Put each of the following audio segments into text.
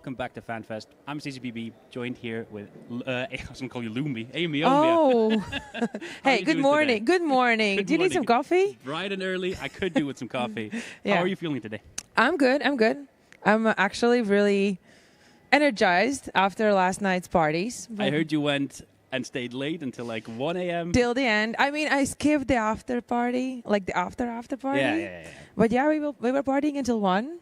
welcome back to Fanfest. I'm CCPB, joined here with, I was going to call you Lumbi, Amy. Oh, hey, good morning. Today? Good morning. Do you need some coffee? Bright and early. I could do with some coffee. Yeah. How are you feeling today? I'm good. I'm actually really energized after last night's parties. I heard you went and stayed late until like 1 a.m. Till the end. I mean, I skipped the after party, like the after party. Yeah. But yeah, we were partying until 1.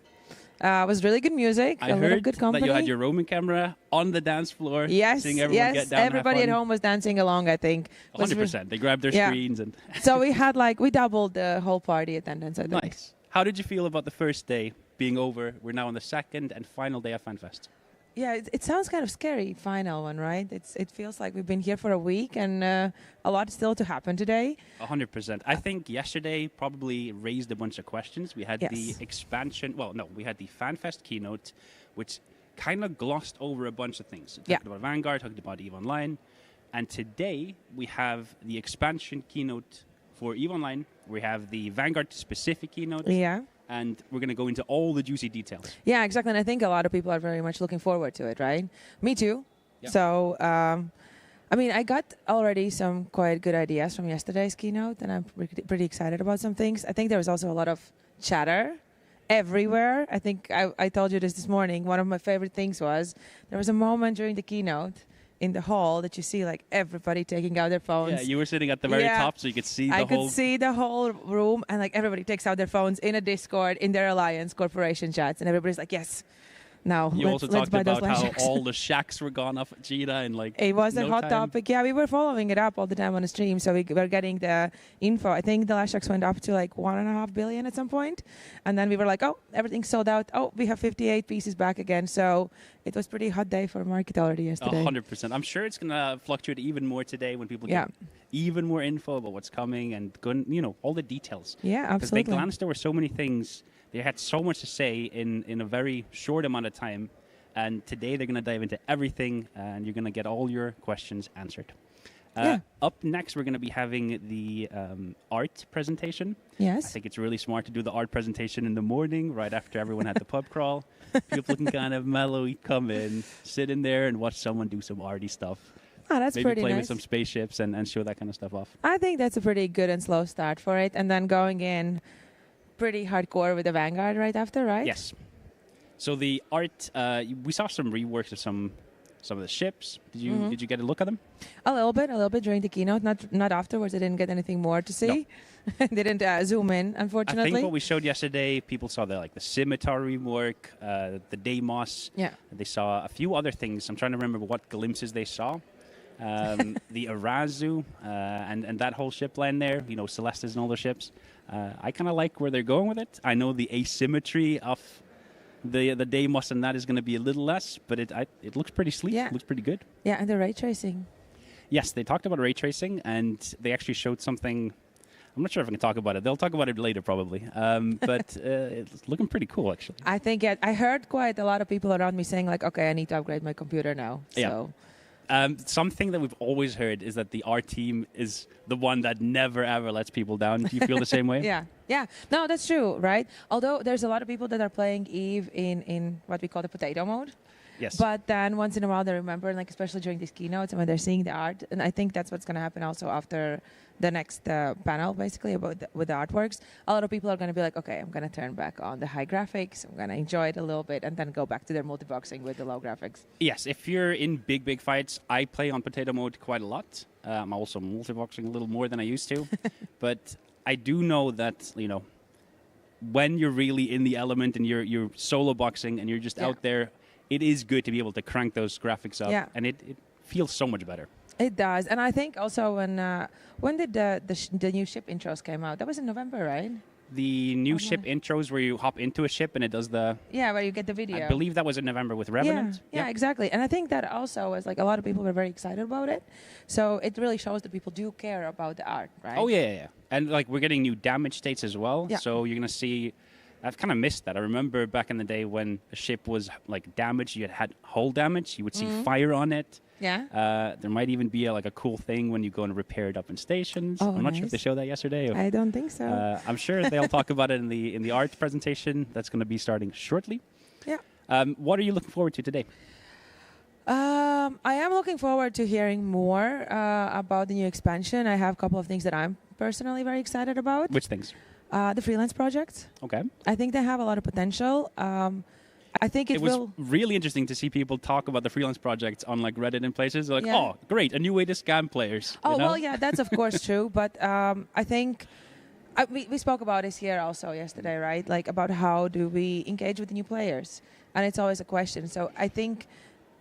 It was really good music. I a lot heard of good company. that you had your roaming camera on the dance floor. Yes, seeing everyone get down. Everybody at home was dancing along, I think. 100%. They grabbed their screens and. So we doubled the whole party attendance, I think. Nice. How did you feel about the first day being over? We're now on the second and final day of Fanfest. Yeah, it sounds kind of scary, final one, right? It feels like we've been here for a week and a lot still to happen today. 100%. I think yesterday probably raised a bunch of questions. We had the expansion, we had the Fanfest keynote, which kind of glossed over a bunch of things. Talked about Vanguard, talked about EVE Online. And today we have the expansion keynote for EVE Online. We have the Vanguard specific keynote. Yeah. And we're going to go into all the juicy details. Yeah, exactly. And I think a lot of people are very much looking forward to it, right? Me too. Yeah. So, I mean, I got already some quite good ideas from yesterday's keynote, and I'm pretty excited about some things. I think there was also a lot of chatter everywhere. I think I told you this morning. One of my favorite things was there was a moment during the keynote in the hall that you see like everybody taking out their phones. Yeah, you were sitting at the very top so you could see the whole... I could see the whole room and like everybody takes out their phones in a Discord, in their Alliance corporation chats, and everybody's like, yes, now you let's also talked buy those about how shacks. all the shacks were gone off Gina and like it was a hot time. topic. Yeah, we were following it up all the time on the stream, so we were getting the info. I think the last shacks went up to like 1.5 billion at some point, and then we were like, oh, everything's sold out. Oh, we have 58 pieces back again. So it was pretty hot day for market already yesterday. 100%. I'm sure it's gonna fluctuate even more today when people get even more info about what's coming and all the details. Yeah, absolutely. Because they glanced over so many things. They had so much to say in a very short amount of time. And today they're going to dive into everything, and you're going to get all your questions answered. Up next, we're going to be having the art presentation. Yes. I think it's really smart to do the art presentation in the morning, right after everyone had the pub crawl. People can kind of mellow, come in, sit in there, and watch someone do some arty stuff. Oh, that's Maybe pretty play nice. with some spaceships and show that kind of stuff off. I think that's a pretty good and slow start for it. And then going in pretty hardcore with the Vanguard right after, right? Yes. So the art, we saw some reworks of some of the ships. Did you get a look at them? A little bit during the keynote. Not afterwards. I didn't get anything more to see. No. Didn't zoom in, unfortunately. I think what we showed yesterday, people saw the scimitar rework, the Deimos. Yeah. They saw a few other things. I'm trying to remember what glimpses they saw. The Arazu and that whole ship line there. Celestis and all the ships. I kind of like where they're going with it. I know the asymmetry of the Deimos and that is going to be a little less, but it looks pretty sleek. Yeah. It looks pretty good. Yeah, and the ray tracing. Yes, they talked about ray tracing, and they actually showed something. I'm not sure if I can talk about it. They'll talk about it later, probably. But it's looking pretty cool, actually. I think I heard quite a lot of people around me saying, like, okay, I need to upgrade my computer now. So. Yeah. Something that we've always heard is that the art team is the one that never, ever lets people down. Do you feel the same way? Yeah. No, that's true, right? Although there's a lot of people that are playing EVE in what we call the potato mode. Yes. But then once in a while they remember, like especially during these keynotes and when they're seeing the art. And I think that's what's going to happen also after the next panel, basically, with the artworks. A lot of people are going to be like, okay, I'm going to turn back on the high graphics. I'm going to enjoy it a little bit and then go back to their multiboxing with the low graphics. Yes, if you're in big fights, I play on potato mode quite a lot. I'm also multiboxing a little more than I used to. But I do know that, when you're really in the element and you're solo boxing and you're just out there, it is good to be able to crank those graphics up. Yeah. And it feels so much better. It does. And I think also when did the new ship intros came out? That was in November, right? The new ship intros where you hop into a ship and it does the... Yeah, where you get the video. I believe that was in November with Revenant. Yeah, exactly. And I think that also was like a lot of people were very excited about it. So it really shows that people do care about the art, right? Oh, yeah. And like we're getting new damage states as well. Yeah. So you're going to see... I've kind of missed that. I remember back in the day when a ship was like damaged, you had hull damage, you would see fire on it. Yeah. There might even be a cool thing when you go and repair it up in stations. Oh, I'm not sure if they showed that yesterday. I don't think so. I'm sure they'll talk about it in the art presentation that's going to be starting shortly. Yeah. What are you looking forward to today? I am looking forward to hearing more about the new expansion. I have a couple of things that I'm personally very excited about. Which things? The freelance projects. Okay. I think they have a lot of potential. I think it was really interesting to see people talk about the freelance projects on like Reddit and places. They're like, oh, great, a new way to scam players. Oh, you know? well, yeah, that's of course true. But I think we spoke about this here also yesterday, right? Like about how do we engage with the new players? And it's always a question. So I think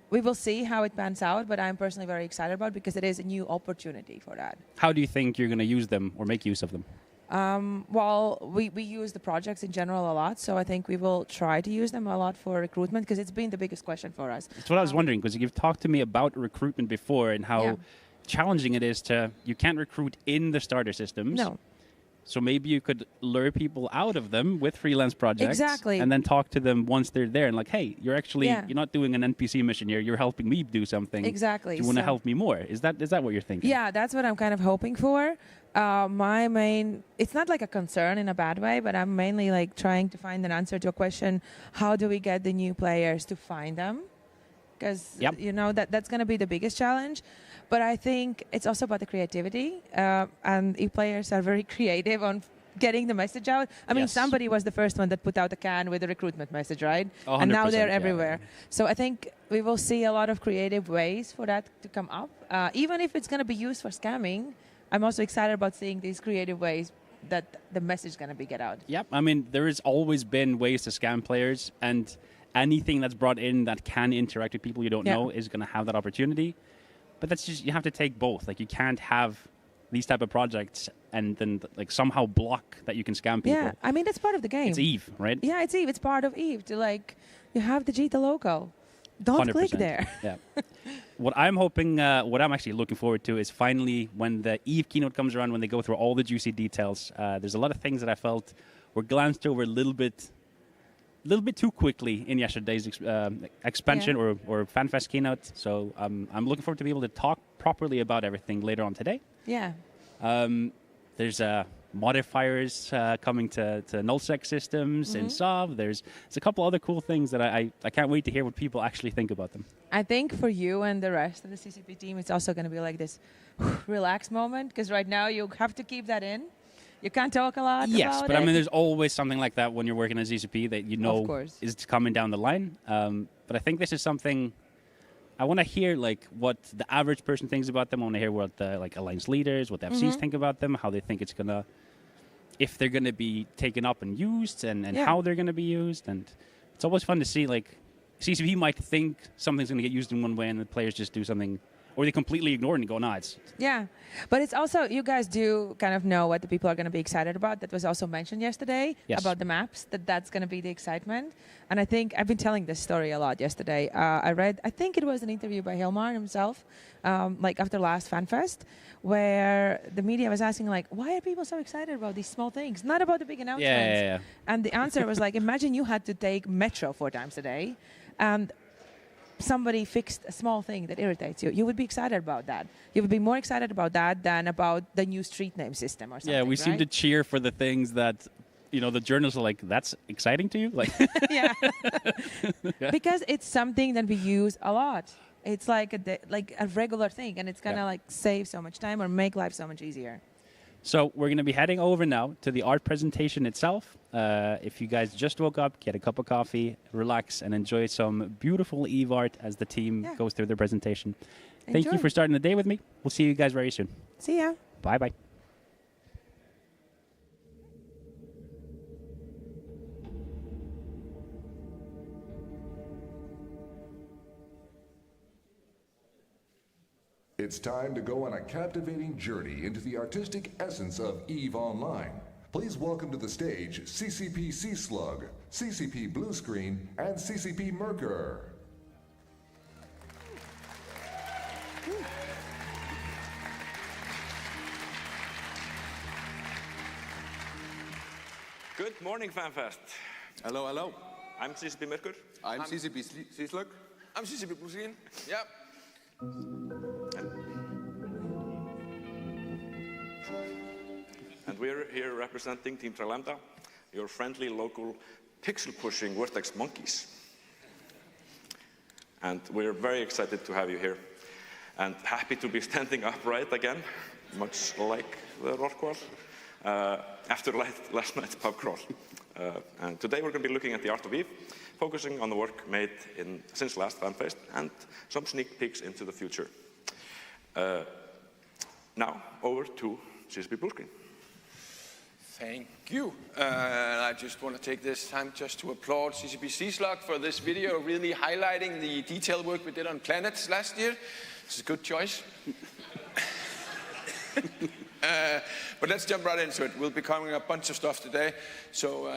we will see how it pans out, but I'm personally very excited about it because it is a new opportunity for that. How do you think you're going to use them or make use of them? Well, we use the projects in general a lot, so I think we will try to use them a lot for recruitment because it's been the biggest question for us. That's what I was wondering, because you've talked to me about recruitment before and how challenging it is you can't recruit in the starter systems. No. So maybe you could lure people out of them with freelance projects. Exactly. And then talk to them once they're there and like, hey, you're not doing an NPC mission here. You're helping me do something. Exactly. Do you want to help me more? Is that what you're thinking? Yeah, that's what I'm kind of hoping for. It's not like a concern in a bad way, but I'm mainly like trying to find an answer to a question: how do we get the new players to find them? Because that's going to be the biggest challenge. But I think it's also about the creativity, and EVE players are very creative on getting the message out. I mean, somebody was the first one that put out a can with a recruitment message, right? And now they're everywhere. Yeah. So I think we will see a lot of creative ways for that to come up. Even if it's going to be used for scamming, I'm also excited about seeing these creative ways that the message is going to be get out. Yep. I mean, there has always been ways to scam players, and anything that's brought in that can interact with people you don't know is going to have that opportunity. But that's just, you have to take both. Like, you can't have these type of projects and then like somehow block that you can scam people. Yeah, I mean, that's part of the game. It's EVE, right? Yeah, it's EVE. It's part of EVE to like, you have the Jita logo. Don't 100%. Click there. Yeah. What I'm actually looking forward to is finally when the EVE keynote comes around, when they go through all the juicy details. There's a lot of things that I felt were glanced over a little bit too quickly in yesterday's expansion or Fanfest keynote. So I'm looking forward to be able to talk properly about everything later on today. Yeah. There's modifiers coming to nullsec systems in SOV. There's a couple other cool things that I can't wait to hear what people actually think about them. I think for you and the rest of the CCP team, it's also going to be like this relaxed moment, because right now you have to keep that in. You can't talk a lot about but I mean, there's always something like that when you're working at CCP that you know is coming down the line. But I think this is something I want to hear, like what the average person thinks about them. I want to hear what the alliance leaders, what the FCs think about them, how they think it's gonna, if they're gonna be taken up and used, and how they're gonna be used. And it's always fun to see, like, CCP might think something's gonna get used in one way, and the players just do something. Or they completely ignore it and go, it's... Yeah, but it's also, you guys do kind of know what the people are going to be excited about. That was also mentioned yesterday about the maps, that's going to be the excitement. And I think, I've been telling this story a lot yesterday. I think it was an interview by Hellmar himself, like after last Fanfest, where the media was asking, like, why are people so excited about these small things? Not about the big announcements. Yeah. And the answer was like, imagine you had to take Metro 4 times a day, and somebody fixed a small thing that irritates you. You would be excited about that. You would be more excited about that than about the new street name system or something. Yeah, we seem to cheer for the things that, the journalists are like, that's exciting to you? Like, yeah. Because it's something that we use a lot. It's like a regular thing, and it's going to save so much time or make life so much easier. So we're going to be heading over now to the art presentation itself. If you guys just woke up, get a cup of coffee, relax, and enjoy some beautiful EVE art as the team goes through their presentation. Thank you for starting the day with me. We'll see you guys very soon. See ya. Bye-bye. It's time to go on a captivating journey into the artistic essence of EVE Online. Please welcome to the stage CCP Seaslug, CCPBlueScreen, and CCP Myrkur. Good morning, Fanfest. Hello, hello. I'm CCP Myrkur. I'm CCP Seaslug. I'm CCPBlueScreen. Yep. And we're here representing Team Tralanda, your friendly local pixel-pushing Vertex monkeys. And we're very excited to have you here. And happy to be standing upright again, much like the Rorqual, after last night's pub crawl. And today we're going to be looking at the art of EVE, focusing on the work made since last Fanfest and some sneak peeks into the future. Now, over to CCPBlueScreen. Thank you. I just want to take this time just to applaud Seaslug for this video, really highlighting the detailed work we did on planets last year. It's a good choice. But let's jump right into it. We'll be covering a bunch of stuff today. So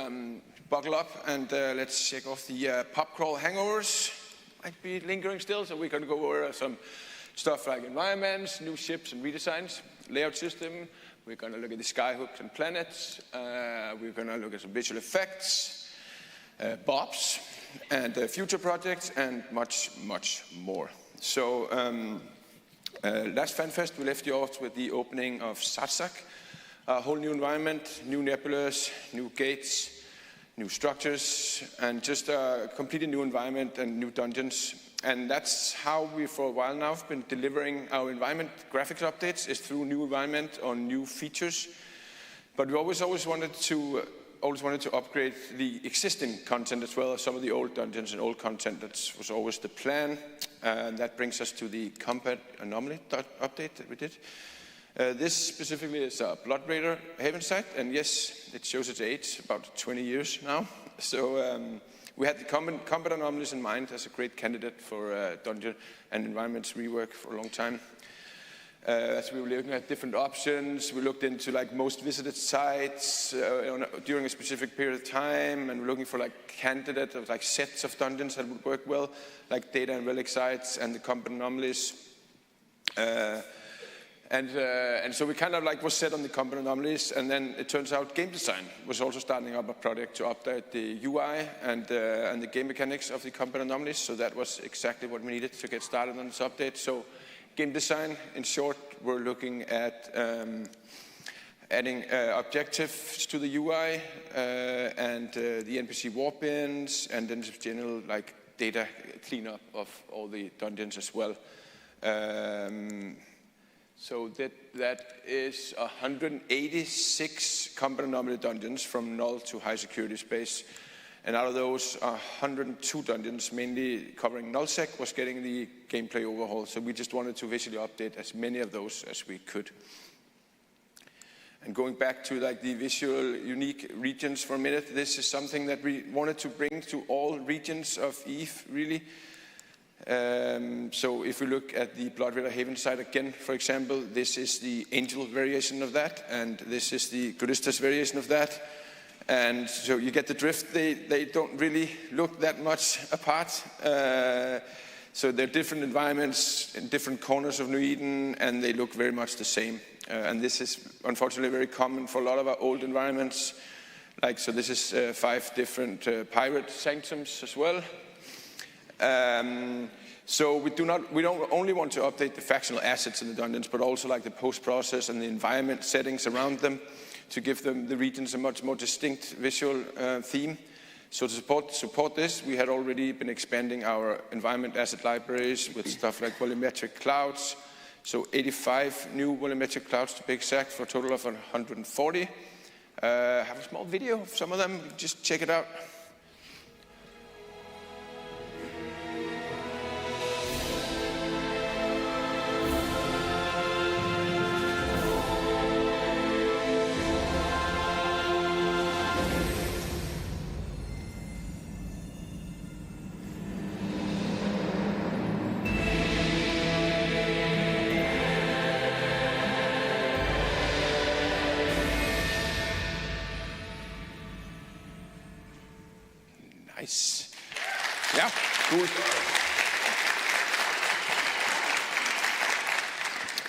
buckle up and let's check off the pub crawl hangovers. Might be lingering still, so we're going to go over some stuff like environments, new ships and redesigns, layout system. We're going to look at the skyhooks and planets. We're going to look at some visual effects, bobs, and future projects, and much, much more. So last Fanfest, we left you off with the opening of Seaslug, a whole new environment, new nebulas, new gates, new structures, and just a completely new environment and new dungeons. And that's how we, for a while now, have been delivering our environment graphics updates, is through new environment or new features. But we always wanted to upgrade the existing content as well as some of the old dungeons and old content. That was always the plan. And that brings us to the combat anomaly update that we did. This specifically is a Blood Raider Haven site, and yes, it shows its age, about 20 years now. So we had the combat anomalies in mind as a great candidate for dungeon and environments rework for a long time. As we were looking at different options, we looked into like most visited sites during a specific period of time, and we're looking for like candidates of like sets of dungeons that would work well, like data and relic sites and the combat anomalies. And so we kind of like was set on the combat anomalies, and then it turns out game design was also starting up a project to update the UI and the game mechanics of the combat anomalies. So that was exactly what we needed to get started on this update. So game design, in short, we're looking at adding objectives to the UI and the NPC warp bins, and then just general like data cleanup of all the dungeons as well. So that is 186 combat anomaly dungeons from null to high security space. And out of those, 102 dungeons, mainly covering nullsec, was getting the gameplay overhaul. So we just wanted to visually update as many of those as we could. And going back to like the visual unique regions for a minute, this is something that we wanted to bring to all regions of EVE, really. So if we look at the Blood Raider Haven site again, for example, this is the Angel variation of that, and this is the Godistas variation of that. And so you get the drift. They don't really look that much apart. So they're different environments in different corners of New Eden, and they look very much the same. And this is unfortunately very common for a lot of our old environments. Like, so this is 5 different pirate sanctums as well. So we don't only want to update the factional assets in the dungeons, but also like the post-process and the environment settings around them to give them the regions a much more distinct visual theme. So to support this, we had already been expanding our environment asset libraries with stuff like volumetric clouds. So 85 new volumetric clouds to be exact, for a total of 140. I have a small video of some of them, just check it out. Nice. Yeah, cool.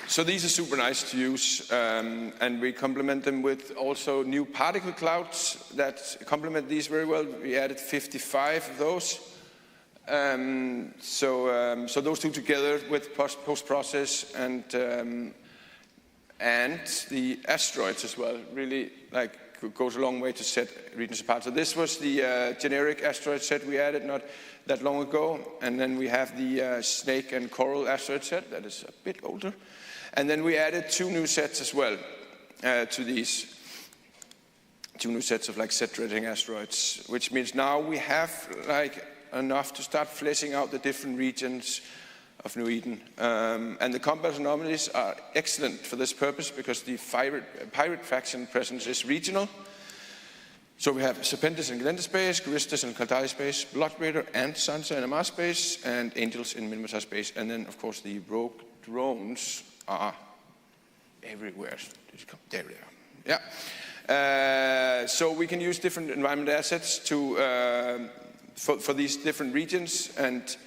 So these are super nice to use, and we complement them with also new particle clouds that complement these very well. We added 55 of those. So those two together with post-process and the asteroids as well, really like goes a long way to set regions apart. So this was the generic asteroid set we added not that long ago. And then we have the snake and coral asteroid set that is a bit older. And then we added 2 new sets as well to these 2 new sets of like set-rating asteroids, which means now we have like enough to start fleshing out the different regions of New Eden. And the combat anomalies are excellent for this purpose because the pirate faction presence is regional. So we have Serpentis in Glenda space, Charistus in Kaldari space, Blood Raider and Sansa in MassE space, and Angels in Minmatar space. And then, of course, the rogue drones are everywhere. There they are. Yeah. So we can use different environment assets to for these different regions, and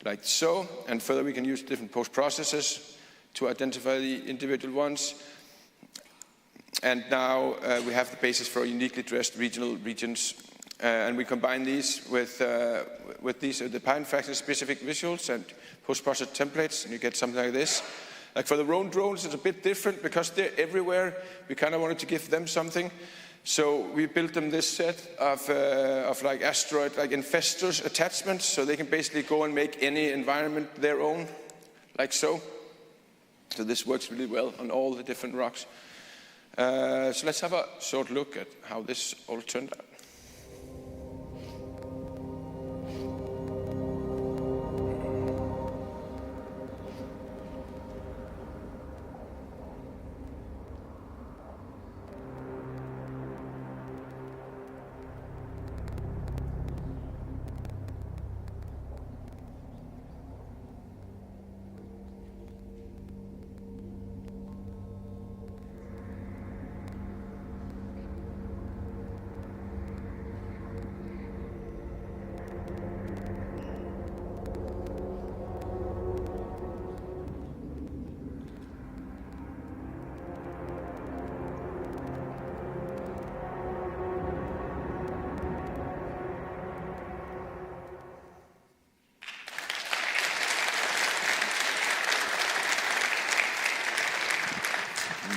like so, and further we can use different post-processors to identify the individual ones. And now we have the basis for uniquely dressed regional regions, and we combine these with the Pine faction-specific visuals and post-processed templates, and you get something like this. Like for the rogue drones, it's a bit different because they're everywhere. We kind of wanted to give them something. So we built them this set of like asteroid, like infestors attachments, so they can basically go and make any environment their own, like so. So this works really well on all the different rocks. So let's have a short look at how this all turned out.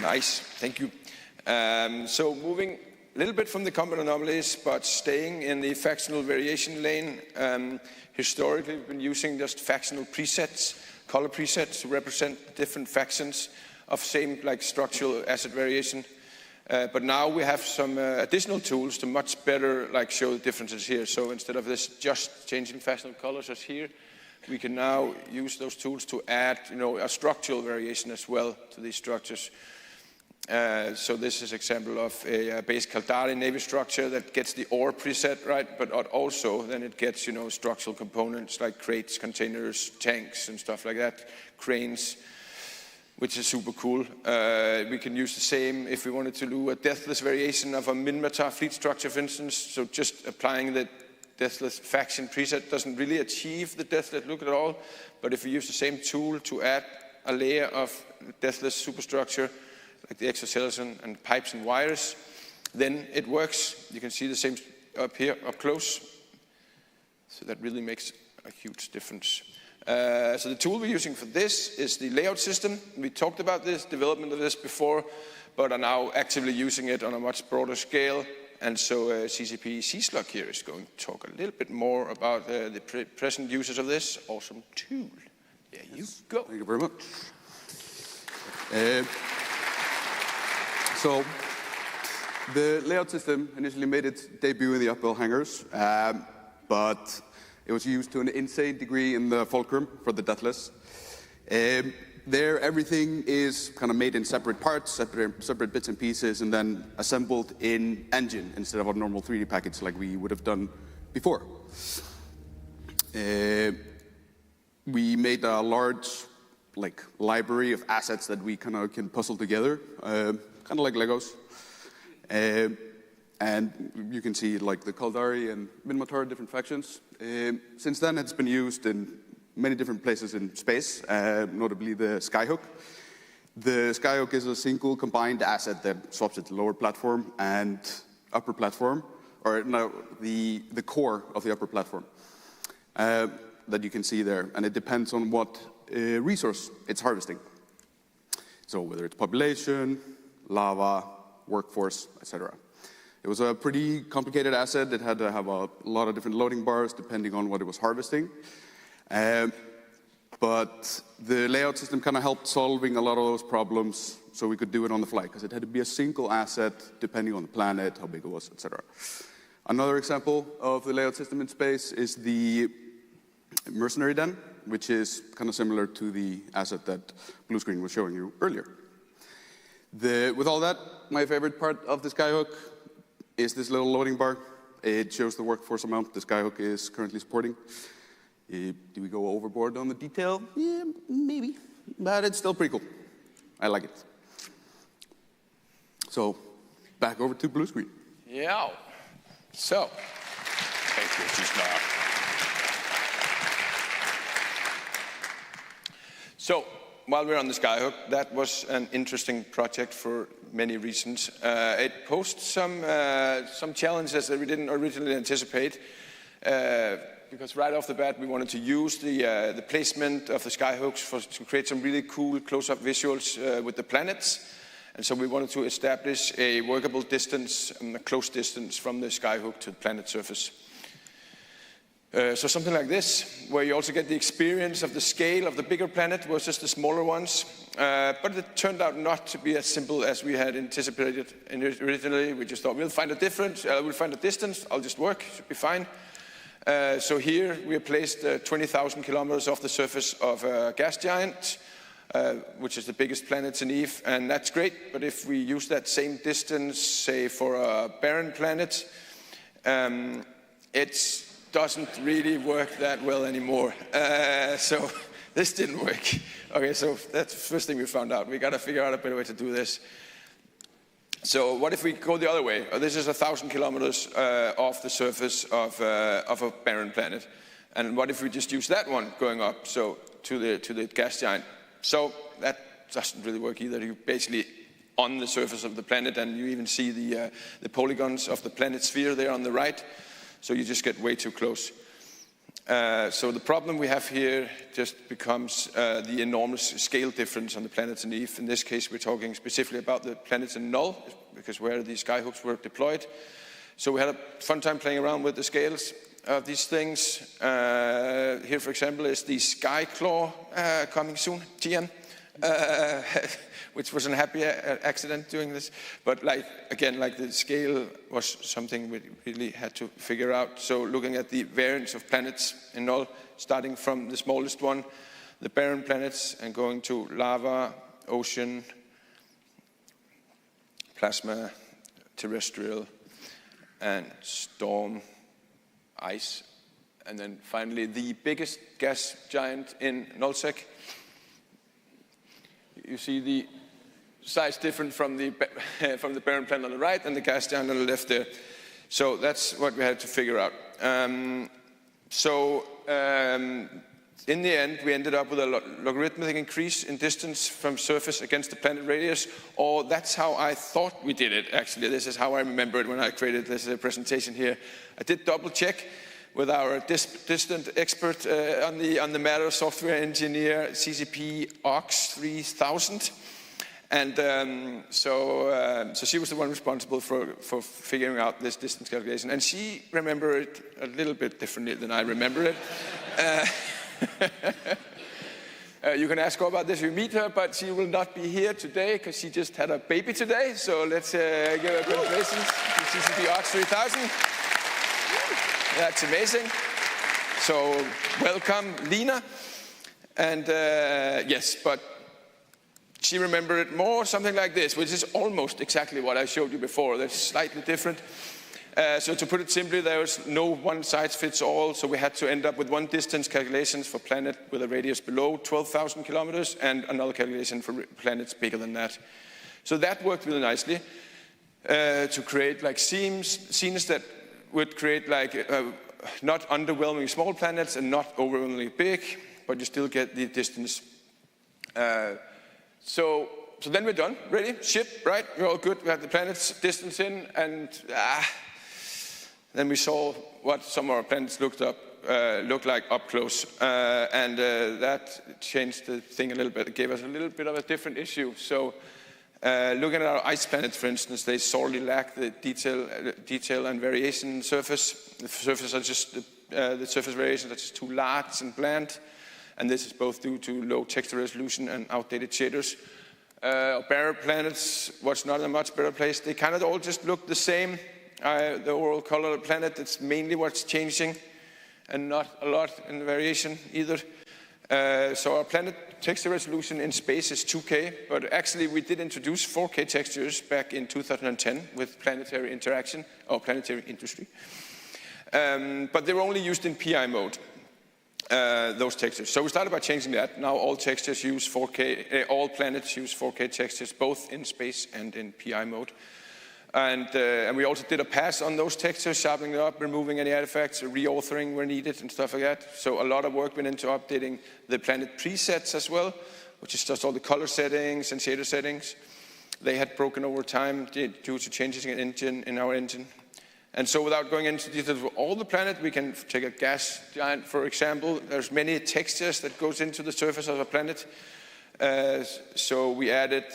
Nice, thank you. So moving a little bit from the combat anomalies, but staying in the factional variation lane. Historically, we've been using just factional presets, color presets to represent different factions of same like structural asset variation. But now we have some additional tools to much better like show the differences here. So instead of this just changing factional colors as here, we can now use those tools to add, a structural variation as well to these structures. So this is an example of a base Kaldari Navy structure that gets the ore preset, right? But also then it gets, structural components like crates, containers, tanks and stuff like that, cranes, which is super cool. We can use the same if we wanted to do a deathless variation of a Minmatar fleet structure, for instance. So just applying the deathless faction preset doesn't really achieve the deathless look at all. But if we use the same tool to add a layer of deathless superstructure, like the exoskeleton and pipes and wires, then it works. You can see the same up here, up close. So that really makes a huge difference. So the tool we're using for this is the layout system. We talked about this, development of this before, but are now actively using it on a much broader scale. And so CCP Seaslug here is going to talk a little bit more about the present uses of this awesome tool. There you go. Thank you very much. So the layout system initially made its debut in the upwell hangars, but it was used to an insane degree in the fulcrum for the deathless. There, everything is kind of made in separate parts, separate bits and pieces, and then assembled in engine instead of a normal 3D package like we would have done before. We made a large library of assets that we kind of can puzzle together, kind of like Legos. And you can see the Kaldari and Minmatar, different factions. Since then, it's been used in many different places in space, notably the Skyhook. The Skyhook is a single combined asset that swaps its lower platform and upper platform, or no, the core of the upper platform that you can see there. And it depends on what resource it's harvesting. So whether it's population, lava, workforce, etc. It was a pretty complicated asset. It had to have a lot of different loading bars depending on what it was harvesting. But the layout system kind of helped solving a lot of those problems so we could do it on the fly, because it had to be a single asset depending on the planet, how big it was, etc. Another example of the layout system in space is the mercenary den, which is kind of similar to the asset that BlueScreen was showing you earlier. With all that, my favorite part of the skyhook is this little loading bar. It shows the workforce amount the skyhook is currently supporting. Do we go overboard on the detail? Yeah, maybe, but it's still pretty cool. I like it. So, back over to BlueScreen. Yeah. So, thank you, Seaslug. So, while we're on the skyhook, that was an interesting project for many reasons. It posed some challenges that we didn't originally anticipate. Because right off the bat, we wanted to use the placement of the skyhooks to create some really cool close-up visuals with the planets. And so we wanted to establish a workable distance, a close distance from the skyhook to the planet surface. So something like this, where you also get the experience of the scale of the bigger planet versus the smaller ones. But it turned out not to be as simple as we had anticipated originally. We just thought, we'll find a distance, I'll just work, should be fine. So here we have placed 20,000 kilometers off the surface of a gas giant, which is the biggest planet in EVE, and that's great. But if we use that same distance, say for a barren planet, it doesn't really work that well anymore. So this didn't work. Okay, so that's the first thing we found out. We got to figure out a better way to do this. So what if we go the other way? This is 1,000 kilometers off the surface of a barren planet. And what if we just use that one going up, so to the gas giant? So that doesn't really work either. You're basically on the surface of the planet, and you even see the polygons of the planet sphere there on the right. So you just get way too close. So the problem we have here just becomes the enormous scale difference on the planets in EVE. In this case, we're talking specifically about the planets in Null, because where these skyhooks were deployed. So we had a fun time playing around with the scales of these things. Here, for example, is the Skyclaw coming soon, TM, which was a happy accident doing this. But again, the scale was something we really had to figure out. So looking at the variance of planets in Null, starting from the smallest one, the barren planets, and going to lava, ocean, plasma, terrestrial, and storm, ice. And then finally, the biggest gas giant in nullsec. You see the size different from the barren planet on the right and the gas giant on the left there. So that's what we had to figure out. In the end, we ended up with a logarithmic increase in distance from surface against the planet radius, or that's how I thought we did it, actually. This is how I remember it when I created this presentation here. I did double check with our distant expert on the matter, software engineer, CCPBlueScreen 3000. And so she was the one responsible for figuring out this distance calculation. And she remembered it a little bit differently than I remember it. You can ask her about this if you meet her, but she will not be here today because she just had a baby today. So let's give her congratulations to CCPBlueScreen 3000. That's amazing. So welcome, Lena. And yes, but she remembered it more something like this, which is almost exactly what I showed you before. That's slightly different. So to put it simply, there was no one size fits all. So we had to end up with one distance calculations for planet with a radius below 12,000 kilometers and another calculation for planets bigger than that. So that worked really nicely to create scenes that would create not underwhelming small planets and not overwhelmingly big, but you still get the distance. So then we're done, ready, ship, right? We're all good. We have the planet's distance in, and then we saw what some of our planets looked like up close, and that changed the thing a little bit. It gave us a little bit of a different issue. So Looking at our ice planets, for instance, they sorely lack the detail and variation surface. The surfaces are just the surface variations are just too large and bland, and this is both due to low texture resolution and outdated shaders. Barren planets was not in a much better place. They kind of all just look the same. The overall color of the planet, it's mainly what's changing, and not a lot in the variation either. So our planet texture resolution in space is 2K, but actually we did introduce 4K textures back in 2010 with planetary interaction, or planetary industry. But they were only used in PI mode, those textures. So we started by changing that. Now all textures use 4K, all planets use 4K textures, both in space and in PI mode. And we also did a pass on those textures, sharpening it up, removing any artifacts, reauthoring where needed, and stuff like that. So a lot of work went into updating the planet presets as well, which is just all the color settings and shader settings. They had broken over time due to changes in our engine. And so without going into details of all the planet, we can take a gas giant, for example. There's many textures that goes into the surface of a planet. So we added,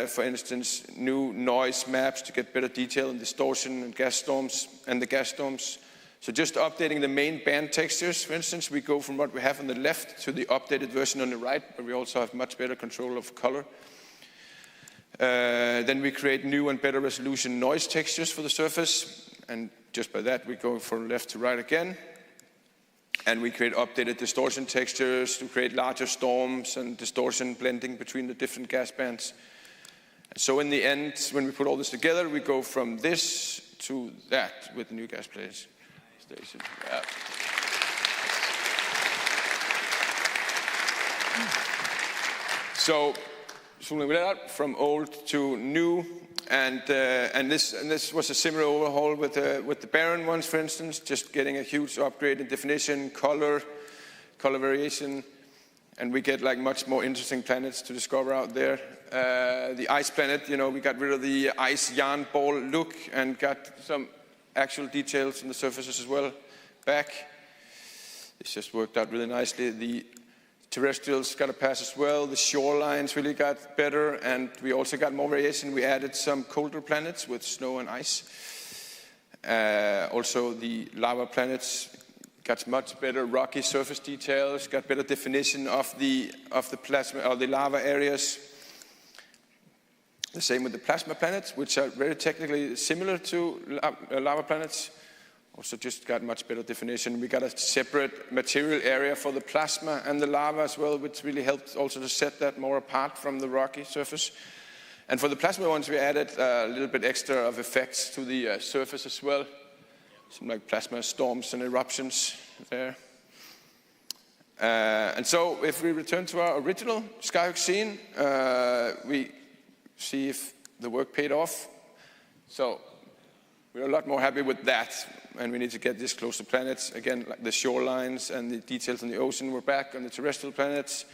for instance, new noise maps to get better detail and distortion and gas storms and the gas storms. So just updating the main band textures, for instance, we go from what we have on the left to the updated version on the right, where we also have much better control of color. Then we create new and better resolution noise textures for the surface, and just by that we go from left to right again. And we create updated distortion textures to create larger storms and distortion blending between the different gas bands. And so in the end, when we put all this together, we go from this to that with the new gas place station. Yeah. So zooming that out from old to new. And this was a similar overhaul with the Barren ones, for instance, just getting a huge upgrade in definition, color variation, and we get like much more interesting planets to discover out there. The ice planet, we got rid of the ice yarn ball look and got some actual details in the surfaces as well back. This just worked out really nicely. The terrestrials got a pass as well. The shorelines really got better, and we also got more variation. We added some colder planets with snow and ice. Also, the lava planets got much better rocky surface details, got better definition of the plasma or the lava areas. The same with the plasma planets, which are very technically similar to lava planets. Also just got much better definition. We got a separate material area for the plasma and the lava as well, which really helped also to set that more apart from the rocky surface. And for the plasma ones, we added a little bit extra of effects to the surface as well. Some like plasma storms and eruptions there. And so if we return to our original Skyhook scene, we see if the work paid off. So we're a lot more happy with that, and we need to get this close to planets. Again, like the shorelines and the details on the ocean were back on the terrestrial planets.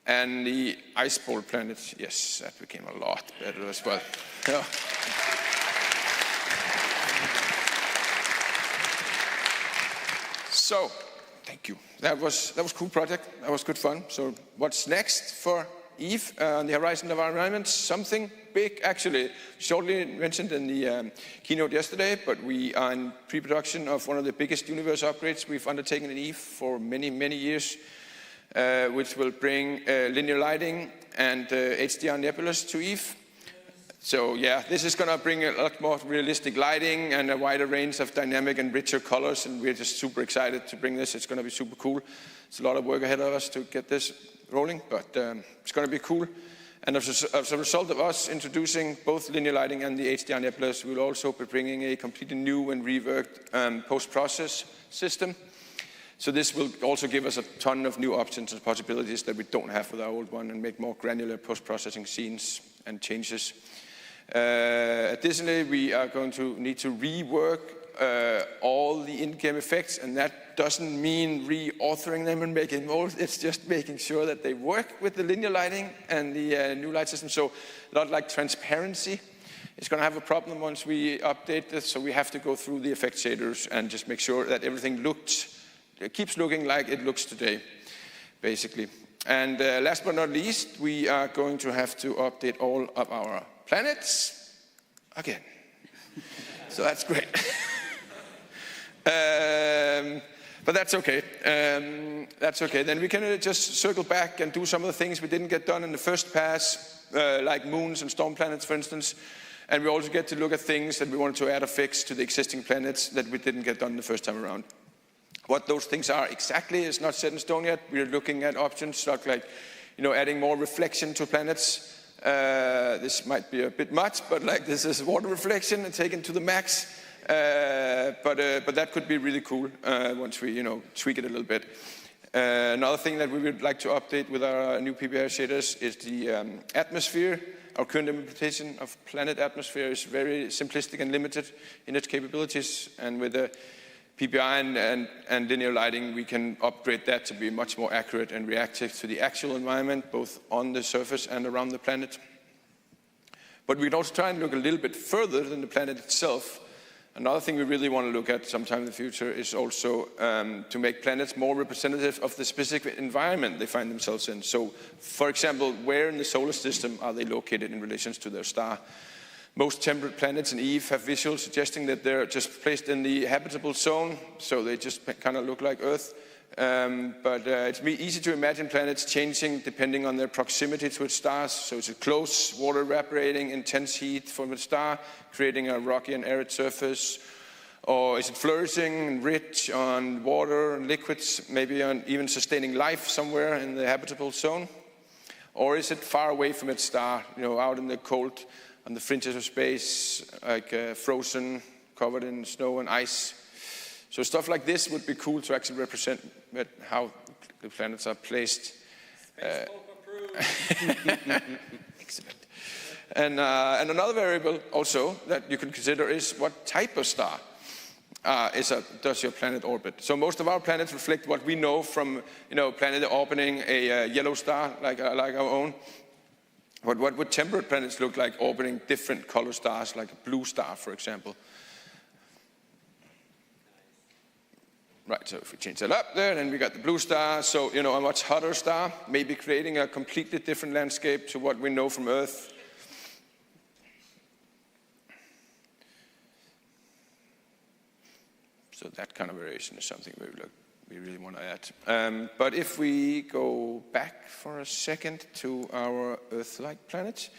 And the ice bowl planets, yes, that became a lot better as well. Yeah. So, thank you. That was a cool project. That was good fun. So what's next for EVE on the horizon of our environment? Something big, actually, shortly mentioned in the keynote yesterday, but we are in pre-production of one of the biggest universe upgrades we've undertaken in EVE for many, many years, which will bring linear lighting and HDR nebulas to EVE. So yeah, this is going to bring a lot more realistic lighting and a wider range of dynamic and richer colors, and we're just super excited to bring this. It's going to be super cool. It's a lot of work ahead of us to get this rolling, but it's going to be cool. And as a result of us introducing both linear lighting and the HDR nebulas, we'll also be bringing a completely new and reworked post-process system. So this will also give us a ton of new options and possibilities that we don't have with our old one, and make more granular post-processing scenes and changes. Additionally, we are going to need to rework all the in-game effects, and that doesn't mean reauthoring them and making more. It's just making sure that they work with the linear lighting and the new light system. So a lot like transparency. It's going to have a problem once we update this, so we have to go through the effect shaders and just make sure that everything keeps looking like it looks today, basically. And last but not least, we are going to have to update all of our planets again. So that's great. But that's okay. That's okay. Then we can just circle back and do some of the things we didn't get done in the first pass, like moons and storm planets, for instance. And we also get to look at things that we wanted to add or fix to the existing planets that we didn't get done the first time around. What those things are exactly is not set in stone yet. We're looking at options like, adding more reflection to planets. This might be a bit much, but like this is water reflection and taken to the max. But that could be really cool once we, tweak it a little bit. Another thing that we would like to update with our new PBR shaders is the atmosphere. Our current implementation of planet atmosphere is very simplistic and limited in its capabilities. And with the PBR and linear lighting, we can upgrade that to be much more accurate and reactive to the actual environment, both on the surface and around the planet. But we can also try and look a little bit further than the planet itself. Another thing we really want to look at sometime in the future is also to make planets more representative of the specific environment they find themselves in. So, for example, where in the solar system are they located in relation to their star? Most temperate planets in EVE have visuals suggesting that they're just placed in the habitable zone, so they just kind of look like Earth. But it's easy to imagine planets changing depending on their proximity to its stars. So is it close, water evaporating, intense heat from its star, creating a rocky and arid surface? Or is it flourishing and rich on water and liquids, maybe on even sustaining life somewhere in the habitable zone? Or is it far away from its star, out in the cold, on the fringes of space, like frozen, covered in snow and ice? So stuff like this would be cool to actually represent how the planets are placed. Excellent. And another variable also that you can consider is what type of star does your planet orbit. So most of our planets reflect what we know from planet orbiting a yellow star like our own. But what would temperate planets look like orbiting different color stars, like a blue star, for example? Right, so if we change that up there, then we got the blue star. So, a much hotter star, maybe creating a completely different landscape to what we know from Earth. So that kind of variation is something we really want to add. But if we go back for a second to our Earth-like planet,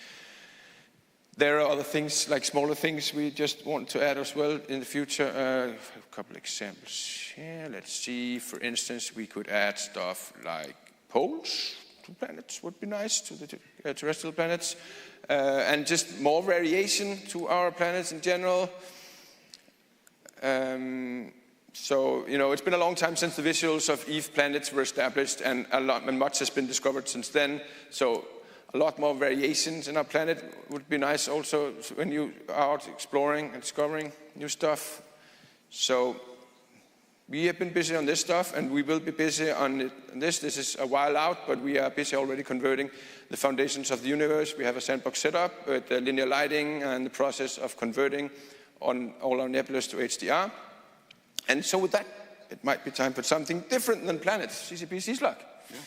there are other things, like smaller things, we just want to add as well in the future. A couple examples here. Let's see, for instance, we could add stuff like poles to planets would be nice, to the terrestrial planets. And just more variation to our planets in general. So, it's been a long time since the visuals of EVE planets were established, and much has been discovered since then. So, a lot more variations in our planet would be nice also when you are out exploring and discovering new stuff. So we have been busy on this stuff, and we will be busy on this. This is a while out, but we are busy already converting the foundations of the universe. We have a sandbox set up with linear lighting and the process of converting on all our nebulas to HDR. And so with that, it might be time for something different than planets, CCP Seaslug. Yeah.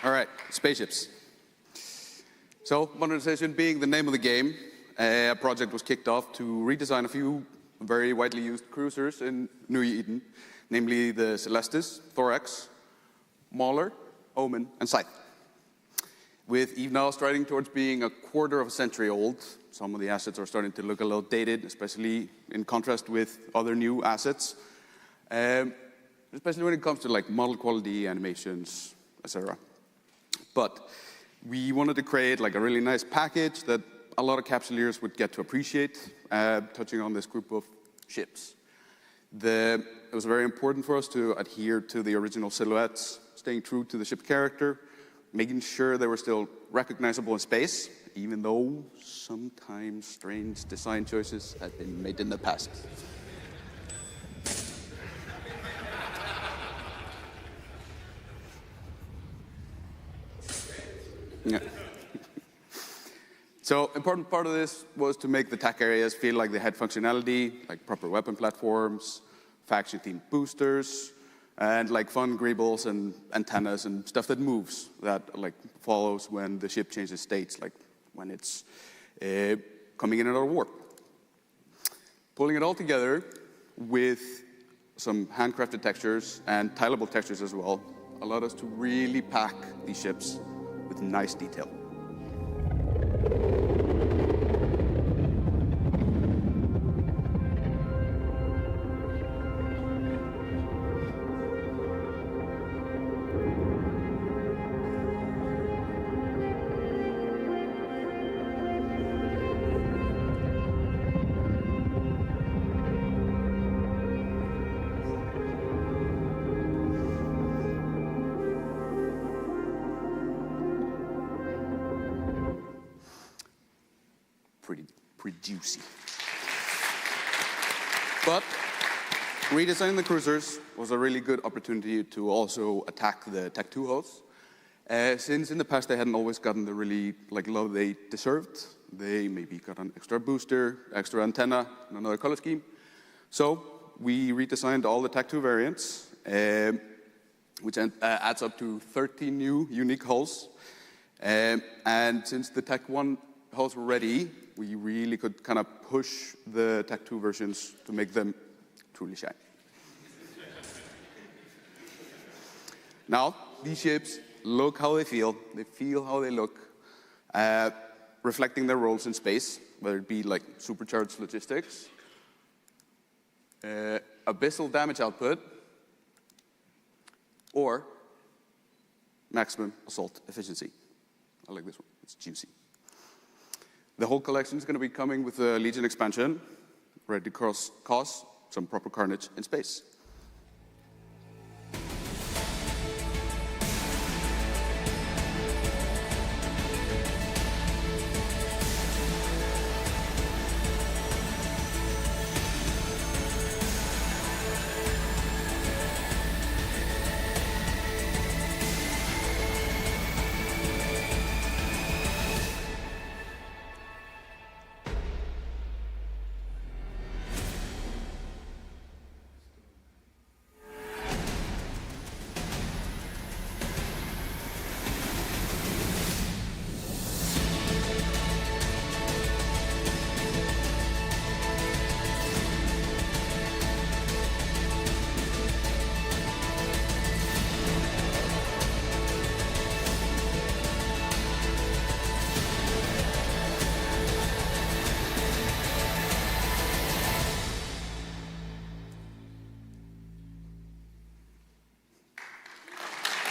All right, spaceships. So, modernization being the name of the game, a project was kicked off to redesign a few very widely used cruisers in New Jötunn, namely the Celestis, Thorax, Mauler, Omen, and Scythe. With EVE now striding towards being a quarter of a century old, some of the assets are starting to look a little dated, especially in contrast with other new assets, especially when it comes to like model quality, animations, etc. But we wanted to create like a really nice package that a lot of capsuleers would get to appreciate, touching on this group of ships. It was very important for us to adhere to the original silhouettes, staying true to the ship character, making sure they were still recognizable in space, even though sometimes strange design choices had been made in the past. Yeah. So, important part of this was to make the TAC areas feel like they had functionality, like proper weapon platforms, faction-themed boosters, and like fun greebles and antennas and stuff that moves, that like follows when the ship changes states, like when it's coming in and out of warp. Pulling it all together with some handcrafted textures and tileable textures as well allowed us to really pack these ships with nice detail. Pretty juicy. But redesigning the cruisers was a really good opportunity to also attack the Tech 2 hulls. Since in the past they hadn't always gotten the really love they deserved. They maybe got an extra booster, extra antenna, and another color scheme. So we redesigned all the Tech 2 variants, which adds up to 13 new unique hulls. And since the Tech 1 hulls were ready, we really could kind of push the Tech 2 versions to make them truly shine. Now, these ships look how they feel how they look, reflecting their roles in space, whether it be like supercharged logistics, abyssal damage output, or maximum assault efficiency. I like this one, it's juicy. The whole collection is going to be coming with a Legion expansion, ready to cause some proper carnage in space.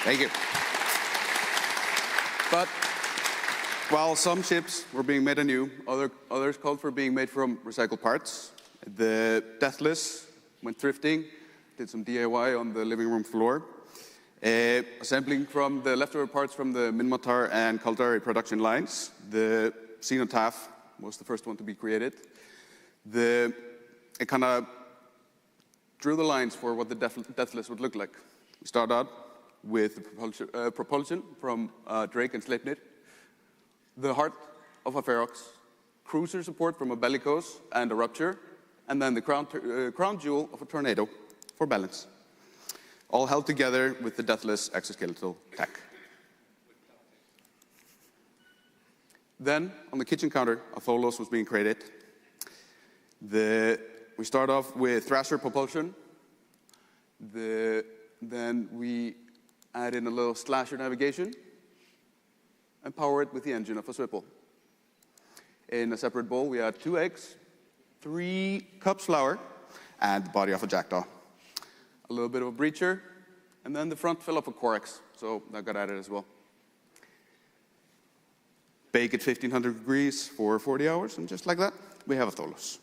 Thank you. But while some ships were being made anew, others called for being made from recycled parts. The Deathless went thrifting, did some DIY on the living room floor, assembling from the leftover parts from the Minmatar and Kaldari production lines. The Cenotaph was the first one to be created. It kind of drew the lines for what the Deathless would look like. We started out with the propulsion from Drake and Sleipnir, the heart of a Ferox, cruiser support from a Bellicose and a Rupture, and then the crown jewel of a Tornado for balance. All held together with the Deathless exoskeletal tech. Then, on the kitchen counter, a Tholos was being created. We start off with Thrasher propulsion. Then we add in a little slasher navigation and power it with the engine of a Swipple. In a separate bowl, we add 2 eggs, 3 cups flour, and the body of a jackdaw. A little bit of a breacher, and then the front fill up a Corex, so that got added as well. Bake at 1500 degrees for 40 hours, and just like that, we have a Tholos.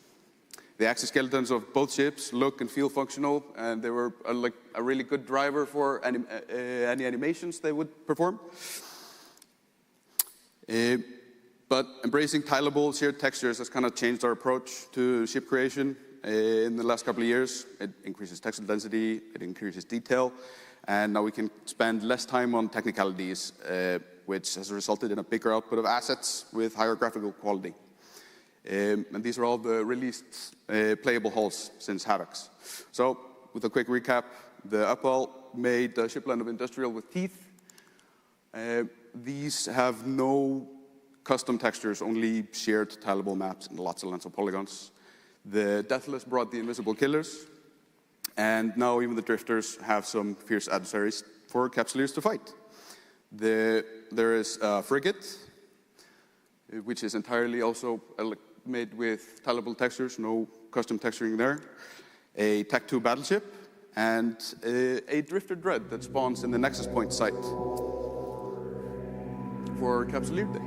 The exoskeletons of both ships look and feel functional, and they were like a really good driver for any animations they would perform. But embracing tileable shared textures has kind of changed our approach to ship creation in the last couple of years. It increases textile density, it increases detail, and now we can spend less time on technicalities, which has resulted in a bigger output of assets with higher graphical quality. And these are all the released playable hulls since Havocs. So with a quick recap, the Upwell made a shipline of industrial with teeth. These have no custom textures, only shared tileable maps and lots and lots of polygons. The Deathless brought the invisible killers, and now even the Drifters have some fierce adversaries for Capsuleers to fight. There is a Frigate, which is entirely also made with tileable textures, no custom texturing there. A Tech 2 battleship, and a Drifter Dread that spawns in the Nexus Point site for Capsuleer Day.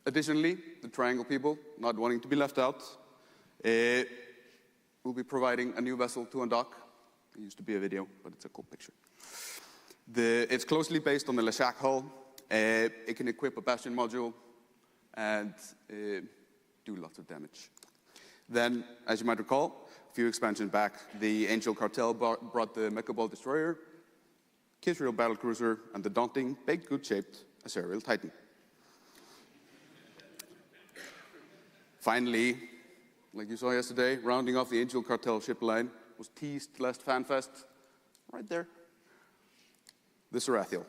Additionally, the Triangle people, not wanting to be left out, will be providing a new vessel to undock. It used to be a video, but it's a cool picture. It's closely based on the Leshak hull. It can equip a Bastion module and do lots of damage. Then, as you might recall, a few expansions back, the Angel Cartel brought the Mecha Ball Destroyer, Kestrel Battlecruiser, and the daunting, baked good-shaped Azerial Titan. Finally, like you saw yesterday, rounding off the Angel Cartel ship line was teased last FanFest, right there, the Sarathiel.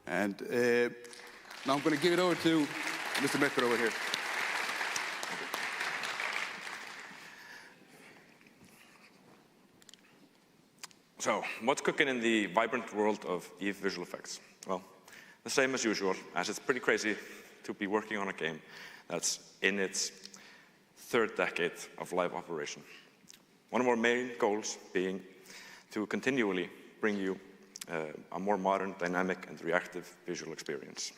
And now I'm going to give it over to Mr. Myrkur over here. So, what's cooking in the vibrant world of EVE visual effects? Well, the same as usual, as it's pretty crazy to be working on a game that's in its third decade of live operation. One of our main goals being to continually bring you a more modern, dynamic, and reactive visual experience.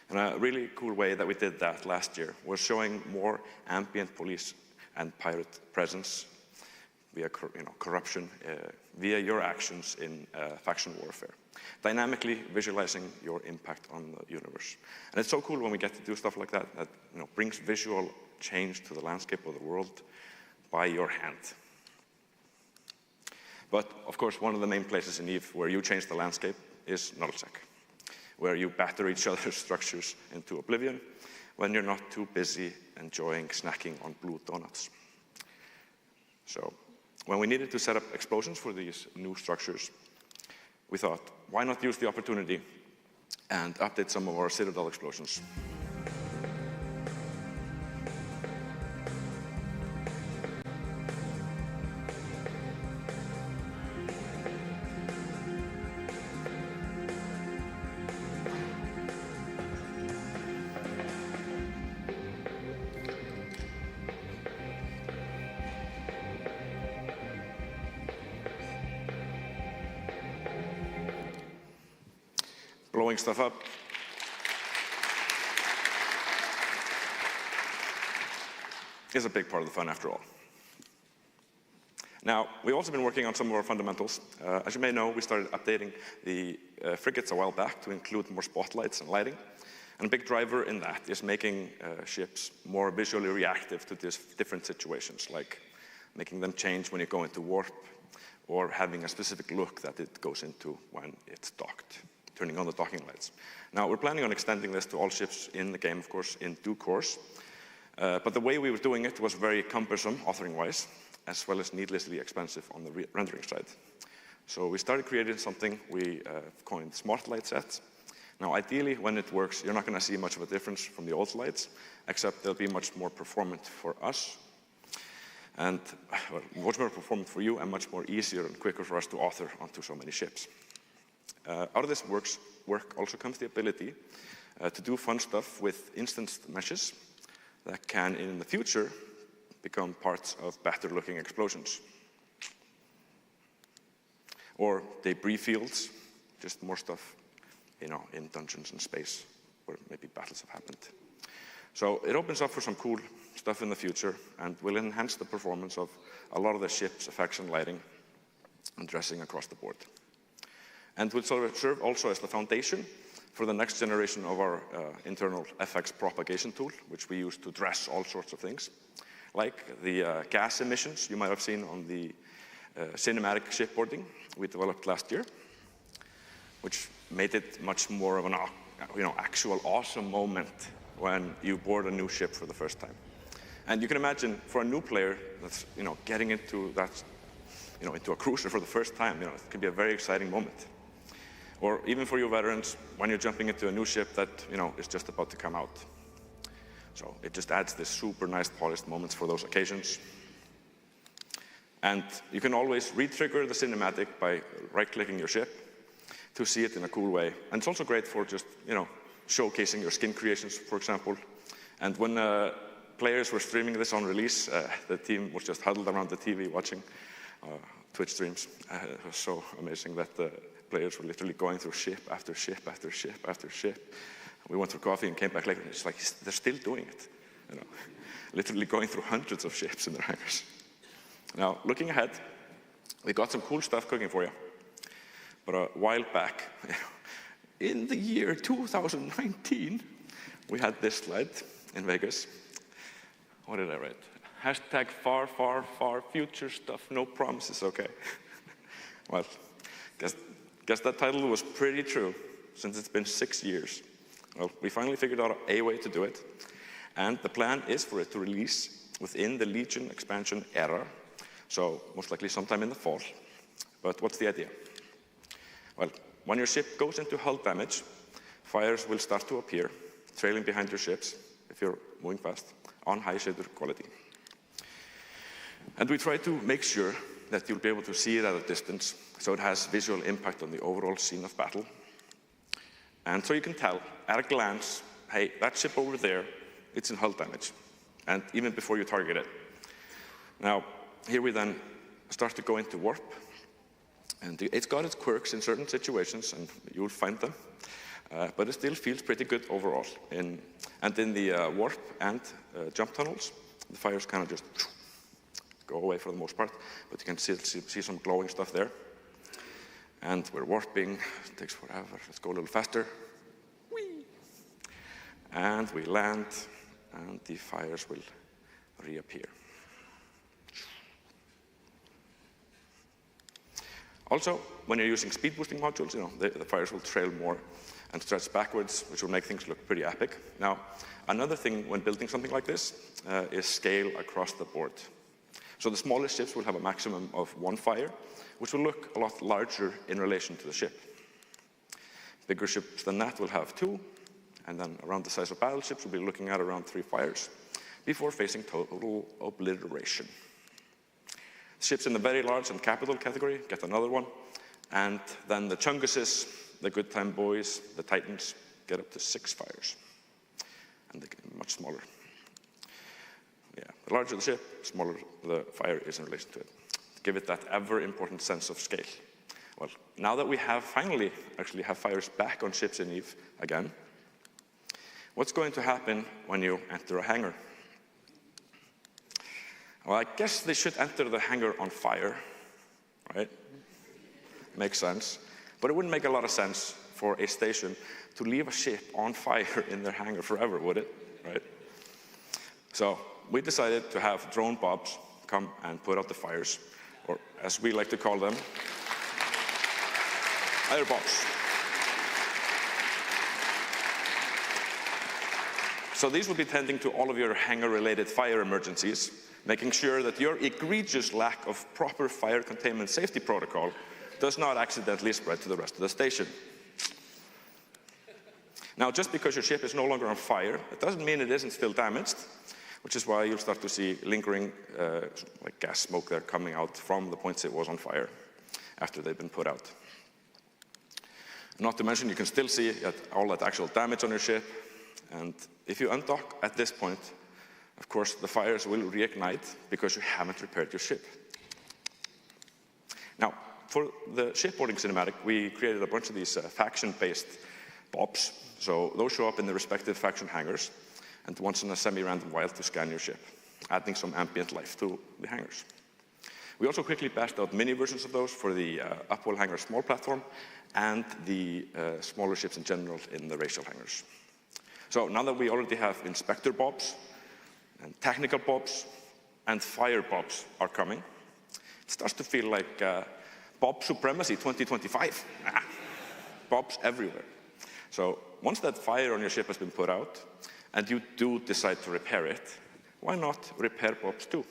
And a really cool way that we did that last year was showing more ambient police and pirate presence via corruption, via your actions in faction warfare, dynamically visualizing your impact on the universe. And it's so cool when we get to do stuff like that, that brings visual change to the landscape of the world by your hand. But, of course, one of the main places in EVE where you change the landscape is Nullsec, where you batter each other's structures into oblivion when you're not too busy enjoying snacking on blue donuts. So, when we needed to set up explosions for these new structures, we thought, why not use the opportunity and update some of our Citadel explosions? Blowing stuff up. Is a big part of the fun after all. Now, we've also been working on some of our fundamentals. As you may know, we started updating the frigates a while back to include more spotlights and lighting. And a big driver in that is making ships more visually reactive to different situations, like making them change when you go into warp, or having a specific look that it goes into when it's docked, turning on the docking lights. Now, we're planning on extending this to all ships in the game, of course, in due course. But the way we were doing it was very cumbersome, authoring-wise, as well as needlessly expensive on the rendering side. So we started creating something we coined smart light sets. Now, ideally, when it works, you're not going to see much of a difference from the old lights, except they'll be much more performant for us, and much more performant for you, and much more easier and quicker for us to author onto so many ships. Out of this work also comes the ability to do fun stuff with instanced meshes that can, in the future, become parts of better-looking explosions. Or debris fields, just more stuff, in dungeons and space where maybe battles have happened. So it opens up for some cool stuff in the future and will enhance the performance of a lot of the ship's effects and lighting and dressing across the board. And will serve also as the foundation for the next generation of our internal FX propagation tool, which we use to dress all sorts of things, like the gas emissions you might have seen on the cinematic shipboarding we developed last year, which made it much more of an actual awesome moment when you board a new ship for the first time. And you can imagine for a new player that's getting into that, into a cruiser for the first time, it can be a very exciting moment. Or even for you veterans, when you're jumping into a new ship that is just about to come out. So it just adds this super nice polished moments for those occasions. And you can always re-trigger the cinematic by right-clicking your ship to see it in a cool way. And it's also great for just showcasing your skin creations, for example. And when players were streaming this on release, the team was just huddled around the TV watching Twitch streams. It was so amazing that the players were literally going through ship after ship after ship after ship. We went for coffee and came back later, and it's like they're still doing it. Literally going through hundreds of ships in their hangars. Now, looking ahead, we got some cool stuff cooking for you. But a while back, in the year 2019, we had this slide in Vegas. What did I write? Hashtag far, far, far future stuff, no promises, okay. Well, guess that title was pretty true, since it's been 6 years. Well, we finally figured out a way to do it, and the plan is for it to release within the Legion expansion era, so most likely sometime in the fall. But what's the idea? Well, when your ship goes into hull damage, fires will start to appear, trailing behind your ships, if you're moving fast, on high shader quality. And we try to make sure that you'll be able to see it at a distance, so it has visual impact on the overall scene of battle. And so you can tell, at a glance, hey, that ship over there, it's in hull damage, and even before you target it. Now, here we then start to go into warp, and it's got its quirks in certain situations, and you'll find them, but it still feels pretty good overall. And in the warp and jump tunnels, the fires kind of just go away for the most part, but you can see some glowing stuff there. And we're warping, it takes forever, let's go a little faster. Whee! And we land, and the fires will reappear. Also, when you're using speed boosting modules, the fires will trail more and stretch backwards, which will make things look pretty epic. Now, another thing when building something like this is scale across the board. So the smallest ships will have a maximum of 1 fire, which will look a lot larger in relation to the ship. Bigger ships than that will have 2, and then around the size of battleships, we'll be looking at around 3 fires before facing total obliteration. Ships in the very large and capital category get another 1, and then the Chunguses, the Good Time Boys, the Titans get up to 6 fires, and they get much smaller. Yeah, the larger the ship, smaller the fire is in relation to it. Give it that ever-important sense of scale. Well, now that we have finally actually have fires back on ships in EVE again, what's going to happen when you enter a hangar? Well, I guess they should enter the hangar on fire, right? Makes sense. But it wouldn't make a lot of sense for a station to leave a ship on fire in their hangar forever, would it? Right? So we decided to have drone bobs come and put out the fires, or as we like to call them, air bobs. So these will be tending to all of your hangar-related fire emergencies, making sure that your egregious lack of proper fire containment safety protocol does not accidentally spread to the rest of the station. Now, just because your ship is no longer on fire, it doesn't mean it isn't still damaged, which is why you'll start to see lingering like gas smoke there coming out from the points it was on fire after they've been put out. Not to mention, you can still see all that actual damage on your ship. And if you undock at this point, of course, the fires will reignite because you haven't repaired your ship. Now, for the shipboarding cinematic, we created a bunch of these faction-based bobs. So those show up in the respective faction hangars, and once in a semi-random while to scan your ship, adding some ambient life to the hangars. We also quickly bashed out mini versions of those for the upwell hangar small platform and the smaller ships in general in the racial hangars. So now that we already have inspector bobs and technical bobs and fire bobs are coming, it starts to feel like Bob Supremacy 2025. Bobs everywhere. So once that fire on your ship has been put out, and you do decide to repair it, why not repair bobs too?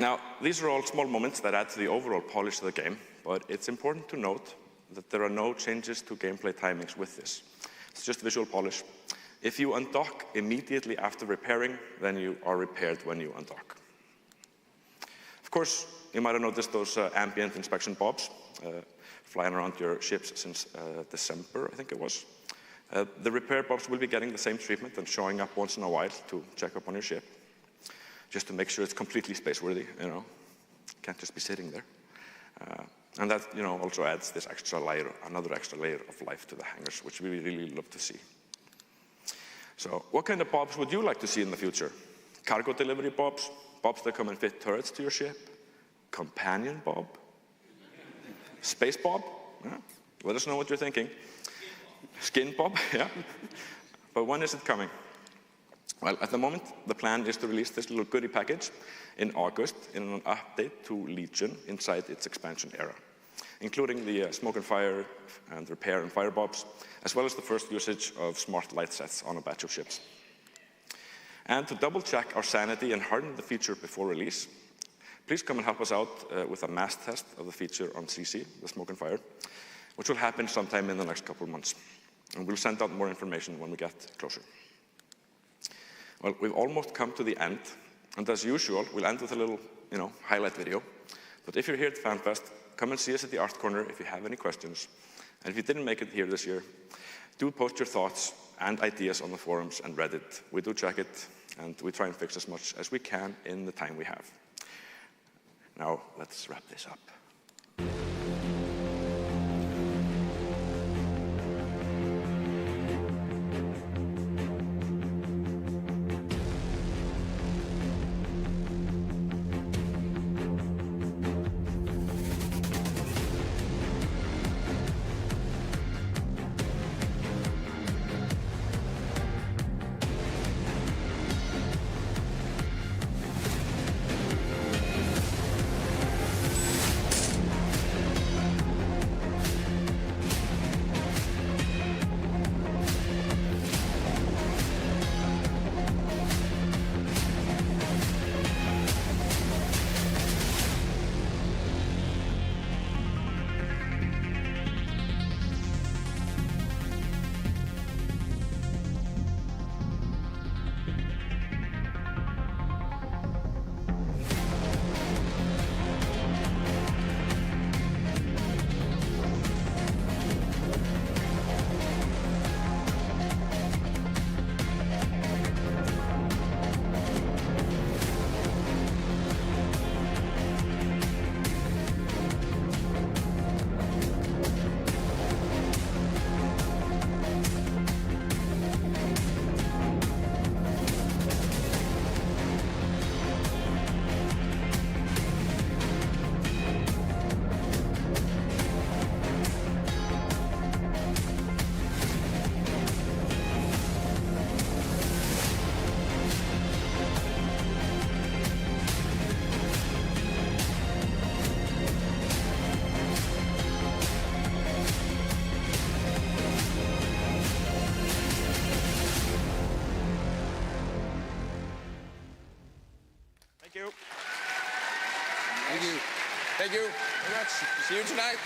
Now, these are all small moments that add to the overall polish of the game, but it's important to note that there are no changes to gameplay timings with this. It's just visual polish. If you undock immediately after repairing, then you are repaired when you undock. Of course, you might have noticed those ambient inspection bobs flying around your ships since December, I think it was. The repair bobs will be getting the same treatment and showing up once in a while to check up on your ship, just to make sure it's completely space-worthy, you know. Can't just be sitting there. And that, you know, also adds this extra layer, another extra layer of life to the hangars, which we really love to see. So what kind of bobs would you like to see in the future? Cargo delivery bobs? Bobs that come and fit turrets to your ship? Companion bob? Space bob? Yeah. Let us know what you're thinking. Skin bob? Yeah. But when is it coming? Well, at the moment, the plan is to release this little goodie package in August in an update to Legion inside its expansion era, including the smoke and fire and repair and fire bobs, as well as the first usage of smart light sets on a batch of ships. And to double check our sanity and harden the feature before release, please come and help us out with a mass test of the feature on CC, the smoke and fire, which will happen sometime in the next couple of months. And we'll send out more information when we get closer. Well, we've almost come to the end, and as usual, we'll end with a little, highlight video. But if you're here at Fanfest, come and see us at the Art Corner if you have any questions. And if you didn't make it here this year, do post your thoughts and ideas on the forums and Reddit. We do check it, and we try and fix as much as we can in the time we have. Now, let's wrap this up. Thank you. Thank you. Thank you very much. See you tonight.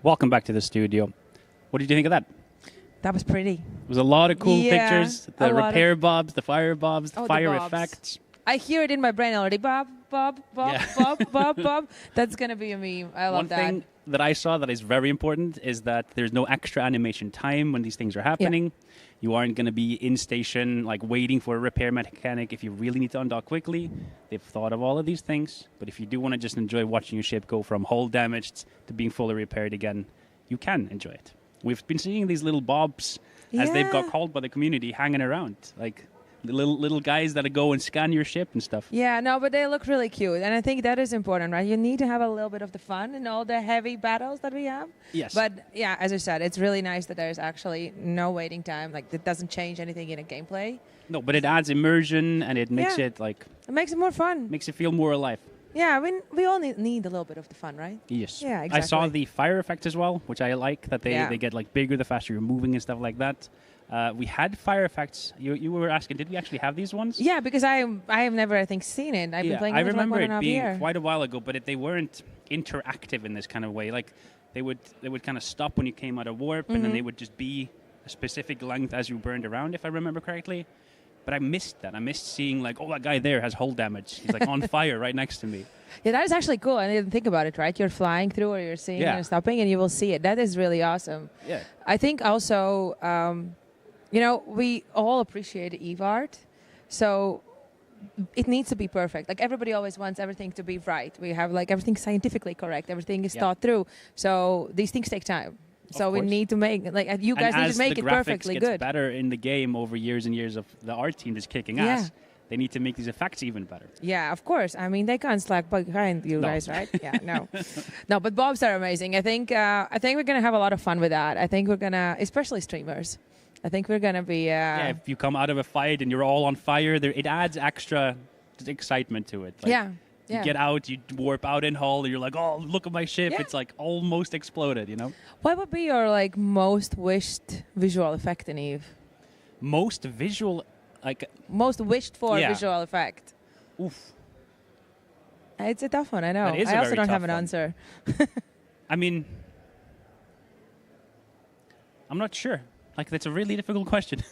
Welcome back to the studio. What did you think of that? That was pretty. It was a lot of cool pictures. The repair bobs, the fire bobs, the fire effects. I hear it in my brain already. Bob, Bob, Bob, Yeah. Bob, Bob, Bob. That's going to be a meme. I love One that. thing that I saw that is very important is that there's no extra animation time when these things are happening. You aren't going to be in station, like waiting for a repair mechanic. If you really need to undock quickly, they've thought of all of these things. But if you do want to just enjoy watching your ship go from hull damaged to being fully repaired again, you can enjoy it. We've been seeing these little bobs, as they've got called by the community, hanging around. Like the little guys that go and scan your ship and stuff. Yeah, no, but they look really cute. And I think that is important, right? You need to have a little bit of the fun in all the heavy battles that we have. Yes. But yeah, as I said, it's really nice that there's actually no waiting time. Like, it doesn't change anything in a gameplay. No, but it adds immersion and it makes it like... It makes it more fun. Makes it feel more alive. Yeah, I mean, we all need a little bit of the fun, right? Yes. Yeah, exactly. I saw the fire effect as well, which I like, that they get like bigger the faster you're moving and stuff like that. We had fire effects. You were asking, did we actually have these ones? Yeah, because I have never, I think, seen it. I've been playing it I for remember like 1.5 it being years. quite a while ago, but they weren't interactive in this kind of way. Like they would kind of stop when you came out of warp, and then they would just be a specific length as you burned around, if I remember correctly. But I missed that. I missed seeing like, oh, that guy there has hull damage. He's like on fire right next to me. Yeah, that is actually cool. I didn't think about it, right? You're flying through or you're seeing and stopping, and you will see it. That is really awesome. Yeah. I think also, we all appreciate EVE art. So it needs to be perfect. Like, everybody always wants everything to be right. We have, like, everything scientifically correct. Everything is thought through. So these things take time. So we need to make, like, you guys need to make it perfectly good. And as the graphics gets better in the game over years and years of the art team that's kicking ass, they need to make these effects even better. Yeah, of course. I mean, they can't slack behind you guys, right? Yeah, no. No, but bobs are amazing. I think we're going to have a lot of fun with that. I think we're going to, especially streamers, I think we're going to be... if you come out of a fight and you're all on fire, it adds extra excitement to it. Like, you get out, you warp out in hull, and you're like, oh, look at my ship. It's like almost exploded, you know? What would be your like most wished visual effect in EVE? Most visual, like... Most wished for visual effect. Oof. It's a tough one, I know. I also don't have an answer. I mean, I'm not sure. Like, that's a really difficult question.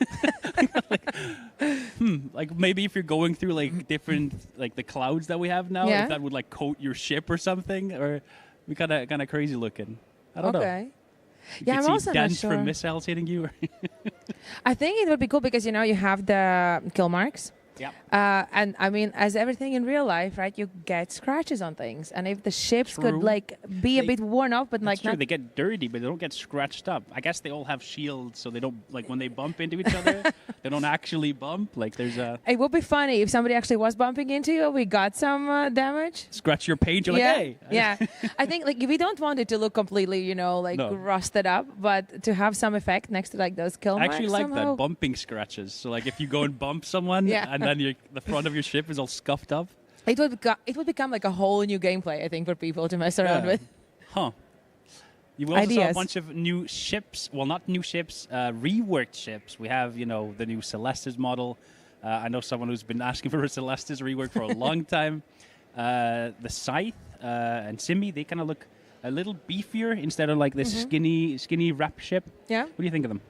Like, maybe if you're going through, like, different, like, the clouds that we have now, if that would, like, coat your ship or something, or be kind of crazy looking. I don't know. Okay. You I'm also not sure. from missiles hitting you. I think it would be cool because, you have the kill marks. Yeah. And I mean, as everything in real life, right, you get scratches on things. And if the ships could, like, be a bit worn off, but like... True, they get dirty, but they don't get scratched up. I guess they all have shields, so they don't, like, when they bump into each other, they don't actually bump. Like, there's a... It would be funny if somebody actually was bumping into you, we got some damage. Scratch your paint, you're like, hey! Yeah. I think, like, we don't want it to look completely, rusted up, but to have some effect next to, like, those kill marks I actually like somehow. that, bumping scratches. So, like, if you go and bump someone, and then the front of your ship is all scuffed up. It would become like a whole new gameplay, I think, for people to mess around with. Huh. You also saw a bunch of new ships. Well, not new ships, reworked ships. We have, the new Celestis model. I know someone who's been asking for a Celestis rework for a long time. The Scythe and Simi, they kind of look a little beefier instead of like this skinny wrap ship. Yeah. What do you think of them?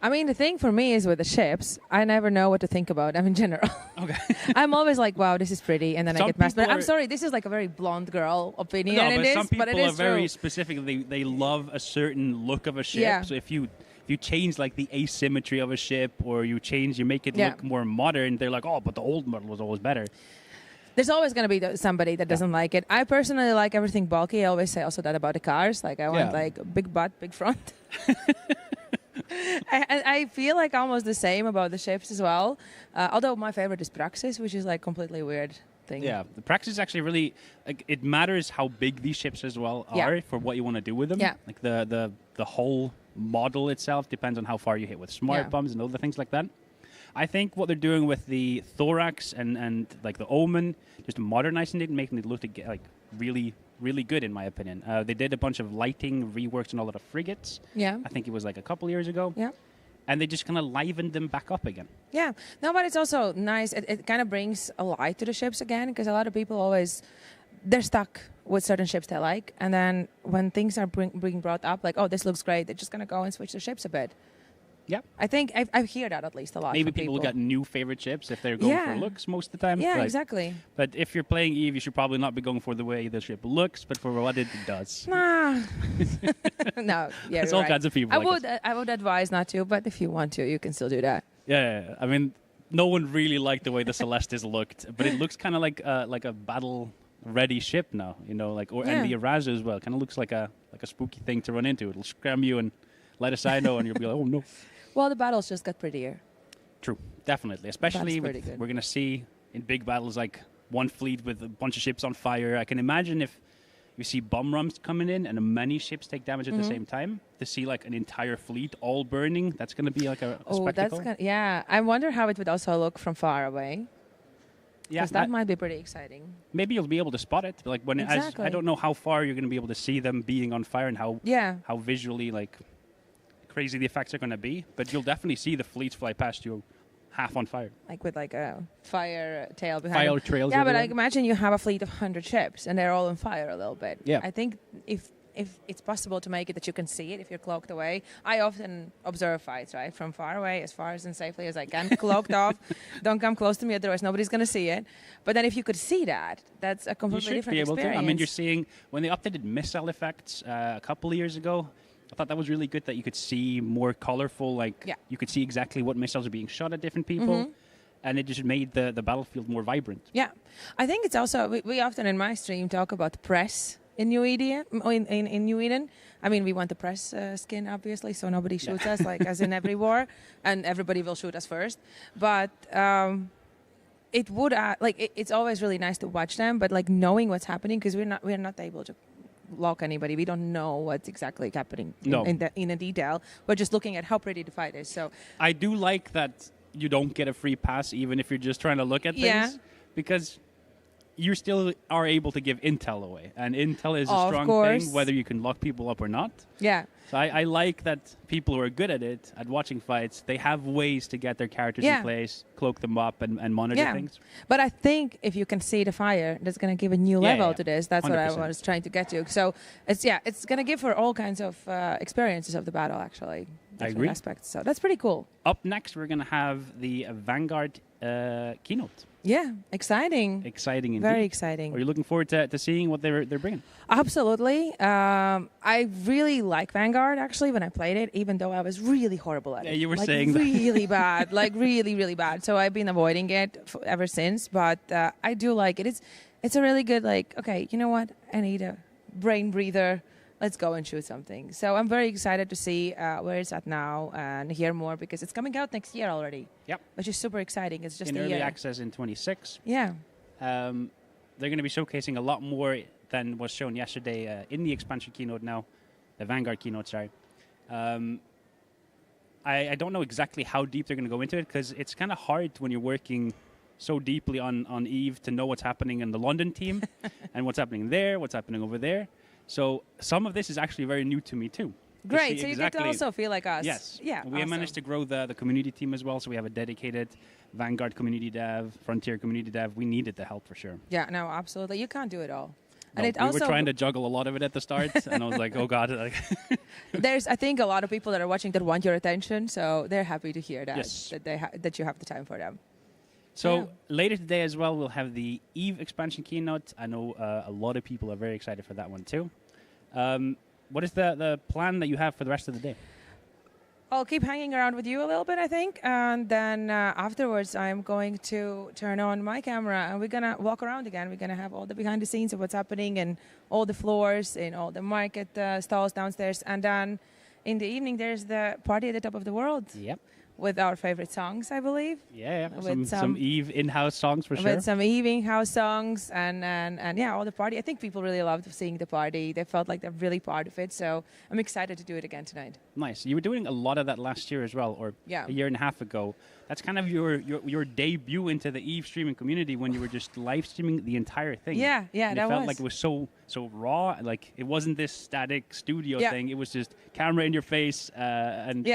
I mean, the thing for me is with the ships, I never know what to think about them in general. Okay. I'm always like, wow, this is pretty, and then I get messed. But I'm sorry, this is like a very blonde girl opinion. No, but some people but it is are very true. specific. They love a certain look of a ship. Yeah. So if you change like the asymmetry of a ship, or you make it look more modern, they're like, oh, but the old model was always better. There's always going to be somebody that doesn't like it. I personally like everything bulky. I always say also that about the cars. Like I want like big butt, big front. I feel like almost the same about the ships as well. Although my favorite is Praxis, which is like completely weird thing. Yeah, the Praxis actually really, like, it matters how big these ships as well are for what you want to do with them. Yeah. Like the whole model itself depends on how far you hit with smart bombs and other things like that. I think what they're doing with the Thorax and like the Omen, just modernizing it and making it look like really, really good in my opinion. They did a bunch of lighting reworks on all of the frigates. Yeah. I think it was like a couple years ago. Yeah. And they just kind of livened them back up again. Yeah. No, but it's also nice. It kind of brings a light to the ships again, because a lot of people always, they're stuck with certain ships they like. And then when things are being brought up, like, oh, this looks great, they're just going to go and switch the ships a bit. Yeah. I think I hear that at least a lot. Maybe people got new favorite ships if they're going for looks most of the time. Yeah, like, exactly. But if you're playing EVE, you should probably not be going for the way the ship looks, but for what it does. Nah. No, yeah, There's all kinds of people. I would advise not to, but if you want to, you can still do that. Yeah. I mean, no one really liked the way the Celestis looked, but it looks kind of like a battle-ready ship now, you know, like and the Arazu as well. Kind of looks like a spooky thing to run into. It'll scram you and let a side know, and you'll be like, oh no. Well, the battles just got prettier. True, definitely. Especially we're going to see in big battles like one fleet with a bunch of ships on fire. I can imagine if you see bomb runs coming in and many ships take damage at the same time, to see like an entire fleet all burning, that's going to be like a spectacle. I wonder how it would also look from far away. Yeah, that might be pretty exciting. Maybe you'll be able to spot it. Like when I don't know how far you're going to be able to see them being on fire and how visually like crazy the effects are going to be, but you'll definitely see the fleets fly past you half on fire. Like with like a fire tail behind fire them. trails. Yeah, but I imagine you have a fleet of 100 ships and they're all on fire a little bit. Yeah. I think if it's possible to make it that you can see it if you're cloaked away. I often observe fights, right, from far away, as far as and safely as I can, cloaked off. Don't come close to me, otherwise nobody's going to see it. But then if you could see that, that's a completely different experience. I mean, you're seeing, when they updated missile effects a couple of years ago, I thought that was really good that you could see more colorful, like you could see exactly what missiles are being shot at different people. And it just made the battlefield more vibrant. Yeah. I think it's also, we often in my stream talk about press in New Eden. In New Eden. I mean, we want the press skin, obviously, so nobody shoots us, like as in every war. And everybody will shoot us first. But it would, it's always really nice to watch them, but like knowing what's happening, because we're not able to lock anybody. We don't know what's exactly happening in a detail. We're just looking at how pretty the fight is. So I do like that you don't get a free pass even if you're just trying to look at things, because you still are able to give intel away, and intel is a strong thing whether you can lock people up or not. Yeah. So I like that people who are good at it, at watching fights, they have ways to get their characters in place, cloak them up, and monitor things. But I think if you can see the fire, that's going to give a new level to this. That's 100%. What I was trying to get to. So it's going to give her all kinds of experiences of the battle, actually. I agree. Aspects. So that's pretty cool. Up next, we're going to have the Vanguard keynote. Yeah, exciting. Exciting indeed. Very exciting. Are you looking forward to seeing what they're bringing? Absolutely. I really like Vanguard, actually, when I played it, even though I was really horrible at it. Yeah, you were like, saying really bad, like really, really bad. So I've been avoiding it ever since, but I do like it. It's a really good, like, okay, you know what? I need a brain breather. Let's go and shoot something. So I'm very excited to see where it's at now and hear more, because it's coming out next year already. Yep. Which is super exciting. It's just in a early year. access in 26. Yeah. They're going to be showcasing a lot more than was shown yesterday in the expansion keynote now. The Vanguard keynote, sorry. I don't know exactly how deep they're going to go into it, because it's kind of hard when you're working so deeply on EVE to know what's happening in the London team and what's happening there, what's happening over there. So some of this is actually very new to me too. Great, so you get to also feel like us. Yes. Yeah. We have managed to grow the community team as well, so we have a dedicated Vanguard community dev, Frontier community dev. We needed the help for sure. Yeah, no, absolutely. You can't do it all. No, and we were trying to juggle a lot of it at the start, and I was like, oh God. There's, I think, a lot of people that are watching that want your attention, so they're happy to hear that, that you have the time for them. So later today as well, we'll have the EVE expansion keynote. I know a lot of people are very excited for that one too. What is the plan that you have for the rest of the day? I'll keep hanging around with you a little bit, I think, and then afterwards I'm going to turn on my camera and we're gonna walk around again. We're gonna have all the behind the scenes of what's happening and all the floors and all the market stalls downstairs, and then in the evening there's the party at the top of the world. Yep. With our favorite songs, I believe. Yeah, some EVE in-house songs for sure. With some EVE in-house songs and yeah, all the party. I think people really loved seeing the party. They felt like they're really part of it. So I'm excited to do it again tonight. Nice. You were doing a lot of that last year as well, or a year and a half ago. That's kind of your debut into the EVE streaming community when you were just live streaming the entire thing. Yeah, and it felt like it was so raw. Like it wasn't this static studio thing. It was just camera in your face and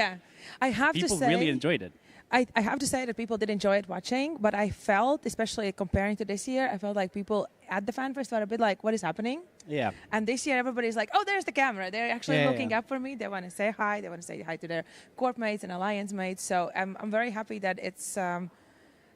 I have to say, people really enjoyed it. I have to say that people did enjoy it watching, but I felt, especially comparing to this year, I felt like people at the Fanfest were a bit like, what is happening? Yeah. And this year everybody's like, oh, there's the camera. They're actually looking up for me. They want to say hi. They want to say hi to their corp mates and alliance mates. So I'm very happy that it's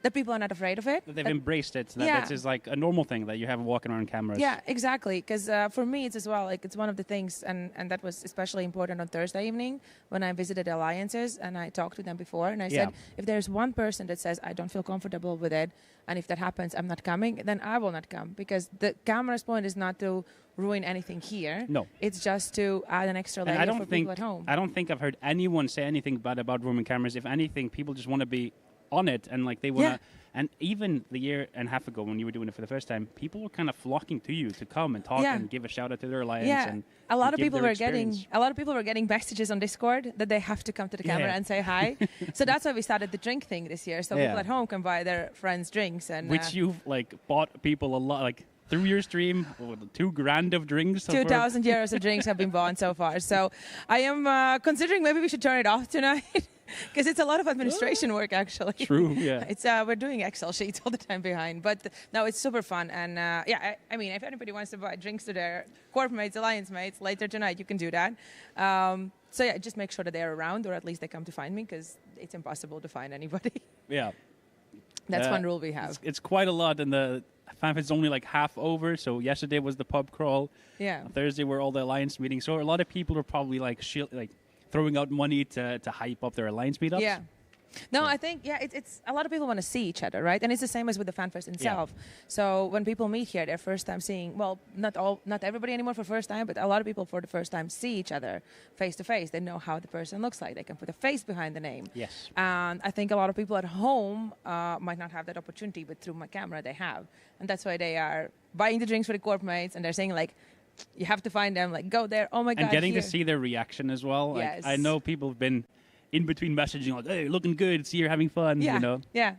that people are not afraid of it. That they've embraced it. That this is like a normal thing that you have walking around cameras. Yeah, exactly. Because for me, it's as well, like it's one of the things, and that was especially important on Thursday evening when I visited alliances and I talked to them before. And I said, if there's one person that says, I don't feel comfortable with it, and if that happens, I'm not coming, then I will not come. Because the camera's point is not to ruin anything here. No. It's just to add an extra layer for people at home. I don't think I've heard anyone say anything bad about roaming cameras. If anything, people just want to be on it, and like they want to and even the year and a half ago when you were doing it for the first time, people were kind of flocking to you to come and talk and give a shout out to their alliance. And a lot of people were getting messages on Discord that they have to come to the camera and say hi. So that's why we started the drink thing this year, so people at home can buy their friends drinks. And which you've like bought people a lot, like through your stream, $2,000 of drinks. 2,000 euros of drinks have been bought so far. So I am considering maybe we should turn it off tonight. Because it's a lot of administration work, actually. True, yeah. It's we're doing Excel sheets all the time behind. But no, it's super fun. And I mean, if anybody wants to buy drinks to their corp mates, alliance mates, later tonight, you can do that. So yeah, just make sure that they're around, or at least they come to find me, because it's impossible to find anybody. Yeah. That's one rule we have. It's quite a lot, and the Fanfest is only like half over. So yesterday was the pub crawl. Yeah. Thursday were all the alliance meetings. So a lot of people are probably like throwing out money to hype up their alliance meetups. Yeah. No, I think, it's a lot of people want to see each other, right? And it's the same as with the Fanfest itself. Yeah. So when people meet here, their first time seeing, well, not everybody anymore for first time, but a lot of people for the first time see each other face to face. They know how the person looks like. They can put a face behind the name. Yes. And I think a lot of people at home might not have that opportunity, but through my camera they have. And that's why they are buying the drinks for the corp mates, and they're saying like, you have to find them, like, go there, oh my God. And getting to see their reaction as well. Yes. Like, I know people have been in between messaging, like, hey, looking good, see you're having fun, you know? Yeah.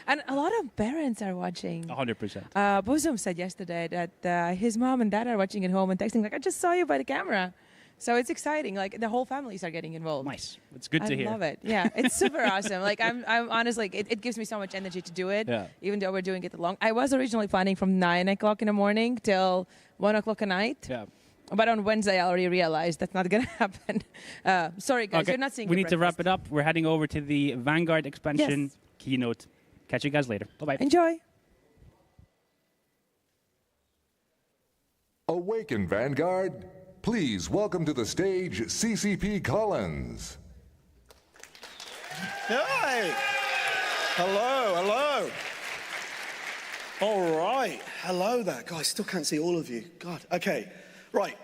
And a lot of parents are watching. 100%. Bozum said yesterday that his mom and dad are watching at home and texting, like, I just saw you by the camera. So it's exciting. Like, the whole families are getting involved. Nice. It's good to hear. I love it. Yeah, it's super awesome. Like, I'm honestly, it gives me so much energy to do it, even though we're doing it long. I was originally planning from 9 o'clock in the morning till 1 o'clock at night. Yeah. But on Wednesday, I already realized that's not going to happen. Sorry, guys, you're not seeing We need to wrap it up. We're heading over to the Vanguard expansion keynote. Catch you guys later. Bye-bye. Enjoy. Awaken, Vanguard. Please welcome to the stage CCP Collins. Hi. Hello. All right. Hello there. God, I still can't see all of you. God. Okay. Right.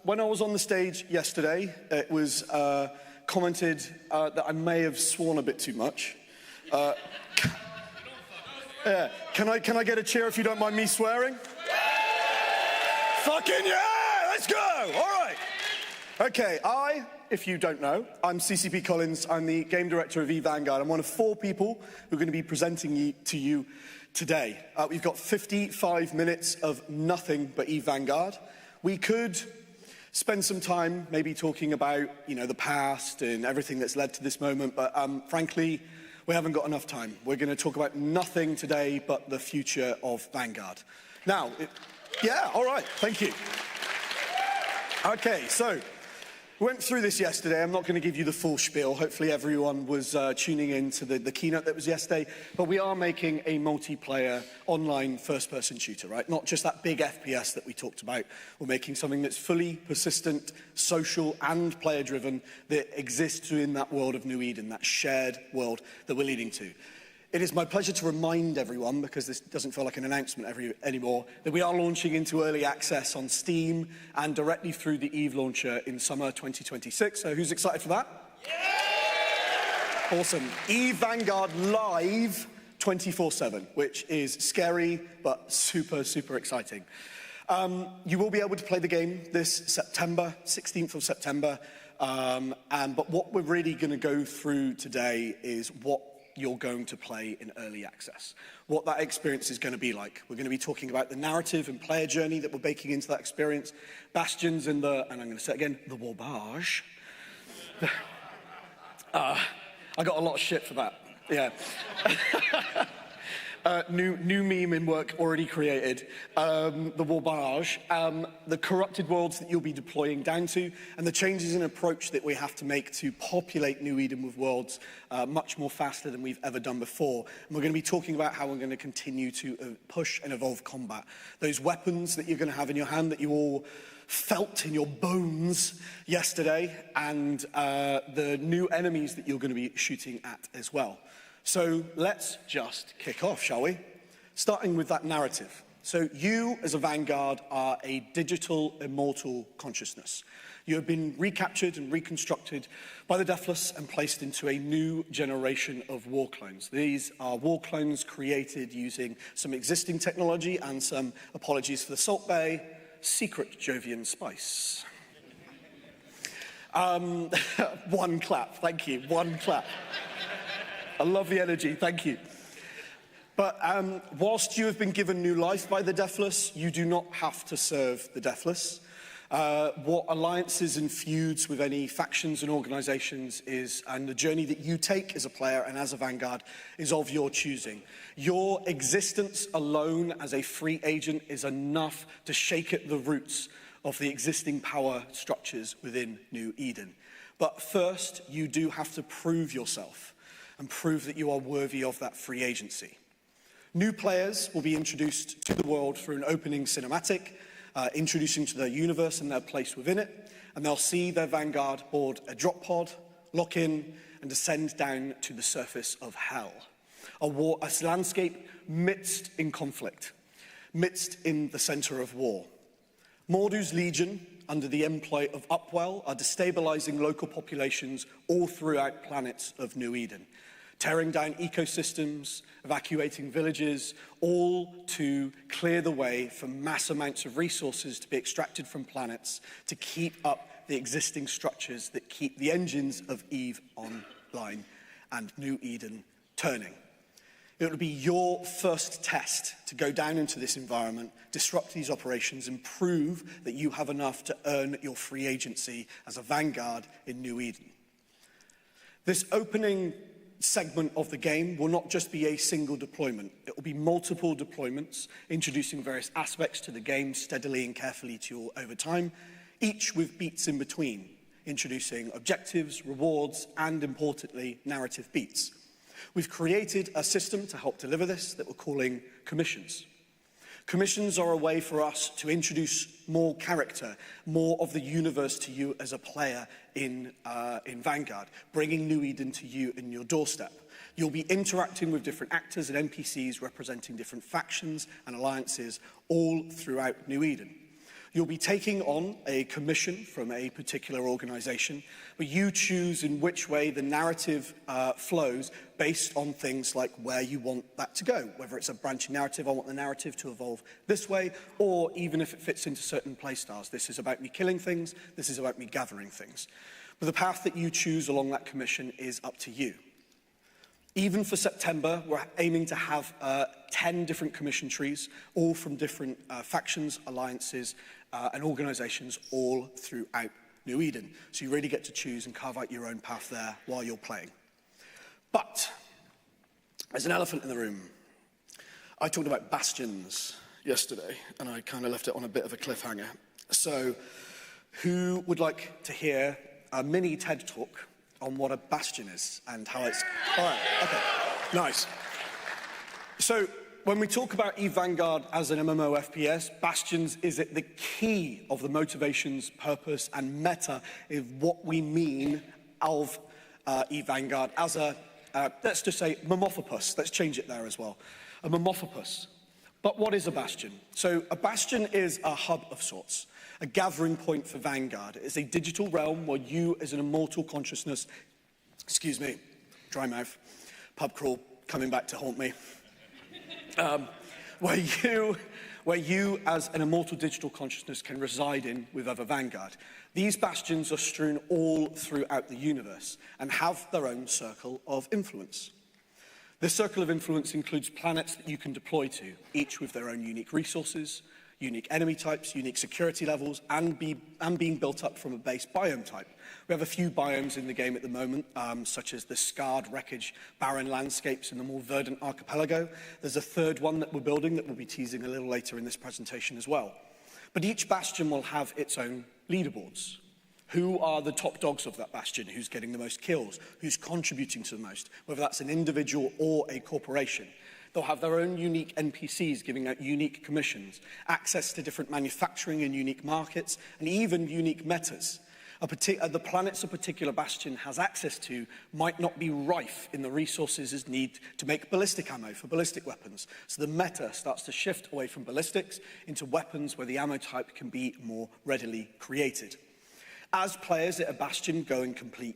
When I was on the stage yesterday, it was commented that I may have sworn a bit too much. Yeah. Can I get a cheer if you don't mind me swearing? Fucking yeah! Let's go! All right. Okay, if you don't know, I'm CCP Collins. I'm the game director of EVE Vanguard. I'm one of 4 people who are going to be presenting to you today. We've got 55 minutes of nothing but EVE Vanguard. We could spend some time maybe talking about, the past and everything that's led to this moment, but frankly, we haven't got enough time. We're going to talk about nothing today but the future of Vanguard. Now, all right, thank you. Okay, so We went through this yesterday. I'm not going to give you the full spiel. Hopefully everyone was tuning in to the keynote that was yesterday. But we are making a multiplayer online first-person shooter, right? Not just that big FPS that we talked about. We're making something that's fully persistent, social, and player-driven that exists in that world of New Eden, that shared world that we're leading to. It is my pleasure to remind everyone, because this doesn't feel like an announcement anymore, that we are launching into early access on Steam and directly through the EVE launcher in summer 2026. So who's excited for that? Yeah! Awesome. EVE Vanguard live 24/7, which is scary but super, super exciting. You will be able to play the game this September, 16th of September. But what we're really going to go through today is what you're going to play in early access, what that experience is going to be like. We're going to be talking about the narrative and player journey that we're baking into that experience, bastions and and I'm going to say it again, the warbage. I got a lot of shit for that, yeah. New meme in work already created, the warbage, the corrupted worlds that you'll be deploying down to, and the changes in approach that we have to make to populate New Eden with worlds much more faster than we've ever done before. And we're going to be talking about how we're going to continue to push and evolve combat. Those weapons that you're going to have in your hand that you all felt in your bones yesterday, and the new enemies that you're going to be shooting at as well. So let's just kick off, shall we? Starting with that narrative. So you, as a Vanguard, are a digital, immortal consciousness. You have been recaptured and reconstructed by the Deathless and placed into a new generation of war clones. These are war clones created using some existing technology and some, apologies for the Salt Bay, secret Jovian spice. One clap, thank you, one clap. I love the energy, thank you. But whilst you have been given new life by the Deathless, you do not have to serve the Deathless. What alliances and feuds with any factions and organizations is, and the journey that you take as a player and as a Vanguard, is of your choosing. Your existence alone as a free agent is enough to shake at the roots of the existing power structures within New Eden. But first, you do have to prove yourself and prove that you are worthy of that free agency. New players will be introduced to the world through an opening cinematic, introducing to their universe and their place within it, and they'll see their Vanguard board a drop pod, lock in, and descend down to the surface of hell. A landscape midst in conflict, midst in the center of war. Mordu's Legion, under the employ of Upwell, are destabilizing local populations all throughout planets of New Eden, tearing down ecosystems, evacuating villages, all to clear the way for mass amounts of resources to be extracted from planets to keep up the existing structures that keep the engines of EVE online and New Eden turning. It will be your first test to go down into this environment, disrupt these operations, and prove that you have enough to earn your free agency as a Vanguard in New Eden. This opening segment of the game will not just be a single deployment. It will be multiple deployments, introducing various aspects to the game steadily and carefully to you over time, each with beats in between, introducing objectives, rewards, and importantly, narrative beats. We've created a system to help deliver this that we're calling commissions. Commissions are a way for us to introduce more character, more of the universe to you as a player in Vanguard, bringing New Eden to you in your doorstep. You'll be interacting with different actors and NPCs representing different factions and alliances all throughout New Eden. You'll be taking on a commission from a particular organization, but you choose in which way the narrative flows based on things like where you want that to go. Whether it's a branching narrative, I want the narrative to evolve this way, or even if it fits into certain playstyles. This is about me killing things, this is about me gathering things. But the path that you choose along that commission is up to you. Even for September, we're aiming to have 10 different commission trees, all from different factions, alliances, and organizations all throughout New Eden. So you really get to choose and carve out your own path there while you're playing. But there's an elephant in the room. I talked about bastions yesterday, and I kind of left it on a bit of a cliffhanger. So Who would like to hear a mini TED talk on what a bastion is and how it's... All right, okay, nice. So when we talk about EVE Vanguard as an MMO FPS, bastions is at the key of the motivations, purpose, and meta of what we mean of EVE Vanguard as a, let's just say, Momophopus. Let's change it there as well. A Momophopus. But what is a bastion? So a bastion is a hub of sorts, a gathering point for Vanguard. It is a digital realm where you, as an immortal consciousness, excuse me, dry mouth, pub crawl, coming back to haunt me, where you, as an immortal digital consciousness, can reside in with other Vanguard. These bastions are strewn all throughout the universe and have their own circle of influence. This circle of influence includes planets that you can deploy to, each with their own unique resources, unique enemy types, unique security levels, and being built up from a base biome type. We have a few biomes in the game at the moment, such as the scarred wreckage, barren landscapes, and the more verdant archipelago. There's a third one that we're building that we'll be teasing a little later in this presentation as well. But each bastion will have its own leaderboards. Who are the top dogs of that bastion? Who's getting the most kills? Who's contributing to the most? Whether that's an individual or a corporation. They'll have their own unique NPCs giving out unique commissions, access to different manufacturing and unique markets, and even unique metas. The planets a particular bastion has access to might not be rife in the resources as need to make ballistic ammo for ballistic weapons. So the meta starts to shift away from ballistics into weapons where the ammo type can be more readily created. As players at a bastion go and complete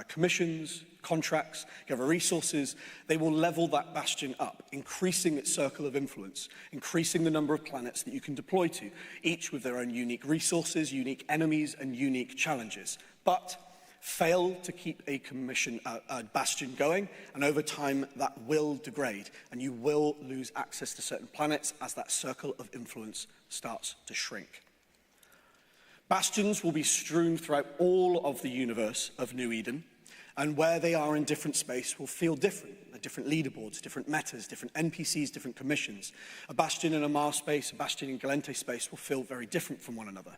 commissions, contracts, gather resources, they will level that bastion up, increasing its circle of influence, increasing the number of planets that you can deploy to, each with their own unique resources, unique enemies, and unique challenges. But fail to keep a bastion going, and over time that will degrade, and you will lose access to certain planets as that circle of influence starts to shrink. Bastions will be strewn throughout all of the universe of New Eden, and where they are in different space will feel different. Different leaderboards, different metas, different NPCs, different commissions. A bastion in a Mars space, a bastion in Galente space will feel very different from one another.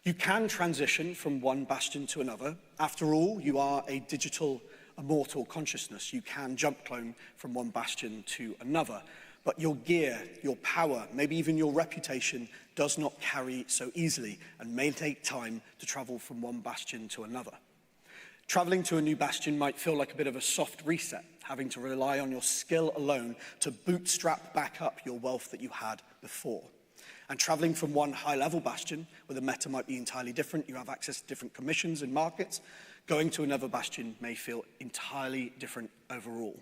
You can transition from one bastion to another. After all, you are a digital, immortal consciousness. You can jump clone from one bastion to another. But your gear, your power, maybe even your reputation does not carry so easily and may take time to travel from one bastion to another. Traveling to a new bastion might feel like a bit of a soft reset, having to rely on your skill alone to bootstrap back up your wealth that you had before. And traveling from one high-level bastion, where the meta might be entirely different, you have access to different commissions and markets, going to another bastion may feel entirely different overall.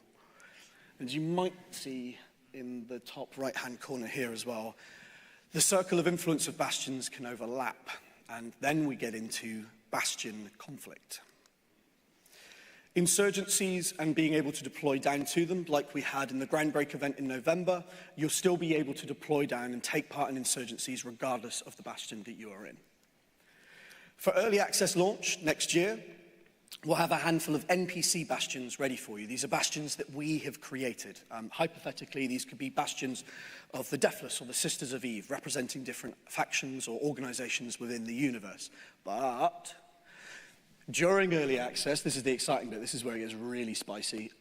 And you might see in the top right-hand corner here as well, the circle of influence of bastions can overlap, and then we get into bastion conflict. Insurgencies and being able to deploy down to them, like we had in the Groundbreak event in November, you'll still be able to deploy down and take part in insurgencies regardless of the bastion that you are in. For early access launch next year, we'll have a handful of NPC bastions ready for you. These are bastions that we have created. Hypothetically, these could be bastions of the Deathless or the Sisters of Eve, representing different factions or organizations within the universe. But during early access, this is the exciting bit, this is where it gets really spicy.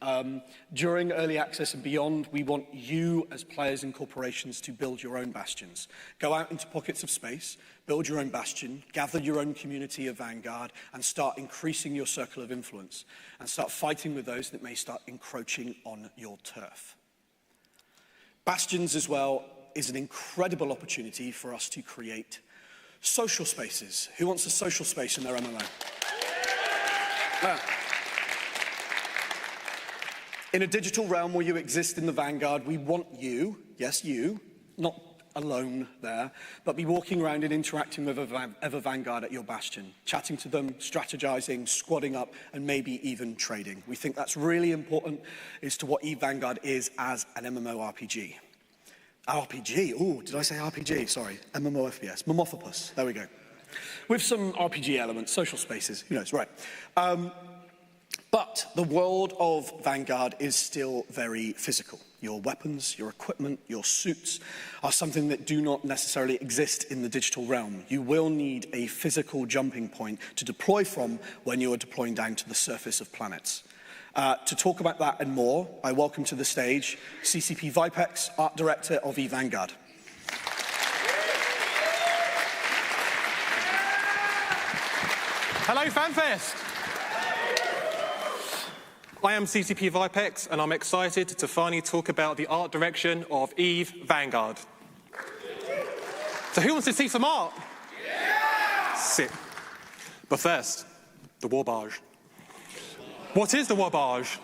During early access and beyond, we want you as players and corporations to build your own bastions. Go out into pockets of space, build your own bastion, gather your own community of Vanguard, and start increasing your circle of influence, and start fighting with those that may start encroaching on your turf. Bastions as well is an incredible opportunity for us to create social spaces. Who wants a social space in their MMO? In a digital realm where you exist in the Vanguard, we want you, yes you, not alone there, but be walking around and interacting with other Vanguard at your bastion, chatting to them, strategizing, squadding up, and maybe even trading. We think that's really important as to what EVE Vanguard is as an MMORPG. RPG, ooh, did I say RPG? Sorry, MMOFPS, Momophopus, there we go. With some RPG elements, social spaces, who knows, right. But the world of Vanguard is still very physical. Your weapons, your equipment, your suits are something that do not necessarily exist in the digital realm. You will need a physical jumping point to deploy from when you are deploying down to the surface of planets. To talk about that and more, I welcome to the stage CCP Vipex, Art Director of EVE Vanguard. Hello, Fanfest! I am CCP Vipex, and I'm excited to finally talk about the art direction of EVE Vanguard. So who wants to see some art? Yeah! Sick. But first, the war barge. What is the war barge?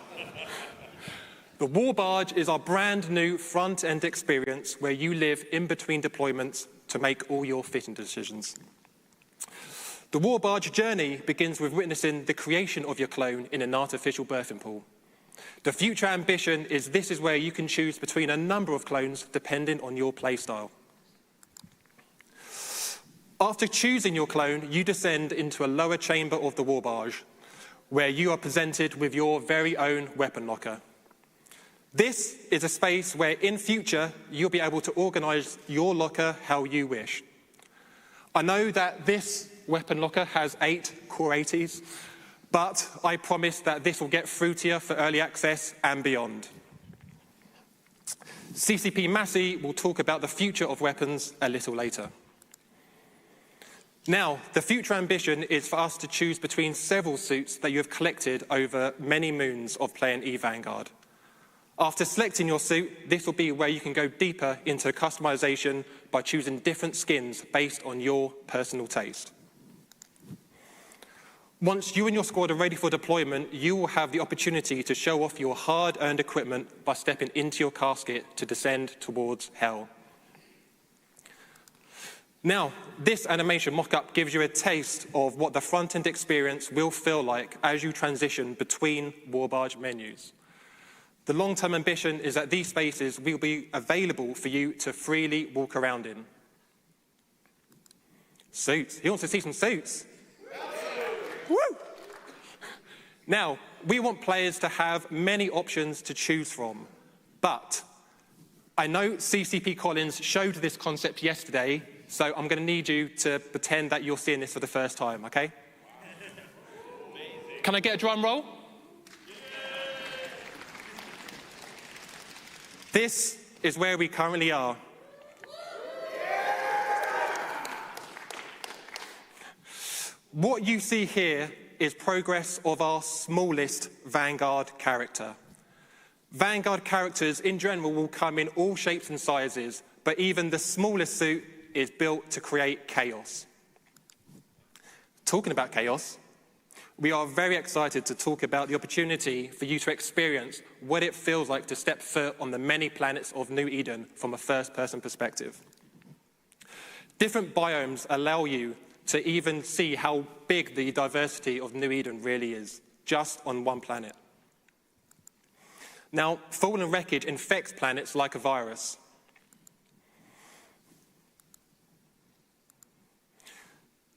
The war barge is our brand new front-end experience where you live in between deployments to make all your fitting decisions. The war barge journey begins with witnessing the creation of your clone in an artificial birthing pool. The future ambition is this is where you can choose between a number of clones depending on your playstyle. After choosing your clone, you descend into a lower chamber of the war barge, where you are presented with your very own weapon locker. This is a space where in future you'll be able to organise your locker how you wish. I know that this weapon locker has 8 Core 80s, but I promise that this will get fruitier for early access and beyond. CCP MassE will talk about the future of weapons a little later. Now, the future ambition is for us to choose between several suits that you have collected over many moons of playing EVE Vanguard. After selecting your suit, this will be where you can go deeper into customization by choosing different skins based on your personal taste. Once you and your squad are ready for deployment, you will have the opportunity to show off your hard-earned equipment by stepping into your casket to descend towards hell. Now, this animation mock-up gives you a taste of what the front-end experience will feel like as you transition between warbarge menus. The long-term ambition is that these spaces will be available for you to freely walk around in. Suits. Who wants to see some suits? Woo! Now, we want players to have many options to choose from, but I know CCP Collins showed this concept yesterday, so I'm going to need you to pretend that you're seeing this for the first time, okay? Can I get a drum roll? This is where we currently are. What you see here is progress of our smallest Vanguard character. Vanguard characters in general will come in all shapes and sizes, but even the smallest suit is built to create chaos. Talking about chaos, we are very excited to talk about the opportunity for you to experience what it feels like to step foot on the many planets of New Eden from a first-person perspective. Different biomes allow you to even see how big the diversity of New Eden really is, just on one planet. Now, fallen wreckage infects planets like a virus.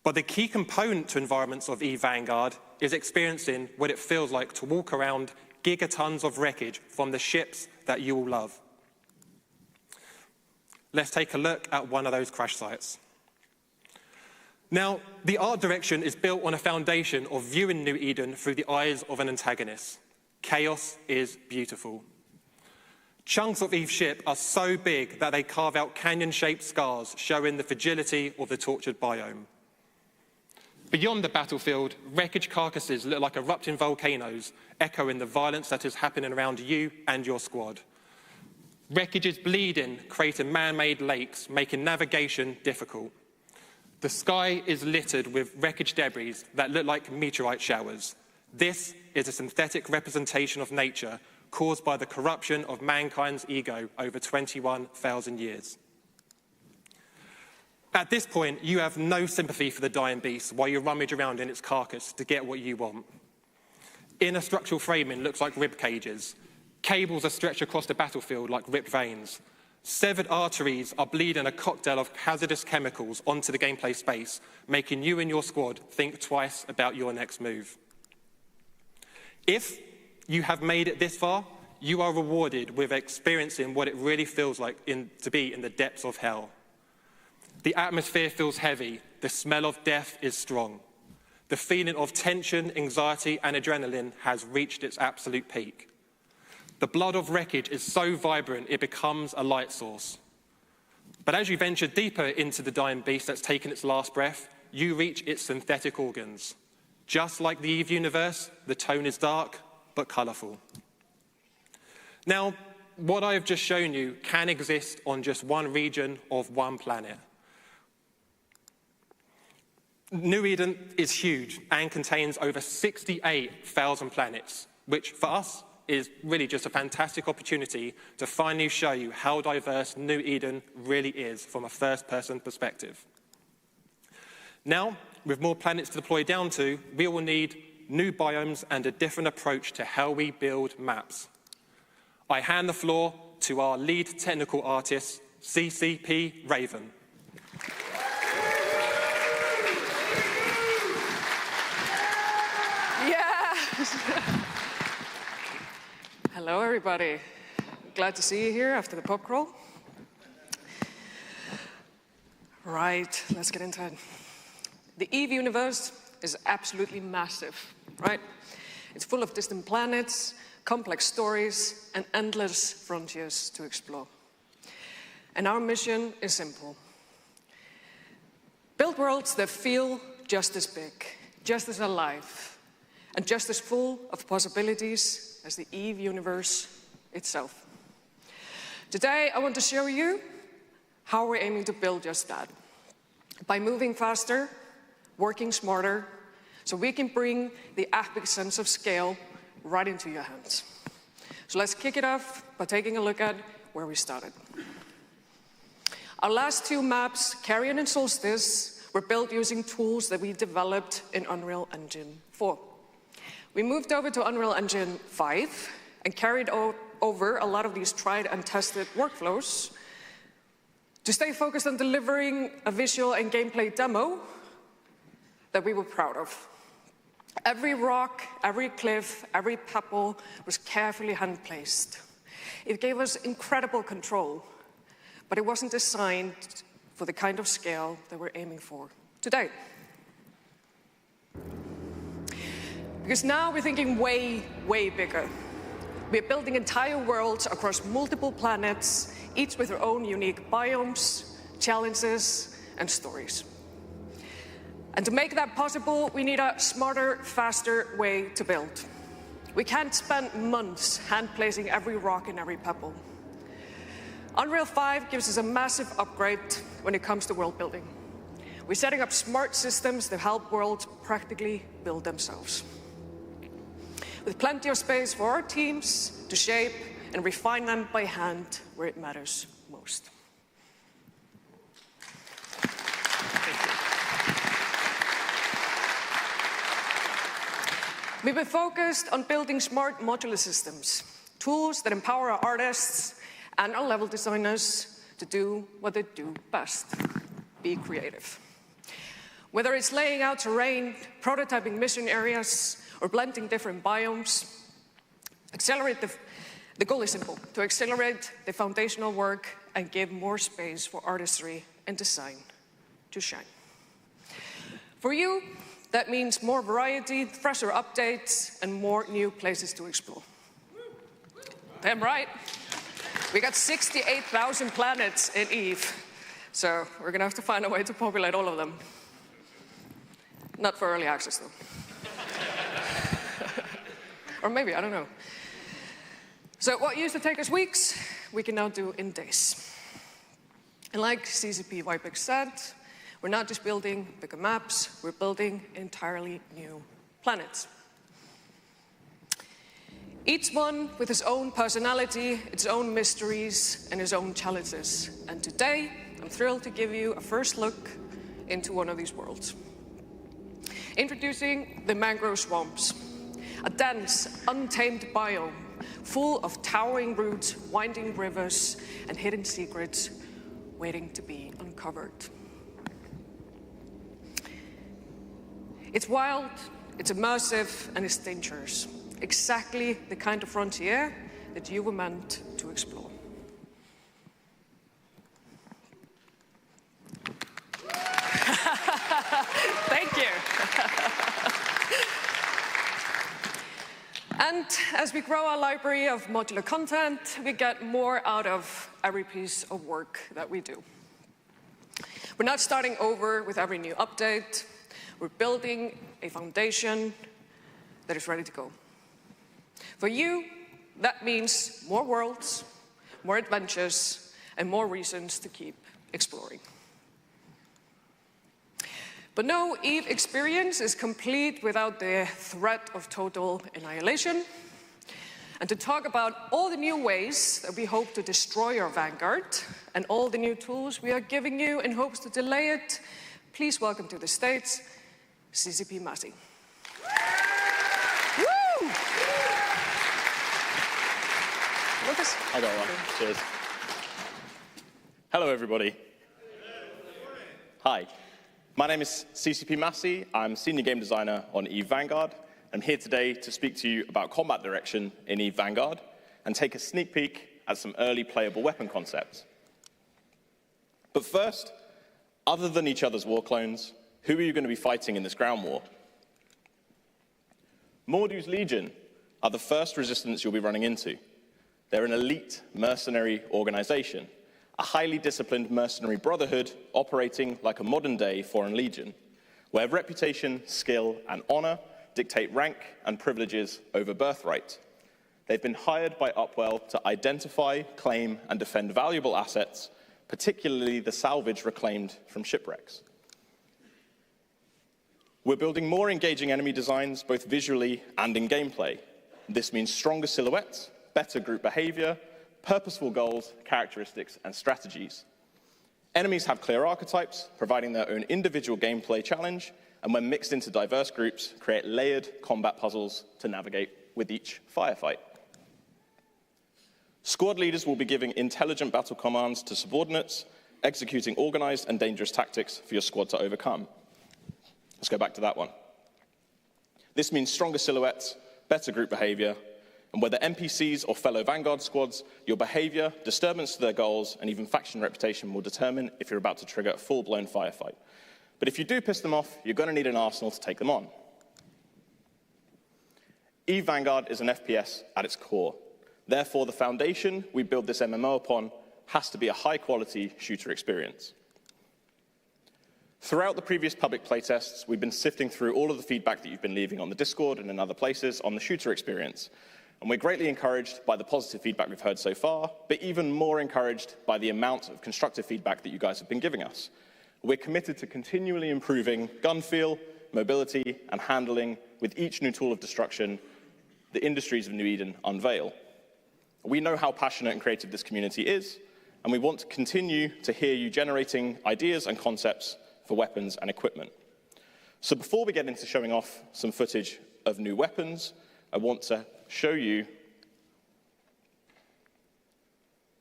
But the key component to environments of EVE Vanguard is experiencing what it feels like to walk around gigatons of wreckage from the ships that you all love. Let's take a look at one of those crash sites. Now, the art direction is built on a foundation of viewing New Eden through the eyes of an antagonist. Chaos is beautiful. Chunks of EVE's ship are so big that they carve out canyon-shaped scars, showing the fragility of the tortured biome. Beyond the battlefield, wreckage carcasses look like erupting volcanoes, echoing the violence that is happening around you and your squad. Wreckage is bleeding, creating man-made lakes, making navigation difficult. The sky is littered with wreckage debris that look like meteorite showers. This is a synthetic representation of nature caused by the corruption of mankind's ego over 21,000 years. At this point, you have no sympathy for the dying beast while you rummage around in its carcass to get what you want. Inner structural framing looks like rib cages. Cables are stretched across the battlefield like ripped veins. Severed arteries are bleeding a cocktail of hazardous chemicals onto the gameplay space, making you and your squad think twice about your next move. If you have made it this far, you are rewarded with experiencing what it really feels like to be in the depths of hell. The atmosphere feels heavy. The smell of death is strong. The feeling of tension, anxiety, and adrenaline has reached its absolute peak. The blood of wreckage is so vibrant it becomes a light source. But as you venture deeper into the dying beast that's taken its last breath, you reach its synthetic organs. Just like the EVE universe, the tone is dark but colourful. Now, what I've just shown you can exist on just one region of one planet. New Eden is huge and contains over 68,000 planets, which for us is really just a fantastic opportunity to finally show you how diverse New Eden really is from a first-person perspective. Now, with more planets to deploy down to, we will need new biomes and a different approach to how we build maps. I hand the floor to our lead technical artist, CCP Raven. Yeah! Hello, everybody. Glad to see you here after the pub crawl. Right, let's get into it. The EVE universe is absolutely massive, right? It's full of distant planets, complex stories, and endless frontiers to explore. And our mission is simple. Build worlds that feel just as big, just as alive, and just as full of possibilities as the EVE universe itself. Today, I want to show you how we're aiming to build just that. By moving faster, working smarter, so we can bring the epic sense of scale right into your hands. So let's kick it off by taking a look at where we started. Our last two maps, Carrion and Solstice, were built using tools that we developed in Unreal Engine 4. We moved over to Unreal Engine 5 and carried over a lot of these tried and tested workflows to stay focused on delivering a visual and gameplay demo that we were proud of. Every rock, every cliff, every pebble was carefully hand-placed. It gave us incredible control, but it wasn't designed for the kind of scale that we're aiming for today. Because now we're thinking way, way bigger. We're building entire worlds across multiple planets, each with their own unique biomes, challenges, and stories. And to make that possible, we need a smarter, faster way to build. We can't spend months hand-placing every rock and every pebble. Unreal 5 gives us a massive upgrade when it comes to world building. We're setting up smart systems that help worlds practically build themselves, with plenty of space for our teams to shape and refine them by hand where it matters most. We've been focused on building smart modular systems, tools that empower our artists and our level designers to do what they do best, be creative. Whether it's laying out terrain, prototyping mission areas, or blending different biomes, the goal is simple: to accelerate the foundational work and give more space for artistry and design to shine. For you, that means more variety, fresher updates, and more new places to explore. Damn right. We got 68,000 planets in EVE, so we're gonna have to find a way to populate all of them. Not for early access, though. Or maybe, I don't know. So what used to take us weeks, we can now do in days. And like CCP Vipex said, we're not just building bigger maps, we're building entirely new planets. Each one with its own personality, its own mysteries, and its own challenges. And today, I'm thrilled to give you a first look into one of these worlds. Introducing the mangrove swamps, a dense, untamed biome full of towering roots, winding rivers, and hidden secrets waiting to be uncovered. It's wild, it's immersive, and it's dangerous. exactly the kind of frontier that you were meant to explore. Thank you. And as we grow our library of modular content, we get more out of every piece of work that we do. We're not starting over with every new update. We're building a foundation that is ready to go. For you, that means more worlds, more adventures, and more reasons to keep exploring. But no EVE experience is complete without the threat of total annihilation. And to talk about all the new ways that we hope to destroy your Vanguard and all the new tools we are giving you in hopes to delay it, please welcome to the stage CCP MassE. Woo! Lucas? I got one. Cheers. Hello, everybody. Hi. My name is CCP MassE. I'm Senior Game Designer on EVE Vanguard. I'm here today to speak to you about combat direction in EVE Vanguard and take a sneak peek at some early playable weapon concepts. But first, other than each other's war clones, who are you going to be fighting in this ground war? Mordu's Legion are the first resistance you'll be running into. They're an elite mercenary organization, a highly disciplined mercenary brotherhood operating like a modern-day foreign legion, where reputation, skill, and honor dictate rank and privileges over birthright. They've been hired by Upwell to identify, claim, and defend valuable assets, particularly the salvage reclaimed from shipwrecks. We're building more engaging enemy designs, both visually and in gameplay. This means stronger silhouettes, better group behavior, purposeful goals, characteristics, and strategies. Enemies have clear archetypes, providing their own individual gameplay challenge, and when mixed into diverse groups, create layered combat puzzles to navigate with each firefight. Squad leaders will be giving intelligent battle commands to subordinates, executing organized and dangerous tactics for your squad to overcome. Let's go back to that one. This means stronger silhouettes, better group behavior, and whether NPCs or fellow Vanguard squads, your behavior, disturbance to their goals, and even faction reputation will determine if you're about to trigger a full-blown firefight. But if you do piss them off, you're going to need an arsenal to take them on. EVE Vanguard is an FPS at its core. Therefore, the foundation we build this MMO upon has to be a high-quality shooter experience. Throughout the previous public playtests, we've been sifting through all of the feedback that you've been leaving on the Discord and in other places on the shooter experience. And we're greatly encouraged by the positive feedback we've heard so far, but even more encouraged by the amount of constructive feedback that you guys have been giving us. We're committed to continually improving gun feel, mobility, and handling with each new tool of destruction the industries of New Eden unveil. We know how passionate and creative this community is, and we want to continue to hear you generating ideas and concepts for weapons and equipment. So before we get into showing off some footage of new weapons, I want to show you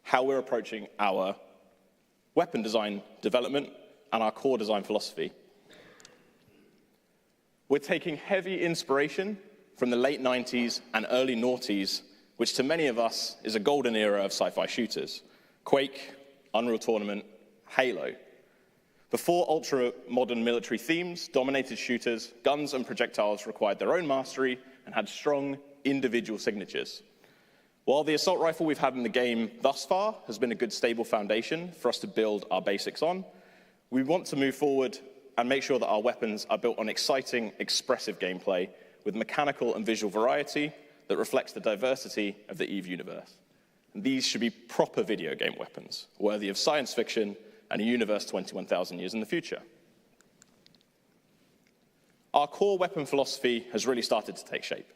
how we're approaching our weapon design development and our core design philosophy. We're taking heavy inspiration from the late 90s and early noughties, which to many of us is a golden era of sci-fi shooters. Quake, Unreal Tournament, Halo. Before ultra-modern military themes dominated shooters, guns and projectiles required their own mastery and had strong individual signatures. While the assault rifle we've had in the game thus far has been a good stable foundation for us to build our basics on, we want to move forward and make sure that our weapons are built on exciting, expressive gameplay with mechanical and visual variety that reflects the diversity of the EVE universe. And these should be proper video game weapons, worthy of science fiction and a universe 21,000 years in the future. Our core weapon philosophy has really started to take shape.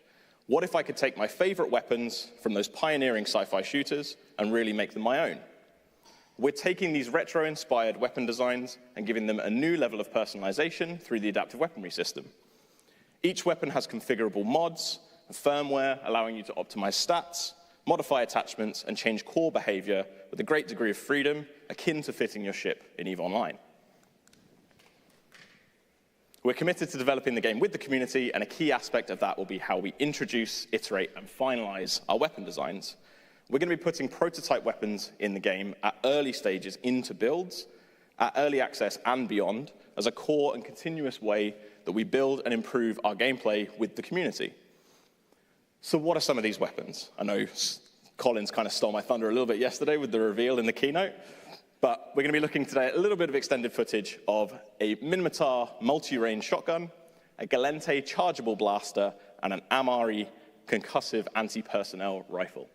What if I could take my favorite weapons from those pioneering sci-fi shooters and really make them my own? We're taking these retro-inspired weapon designs and giving them a new level of personalization through the adaptive weaponry system. Each weapon has configurable mods, and firmware allowing you to optimize stats, modify attachments, and change core behavior with a great degree of freedom akin to fitting your ship in EVE Online. We're committed to developing the game with the community, and a key aspect of that will be how we introduce, iterate, and finalize our weapon designs. We're going to be putting prototype weapons in the game at early stages into builds, at early access and beyond, as a core and continuous way that we build and improve our gameplay with the community. So what are some of these weapons? I know Collins kind of stole my thunder a little bit yesterday with the reveal in the keynote, but we're going to be looking today at a little bit of extended footage of a Myrkur multi-range shotgun, a Galente chargeable blaster, and an Amari concussive anti-personnel rifle.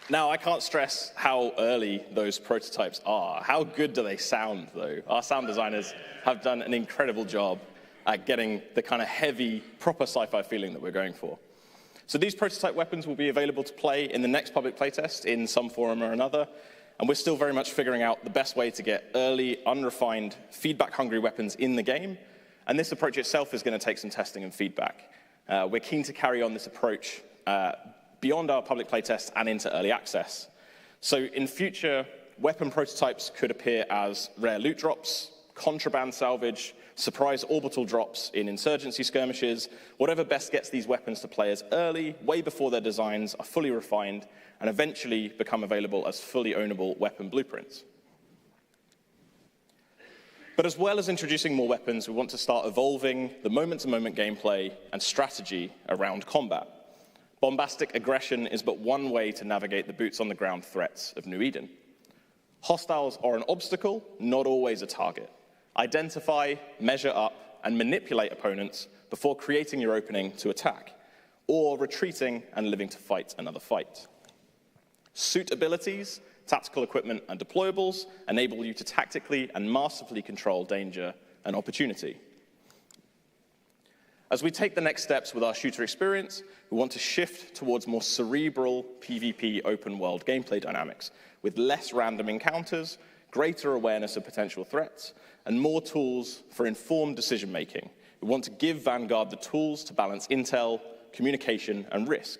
Now, I can't stress how early those prototypes are. How good do they sound, though? Our sound designers have done an incredible job at getting the kind of heavy, proper sci-fi feeling that we're going for. So these prototype weapons will be available to play in the next public playtest in some form or another, and we're still very much figuring out the best way to get early, unrefined, feedback-hungry weapons in the game, and this approach itself is going to take some testing and feedback. We're keen to carry on this approach beyond our public playtest and into early access. So in future, weapon prototypes could appear as rare loot drops, contraband salvage, surprise orbital drops in insurgency skirmishes, whatever best gets these weapons to players early, way before their designs are fully refined, and eventually become available as fully ownable weapon blueprints. But as well as introducing more weapons, we want to start evolving the moment-to-moment gameplay and strategy around combat. Bombastic aggression is but one way to navigate the boots-on-the-ground threats of New Eden. Hostiles are an obstacle, not always a target. Identify, measure up, and manipulate opponents before creating your opening to attack, or retreating and living to fight another fight. Suit abilities, tactical equipment, and deployables enable you to tactically and masterfully control danger and opportunity. As we take the next steps with our shooter experience, we want to shift towards more cerebral PvP open-world gameplay dynamics, with less random encounters, greater awareness of potential threats, and more tools for informed decision-making. We want to give Vanguard the tools to balance intel, communication, and risk.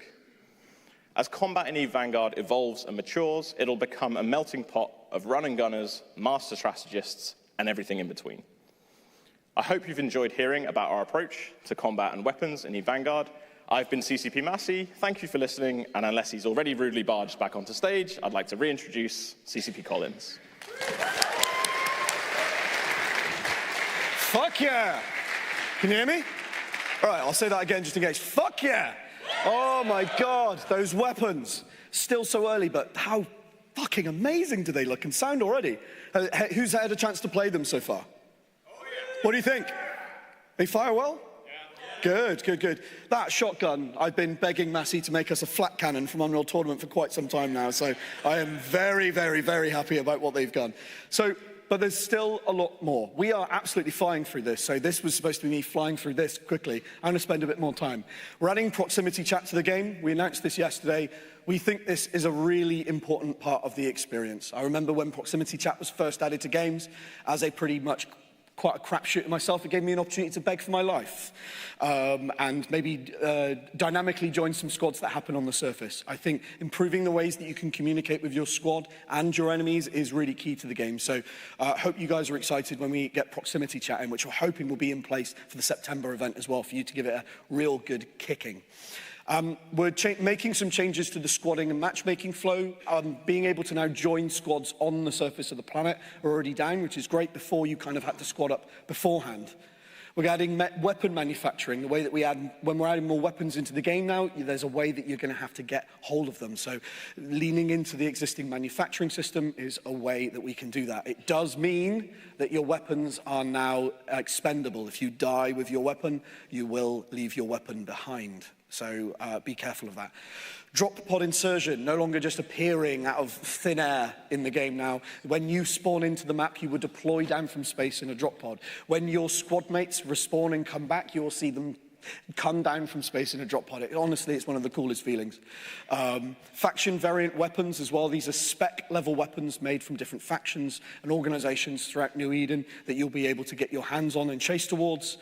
As combat in EVE Vanguard evolves and matures, it'll become a melting pot of run-and-gunners, master strategists, and everything in between. I hope you've enjoyed hearing about our approach to combat and weapons in EVE Vanguard. I've been CCP MassE. Thank you for listening, and unless he's already rudely barged back onto stage, I'd like to reintroduce CCP Collins. Fuck yeah! Can you hear me? All right, I'll say that again just in case. Fuck yeah! Oh my God, those weapons. Still so early, but how fucking amazing do they look and sound already? Who's had a chance to play them so far? What do you think? They fire well? Good, good, good. That shotgun, I've been begging MassE to make us a flat cannon from Unreal Tournament for quite some time now, so I am very, very, very happy about what they've done. But there's still a lot more. We are absolutely flying through this, so this was supposed to be me flying through this quickly. I'm going to spend a bit more time. We're adding proximity chat to the game. We announced this yesterday. We think this is a really important part of the experience. I remember when proximity chat was first added to games, as a pretty much quite a crapshoot myself, it gave me an opportunity to beg for my life and maybe dynamically join some squads that happen on the surface. I think improving the ways that you can communicate with your squad and your enemies is really key to the game. So I hope you guys are excited when we get proximity chat in, which we're hoping will be in place for the September event as well, for you to give it a real good kicking. We're making some changes to the squadding and matchmaking flow. Being able to now join squads on the surface of the planet are already down, which is great. Before, you kind of had to squad up beforehand. We're adding weapon manufacturing, the way that when we're adding more weapons into the game now, there's a way that you're going to have to get hold of them. So leaning into the existing manufacturing system is a way that we can do that. It does mean that your weapons are now expendable. If you die with your weapon, you will leave your weapon behind. So be careful of that. Drop pod insertion, no longer just appearing out of thin air in the game now. When you spawn into the map, you will deploy down from space in a drop pod. When your squad mates respawn and come back, you will see them come down from space in a drop pod. Honestly, it's one of the coolest feelings. Faction variant weapons as well. These are spec level weapons made from different factions and organizations throughout New Eden that you'll be able to get your hands on and chase towards.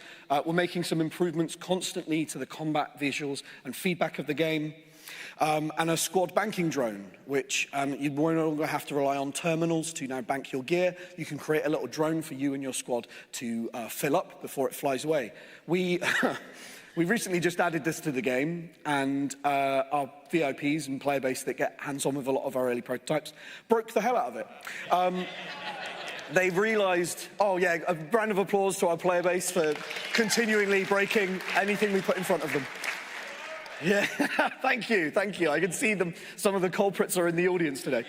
We're making some improvements constantly to the combat visuals and feedback of the game. And a squad banking drone, which you no longer have to rely on terminals to now bank your gear. You can create a little drone for you and your squad to fill up before it flies away. We recently just added this to the game, and our VIPs and player base that get hands-on with a lot of our early prototypes broke the hell out of it. They realized, oh yeah, a round of applause to our player base for continually breaking anything we put in front of them. Yeah, thank you, thank you. I can see them. Some of the culprits are in the audience today.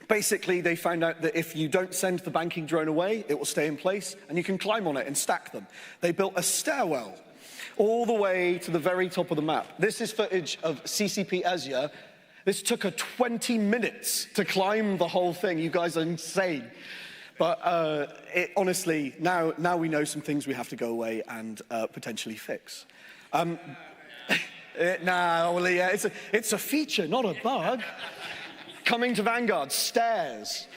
Basically, they found out that if you don't send the banking drone away, it will stay in place, and you can climb on it and stack them. They built a stairwell all the way to the very top of the map. This is footage of CCP Asia. This took her 20 minutes to climb the whole thing. You guys are insane. But honestly, now we know some things we have to go away and potentially fix. It's a feature, not a bug. Coming to Vanguard, stairs.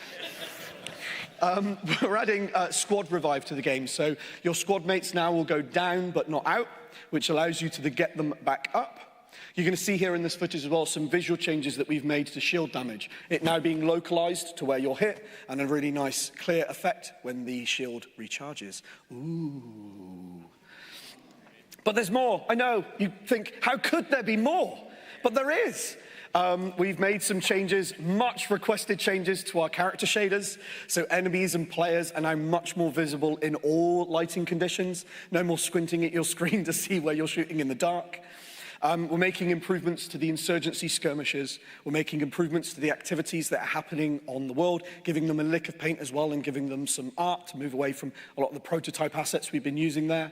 We're adding squad revive to the game, so your squad mates now will go down but not out, which allows you to get them back up. You're going to see here in this footage as well some visual changes that we've made to shield damage. It now being localized to where you're hit, and a really nice clear effect when the shield recharges. Ooh. But there's more. I know, you think, how could there be more? But there is. We've made some changes, much requested changes to our character shaders. So enemies and players are now much more visible in all lighting conditions. No more squinting at your screen to see where you're shooting in the dark. We're making improvements to the insurgency skirmishes. We're making improvements to the activities that are happening on the world, giving them a lick of paint as well and giving them some art to move away from a lot of the prototype assets we've been using there.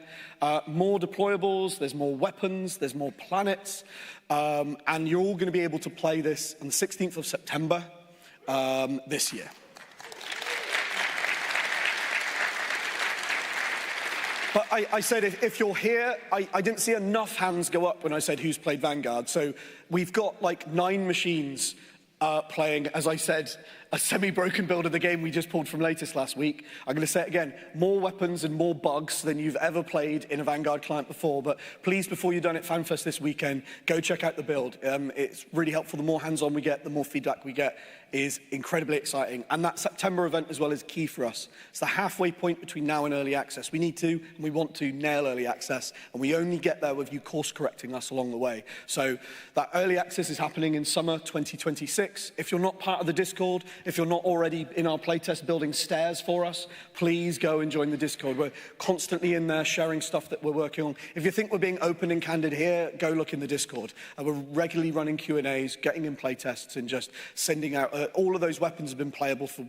More deployables, there's more weapons, there's more planets, and you're all going to be able to play this on the 16th of September this year. But I said, if you're here, I didn't see enough hands go up when I said who's played Vanguard. So we've got like 9 machines playing, as I said, a semi-broken build of the game we just pulled from latest last week. I'm going to say it again, more weapons and more bugs than you've ever played in a Vanguard client before. But please, before you're done at Fanfest this weekend, go check out the build. It's really helpful. The more hands-on we get, the more feedback we get is incredibly exciting. And that September event as well is key for us. It's the halfway point between now and early access. We need to, and we want to nail early access, and we only get there with you course correcting us along the way. So that early access is happening in summer 2026. If you're not part of the Discord If you're not already in our playtest building stairs for us, please go and join the Discord. We're constantly in there sharing stuff that we're working on. If you think we're being open and candid here, go look in the Discord. We're regularly running Q&As, getting in playtests, and just sending out. All of those weapons have been playable for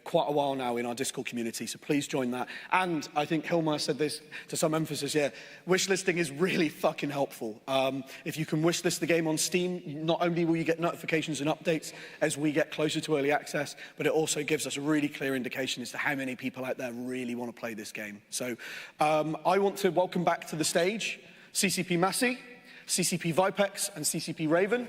quite a while now in our Discord community, so please join that. And I think Hellmar said this to some emphasis here. Wishlisting is really fucking helpful. If you can wishlist the game on Steam, not only will you get notifications and updates as we get closer to early access, but it also gives us a really clear indication as to how many people out there really want to play this game. So I want to welcome back to the stage CCP MassE, CCP Vipex, and CCP Raven.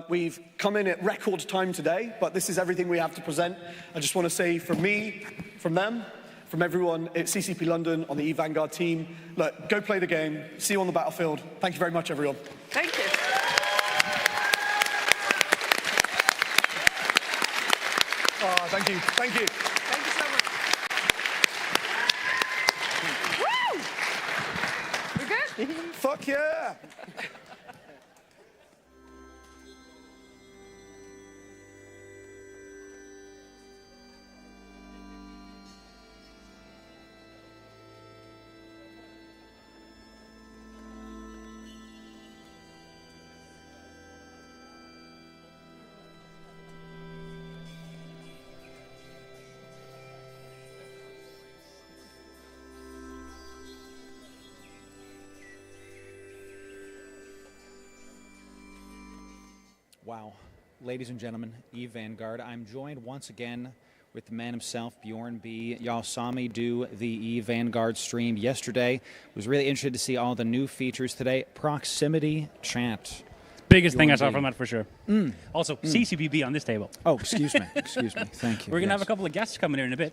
We've come in at record time today, but this is everything we have to present. I just want to say from me, from them, from everyone at CCP London on the EVE Vanguard team, look, go play the game. See you on the battlefield. Thank you very much, everyone. Thank you. Oh, thank you. Thank you. Thank you so much. Woo! We good? Fuck yeah! Wow. Ladies and gentlemen, EVE Vanguard. I'm joined once again with the man himself, Bjorn B. Y'all saw me do the EVE Vanguard stream yesterday. Was really interested to see all the new features today. Proximity chat. Biggest thing I saw from that for sure. Also, CCPB on this table. Oh, excuse me. Excuse me. Thank you. We're going to have a couple of guests coming here in a bit.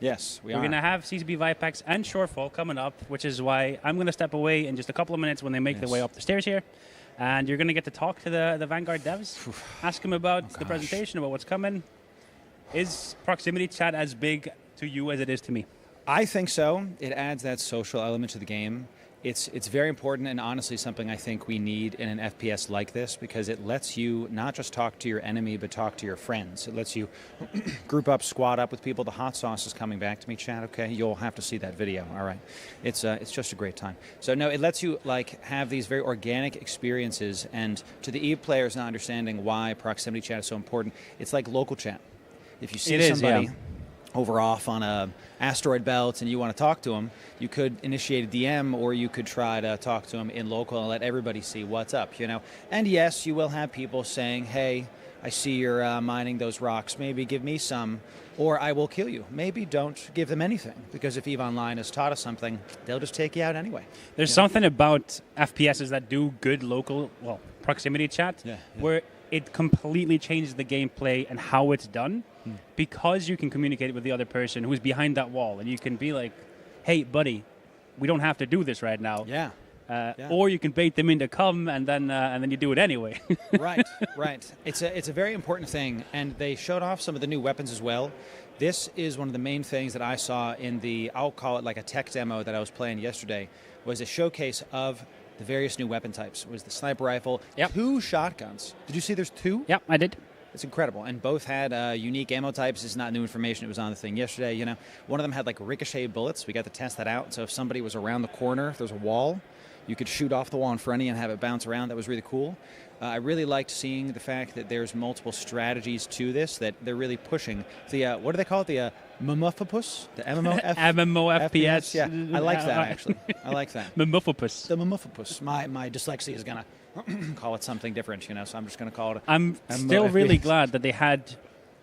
Yes, we are. We're going to have CCP Vipex and Shorefall coming up, which is why I'm going to step away in just a couple of minutes when they make their way up the stairs here. And you're going to get to talk to the Vanguard devs, ask them about the presentation, about what's coming. Is proximity chat as big to you as it is to me? I think so. It adds that social element to the game. It's very important and honestly something I think we need in an FPS like this because it lets you not just talk to your enemy but talk to your friends. It lets you group up, squad up with people. The hot sauce is coming back to me, chat. Okay, you'll have to see that video. All right, it's just a great time. So no, it lets you like have these very organic experiences. And to the EVE players not understanding why proximity chat is so important, it's like local chat. If you see somebody over off on a asteroid belt and you want to talk to them, you could initiate a DM or you could try to talk to them in local and let everybody see what's up, you know. And yes, you will have people saying, hey, I see you're mining those rocks, maybe give me some, or I will kill you. Maybe don't give them anything, because if EVE Online has taught us something, they'll just take you out anyway. There's something about FPSs that do good local, proximity chat, where it completely changes the gameplay and how it's done, because you can communicate with the other person who's behind that wall, and you can be like, hey, buddy, we don't have to do this right now. Or you can bait them into come, and then you do it anyway. Right. It's a very important thing, and they showed off some of the new weapons as well. This is one of the main things that I saw in the, I'll call it like a tech demo that I was playing yesterday, was a showcase of the various new weapon types. It was the sniper rifle, 2 shotguns. Did you see there's 2? Yep, I did. It's incredible. And both had unique ammo types. It's not new information. It was on the thing yesterday, you know. One of them had like ricochet bullets. We got to test that out. So if somebody was around the corner, if there's a wall, you could shoot off the wall in front of you and have it bounce around. That was really cool. I really liked seeing the fact that there's multiple strategies to this, that they're really pushing. The, what do they call it? The MMOFPS? The MMOFPS. Yeah, I like that, actually. I like that. MMOFPS. The MMOFPS. My dyslexia is going to call it something different, you know, so I'm just going to call it I'm still really glad that they had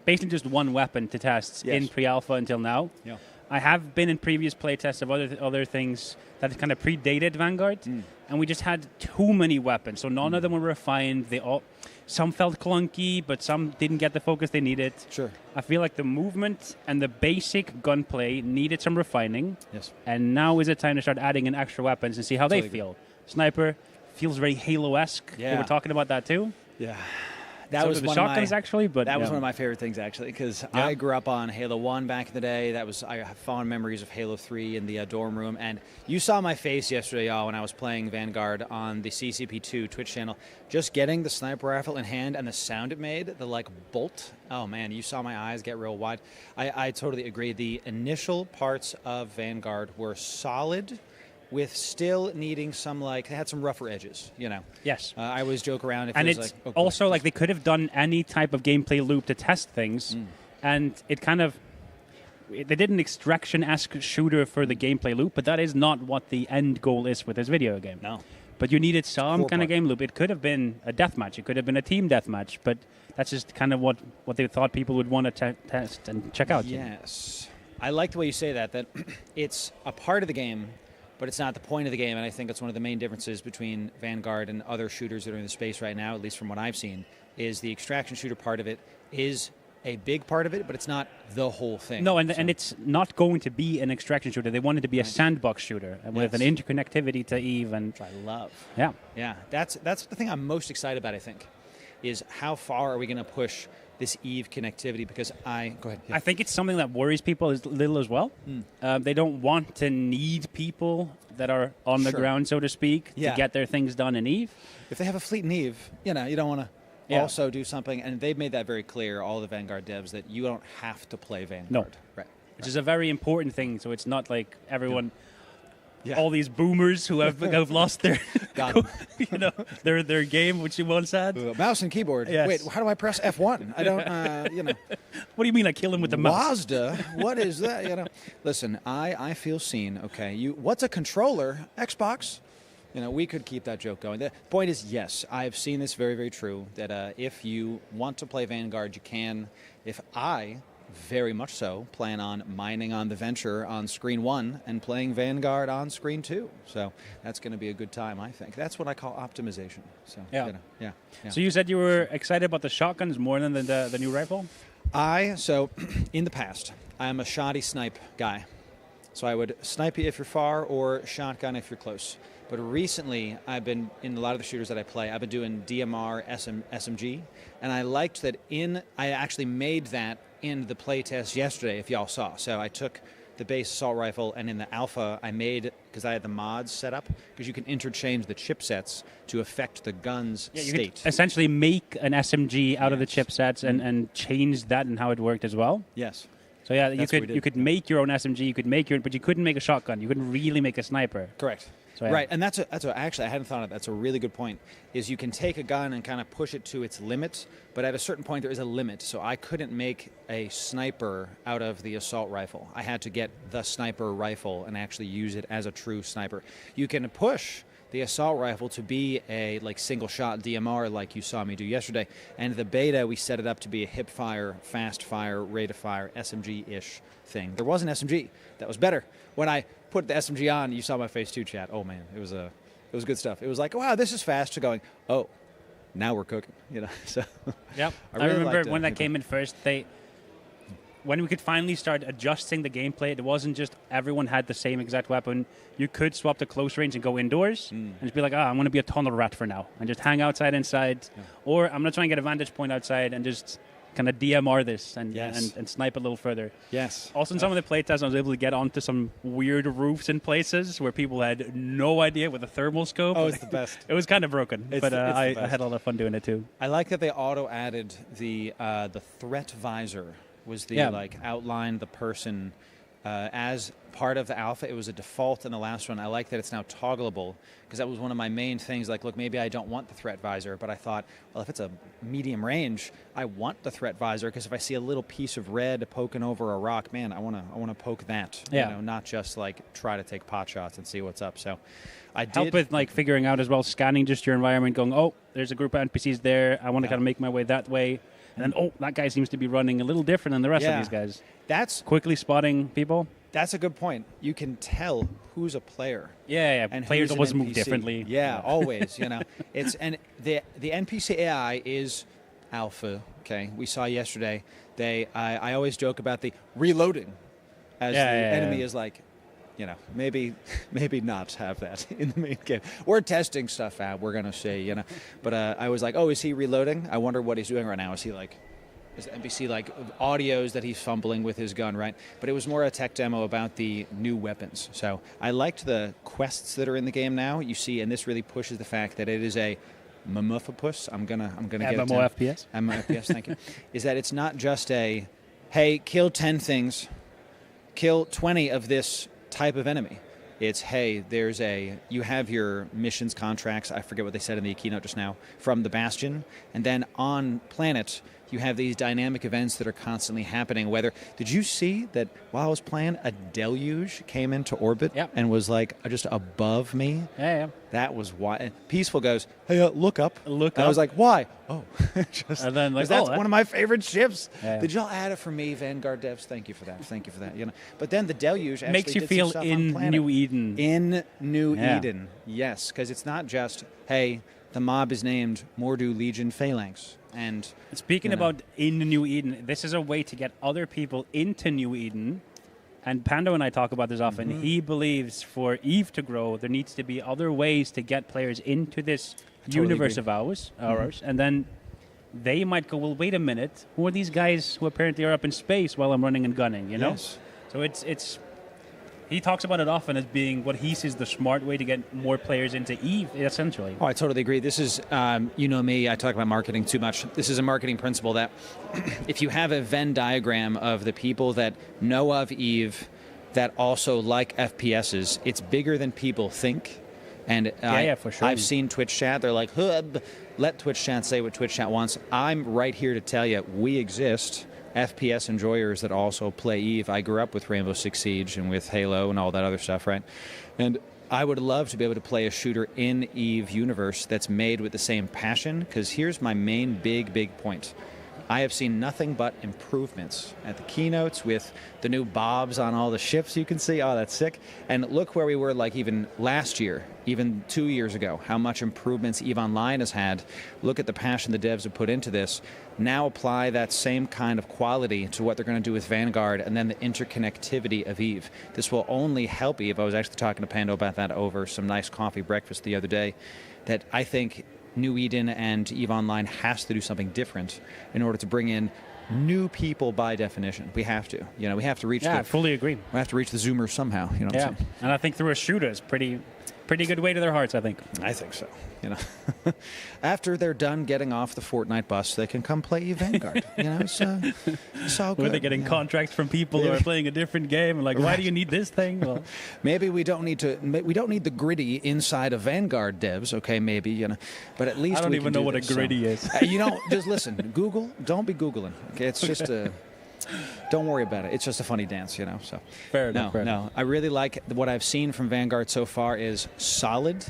basically just one weapon to test in pre-alpha until now. Yeah. I have been in previous playtests of other things that kind of predated Vanguard, and we just had too many weapons. So none of them were refined. Some felt clunky, but some didn't get the focus they needed. Sure. I feel like the movement and the basic gunplay needed some refining. Yes. And now is it time to start adding in extra weapons and see how they feel. Sniper feels very Halo-esque. Yeah. We were talking about that too. Yeah. That was the one shotguns, of my, actually, but that was one of my favorite things, actually, because I grew up on Halo 1 back in the day. I have fond memories of Halo 3 in the dorm room, and you saw my face yesterday, y'all, when I was playing Vanguard on the CCP2 Twitch channel. Just getting the sniper rifle in hand and the sound it made, the bolt. Oh man, you saw my eyes get real wide. I totally agree. The initial parts of Vanguard were solid, with still needing some, they had some rougher edges, Yes. I always joke around. If And it it's was also they could have done any type of gameplay loop to test things, and it kind of, they did an extraction-esque shooter for the gameplay loop, but that is not what the end goal is with this video game. No. But you needed some kind of game loop. It could have been a deathmatch. It could have been a team deathmatch, but that's just kind of what they thought people would want to test and check out. Yes. I like the way you say that it's a part of the game, but it's not the point of the game, and I think it's one of the main differences between Vanguard and other shooters that are in the space right now, at least from what I've seen, is the extraction shooter part of it is a big part of it, but it's not the whole thing. No, and it's not going to be an extraction shooter. They want it to be a sandbox shooter with an interconnectivity to EVE. Which I love. Yeah. Yeah, that's the thing I'm most excited about, I think, is how far are we going to push this EVE connectivity, because go ahead. Yeah. I think it's something that worries people a little as well. They don't want to need people that are on the ground, so to speak, to get their things done in EVE. If they have a fleet in EVE, you don't want to also do something, and they've made that very clear, all the Vanguard devs, that you don't have to play Vanguard. No. Right. Which is a very important thing, so it's not like everyone... All these boomers who have lost their, their game, which you once had. Mouse and keyboard. Yes. Wait, how do I press F1? I don't, What do you mean I kill him with the mouse? Mazda? What is that? Listen, I feel seen. Okay, what's a controller? Xbox. We could keep that joke going. The point is, yes, I've seen this very, very true. That if you want to play Vanguard, you can. If I very much so plan on mining on the Venture on screen 1 and playing Vanguard on screen 2. So that's going to be a good time, I think. That's what I call optimization. So yeah. So you said you were excited about the shotguns more than the new rifle? So in the past, I'm a shoddy snipe guy. So I would snipe you if you're far or shotgun if you're close. But recently, I've been, in a lot of the shooters that I play, I've been doing DMR, SMG, and I liked that I actually made that in the playtest yesterday, if y'all saw. So I took the base assault rifle, and in the alpha, I made, because I had the mods set up, because you can interchange the chipsets to affect the gun's you state. Could essentially make an SMG out of the chipsets and change that and how it worked as well. Yes. So yeah, you could make your own SMG, but you couldn't make a shotgun. You couldn't really make a sniper. Correct. So, right, and that's actually I hadn't thought of that. That's a really good point. Is you can take a gun and kind of push it to its limit, but at a certain point there is a limit. So I couldn't make a sniper out of the assault rifle. I had to get the sniper rifle and actually use it as a true sniper. You can push the assault rifle to be a single shot DMR like you saw me do yesterday, and the beta we set it up to be a hip fire, fast fire, rate of fire, SMG-ish thing. There was an SMG that was better. When I put the SMG on, you saw my face too, chat. Oh man, it was good stuff. It was like, wow, this is fast, to going, oh, now we're cooking, So yep. I remember when that came in first, when we could finally start adjusting the gameplay, it wasn't just everyone had the same exact weapon. You could swap to close range and go indoors and just be like, I'm going to be a tunnel rat for now and just hang outside inside. Yeah. Or I'm going to try and get a vantage point outside and just kind of DMR this and snipe a little further. Yes. Also, in some of the playtests, I was able to get onto some weird roofs in places where people had no idea with a thermal scope. Oh, it's the best. It was kind of broken, but I had a lot of fun doing it too. I like that they auto-added the threat visor. Was the outline the person as part of the alpha. It was a default in the last one. I like that it's now toggleable, because that was one of my main things. Look, maybe I don't want the threat visor, but I thought, well, if it's a medium range, I want the threat visor, because if I see a little piece of red poking over a rock, man, I want to poke that. Yeah. Not just try to take pot shots and see what's up. So I did help with figuring out as well, scanning just your environment, going, oh, there's a group of NPCs there. I want to kind of make my way that way. And then, that guy seems to be running a little different than the rest of these guys. That's quickly spotting people. That's a good point. You can tell who's a player. Yeah. And players always move differently. Yeah, always. It's and the NPC AI is alpha. Okay, we saw yesterday. I always joke about the reloading, as the enemy is maybe not have that in the main game. We're testing stuff out, we're going to say, But I was like, oh, is he reloading? I wonder what he's doing right now. Is the NPC audios that he's fumbling with his gun, right? But it was more a tech demo about the new weapons. So I liked the quests that are in the game now. You see, and this really pushes the fact that it is a MMOFPS. I'm gonna get it down. MMOFPS. MMOFPS, thank you. Is that it's not just a, hey, kill 10 things, kill 20 of this type of enemy. It's, hey, you have your missions contracts, I forget what they said in the keynote just now, from the Bastion, and then on planet, you have these dynamic events that are constantly happening. Did you see that while I was playing, a deluge came into orbit and was just above me? Yeah. That was why. Peaceful goes, hey, look up. Look and up. I was like, why? Oh. And then that's one of my favorite ships. Yeah. Did y'all add it for me, Vanguard devs? Thank you for that. But then the deluge actually makes you did feel some stuff in on planet. New Eden. In New Eden, yes, because it's not just, hey, the mob is named Mordu Legion Phalanx. And speaking about in New Eden, this is a way to get other people into New Eden. And Panda and I talk about this often. Mm-hmm. He believes for EVE to grow, there needs to be other ways to get players into this universe of ours. And then they might go, well, wait a minute. Who are these guys who apparently are up in space while I'm running and gunning, Yes. So it's he talks about it often as being what he sees the smart way to get more players into EVE, essentially. Oh, I totally agree. This is, you know me, I talk about marketing too much. This is a marketing principle that if you have a Venn diagram of the people that know of EVE that also like FPSs, it's bigger than people think. And for sure. I've seen Twitch chat. They're like, let Twitch chat say what Twitch chat wants. I'm right here to tell you, we exist. FPS enjoyers that also play EVE. I grew up with Rainbow Six Siege and with Halo and all that other stuff, right? And I would love to be able to play a shooter in EVE universe that's made with the same passion, because here's my main big point. I have seen nothing but improvements at the keynotes with the new bobs on all the ships you can see. Oh, that's sick. And look where we were even last year, even 2 years ago, how much improvements EVE Online has had. Look at the passion the devs have put into this. Now apply that same kind of quality to what they're going to do with Vanguard and then the interconnectivity of EVE. This will only help EVE. I was actually talking to Panda about that over some nice coffee breakfast the other day, that I think New Eden and EVE Online has to do something different in order to bring in new people by definition. We have to. We have to reach I fully agree. We have to reach the Zoomers somehow. What I'm saying? And I think through a shooter is pretty good way to their hearts, I think. I think so. After they're done getting off the Fortnite bus, they can come play EVE Vanguard. It's all good. Where they're getting contracts from people who are playing a different game. And why do you need this thing? Well, maybe we don't need the gritty inside of Vanguard devs. Okay, maybe but at least I don't even know what a gritty is. Just listen. Google. Don't be Googling. Okay, it's just don't worry about it. It's just a funny dance, So fair enough. No. I really like what I've seen from Vanguard so far is solid.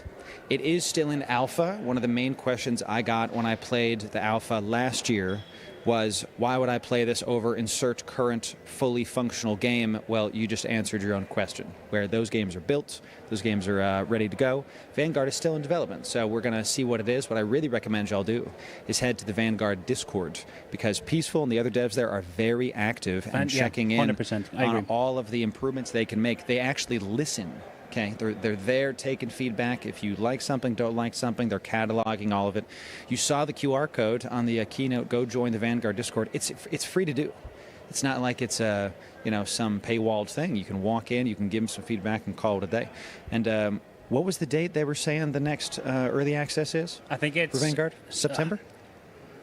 It is still in alpha. One of the main questions I got when I played the alpha last year was, why would I play this over insert current fully functional game? Well, you just answered your own question, where those games are built, those games are ready to go. Vanguard is still in development, so we're going to see what it is. What I really recommend y'all do is head to the Vanguard Discord, because Peaceful and the other devs there are very active and checking in 100%. on all of the improvements they can make. They actually listen. Okay, they're there taking feedback. If you like something, don't like something, they're cataloging all of it. You saw the QR code on the keynote. Go join the Vanguard Discord. It's free to do. It's not like it's some paywalled thing. You can walk in, you can give them some feedback, and call it a day. And what was the date they were saying the next early access is? I think it's for Vanguard. September.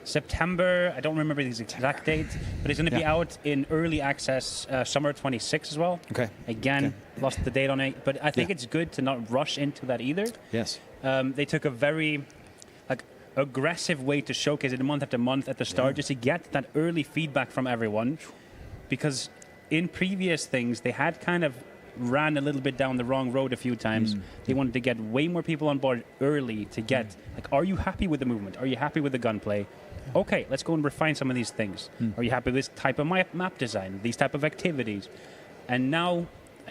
September, I don't remember the exact date, but it's going to be out in early access summer 26 as well. Okay. Again, lost the date on it, but I think it's good to not rush into that either. Yes. They took a very aggressive way to showcase it month after month at the start, just to get that early feedback from everyone, because in previous things, they had kind of ran a little bit down the wrong road a few times. They wanted to get way more people on board early to get, are you happy with the movement? Are you happy with the gunplay? Okay, let's go and refine some of these things. Are you happy with this type of map design, these type of activities? And now,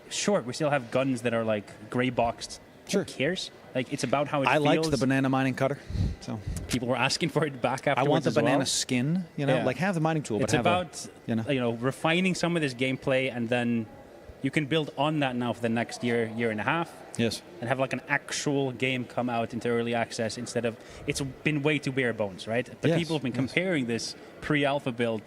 sure, we still have guns that are gray boxed. Sure. Who cares? It's about how it feels. I liked the banana mining cutter. So people were asking for it back afterwards. I want the as banana well. skin, have the mining tool. It's but about refining some of this gameplay and then you can build on that now for the next year, year and a half. Yes. And have like an actual game come out into early access instead of, it's been way too bare bones, right? But people have been comparing this pre-alpha build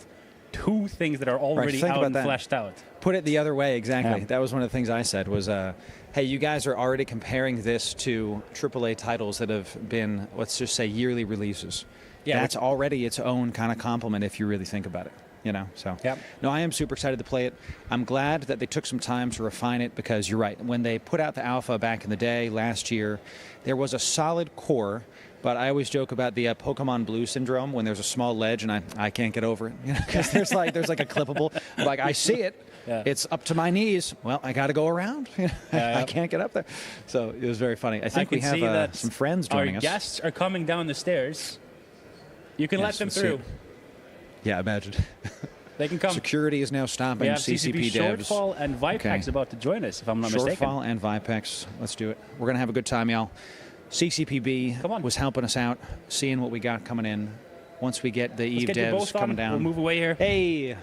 to things that are already out and fleshed out. Put it the other way, exactly. That was one of the things I said was, hey, you guys are already comparing this to AAA titles that have been, let's just say, yearly releases. Yeah, that's already its own kind of compliment if you really think about it. You know, so no, I am super excited to play it. I'm glad that they took some time to refine it because you're right. When they put out the alpha back in the day last year, there was a solid core. But I always joke about the Pokemon Blue syndrome when there's a small ledge and I can't get over it. You know, because there's like a clippable. Like I see it, it's up to my knees. Well, I got to go around. You know, I can't get up there. So it was very funny. I think we have some friends joining us. Our guests are coming down the stairs. You can let them through. Yeah, imagine. They can come. Security is now stopping CCP devs. Shortfall and Vipex about to join us, if I'm not mistaken. Shortfall and Vipex. Let's do it. We're going to have a good time, y'all. CCPB was helping us out, seeing what we got coming in. Once we get the EVE devs coming down. We'll move away here. Hey.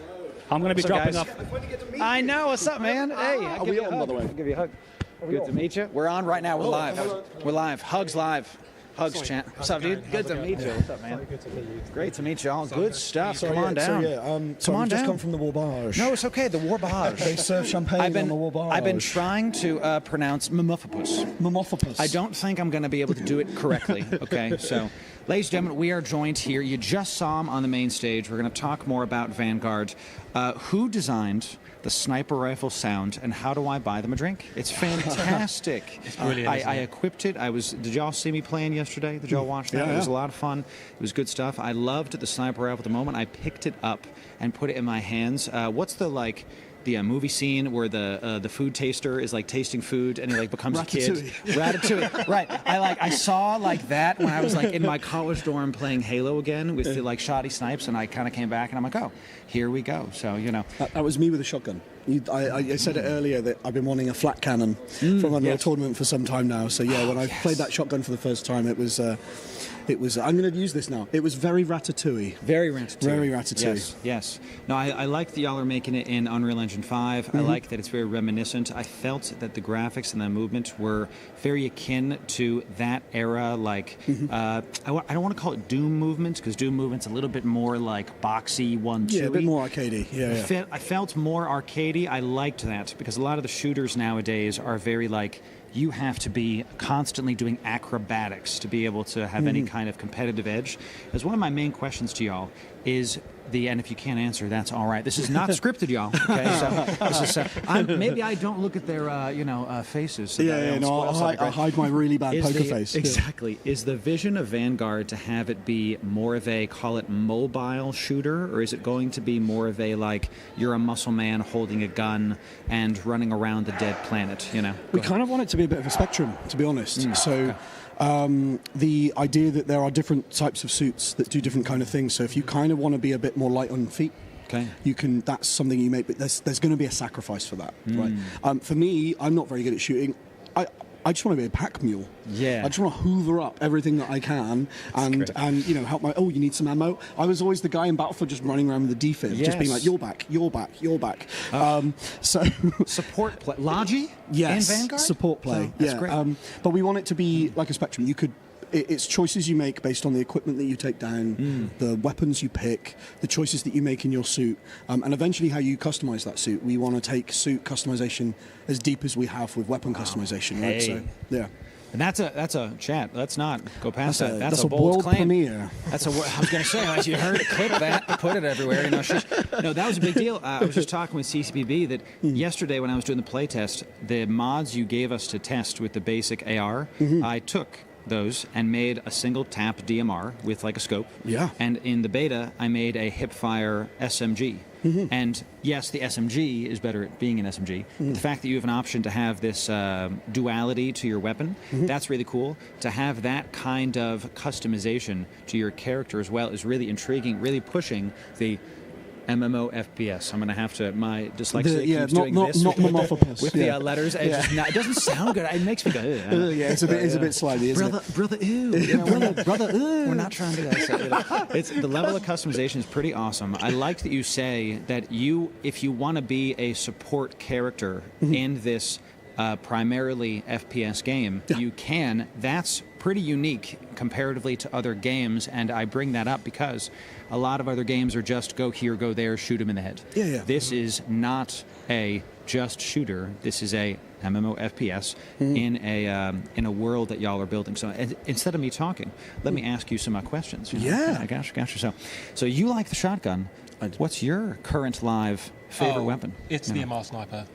I'm going to be dropping off. I know. What's up, man? Hey. Are we on, by the way? I'll give you a hug. Good to meet you. We're on right now. We're live. We're live. Hugs live. Hugs, chat. What's up, dude? Good to meet you. What's up, man? Good to meet you. Great to meet you all. Good stuff. Come on down. Come on down. Just come from the War Barrage. No, it's okay. The War Barrage. They serve champagne on the War Barrage. I've been trying to pronounce Mumuffopus. Mumuffopus. I don't think I'm going to be able to do it correctly. Okay, so, ladies and gentlemen, we are joined here. You just saw him on the main stage. We're going to talk more about Vanguard. Who designed the sniper rifle sound, and how do I buy them a drink? It's fantastic. It's brilliant. I equipped it. Did y'all see me playing yesterday? Did y'all watch that? It was a lot of fun. It was good stuff. I loved the sniper rifle. At the moment I picked it up and put it in my hands. What's the movie scene where the food taster is like tasting food and he like becomes a kid? Ratatouille. Right. I saw like that when I was like in my college dorm playing Halo again with the like shoddy snipes, and I kind of came back and I'm like, oh, here we go. So you know, that was me with a shotgun. I said it earlier that I've been wanting a flat cannon from Unreal Tournament for some time now. So yeah, when I played that shotgun for the first time, it was. I'm going to use this now. It was very Ratatouille. Very Ratatouille. Very Ratatouille. Yes. No, I like that y'all are making it in Unreal Engine 5. I like that it's very reminiscent. I felt that the graphics and the movement were very akin to that era. Like, I don't want to call it Doom movement, because Doom movement's a little bit more like boxy, 1-2. Yeah, a bit more arcadey. Yeah. I felt more arcadey. I liked that, because a lot of the shooters nowadays are very like, you have to be constantly doing acrobatics to be able to have any kind of competitive edge. As one of my main questions to y'all is and if you can't answer, that's all right. This is not scripted, y'all. Okay, so this is maybe I don't look at their faces. So I'll hide my really bad poker face. Exactly. Is the vision of Vanguard to have it be more of a, call it, mobile shooter, or is it going to be more of a like you're a muscle man holding a gun and running around the dead planet? You know, we kind of want it to be a bit of a spectrum, to be honest. So. The idea that there are different types of suits that do different kind of things. So if you kind of want to be a bit more light on feet, you can. That's something you make. But there's going to be a sacrifice for that, right? For me, I'm not very good at shooting. I just want to be a pack mule. Yeah. I just want to hoover up everything that I can and help my. Oh, you need some ammo. I was always the guy in Battlefield just running around with the defib, just being like, "You're back, you're back, you're back." So support play, Logi. Yes, in Vanguard? Support play. That's great. But we want it to be like a spectrum. You could. It's choices you make based on the equipment that you take down, the weapons you pick, the choices that you make in your suit, and eventually how you customize that suit. We want to take suit customization as deep as we have with weapon customization, right? So, yeah. And that's a chat. Let's not go past that. That's a bold world claim. Premiere. I was going to say, as you heard, clip that, put it everywhere. You know, no, that was a big deal. I was just talking with CCPB that yesterday when I was doing the playtest, the mods you gave us to test with the basic AR, I took those and made a single tap DMR with like a scope. Yeah. And in the beta, I made a hipfire SMG. And yes, the SMG is better at being an SMG. But the fact that you have an option to have this duality to your weapon, that's really cool. To have that kind of customization to your character as well is really intriguing, really pushing the MMO FPS. I'm going to have to. My dyslexia keeps doing not this with the letters. It doesn't sound good. It makes me go. Yeah, it's a bit slimy, isn't it? Brother, ew. Brother, ew. We're not trying to do that. So, it's the level of customization is pretty awesome. I like that you say that if you want to be a support character in this primarily FPS game, you can. That's pretty unique comparatively to other games, and I bring that up because a lot of other games are just go here, go there, shoot him in the head. Yeah. This is not a just shooter. This is a MMO FPS in a world that y'all are building. So instead of me talking, let me ask you some questions. Yeah. I got you. So you like the shotgun. What's your current live favorite weapon? It's the MR sniper.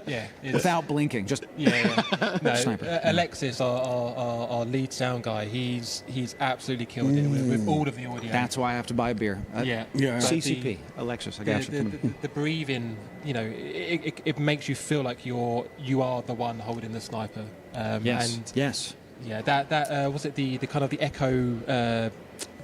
Yeah. Without blinking, just No, sniper. Alexis, our lead sound guy, he's absolutely killed it with all of the audio. That's why I have to buy a beer. CCP, Alexis, I got you. The breathing, it makes you feel like you are the one holding the sniper. Yes. Yeah, that was it. The kind of the echo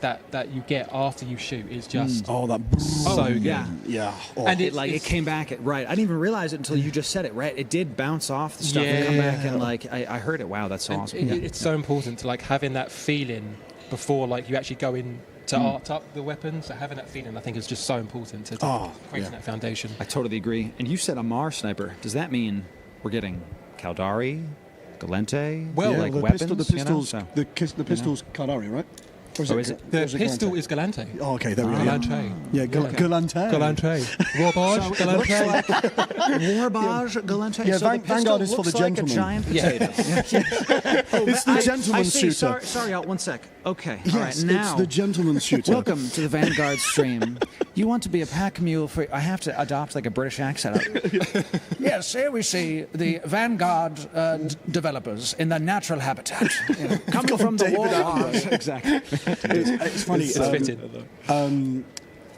that you get after you shoot is just so good. Yeah. Oh. And it came back right. I didn't even realize it until you just said it. Right, it did bounce off the stuff and come back, and I heard it. Wow, that's awesome. It's so important to having that feeling before you actually go in to art up the weapons. So having that feeling, I think, is just so important to creating that foundation. I totally agree. And you said a MAR sniper. Does that mean we're getting Caldari, Galente? Well, the weapons, the pistol's Caldari, right? The pistol is Galante. Oh, okay, there we go. Galante. Yeah, Galante. Warbage, Galante. Warbage, Galante. Yeah, so Vanguard is for the like gentleman. A giant potato. It's the gentleman's shooter. Sorry, out 1 sec. Okay, yes, all right, now. It's the gentleman's shooter. Welcome to the Vanguard stream. You want to be a pack mule for... I have to adopt a British accent. Yes, here we see the Vanguard developers in their natural habitat. Coming from the war. Exactly. It's funny. It's fitting.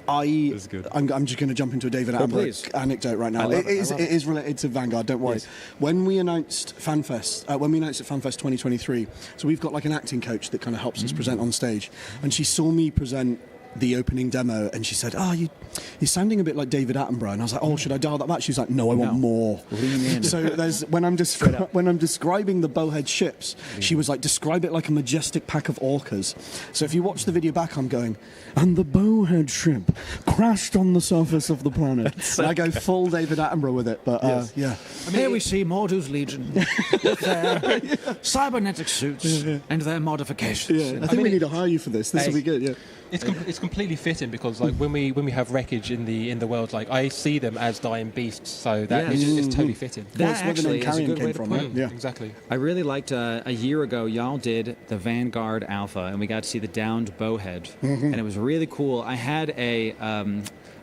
I'm just going to jump into a David Attenborough anecdote right now. It is related to Vanguard, don't worry. Yes. When we announced FanFest, at FanFest 2023, so we've got an acting coach that kind of helps us present on stage, and she saw me present the opening demo, and she said, you're sounding a bit like David Attenborough. And I was like, should I dial that back? She was like, no, I want more. Lean in. So when I'm describing the bowhead ships, she was like, describe it like a majestic pack of orcas. So if you watch the video back, I'm going, and the bowhead ship crashed on the surface of the planet. And I go full David Attenborough with it, but yeah. Here we see Mordu's Legion with their cybernetic suits and their modifications. Yeah, I think we need to hire you for this. This will be good, yeah. It's completely fitting because when we have wreckage in the world, I see them as dying beasts, so that is totally fitting. That actually is a good way to put it. Yeah, exactly. I really liked a year ago y'all did the Vanguard Alpha, and we got to see the downed bowhead, and it was really cool. I had a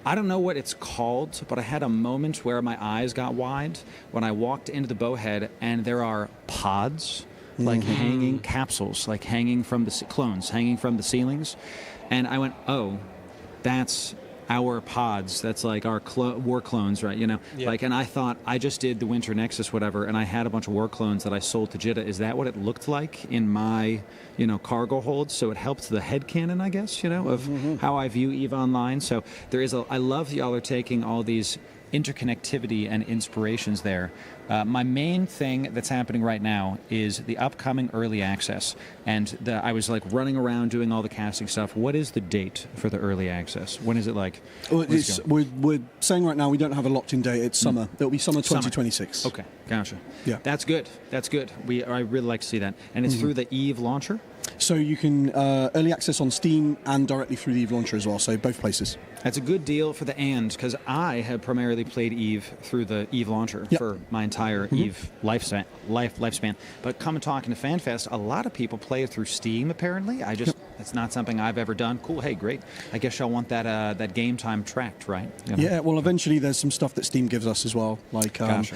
I don't know what it's called, but I had a moment where my eyes got wide when I walked into the bowhead, and there are pods hanging capsules, hanging from the clones, hanging from the ceilings. And I went, that's our pods. That's our war clones, right? And I thought I just did the Winter Nexus, whatever, and I had a bunch of war clones that I sold to Jitta. Is that what it looked like in my, cargo hold? So it helped the headcanon, I guess, of how I view EVE Online. So there is I love that y'all are taking all these interconnectivity and inspirations there. My main thing that's happening right now is the upcoming early access, and I was running around doing all the casting stuff. What is the date for the early access? When is it like? We're saying right now we don't have a locked-in date. It's summer. It'll be summer 2026. Okay, gotcha. Yeah, that's good. That's good. I really like to see that, and it's through the EVE launcher. So you can early access on Steam and directly through the EVE launcher as well. So both places. That's a good deal for the because I have primarily played EVE through the EVE launcher for my entire EVE lifespan. But come and talking to FanFest, a lot of people play it through Steam. Apparently, it's not something I've ever done. Cool. Hey, great. I guess y'all want that game time tracked, right? Yeah. Well, eventually there's some stuff that Steam gives us as well, like out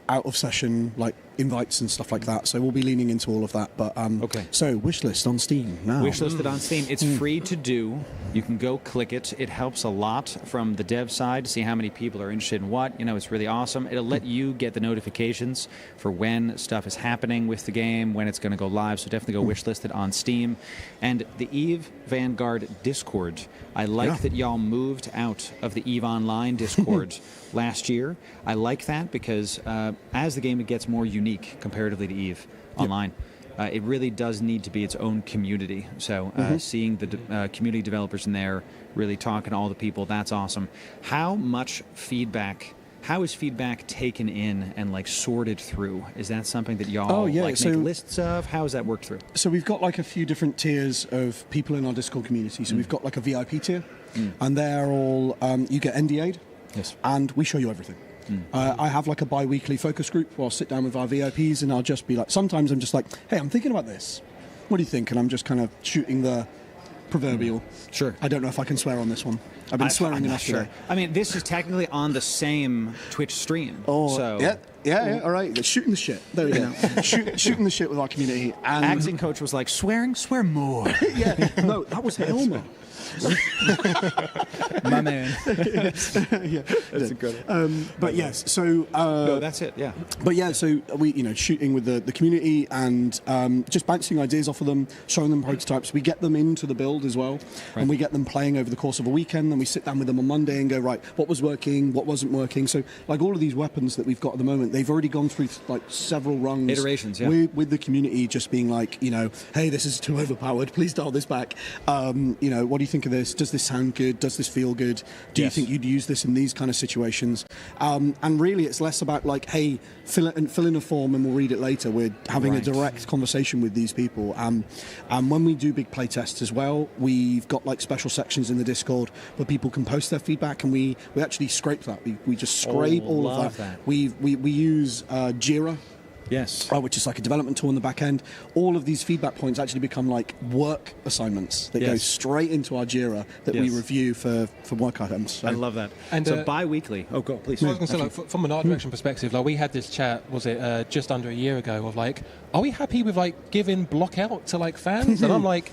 of session, invites and stuff like that. So we'll be leaning into all of that. But okay. So wishlist on Steam now. Wishlisted on Steam. It's free to do. You can go click it. It helps a lot from the dev side to see how many people are interested in what. You know, it's really awesome. It'll let you get the notifications for when stuff is happening with the game, when it's going to go live. So definitely go wishlisted on Steam. And the EVE Vanguard Discord. I like that y'all moved out of the EVE Online Discord last year. I like that because as the game gets more unique comparatively to EVE Online, it really does need to be its own community. So seeing the community developers in there, really talking to all the people, that's awesome. How much feedback... How is feedback taken in and like sorted through? Is that something that y'all make lists of? How is that worked through? So we've got like a few different tiers of people in our Discord community. So we've got like a VIP tier, and they're all you get NDA'd, and we show you everything. I have like a bi-weekly focus group where I'll sit down with our VIPs and I'll just be like, sometimes I'm just like, hey, I'm thinking about this. What do you think? And I'm just kind of shooting the proverbial. Sure. I don't know if I can swear on this one. I've been swearing enough today. I mean, this is technically on the same Twitch stream. Oh, so. Yeah, all right. Shooting the shit. There we go. Shooting the shit with our community. And acting coach was like, swear more. No, that was Hellmar. My man. That's incredible. But yes, so no, that's it. Yeah. But yeah, so we shooting with the community and just bouncing ideas off of them, showing them prototypes. We get them into the build as well, and we get them playing over the course of a weekend. Then we sit down with them on Monday and go, right, what was working, what wasn't working. So like all of these weapons that we've got at the moment, they've already gone through like several rungs, iterations, with the community just being like, hey, this is too overpowered. Please dial this back. What do you think of this? Does this sound good? Does this feel good? Do you think you'd use this in these kind of situations? And really, it's less about like, hey, fill in a form and we'll read it later. We're having a direct conversation with these people. And when we do big play tests as well, we've got like special sections in the Discord where people can post their feedback, and we actually scrape that. We just scrape all of that. We use Jira. Yes. Which is like a development tool in the back end. All of these feedback points actually become like work assignments that go straight into our Jira that we review for work items. So. I love that. And so bi-weekly. Oh, go on, please. So I was going to say, from an art direction perspective, like we had this chat, was it just under a year ago, of like, are we happy with like giving block out to like fans? And I'm like,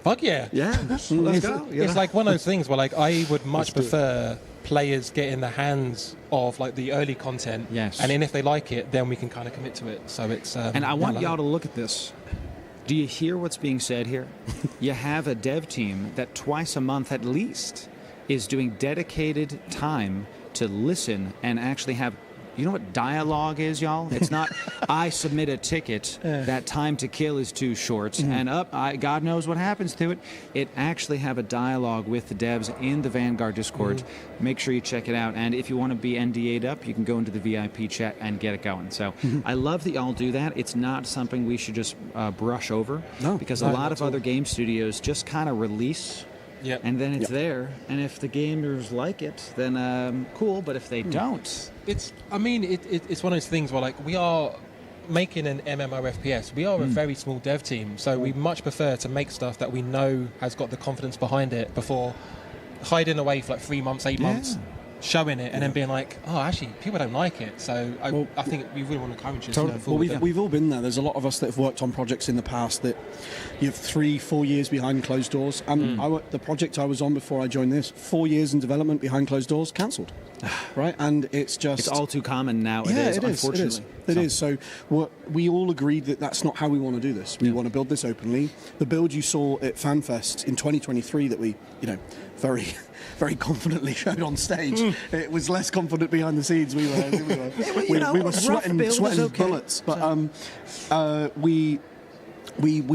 fuck yeah. Yeah. Let's go. It's like one of those things where like I would much prefer players get in the hands of like the early content, and then if they like it, then we can kind of commit to it. So it's and I want y'all to look at this. Do you hear what's being said here? You have a dev team that twice a month at least is doing dedicated time to listen and actually have. You know what dialogue is, y'all? It's not, I submit a ticket, that time to kill is too short, and God knows what happens to it. It actually have a dialogue with the devs in the Vanguard Discord. Make sure you check it out. And if you want to be NDA'd up, you can go into the VIP chat and get it going. So I love that y'all do that. It's not something we should just brush over, because a lot of other game studios just kind of release. Yep. And then it's there, and if the gamers like it, then cool. But if they don't, it's one of those things where like we are making an MMO FPS. We are a very small dev team, so we much prefer to make stuff that we know has got the confidence behind it before hiding away for like 3 months, 8 months. Showing it and then being like, oh, actually, people don't like it. So I think we really want to encourage you to go forward. Well, we've all been there. There's a lot of us that have worked on projects in the past that you have 3-4 years behind closed doors. The project I was on before I joined this, 4 years in development behind closed doors, cancelled. Right? And it's all too common nowadays, unfortunately. It is. So we all agreed that that's not how we want to do this. We want to build this openly. The build you saw at Fanfest in 2023 that we, very, very confidently showed on stage. It was less confident behind the scenes. We were sweating bullets. But we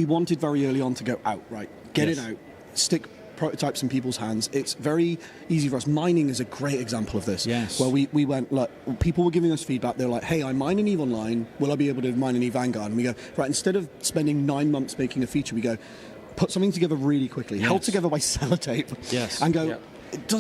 wanted very early on to go out, right? Get it out. Stick prototypes in people's hands. It's very easy for us. Mining is a great example of this. Yes. Where we went, look, people were giving us feedback. They're like, hey, I mine in EVE Online. Will I be able to mine in EVE Vanguard? And we go, right, instead of spending 9 months making a feature, we go, put something together really quickly, held together by sellotape, and go,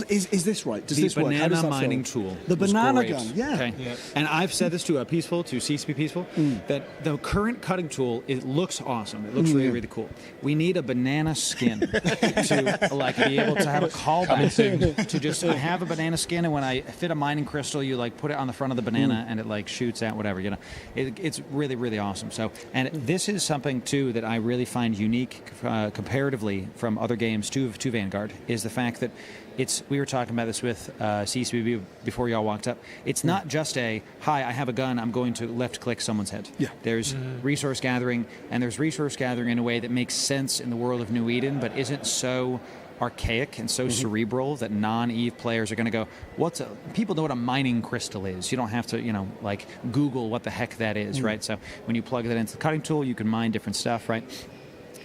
Is this right? Does this work? The How does banana that mining feel? tool. The banana gun, yeah. Okay. And I've said this to CCP Peaceful, that the current cutting tool, it looks awesome. It looks really, really cool. We need a banana skin to like be able to have a callback to just have a banana skin, and when I fit a mining crystal, you like put it on the front of the banana and it like shoots out whatever, you know. It's really, really awesome. So, and this is something too that I really find unique comparatively from other games to Vanguard, is the fact that we were talking about this with CCPB before y'all walked up. It's not just hi, I have a gun, I'm going to left-click someone's head. Yeah. There's resource gathering, and there's resource gathering in a way that makes sense in the world of New Eden, but isn't so archaic and so cerebral that non-EVE players are going to go, people know what a mining crystal is. You don't have to, like Google what the heck that is, right? So when you plug that into the cutting tool, you can mine different stuff, right?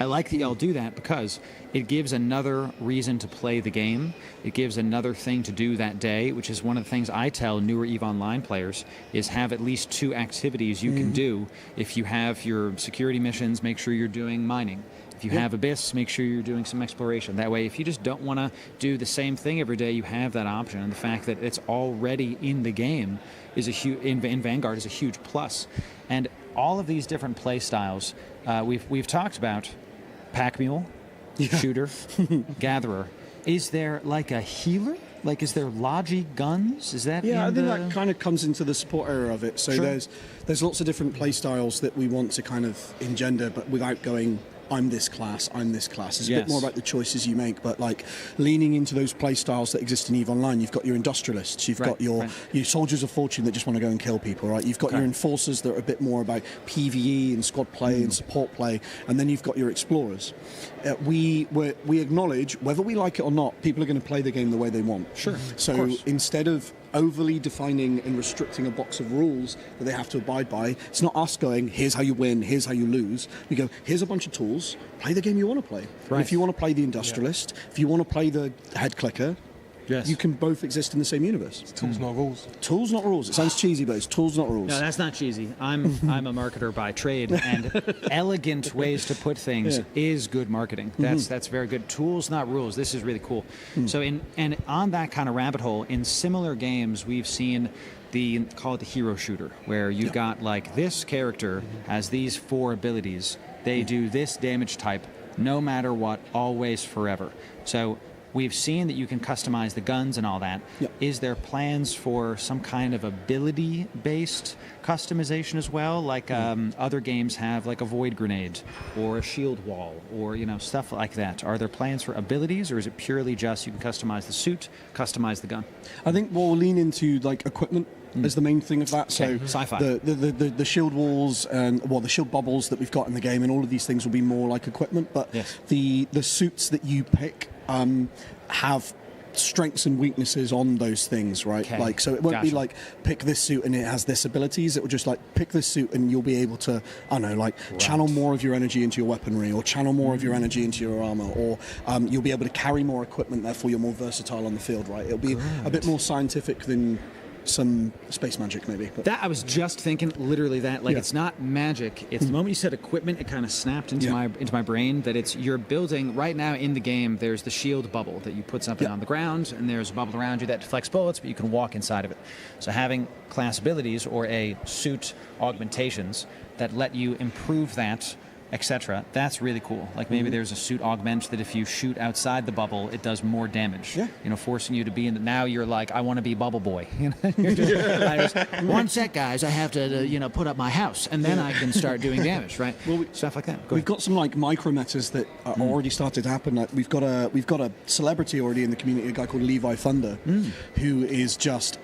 I like that y'all do that because it gives another reason to play the game. It gives another thing to do that day, which is one of the things I tell newer EVE Online players, is have at least 2 activities you can do. If you have your security missions, make sure you're doing mining. If you have Abyss, make sure you're doing some exploration. That way, if you just don't want to do the same thing every day, you have that option. And the fact that it's already in the game is in Vanguard is a huge plus. And all of these different play styles, we've talked about pack mule, shooter, gatherer. Is there like a healer? Like, is there Logi guns? Is that? Yeah, I think that kind of comes into the support area of it. So there's lots of different play styles that we want to kind of engender, but without going, I'm this class, I'm this class. It's a bit more about the choices you make, but like leaning into those play styles that exist in EVE Online. You've got your industrialists, you've got your soldiers of fortune that just want to go and kill people, right? You've got your enforcers that are a bit more about PvE and squad play and support play, and then you've got your explorers. We acknowledge, whether we like it or not, people are going to play the game the way they want. So instead of overly defining and restricting a box of rules that they have to abide by, it's not us going, here's how you win, here's how you lose. We go, here's a bunch of tools, play the game you want to play. If you want to play the industrialist, if you want to play the head clicker, you can both exist in the same universe. It's tools, not rules. Tools, not rules. It sounds cheesy, but it's tools, not rules. No, that's not cheesy. I'm a marketer by trade, and elegant ways to put things is good marketing. That's very good. Tools, not rules. This is really cool. So, and on that kind of rabbit hole, in similar games, we've seen call it the hero shooter, where you've got like this character has these 4 abilities. They do this damage type, no matter what, always, forever. So we've seen that you can customize the guns and all that. Is there plans for some kind of ability-based customization as well? Like other games have like a void grenade or a shield wall or, stuff like that. Are there plans for abilities, or is it purely just you can customize the suit, customize the gun? I think we'll lean into like equipment as the main thing of that. So sci-fi. The shield walls and the shield bubbles that we've got in the game, and all of these things will be more like equipment. But the suits that you pick have strengths and weaknesses on those things, right? Like, so it won't be like pick this suit and it has this abilities. It will just like pick this suit and you'll be able to, I don't know, like channel more of your energy into your weaponry, or channel more of your energy into your armor, or you'll be able to carry more equipment. Therefore, you're more versatile on the field, right? It'll be a bit more scientific than some space magic, maybe. But that I was just thinking literally that, like, it's not magic. It's the moment you said equipment, it kind of snapped into my brain that you're building right now in the game. There's the shield bubble that you put something on the ground, and there's a bubble around you that deflects bullets, but you can walk inside of it. So having class abilities or a suit augmentations that let you improve that, etc. That's really cool. Like maybe there's a suit augment that if you shoot outside the bubble, it does more damage. Forcing you to be in the. Now you're like, I want to be Bubble Boy. You're just, one sec, guys. I have to put up my house, and then I can start doing damage. Right. Well, stuff like that. We've got some like micro metas that are already started to happen. Like, we've got a celebrity already in the community, a guy called Levi Thunder, who is just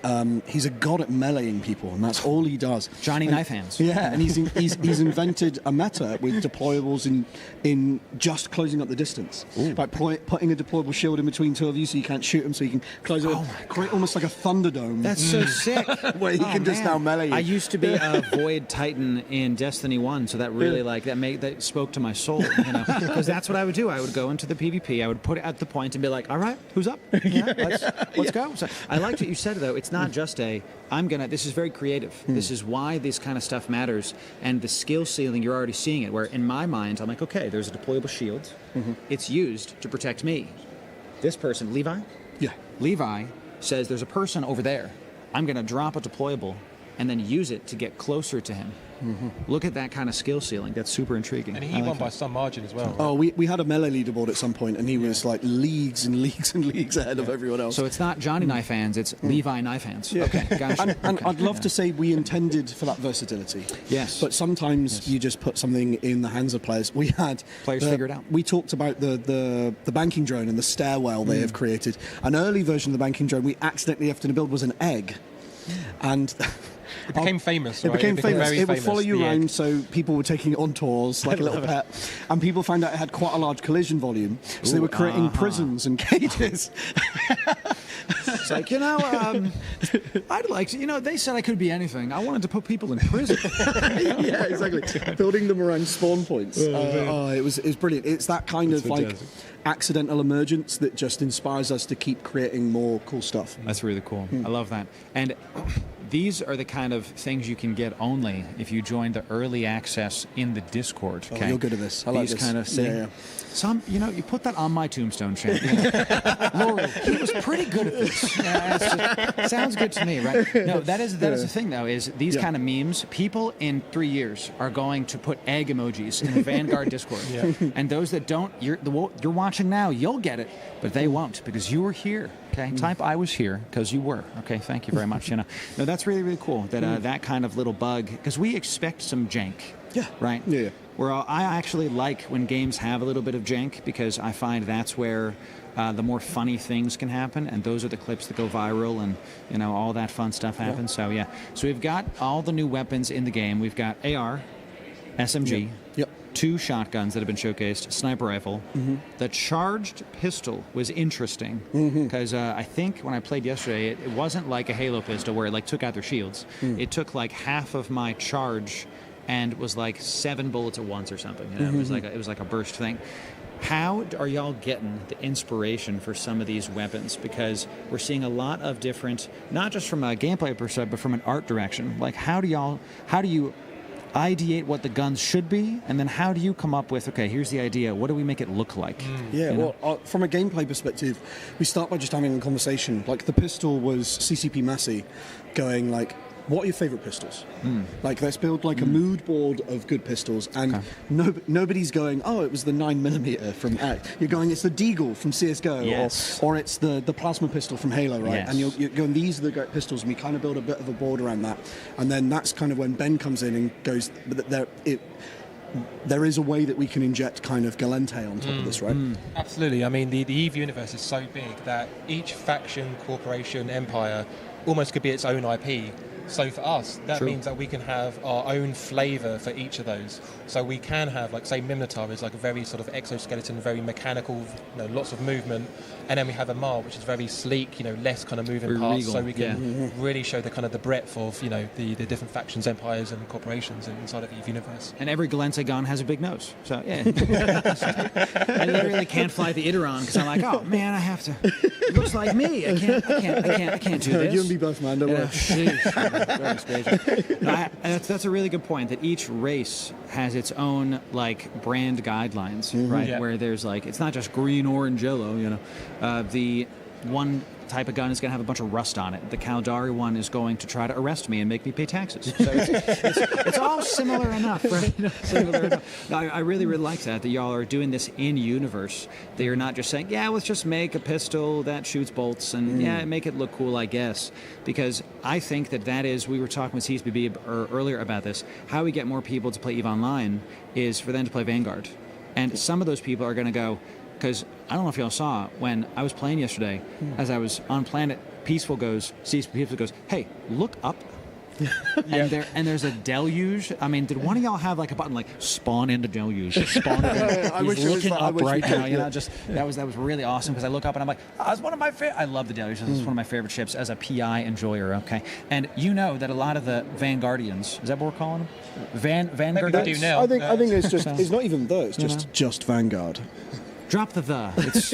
he's a god at meleeing people, and that's all he does. Johnny Knife Hands. Yeah, and he's invented a meta with deployables in just closing up the distance. Like putting a deployable shield in between 2 of you so you can't shoot them, so you can close it, create almost like a Thunderdome. That's so sick. Where you can just now melee you. I used to be a Void Titan in Destiny 1, so that really that spoke to my soul, because that's what I would do. I would go into the PvP, I would put it at the point and be like, all right, who's up? Let's go. So I liked what you said, though. It's not just this is very creative. This is why this kind of stuff matters, and the skill ceiling, you're already seeing it, where in my mind, I'm like, okay, there's a deployable shield. It's used to protect me. This person, Levi? Levi says there's a person over there. I'm going to drop a deployable and then use it to get closer to him. Look at that kind of skill ceiling. That's super intriguing. And he won by some margin as well. Right? Oh, we had a melee leaderboard at some point, and he was like leagues and leagues and leagues ahead of everyone else. So it's not Johnny Knife Hands, it's Levi Knife Hands. Yeah. Okay, gotcha. And I'd love to say we intended for that versatility. Yes. But sometimes you just put something in the hands of players. We had players figure it out. We talked about the banking drone and the stairwell they have created. An early version of the banking drone we accidentally left in a build was an egg. And it became famous, right? It became famous. Very it would famous, follow you around, egg. so people were taking it on tours like a little pet. And people found out it had quite a large collision volume, so they were creating prisons and cages. It's like, I'd like to, they said I could be anything. I wanted to put people in prison. Yeah, exactly. Building them around spawn points. It was brilliant. It's that kind of fantastic. Accidental emergence that just inspires us to keep creating more cool stuff. That's really cool. I love that. And these are the kind of things you can get only if you join the early access in the Discord. Okay? Oh, you're good at this. I like these this. kind of things. Yeah. Some, you put that on my tombstone, champ. Laurel, he was pretty good at this. Sounds good to me, right? No, that is the thing, though, is these kind of memes, people in 3 years are going to put egg emojis in the Vanguard Discord. And those that don't, you're watching now, you'll get it, but they won't because you were here. Okay, type I was here because you were. Okay, thank you very much. No, that's really, really cool that that kind of little bug, because we expect some jank. Yeah. Right? Yeah. Where I actually like when games have a little bit of jank because I find that's where the more funny things can happen, and those are the clips that go viral, and all that fun stuff happens. So so we've got all the new weapons in the game. We've got AR, SMG, 2 shotguns that have been showcased, sniper rifle. The charged pistol was interesting because I think when I played yesterday, it wasn't like a Halo pistol where it took out their shields. It took half of my charge and was 7 bullets at once or something. It was like a burst thing. How are y'all getting the inspiration for some of these weapons? Because we're seeing a lot of different, not just from a gameplay perspective, but from an art direction. How do you ideate what the guns should be, and then how do you come up with, okay, here's the idea, what do we make it look like? Well, from a gameplay perspective, we start by just having a conversation. The pistol was CCP MassE going what are your favorite pistols? Let's build a mood board of good pistols, and nobody's going, oh, it was the 9mm from X. You're going, it's the Deagle from CSGO, or it's the plasma pistol from Halo, right? Yes. And you're going, these are the great pistols, and we kind of build a bit of a board around that. And then that's kind of when Ben comes in and goes, there is a way that we can inject kind of Galente on top of this, right? Absolutely. I mean, the EVE universe is so big that each faction, corporation, empire almost could be its own IP. So for us, that means that we can have our own flavour for each of those. So we can have, say, Minotaur is a very sort of exoskeleton, very mechanical, lots of movement. And then we have Amar, which is very sleek, less kind of moving parts. Regal. So we can really show the kind of the breadth of, the different factions, empires, and corporations inside of the EVE universe. And every Galente gun has a big nose. So, yeah. I literally can't fly the Ideron because I'm like, oh, man, I have to. It looks like me. I can't do this. You and me both, man. Don't worry. That's a really good point, that each race has its own brand guidelines, right? Yeah. Where there's it's not just green, orange, yellow. The one type of gun is going to have a bunch of rust on it. The Caldari one is going to try to arrest me and make me pay taxes. So it's all similar enough, right? Similar enough. No, I really, really like that y'all are doing this in universe. That you're not just saying, let's just make a pistol that shoots bolts and make it look cool, I guess. Because I think that is, we were talking with CCPB earlier about this, how we get more people to play EVE Online is for them to play Vanguard. And some of those people are going to go, because I don't know if y'all saw, when I was playing yesterday, as I was on planet, Peaceful goes, hey, look up. And there's a deluge. I mean, did one of y'all have a button spawn into deluge? Spawn into I wish looking it was up right now. That was really awesome because I look up and I'm like, it's one of my favorite. I love the deluge. It's one of my favorite ships as a PI enjoyer. Okay, and that a lot of the Vanguardians, is that what we're calling them? Vanguard. I think it's just it's not even though. It's just Vanguard. Drop the. It's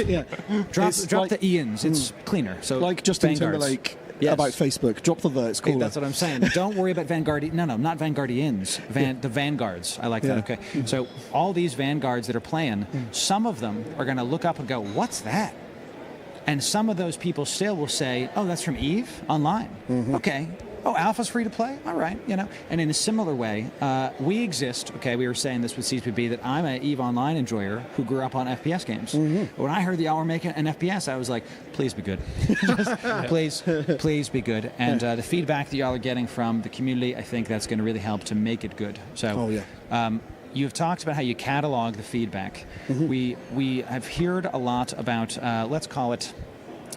drop the Ians. It's cleaner. So Justin Timberlake. Yes. About Facebook. Drop the it's cooler. That's what I'm saying. Don't worry about Vanguard. No, not Vanguardians. The Vanguards. I like that. Okay. So all these Vanguards that are playing, some of them are going to look up and go, what's that? And some of those people still will say, oh, that's from EVE Online. Okay. Oh, alpha's free to play? All right, you know. And in a similar way, we exist, okay, we were saying this with CCPB, that I'm an EVE Online enjoyer who grew up on FPS games. When I heard that y'all were making an FPS, I was like, please be good. please be good. And the feedback that y'all are getting from the community, I think that's going to really help to make it good. So, you've talked about how you catalog the feedback. We have heard a lot about, let's call it,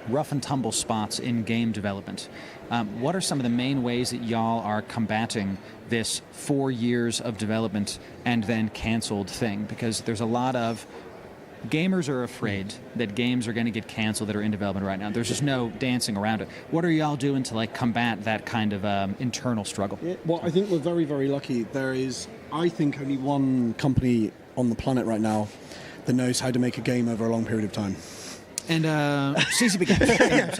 rough and tumble spots in game development. What are some of the main ways that y'all are combating this 4 years of development and then canceled thing? Because there's a lot of gamers are afraid that games are going to get canceled that are in development right now. There's just no dancing around it. What are y'all doing to like combat that kind of internal struggle? Yeah, well, I think we're very, very lucky. There is, I think, only one company on the planet right now that knows how to make a game over a long period of time. And CCP Games.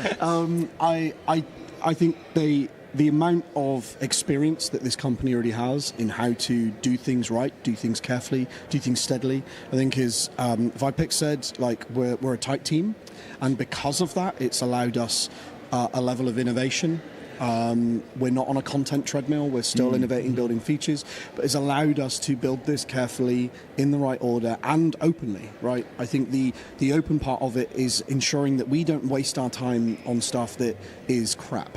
I think the amount of experience that this company already has in how to do things right, do things carefully, do things steadily, I think is, Vipix said, like, we're a tight team, and because of that, it's allowed us a level of innovation. We're not on a content treadmill, we're still innovating, building features, but it's allowed us to build this carefully, in the right order, and openly, right? I think the open part of it is ensuring that we don't waste our time on stuff that is crap.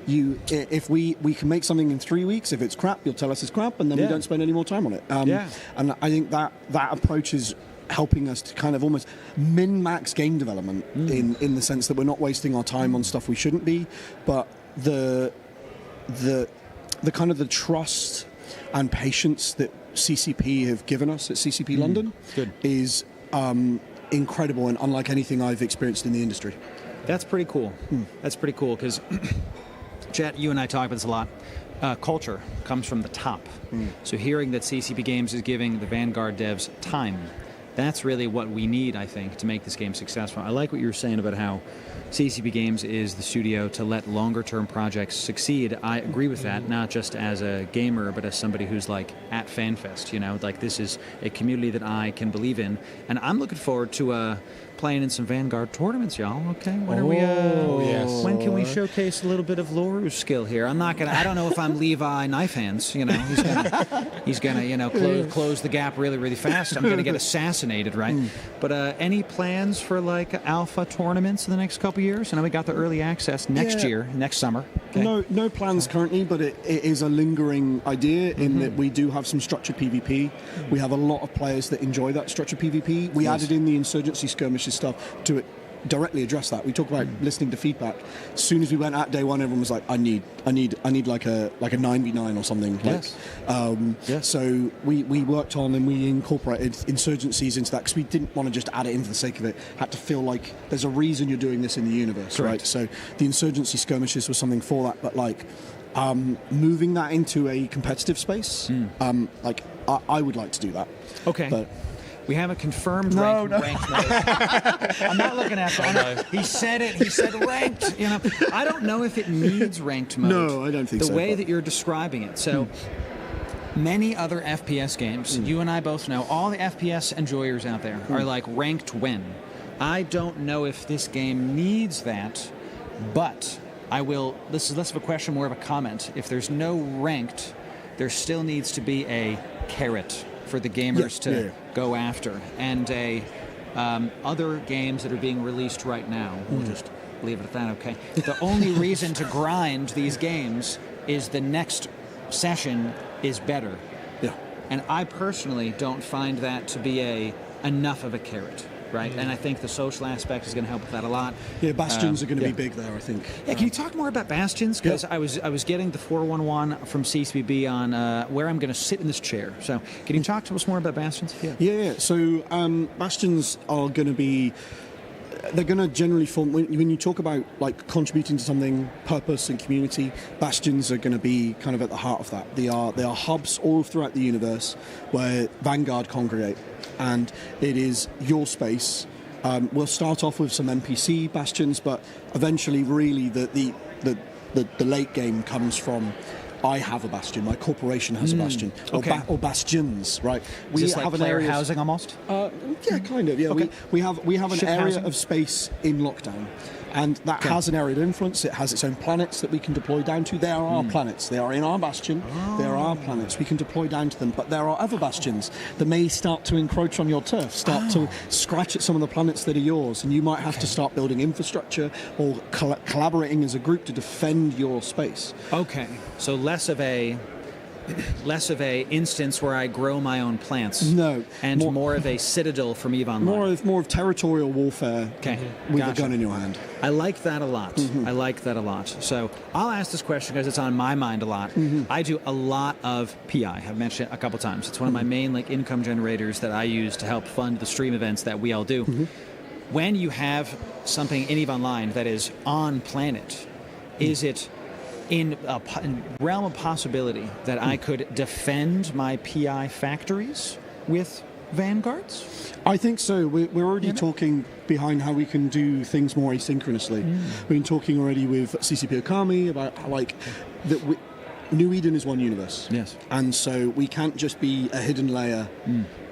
If we can make something in 3 weeks, if it's crap, you'll tell us it's crap, and then we don't spend any more time on it. And I think that approach is helping us to kind of almost min-max game development in the sense that we're not wasting our time on stuff we shouldn't be, but the kind of the trust and patience that CCP have given us at CCP London is incredible and unlike anything I've experienced in the industry. That's pretty cool. That's pretty cool because, Chet, you and I talk about this a lot. Culture comes from the top. So hearing that CCP Games is giving the Vanguard devs time, that's really what we need, I think, to make this game successful. I like what you were saying about how CCP Games is the studio to let longer-term projects succeed. I agree with that, not just as a gamer, but as somebody who's, like, at Fanfest, you know? Like, this is a community that I can believe in. And I'm looking forward to playing in some Vanguard tournaments, y'all, okay? When are we, when can we showcase a little bit of Loru's skill here? I'm not gonna, I don't know if I'm Levi Knife Hands, you know? He's gonna you know, close the gap really, really fast. I'm gonna get assassinated, right? But any plans for, like, alpha tournaments in the next couple years? I know we got the early access next year, next summer. Okay? No plans currently, but it is a lingering idea in that we do have some structured PvP. We have a lot of players that enjoy that structured PvP. We added in the insurgency skirmishes stuff to directly address that. We talk about listening to feedback. As soon as we went out day one, everyone was like, I need like a 9v9 or something. So we worked on and we incorporated insurgencies into that because we didn't want to just add it in for the sake of it. Had to feel like there's a reason you're doing this in the universe, right? So the insurgency skirmishes was something for that, but like moving that into a competitive space, like I would like to do that. Okay. But we have a confirmed ranked mode. I'm not looking at it. He said it. He said ranked. You know, I don't know if it needs ranked mode. No, I don't think so. The way that you're describing it. So many other FPS games, you and I both know, all the FPS enjoyers out there are like ranked when. I don't know if this game needs that, but I will. This is less of a question, more of a comment. If there's no ranked, there still needs to be a carrot for the gamers to go after, and other games that are being released right now. We'll just leave it at that, okay? The only reason to grind these games is the next session is better. Yeah. And I personally don't find that to be enough of a carrot. Right, and I think the social aspect is going to help with that a lot. Yeah, Bastions are going to be big there, I think. Yeah, can you talk more about Bastions? Because I was getting the 411 from CCPB on where I'm going to sit in this chair. So can you talk to us more about Bastions? Yeah. So Bastions are going to be. They're going to generally form when you talk about like contributing to something, purpose and community. Bastions are going to be kind of at the heart of that. They are hubs all throughout the universe where Vanguard congregate, and it is your space. We'll start off with some NPC bastions, but eventually, really, the late game comes from I have a bastion. My corporation has a bastion, or bastions, right? We have an area housing almost. Yeah, kind of. Yeah, Okay. we have an Ship area housing? of space in lockdown, and that has an area of influence. It has its own planets that we can deploy down to. They are our planets. They are in our bastion. They are our planets. We can deploy down to them. But there are other bastions that may start to encroach on your turf, start to scratch at some of the planets that are yours, and you might have to start building infrastructure or collaborating as a group to defend your space. Okay, so less of a instance where I grow my own plants. No, and more of a citadel from EVE Online. More of territorial warfare. Okay, with a gun in your hand. I like that a lot. I like that a lot. So I'll ask this question because it's on my mind a lot. I do a lot of PI. I've mentioned it a couple times. It's one of my main income generators that I use to help fund the stream events that we all do. When you have something in EVE Online that is on planet, is it in a realm of possibility that I could defend my PI factories with Vanguards? I think so. We're already talking behind how we can do things more asynchronously. We've been talking already with CCP Okami about how, New Eden is one universe. Yes. And so we can't just be a hidden layer.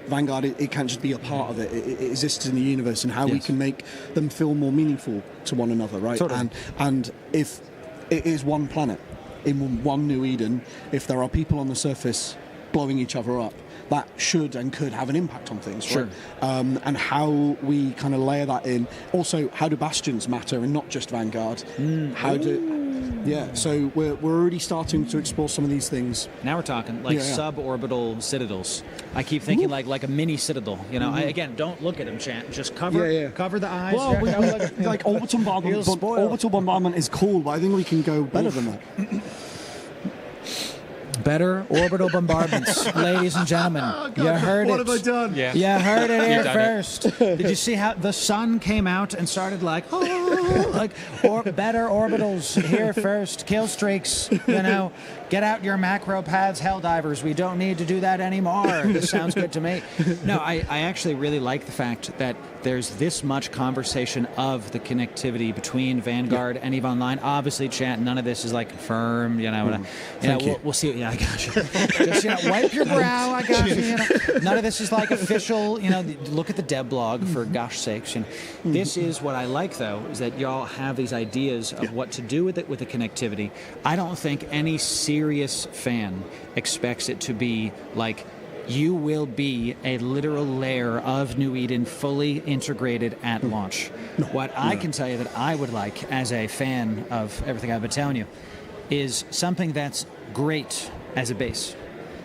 Vanguard, it can't just be a part of it. It exists in the universe, and how we can make them feel more meaningful to one another, right? Totally. And if it is one planet in one New Eden, if there are people on the surface blowing each other up, that should and could have an impact on things, right? And how we kind of layer that in. Also, how do bastions matter and not just Vanguard? So we're already starting to explore some of these things. Now we're talking suborbital citadels. I keep thinking like a mini citadel. You know, again, don't look at them, chat. Just cover the eyes. Well, orbital bombardment is cool, but I think we can go better than that. Better orbital bombardments, ladies and gentlemen. You heard it. What have I done? Yeah. You heard it here first. Did you see how the sun came out and started better orbitals here first? Kill streaks, Get out your macro paths, Helldivers. We don't need to do that anymore. This sounds good to me. No, I actually really like the fact that there's this much conversation of the connectivity between Vanguard and EVE Online. Obviously, chat, none of this is confirmed. We'll see. Yeah, I got you. Just wipe your brow. I got you. None of this is official. Look at the dev blog for gosh sakes. This is what I like though, is that y'all have these ideas of what to do with it with the connectivity. I don't think any serious fan expects it to be you will be a literal layer of New Eden fully integrated at launch. I can tell you that I would like, as a fan of everything I've been telling you, is something that's great as a base,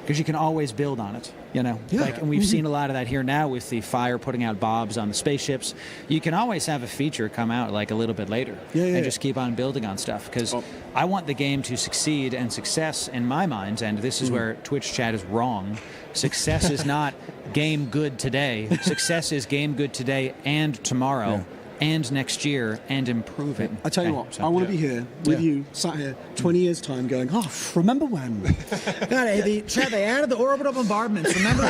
because you can always build on it. And we've seen a lot of that here now with the Fire putting out bobs on the spaceships. You can always have a feature come out a little bit later and just keep on building on stuff, because I want the game to succeed, and success in my mind, and this is where Twitch chat is wrong, success is not game good today. Success is game good today and tomorrow. And next year, and improve it. I tell you what, I want to be here with you, sat here, 20 years' time, going, remember when? God, they added the orbital bombardments. Remember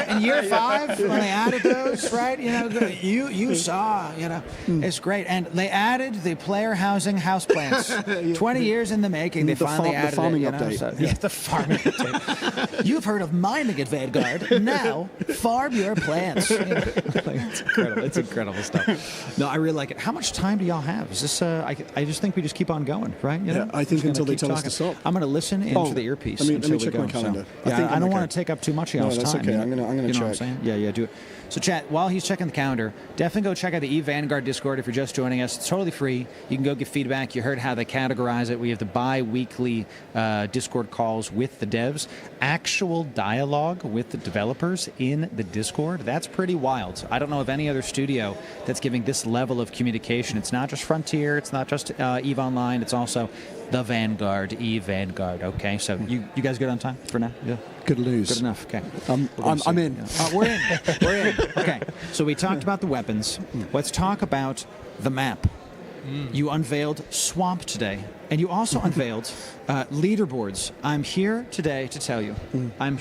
in year 5 when they added those, right? You saw, it's great. And they added the player housing houseplants. 20 years in the making, they finally added the farming it. Update. The farming update. You've heard of mining at Vanguard. Now, farm your plants. It's incredible. It's incredible stuff. No, I really like it. How much time do y'all have? Is this? I just think we just keep on going, right? I think until they tell us to stop. I'm going to listen into the earpiece. Let me check my calendar. I don't want to take up too much of y'all's time. That's okay. I'm going to check. What I'm saying? Yeah, do it. So, chat, while he's checking the calendar, definitely go check out the EVE Vanguard Discord if you're just joining us. It's totally free. You can go give feedback. You heard how they categorize it. We have the bi-weekly Discord calls with the devs. Actual dialogue with the developers in the Discord. That's pretty wild. I don't know of any other studio that's giving this level of communication. It's not just Frontier. It's not just EVE Online. It's also the Vanguard, EVE Vanguard. Okay, so you guys good on time for now? Yeah. Good news. Good enough. Okay. I'm in. We're in. We're in. Okay. So we talked about the weapons. Let's talk about the map. You unveiled Swamp today, and you also unveiled leaderboards. I'm here today to tell you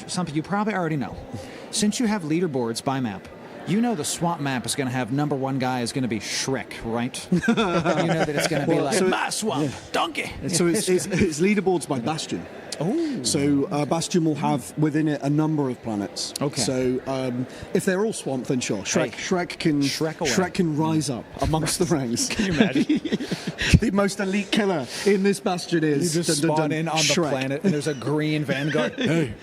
something you probably already know. Since you have leaderboards by map, you know the Swamp map is going to have number 1 guy is going to be Shrek, right? You know that it's going to be my Swamp, donkey. So it's leaderboards by Bastion. Oh. So Bastion will have within it a number of planets. Okay. So if they're all swamp, then sure, Shrek can rise up amongst the ranks. Can you imagine? The most elite killer in this Bastion is you just spawn in on the planet, and there's a green Vanguard. Hey,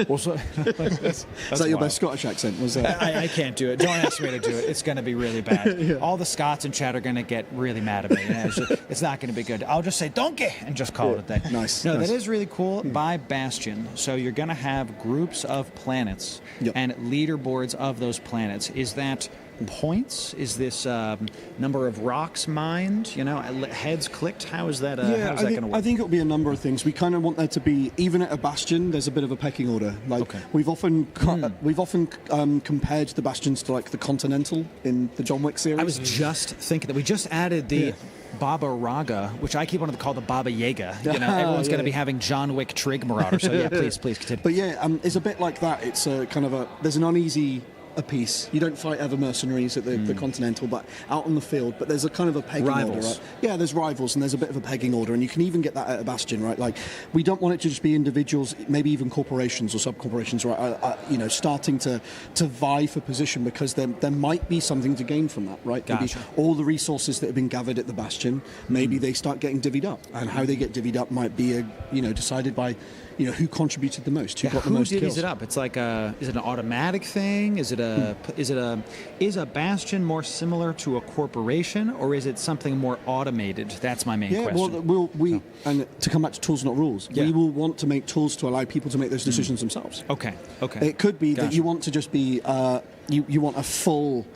what's up? That's is that your best Scottish accent? Was that? I can't do it. Don't ask me to do it. It's going to be really bad. Yeah. All the Scots in chat are going to get really mad at me. It's not going to be good. I'll just say donkey and just call it a day. Nice. No, nice. that is really cool. By Bastion, so you're going to have groups of planets and leaderboards of those planets. Is that points? Is this number of rocks mined? You know, heads clicked? How is that? How's that going to work? I think it'll be a number of things. We kind of want there to be, even at a Bastion, there's a bit of a pecking order. Like we've often compared the Bastions to like the Continental in the John Wick series. I was just thinking that we just added the Baba Raga, which I keep wanting to call the Baba Yaga. You know, everyone's going to be having John Wick Trig Marauder. So yeah, please continue. But yeah, it's a bit like that. It's a kind of there's an uneasy a piece. You don't fight ever mercenaries at the Continental, but out on the field. But there's a kind of a pegging order, right? Yeah, there's rivals, and there's a bit of a pegging order, and you can even get that at a Bastion, right? Like, we don't want it to just be individuals, maybe even corporations or sub-corporations, right? You know, starting to vie for position, because there might be something to gain from that, right? Gotcha. Maybe all the resources that have been gathered at the Bastion, maybe they start getting divvied up, and how they get divvied up might be decided by who contributed the most, who got the most kills. Who divvies it up? It's like is it an automatic thing? Is a Bastion more similar to a corporation, or is it something more automated? That's my main question. Well, and to come back to tools, not rules, we will want to make tools to allow people to make those decisions themselves. Okay. It could be that you want to just be you want a full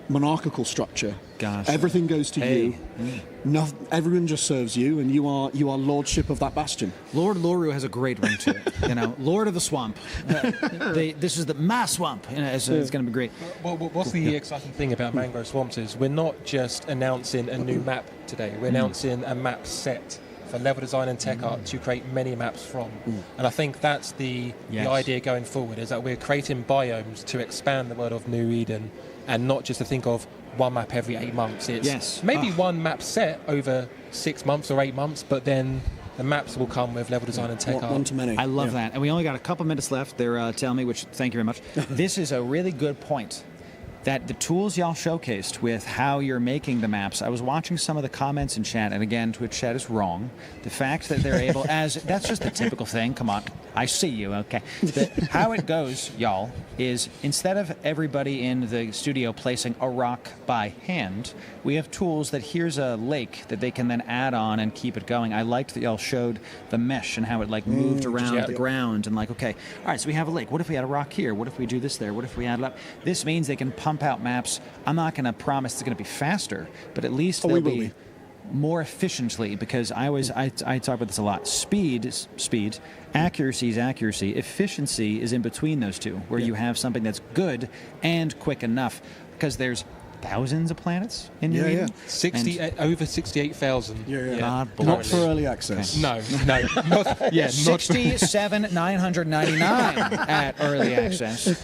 monarchical structure. Gotcha. Everything goes to you. Everyone just serves you, and you are lordship of that Bastion. Lord Loru has a great ring to it. Lord of the Swamp. This is the MassE Swamp. It's going to be great. Well, what's the exciting thing about Mango Swamps is we're not just announcing a new map today. We're announcing a map set for level design and tech art to create many maps from. And I think that's the idea going forward, is that we're creating biomes to expand the world of New Eden, and not just to think of one map every 8 months. It's maybe one map set over 6 months or 8 months, but then the maps will come with level design and tech art. One to many. I love that. And we only got a couple minutes left. They're telling me, which thank you very much. This is a really good point. That the tools y'all showcased with how you're making the maps, I was watching some of the comments in chat, and again, Twitch chat is wrong. The fact that they're able, that's just the typical thing, come on, I see you, okay. How it goes, y'all, is instead of everybody in the studio placing a rock by hand, we have tools that here's a lake that they can then add on and keep it going. I liked that y'all showed the mesh and how it moved around the ground, and okay, all right, so we have a lake. What if we add a rock here? What if we do this there? What if we add it up? This means they can pump out maps. I'm not going to promise it's going to be faster, but at least they'll be more efficiently, because I talk about this a lot. Speed is speed, accuracy is accuracy, efficiency is in between those two, where you have something that's good and quick enough, because there's thousands of planets in your Eden. Over 68,000. Not for early access. Okay. No, not 67,999 at early access.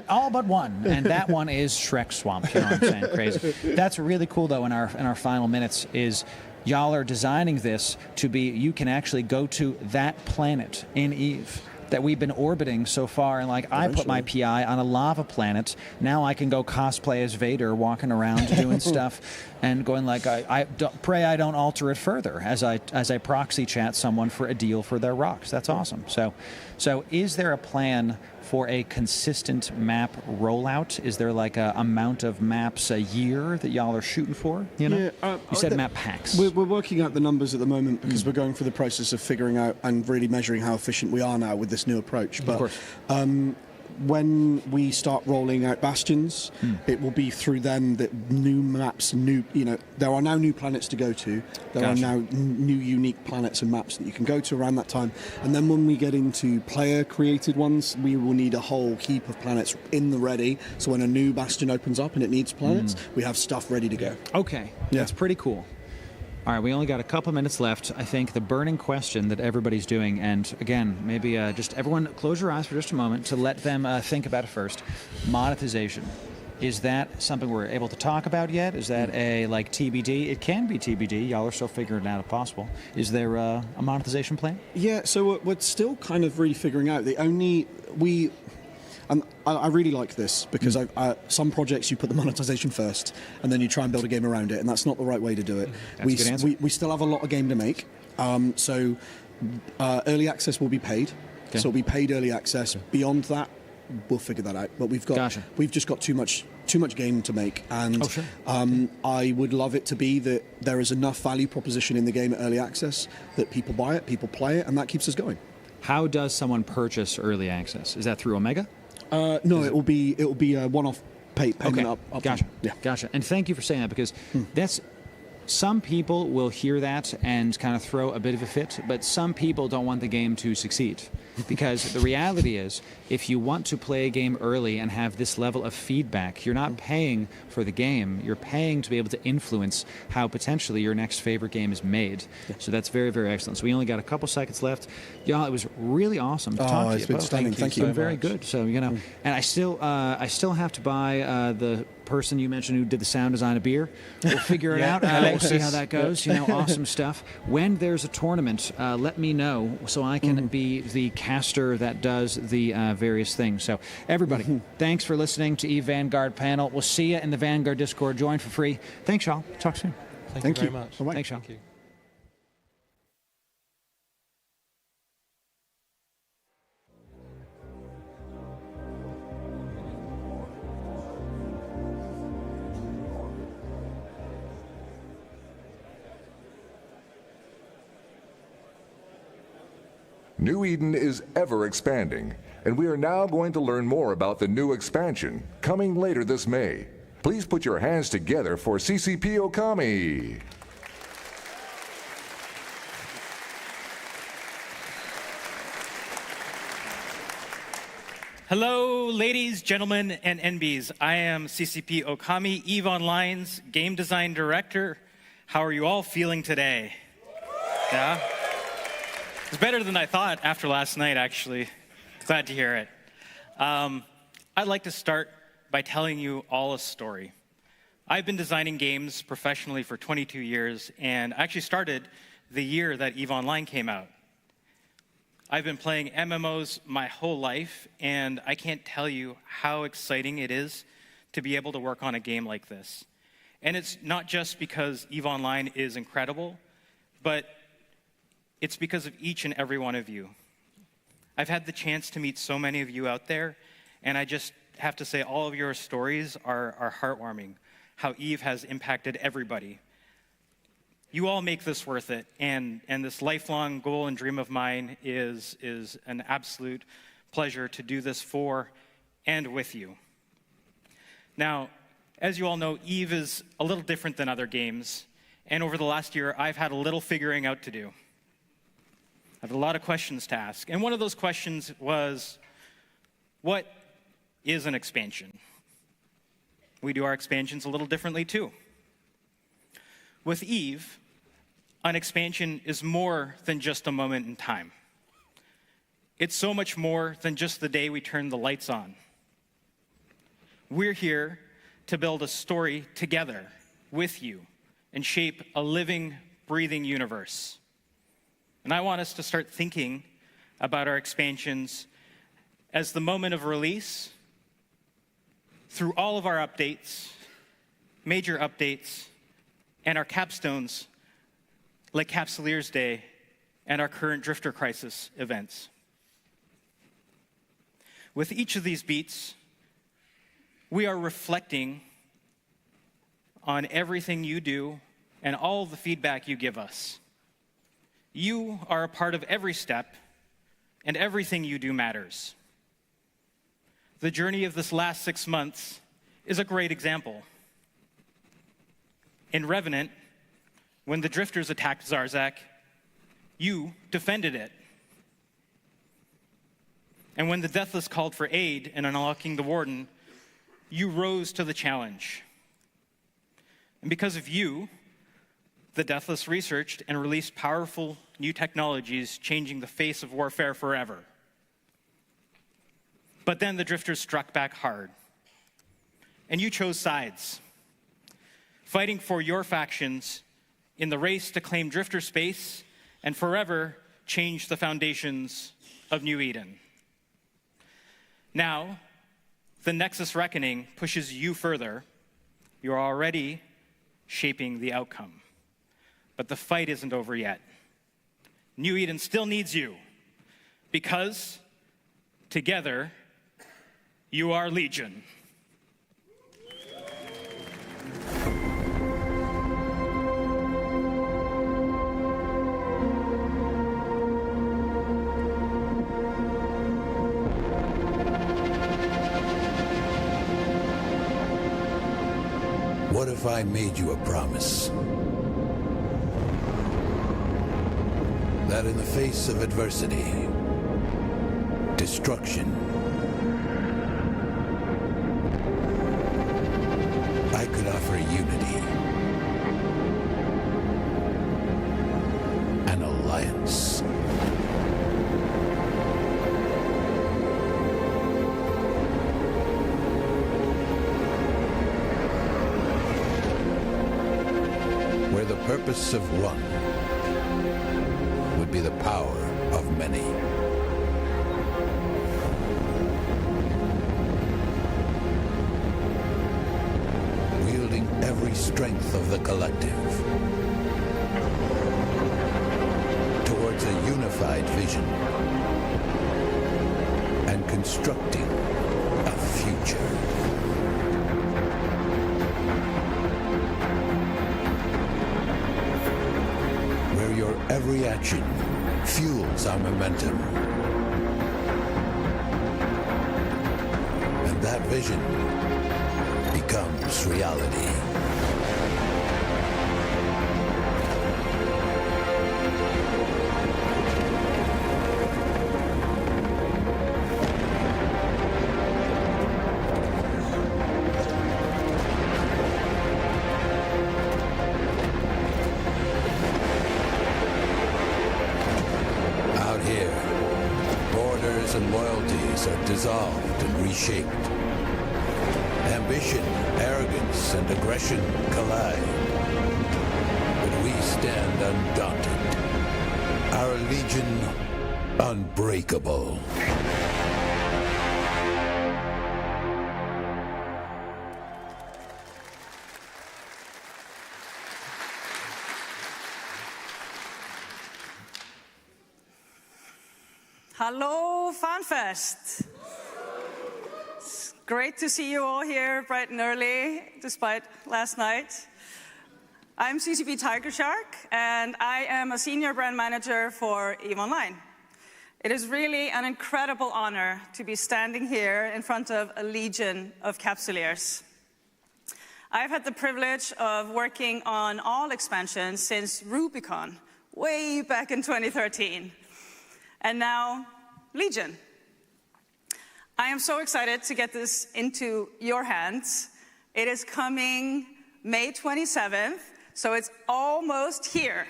All but one, and that one is Shrek Swamp. You know what I'm saying? Crazy. That's really cool, though. In our final minutes, is y'all are designing this to be. You can actually go to that planet in EVE that we've been orbiting so far, and I put my PI on a lava planet. Now I can go cosplay as Vader, walking around doing stuff, and going I pray I don't alter it further as I proxy chat someone for a deal for their rocks. That's awesome. So is there a plan for a consistent map rollout? Is there a amount of maps a year that y'all are shooting for? You said map packs. We're working out the numbers at the moment, because we're going through the process of figuring out and really measuring how efficient we are now with this new approach. But of course. When we start rolling out Bastions, it will be through then that new maps, there are now new planets to go to. There are now new unique planets and maps that you can go to around that time. And then when we get into player-created ones, we will need a whole heap of planets in the ready. So when a new Bastion opens up and it needs planets, we have stuff ready to go. Okay, that's pretty cool. All right, we only got a couple minutes left. I think the burning question that everybody's doing, and again, maybe just everyone close your eyes for just a moment to let them think about it first. Monetization. Is that something we're able to talk about yet? Is that a like TBD? It can be TBD. Y'all are still figuring it out if possible. Is there a monetization plan? Yeah, so we're still kind of really figuring out. I really like this because some projects you put the monetization first and then you try and build a game around it, and that's not the right way to do it. That's a good answer. We still have a lot of game to make. So early access will be paid. Okay. So it'll be paid early access. Beyond that, we'll figure that out. But we've just got too much game to make, and I would love it to be that there is enough value proposition in the game at early access that people buy it, people play it, and that keeps us going. How does someone purchase early access? Is that through Omega? No, it will be a one-off payment up. Gotcha. Yeah. Gotcha. And thank you for saying that, because that's. Some people will hear that and kind of throw a bit of a fit, but some people don't want the game to succeed. Because the reality is, if you want to play a game early and have this level of feedback, you're not paying for the game, you're paying to be able to influence how potentially your next favorite game is made. Yeah. So that's very, very excellent. So we only got a couple seconds left. Y'all, it was really awesome to talk to you. It's been stunning. Thank you. It's been very good. So, and I still have to buy the person you mentioned who did the sound design of beer. We'll figure it out. We'll see how that goes. Awesome stuff. When there's a tournament, let me know so I can be the caster that does the various things. So everybody, thanks for listening to EVE Vanguard panel. We'll see you in the Vanguard Discord. Join for free. Thanks, y'all. Talk soon. Thank you very much. Thanks, y'all. Thank you. New Eden is ever expanding, and we are now going to learn more about the new expansion coming later this May. Please put your hands together for CCP Okami. Hello, ladies, gentlemen, and NBs. I am CCP Okami, EVE Online's Game Design Director. How are you all feeling today? Yeah? It's better than I thought after last night, actually. Glad to hear it. I'd like to start by telling you all a story. I've been designing games professionally for 22 years, and I actually started the year that EVE Online came out. I've been playing MMOs my whole life, and I can't tell you how exciting it is to be able to work on a game like this. And it's not just because EVE Online is incredible, but it's because of each and every one of you. I've had the chance to meet so many of you out there, and I just have to say all of your stories are heartwarming, how EVE has impacted everybody. You all make this worth it, and this lifelong goal and dream of mine is an absolute pleasure to do this for and with you. Now, as you all know, EVE is a little different than other games, and over the last year, I've had a little figuring out to do. I have a lot of questions to ask. And one of those questions was, what is an expansion? We do our expansions a little differently too. With EVE, an expansion is more than just a moment in time. It's so much more than just the day we turn the lights on. We're here to build a story together with you and shape a living, breathing universe. And I want us to start thinking about our expansions as the moment of release, through all of our updates, major updates, and our capstones, like Capsulier's Day and our current Drifter Crisis events. With each of these beats, we are reflecting on everything you do and all of the feedback you give us. You are a part of every step, and everything you do matters. The journey of this last 6 months is a great example. In Revenant, when the Drifters attacked Zarzak, you defended it. And when the Deathless called for aid in unlocking the Warden, you rose to the challenge. And because of you, the Deathless researched and released powerful new technologies changing the face of warfare forever. But then the Drifters struck back hard. and you chose sides, fighting for your factions in the race to claim drifter space and forever change the foundations of New Eden. Now, the Nexus Reckoning pushes you further. You're already shaping the outcome. But the fight isn't over yet. New Eden still needs you, because together, you are Legion. What if I made you a promise? That in the face of adversity, destruction, I could offer unity, an alliance. Where the purpose of one would be the power of many. Wielding every strength of the collective towards a unified vision and constructing a future. Your every action fuels our momentum. And that vision becomes reality. Dissolved and reshaped. Ambition, arrogance, and aggression collide. But we stand undaunted. Our legion unbreakable. Hello, Fanfest. It's great to see you all here bright and early, despite last night. I'm CCP Tiger Shark, and I am a senior brand manager for EVE Online. It is really an incredible honor to be standing here in front of a legion of capsuleers. I've had the privilege of working on all expansions since Rubicon, way back in 2013. And now, Legion. I am so excited to get this into your hands. It is coming May 27th, so it's almost here.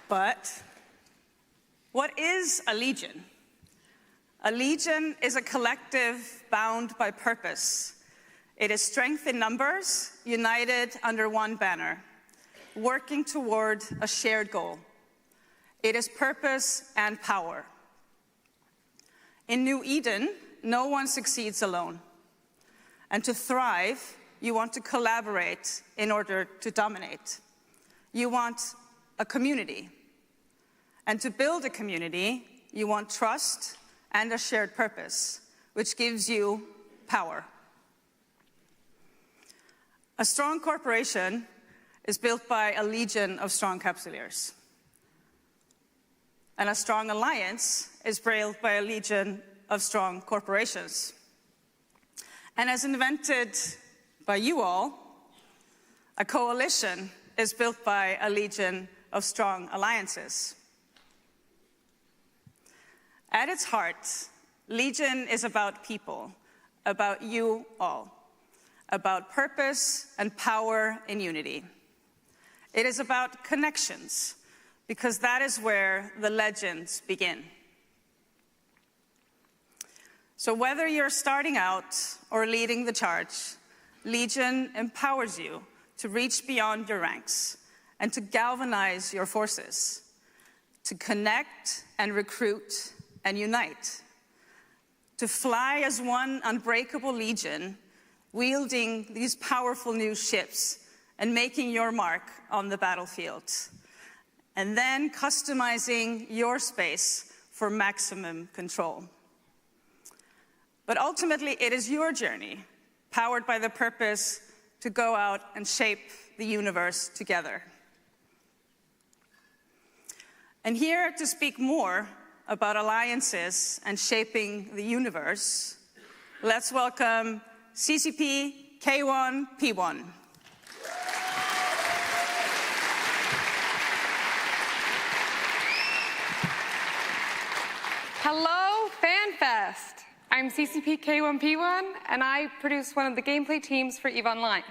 But what is a legion? A legion is a collective bound by purpose. It is strength in numbers, united under one banner, working toward a shared goal. It is purpose and power. In New Eden, no one succeeds alone. And to thrive, you want to collaborate in order to dominate. You want a community. And to build a community, you want trust and a shared purpose, which gives you power. A strong corporation is built by a legion of strong capsuleers. And a strong alliance is built by a legion of strong corporations. And as invented by you all, a coalition is built by a legion of strong alliances. At its heart, Legion is about people, about you all. About purpose and power in unity. It is about connections, because that is where the legends begin. So whether you're starting out or leading the charge, Legion empowers you to reach beyond your ranks and to galvanize your forces, to connect and recruit and unite, to fly as one unbreakable Legion, wielding these powerful new ships and making your mark on the battlefield, and then customizing your space for maximum control. But ultimately, it is your journey, powered by the purpose to go out and shape the universe together. And here to speak more about alliances and shaping the universe, let's welcome CCP K1 P1. Hello, Fanfest. I'm CCP K1 P1, and I produce one of the gameplay teams for EVE Online.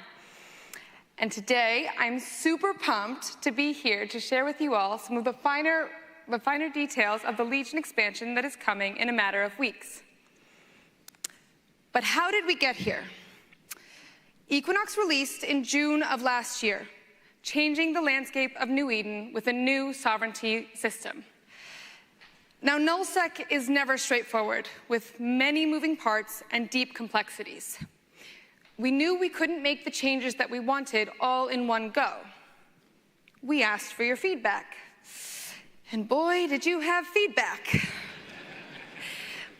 And today, I'm super pumped to be here to share with you all some of the finer details of the Legion expansion that is coming in a matter of weeks. But how did we get here? Equinox released in June of last year, changing the landscape of New Eden with a new sovereignty system. Now, nullsec is never straightforward, with many moving parts and deep complexities. We knew we couldn't make the changes that we wanted all in one go. We asked for your feedback. And boy, did you have feedback.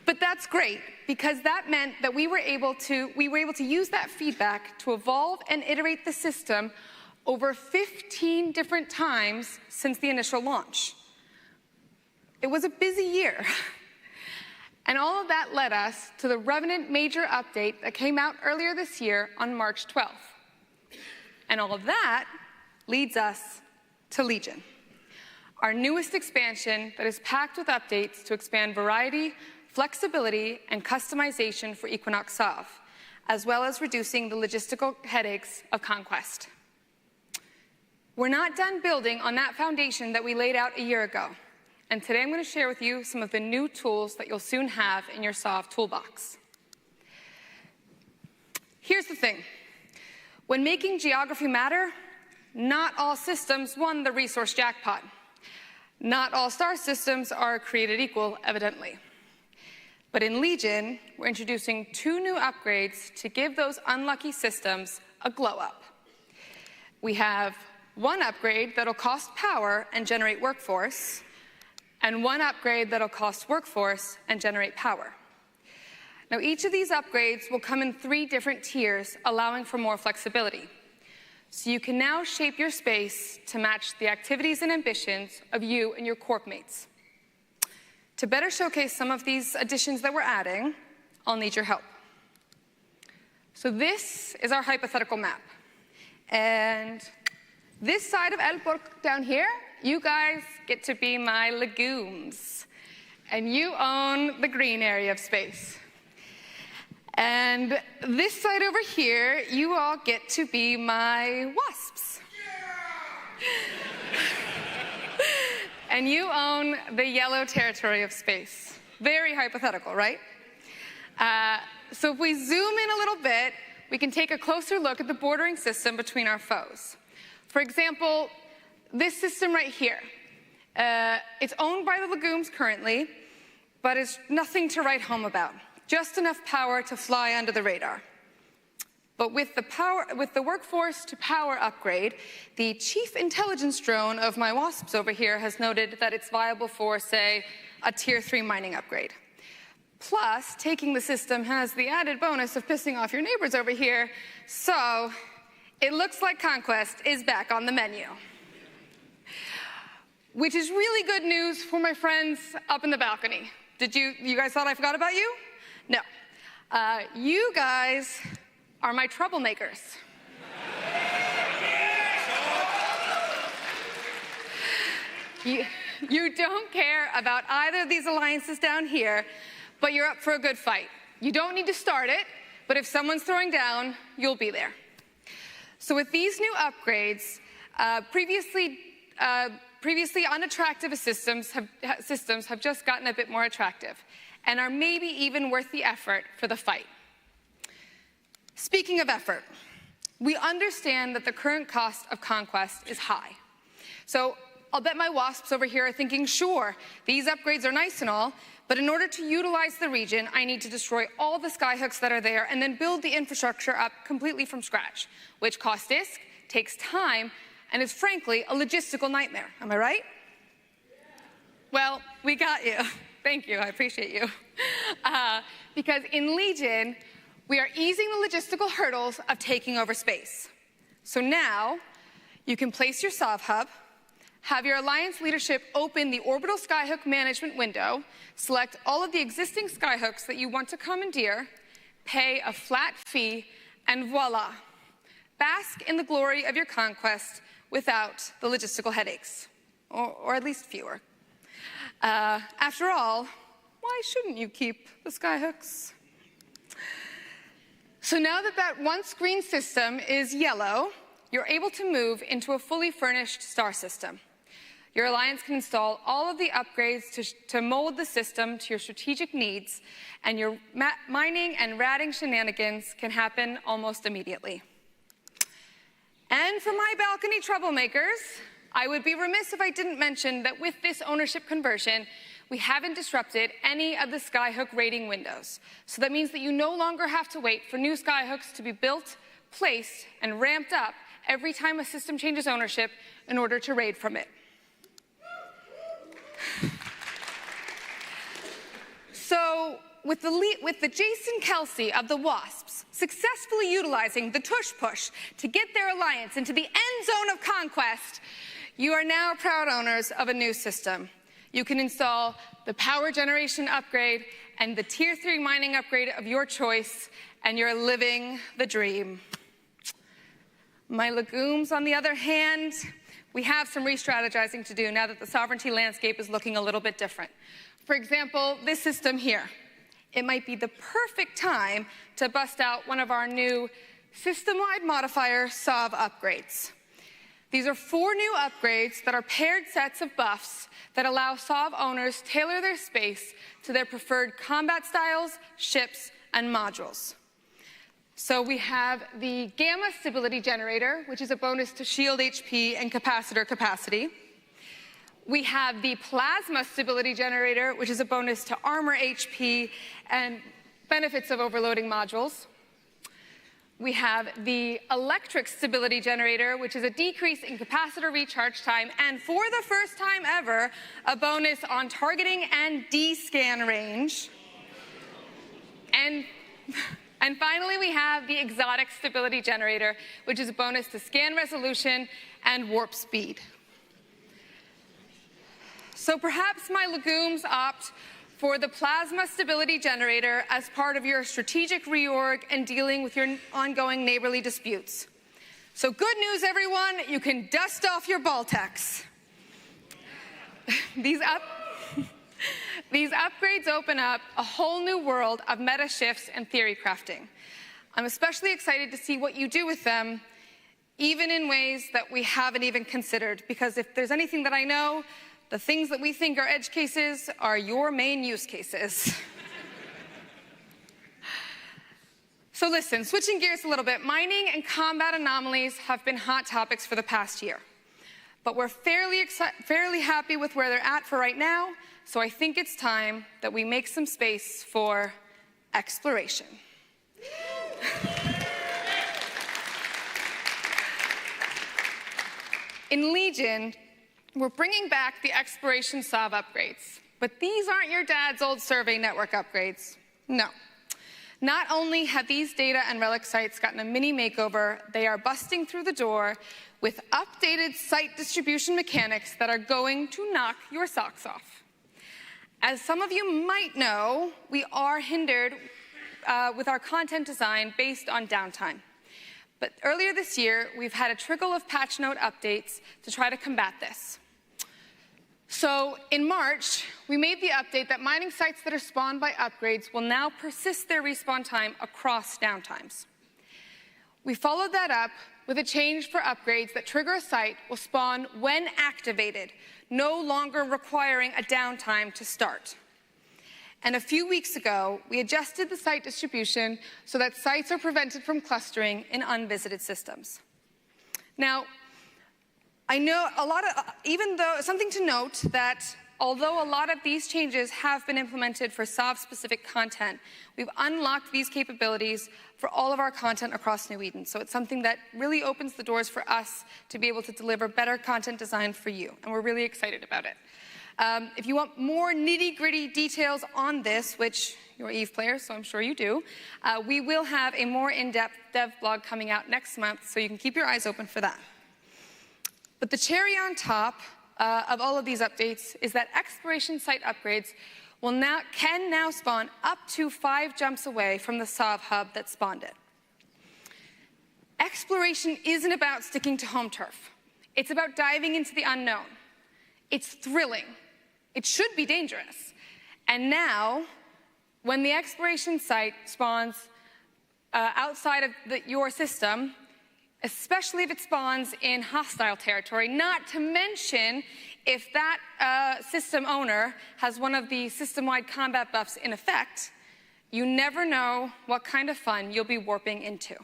But that's great, because that meant that we were able to use that feedback to evolve and iterate the system over 15 different times since the initial launch. It was a busy year. And all of that led us to the Revenant major update that came out earlier this year on March 12th. And all of that leads us to Legion, our newest expansion that is packed with updates to expand variety, flexibility, and customization for Equinox Sov, as well as reducing the logistical headaches of Conquest. We're not done building on that foundation that we laid out a year ago. And today I'm going to share with you some of the new tools that you'll soon have in your Sov toolbox. Here's the thing. When making geography matter, not all systems won the resource jackpot. Not all star systems are created equal, evidently. But in Legion, we're introducing 2 new upgrades to give those unlucky systems a glow up. We have one upgrade that'll cost power and generate workforce, and one upgrade that'll cost workforce and generate power. Now, each of these upgrades will come in 3 different tiers, allowing for more flexibility. So you can now shape your space to match the activities and ambitions of you and your corp mates. To better showcase some of these additions that we're adding, I'll need your help. So this is our hypothetical map. And this side of Elborg down here, you guys get to be my legumes. And you own the green area of space. And this side over here, you all get to be my wasps. And you own the yellow territory of space. Very hypothetical, right? So if we zoom in a little bit, we can take a closer look at the bordering system between our foes. For example, this system right here. It's owned by the legumes currently, but it's nothing to write home about. Just enough power to fly under the radar. But with the workforce to power upgrade, the chief intelligence drone of my wasps over here has noted that it's viable for, say, a tier 3 mining upgrade. Plus, taking the system has the added bonus of pissing off your neighbors over here, so it looks like Conquest is back on the menu. Which is really good news for my friends up in the balcony. You guys thought I forgot about you? No. You guys are my troublemakers. You don't care about either of these alliances down here, but you're up for a good fight. You don't need to start it, but if someone's throwing down, you'll be there. So with these new upgrades, previously unattractive systems have just gotten a bit more attractive. and are maybe even worth the effort for the fight. Speaking of effort, we understand that the current cost of conquest is high. So I'll bet my wasps over here are thinking, sure, these upgrades are nice and all, but in order to utilize the region, I need to destroy all the skyhooks that are there and then build the infrastructure up completely from scratch, which costs disk, takes time, and is frankly a logistical nightmare. Am I right? Well, we got you. Thank you, I appreciate you. Because in Legion, we are easing the logistical hurdles of taking over space. So now, you can place your SOV hub, have your Alliance leadership open the orbital skyhook management window, select all of the existing skyhooks that you want to commandeer, pay a flat fee, and voila. Bask in the glory of your conquest without the logistical headaches, or at least fewer. After all, why shouldn't you keep the skyhooks? So now that that one-screen system is yellow, you're able to move into a fully furnished star system. Your Alliance can install all of the upgrades to mold the system to your strategic needs, and your mining and ratting shenanigans can happen almost immediately. And for my balcony troublemakers, I would be remiss if I didn't mention that with this ownership conversion, we haven't disrupted any of the skyhook rating windows. So that means that you no longer have to wait for new skyhooks to be built, placed, and ramped up every time a system changes ownership in order to raid from it. So with the Jason Kelsey of the Wasps successfully utilizing the tush-push to get their Alliance into the end zone of conquest, you are now proud owners of a new system. You can install the power generation upgrade and the Tier 3 mining upgrade of your choice, and you're living the dream. My legumes, on the other hand, we have some re-strategizing to do now that the sovereignty landscape is looking a little bit different. For example, this system here. It might be the perfect time to bust out one of our new system-wide modifier SOV upgrades. These are 4 new upgrades that are paired sets of buffs that allow SOV owners to tailor their space to their preferred combat styles, ships, and modules. So we have the Gamma Stability Generator, which is a bonus to shield HP and capacitor capacity. We have the Plasma Stability Generator, which is a bonus to armor HP and benefits of overloading modules. We have the Electric Stability Generator, which is a decrease in capacitor recharge time, and for the first time ever, a bonus on targeting and D-scan range. And finally, we have the Exotic Stability Generator, which is a bonus to scan resolution and warp speed. So perhaps my legumes opt for the Plasma Stability Generator as part of your strategic reorg and dealing with your ongoing neighborly disputes. So good news, everyone, you can dust off your Baltecs. These upgrades open up a whole new world of meta shifts and theory crafting. I'm especially excited to see what you do with them, even in ways that we haven't even considered, because if there's anything that I know, the things that we think are edge cases are your main use cases. So listen, switching gears a little bit, mining and combat anomalies have been hot topics for the past year. But we're fairly happy with where they're at for right now, so I think it's time that we make some space for exploration. In Legion, we're bringing back the exploration SOV upgrades, but these aren't your dad's old survey network upgrades. No. Not only have these data and relic sites gotten a mini makeover, they are busting through the door with updated site distribution mechanics that are going to knock your socks off. As some of you might know, we are hindered with our content design based on downtime. But earlier this year, we've had a trickle of patch note updates to try to combat this. So in March, we made the update that mining sites that are spawned by upgrades will now persist their respawn time across downtimes. We followed that up with a change for upgrades that trigger a site will spawn when activated, no longer requiring a downtime to start. And a few weeks ago, we adjusted the site distribution so that sites are prevented from clustering in unvisited systems. Now, I know something to note that although a lot of these changes have been implemented for SOV-specific content, we've unlocked these capabilities for all of our content across New Eden. So it's something that really opens the doors for us to be able to deliver better content design for you, and we're really excited about it. If you want more nitty-gritty details on this, which you're EVE players, so I'm sure you do, we will have a more in-depth dev blog coming out next month, so you can keep your eyes open for that. But the cherry on top of all of these updates is that exploration site upgrades can now spawn up to 5 jumps away from the SOV hub that spawned it. Exploration isn't about sticking to home turf. It's about diving into the unknown. It's thrilling. It should be dangerous. And now, when the exploration site spawns outside of your system, especially if it spawns in hostile territory, not to mention if that system owner has one of the system-wide combat buffs in effect, you never know what kind of fun you'll be warping into.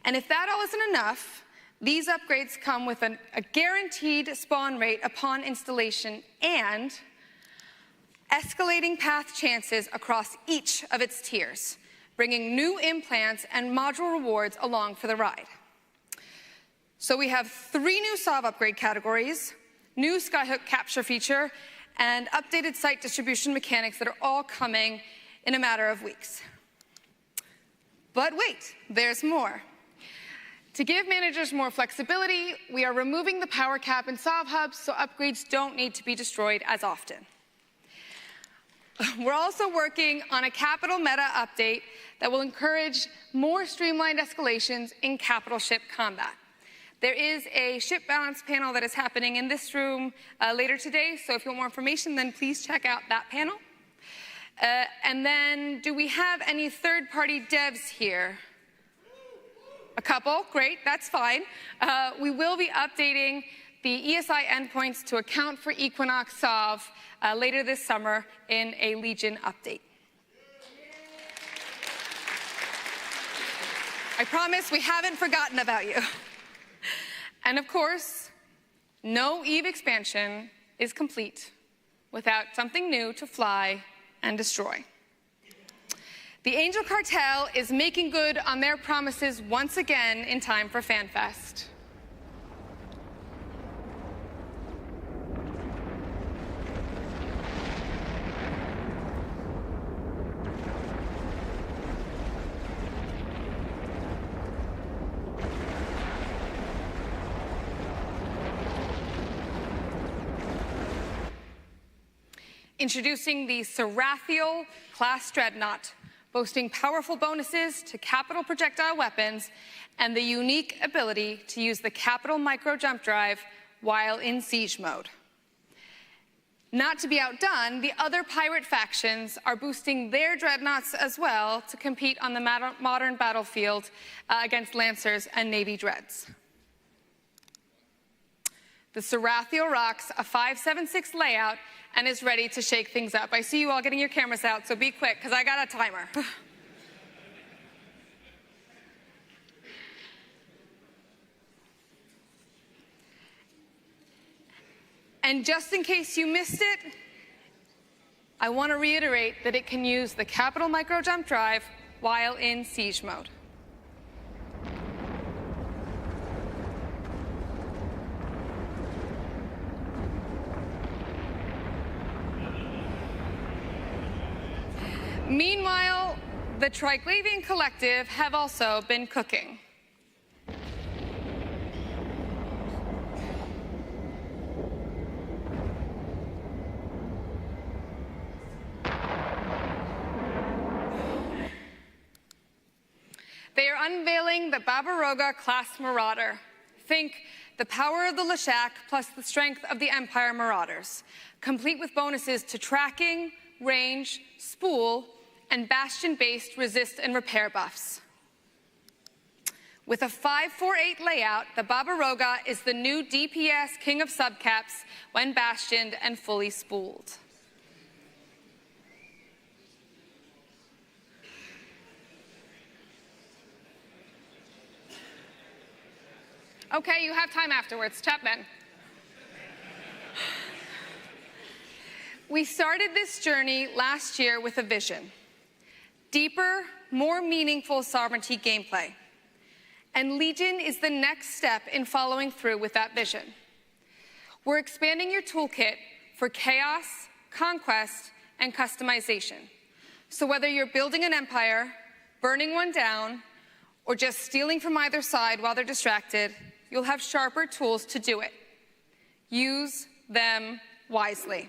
And if that all isn't enough, these upgrades come with a guaranteed spawn rate upon installation and escalating path chances across each of its tiers, bringing new implants and module rewards along for the ride. So we have 3 new SOV upgrade categories, new skyhook capture feature, and updated site distribution mechanics that are all coming in a matter of weeks. But wait, there's more. To give managers more flexibility, we are removing the power cap in SOV hubs so upgrades don't need to be destroyed as often. We're also working on a capital meta update that will encourage more streamlined escalations in capital ship combat. There is a ship balance panel that is happening in this room later today, so if you want more information, then please check out that panel. And then, do we have any third-party devs here? A couple, great, that's fine. We will be updating the ESI endpoints to account for Equinox SOV later this summer in a Legion update. I promise we haven't forgotten about you. And of course, no EVE expansion is complete without something new to fly and destroy. The Angel Cartel is making good on their promises once again in time for Fanfest. Introducing the Sarathiel class Dreadnought, boasting powerful bonuses to capital projectile weapons and the unique ability to use the capital micro jump drive while in siege mode. Not to be outdone, the other pirate factions are boosting their dreadnoughts as well to compete on the modern battlefield against Lancers and Navy dreads. The Sarathiel rocks a 5.76 layout and is ready to shake things up. I see you all getting your cameras out, so be quick, because I got a timer. And just in case you missed it, I want to reiterate that it can use the capital micro jump drive while in siege mode. Meanwhile, the Triglavian Collective have also been cooking. They are unveiling the Barbaroga class Marauder. Think the power of the Leshak plus the strength of the Empire Marauders, complete with bonuses to tracking, range, spool, and bastion-based resist and repair buffs. With a 5.48 layout, the Barbaroga is the new DPS king of subcaps when bastioned and fully spooled. Okay, you have time afterwards. Chapman. We started this journey last year with a vision. Deeper, more meaningful sovereignty gameplay. And Legion is the next step in following through with that vision. We're expanding your toolkit for chaos, conquest, and customization. So whether you're building an empire, burning one down, or just stealing from either side while they're distracted, you'll have sharper tools to do it. Use them wisely.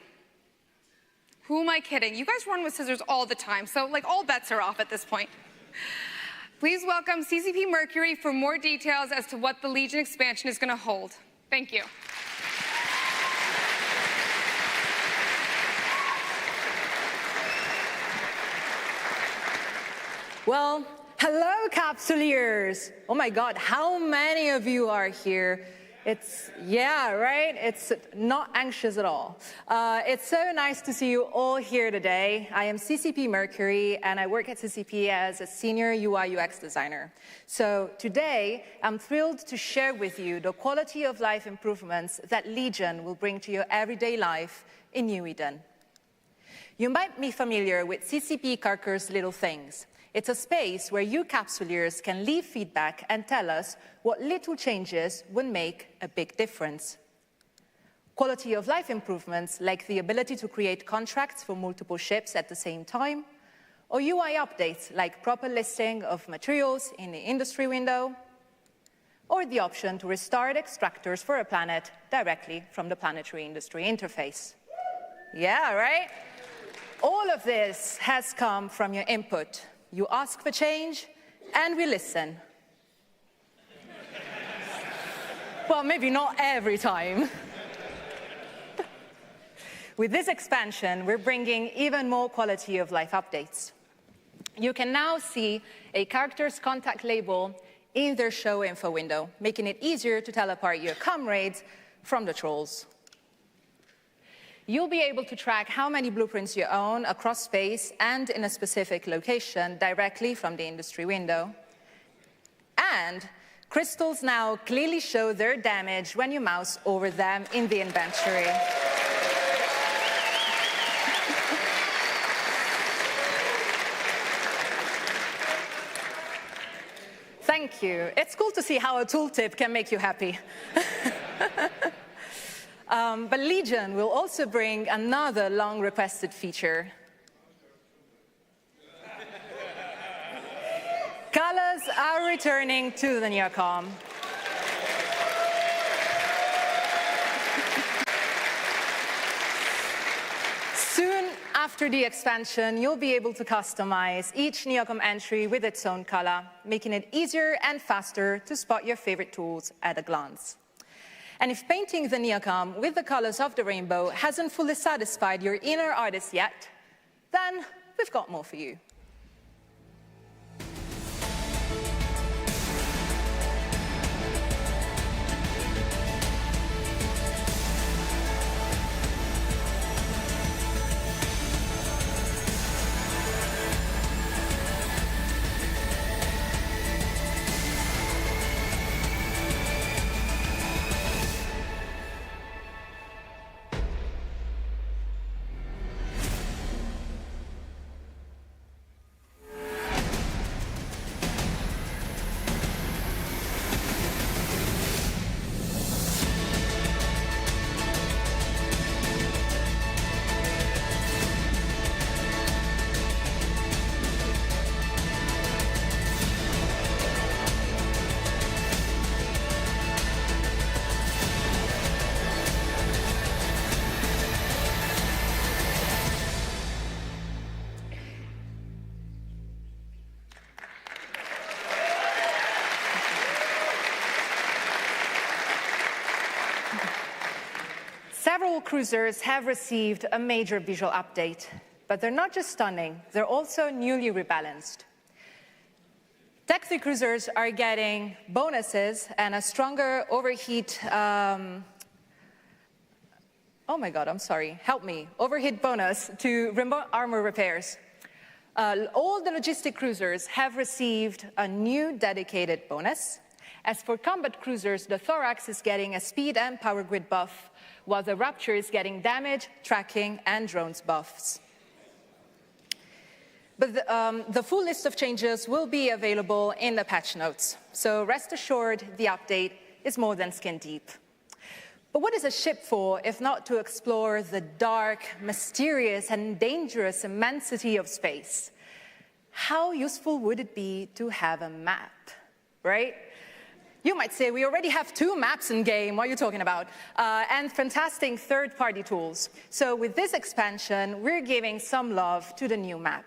Who am I kidding? You guys run with scissors all the time, so like all bets are off at this point. Please welcome CCP Mercury for more details as to what the Legion expansion is going to hold. Thank you. Well, hello, Capsuleers. Oh my God, how many of you are here? Yeah, right? It's not anxious at all. It's so nice to see you all here today. I am CCP Mercury, and I work at CCP as a senior UI UX designer. So today, I'm thrilled to share with you the quality of life improvements that Legion will bring to your everyday life in New Eden. You might be familiar with CCP Karker's Little Things. It's a space where you Capsuleers can leave feedback and tell us what little changes would make a big difference. Quality of life improvements, like the ability to create contracts for multiple ships at the same time, or UI updates, like proper listing of materials in the industry window, or the option to restart extractors for a planet directly from the planetary industry interface. Yeah, right? All of this has come from your input. You ask for change, and we listen. Well, maybe not every time. With this expansion, we're bringing even more quality of life updates. You can now see a character's contact label in their show info window, making it easier to tell apart your comrades from the trolls. You'll be able to track how many blueprints you own across space and in a specific location directly from the industry window. And crystals now clearly show their damage when you mouse over them in the inventory. Thank you. It's cool to see how a tooltip can make you happy. But Legion will also bring another long-requested feature. Colors are returning to the Neocom. Soon after the expansion, you'll be able to customize each Neocom entry with its own color, making it easier and faster to spot your favorite tools at a glance. And if painting the Neocom with the colors of the rainbow hasn't fully satisfied your inner artist yet, then we've got more for you. Several cruisers have received a major visual update, but they're not just stunning, they're also newly rebalanced. Tech 3 cruisers are getting bonuses and a stronger overheat, oh my God, I'm sorry, help me, overheat bonus to remote armor repairs. All the logistic cruisers have received a new dedicated bonus, As for combat cruisers, the Thorax is getting a speed and power grid buff, while the Rapture is getting damage, tracking, and drones buffs. But the full list of changes will be available in the patch notes, so rest assured the update is more than skin deep. But what is a ship for if not to explore the dark, mysterious, and dangerous immensity of space? How useful would it be to have a map, right? You might say, we already have 2 maps in game, what are you talking about? And fantastic third-party tools. So with this expansion, we're giving some love to the new map.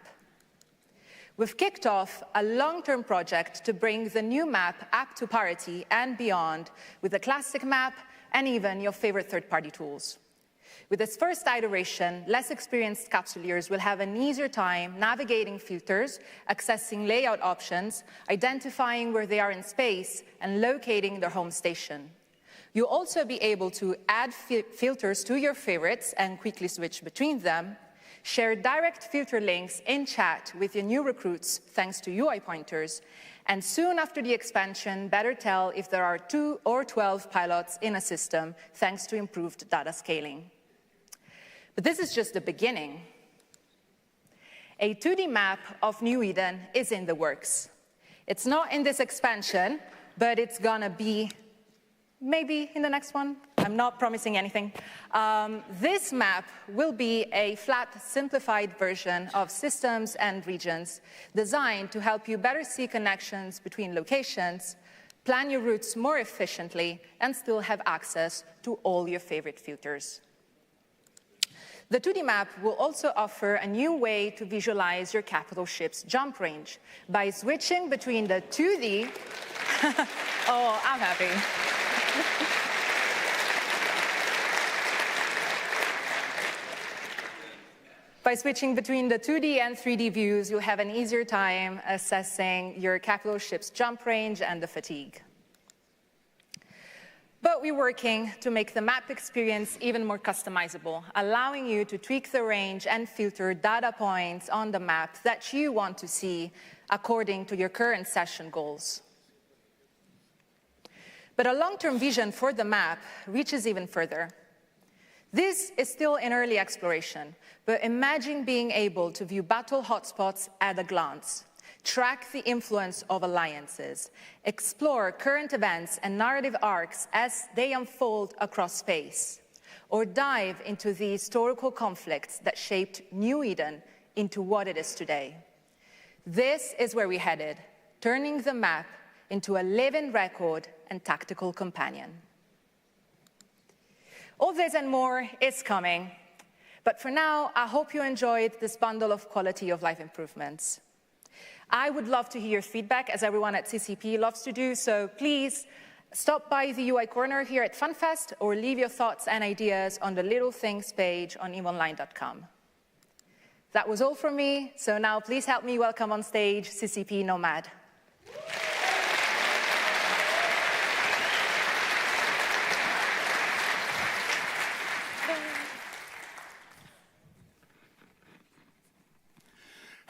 We've kicked off a long-term project to bring the new map up to parity and beyond with the classic map and even your favorite third-party tools. With this first iteration, less experienced capsuleers will have an easier time navigating filters, accessing layout options, identifying where they are in space, and locating their home station. You'll also be able to add filters to your favorites and quickly switch between them, share direct filter links in chat with your new recruits thanks to UI pointers, and soon after the expansion, better tell if there are 2 or 12 pilots in a system thanks to improved data scaling. But this is just the beginning. A 2D map of New Eden is in the works. It's not in this expansion, but it's gonna be maybe in the next one. I'm not promising anything. This map will be a flat, simplified version of systems and regions designed to help you better see connections between locations, plan your routes more efficiently, and still have access to all your favorite filters. The 2D map will also offer a new way to visualize your capital ship's jump range by switching between the 2D... Oh, I'm happy. By switching between the 2D and 3D views, you'll have an easier time assessing your capital ship's jump range and the fatigue. But we're working to make the map experience even more customizable, allowing you to tweak the range and filter data points on the map that you want to see according to your current session goals. But a long-term vision for the map reaches even further. This is still in early exploration, but imagine being able to view battle hotspots at a glance, track the influence of alliances, explore current events and narrative arcs as they unfold across space, or dive into the historical conflicts that shaped New Eden into what it is today. This is where we're headed, turning the map into a living record and tactical companion. All this and more is coming, but for now, I hope you enjoyed this bundle of quality of life improvements. I would love to hear your feedback, as everyone at CCP loves to do, so please stop by the UI corner here at Fanfest or leave your thoughts and ideas on the Little Things page on eveonline.com. That was all from me, so now please help me welcome on stage CCP Nomad.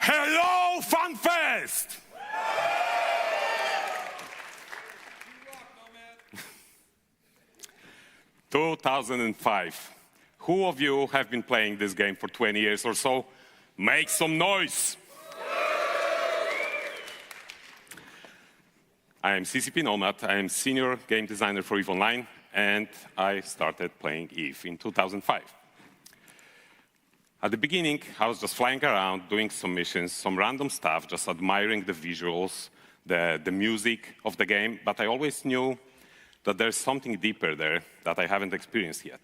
Hello, Fanfest! 2005. Who of you have been playing this game for 20 years or so? Make some noise! I am CCP Nomad. I am senior game designer for EVE Online, and I started playing EVE in 2005. At the beginning, I was just flying around, doing some missions, some random stuff, just admiring the visuals, the music of the game, but I always knew that there's something deeper there that I haven't experienced yet.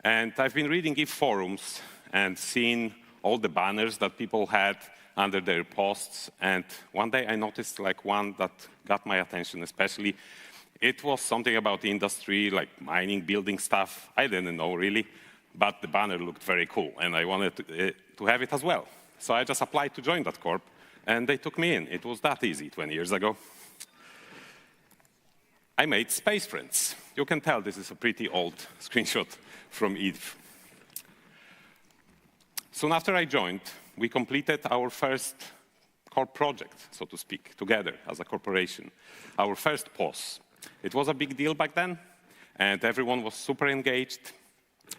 And I've been reading EVE forums and seeing all the banners that people had under their posts, and one day I noticed like one that got my attention especially. It was something about the industry, like mining, building stuff. I didn't know really. But the banner looked very cool, and I wanted to have it as well. So I just applied to join that corp, and they took me in. It was that easy 20 years ago. I made space friends. You can tell this is a pretty old screenshot from EVE. Soon after I joined, we completed our first corp project, so to speak, together as a corporation. Our first POS. It was a big deal back then, and everyone was super engaged.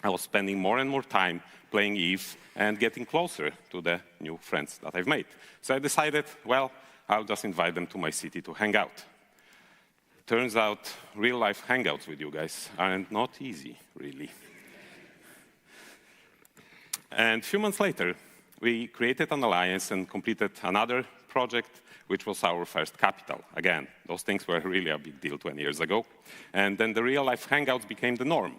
I was spending more and more time playing EVE and getting closer to the new friends that I've made. So I decided, well, I'll just invite them to my city to hang out. Turns out, real-life hangouts with you guys aren't not easy, really. And a few months later, we created an alliance and completed another project, which was our first capital. Again, those things were really a big deal 20 years ago. And then the real-life hangouts became the norm.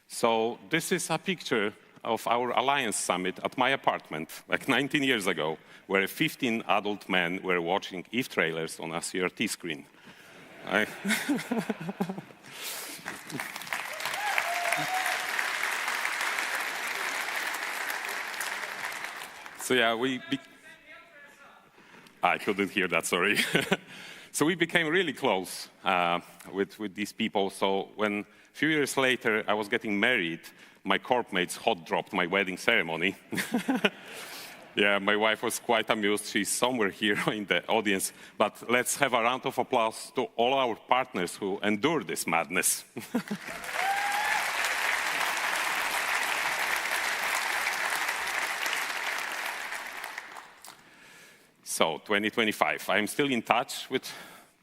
So this is a picture of our alliance summit at my apartment, like 19 years ago, where 15 adult men were watching EVE trailers on a CRT screen. So yeah, I couldn't hear that, sorry. So we became really close with these people. So when a few years later I was getting married, my corp mates hot dropped my wedding ceremony. Yeah, my wife was quite amused. She's somewhere here in the audience. But let's have a round of applause to all our partners who endured this madness. So, 2025, I'm still in touch with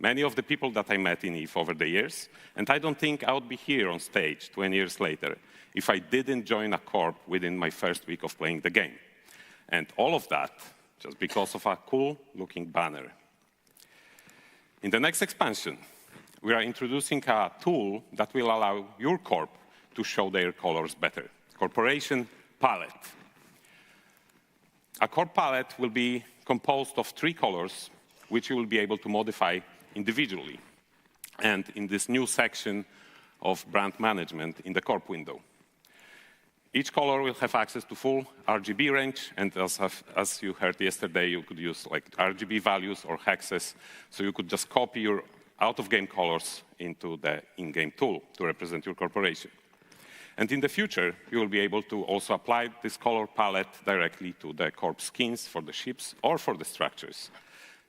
many of the people that I met in EVE over the years, and I don't think I would be here on stage 20 years later if I didn't join a corp within my first week of playing the game. And all of that just because of a cool-looking banner. In the next expansion, we are introducing a tool that will allow your corp to show their colors better. Corporation palette. A corp palette will be composed of 3 colors, which you will be able to modify individually. And in this new section of brand management in the corp window. Each color will have access to full RGB range, and as you heard yesterday, you could use like RGB values or hexes, so you could just copy your out-of-game colors into the in-game tool to represent your corporation. And in the future, you will be able to also apply this color palette directly to the corp skins for the ships or for the structures.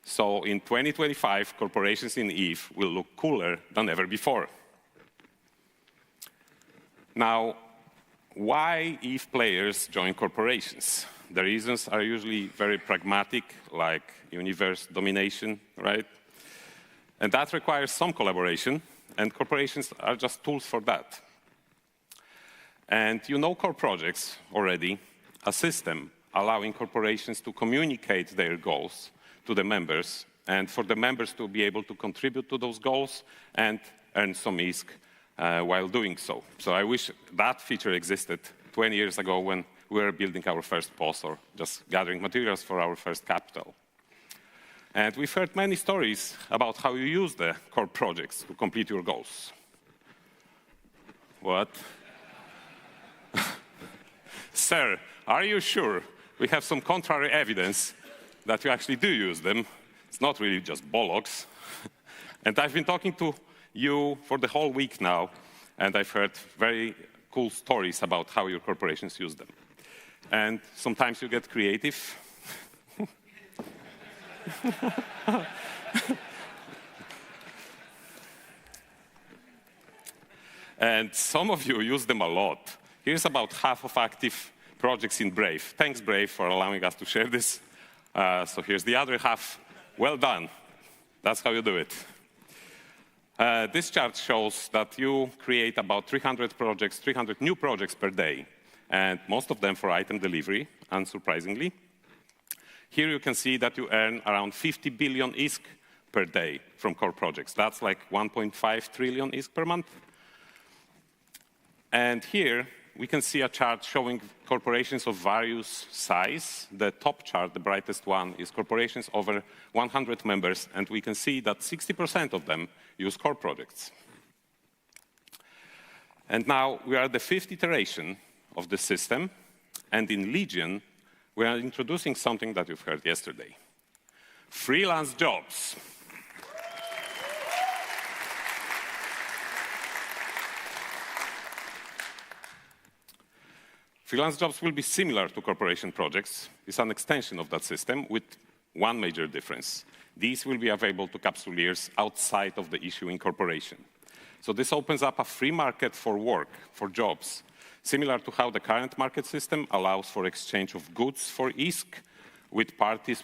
So in 2025, corporations in EVE will look cooler than ever before. Now, why EVE players join corporations? The reasons are usually very pragmatic, like universe domination, right? And that requires some collaboration, and corporations are just tools for that. And you know core projects already, a system allowing corporations to communicate their goals to the members, and for the members to be able to contribute to those goals and earn some ISK while doing so. So I wish that feature existed 20 years ago when we were building our first POS or just gathering materials for our first capital. And we've heard many stories about how you use the core projects to complete your goals. What? Sir, are you sure? We have some contrary evidence that you actually do use them. It's not really just bollocks. And I've been talking to you for the whole week now, and I've heard very cool stories about how your corporations use them. And sometimes you get creative. And some of you use them a lot. Here's about half of active projects in Brave. Thanks, Brave, for allowing us to share this. So here's the other half. Well done. That's how you do it. This chart shows that you create about 300 projects, 300 new projects per day, and most of them for item delivery, unsurprisingly. Here you can see that you earn around 50 billion ISK per day from core projects. That's like 1.5 trillion ISK per month. And here we can see a chart showing corporations of various size. The top chart, the brightest one, is corporations over 100 members, and we can see that 60% of them use core projects. And now we are at the 5th iteration of the system, and in Legion, we are introducing something that you've heard yesterday. Freelance jobs. Freelance jobs will be similar to corporation projects. It's an extension of that system with one major difference. These will be available to capsuleers outside of the issuing corporation. So this opens up a free market for work, for jobs, similar to how the current market system allows for exchange of goods for ISK with parties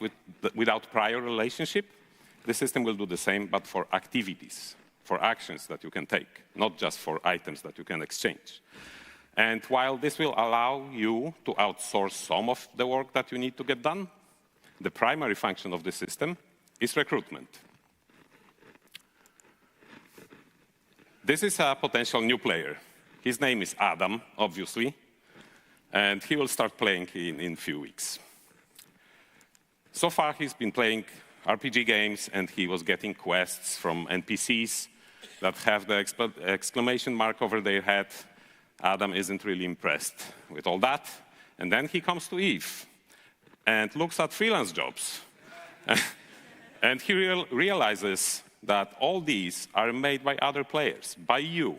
without prior relationship. The system will do the same, but for activities, for actions that you can take, not just for items that you can exchange. And while this will allow you to outsource some of the work that you need to get done, the primary function of the system is recruitment. This is a potential new player. His name is Adam, obviously, and he will start playing in a few weeks. So far, he's been playing RPG games, and he was getting quests from NPCs that have the exclamation mark over their head. Adam isn't really impressed with all that. And then he comes to EVE and looks at freelance jobs. And he realizes that all these are made by other players, by you.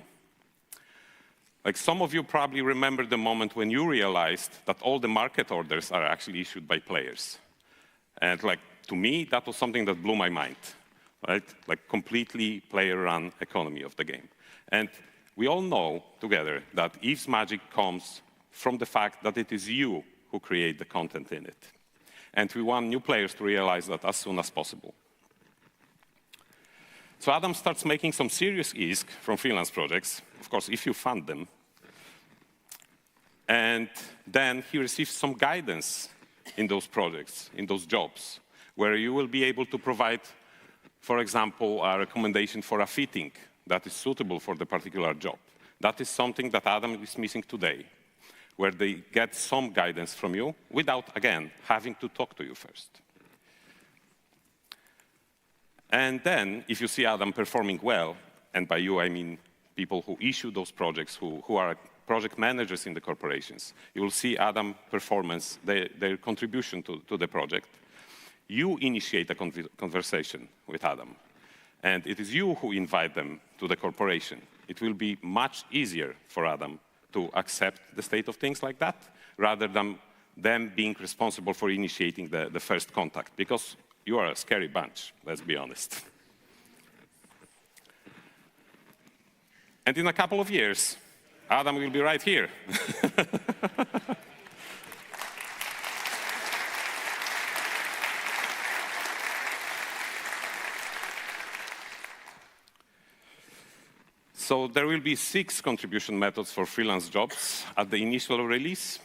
Like some of you probably remember the moment when you realized that all the market orders are actually issued by players. And like, to me, that was something that blew my mind, right? Like completely player-run economy of the game. And we all know together that EVE's magic comes from the fact that it is you who create the content in it. And we want new players to realize that as soon as possible. So Adam starts making some serious ISK from freelance projects, of course, if you fund them. And then he receives some guidance in those projects, in those jobs, where you will be able to provide, for example, a recommendation for a fitting that is suitable for the particular job. That is something that Adam is missing today, where they get some guidance from you without, again, having to talk to you first. And then, if you see Adam performing well, and by you I mean people who issue those projects, who are project managers in the corporations, you will see Adam performance, their contribution to the project. You initiate a conversation with Adam, and it is you who invite them to the corporation. It will be much easier for Adam to accept the state of things like that, rather than them being responsible for initiating the first contact, because you are a scary bunch, let's be honest. And in a couple of years, Adam will be right here. So there will be 6 contribution methods for freelance jobs at the initial release.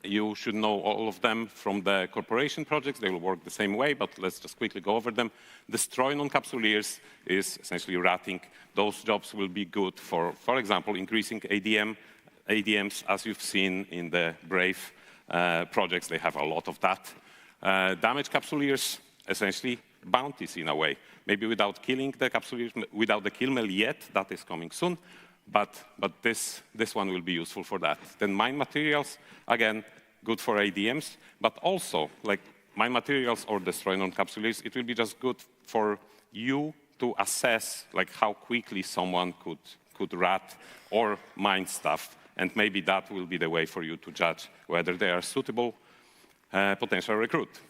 You should know all of them from the corporation projects. They will work the same way, but let's just quickly go over them. Destroy non-capsuleers is essentially ratting. Those jobs will be good for example, increasing ADMs, as you've seen in the Brave projects. They have a lot of that. Damage capsuleers, essentially bounties in a way. Maybe without killing the capsuleers, without the kill mail yet, that is coming soon. But this one will be useful for that. Then mine materials, again, good for ADMs, but also, like mine materials or destroy non-capsuleers, it will be just good for you to assess like how quickly someone could rat or mine stuff, and maybe that will be the way for you to judge whether they are suitable potential recruit.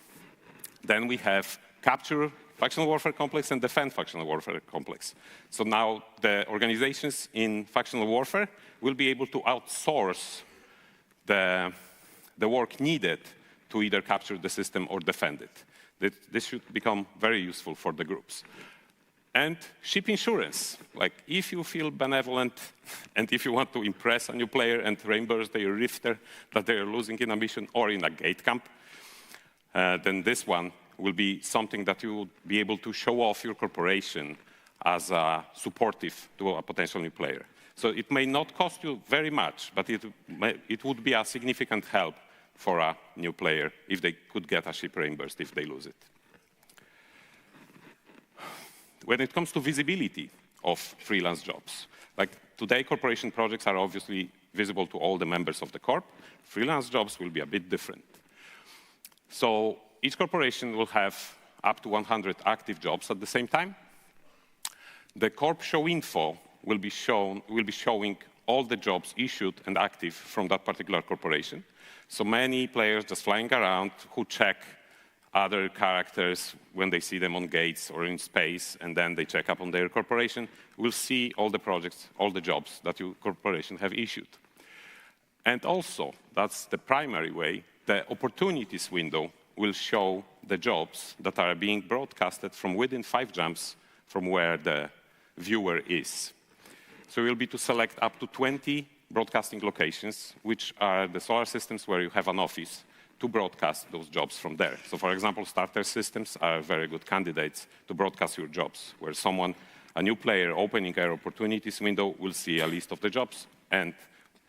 Then we have capture factional warfare complex and defend factional warfare complex. So now the organizations in factional warfare will be able to outsource the work needed to either capture the system or defend it. This should become very useful for the groups. And ship insurance. Like if you feel benevolent and if you want to impress a new player and reimburse their rifter that they are losing in a mission or in a gate camp, then this one will be something that you will be able to show off your corporation as supportive to a potential new player. So it may not cost you very much, but it would be a significant help for a new player if they could get a ship reimbursed if they lose it. When it comes to visibility of freelance jobs, like today corporation projects are obviously visible to all the members of the corp. Freelance jobs will be a bit different. So each corporation will have up to 100 active jobs at the same time. The corp show info will be showing all the jobs issued and active from that particular corporation. So many players just flying around who check other characters, when they see them on gates or in space, and then they check up on their corporation, will see all the projects, all the jobs that your corporation have issued. And also, that's the primary way, the opportunities window will show the jobs that are being broadcasted from within 5 jumps from where the viewer is. So you'll be to select up to 20 broadcasting locations, which are the solar systems where you have an office, to broadcast those jobs from there. So for example, starter systems are very good candidates to broadcast your jobs, where someone, a new player opening our opportunities window, will see a list of the jobs and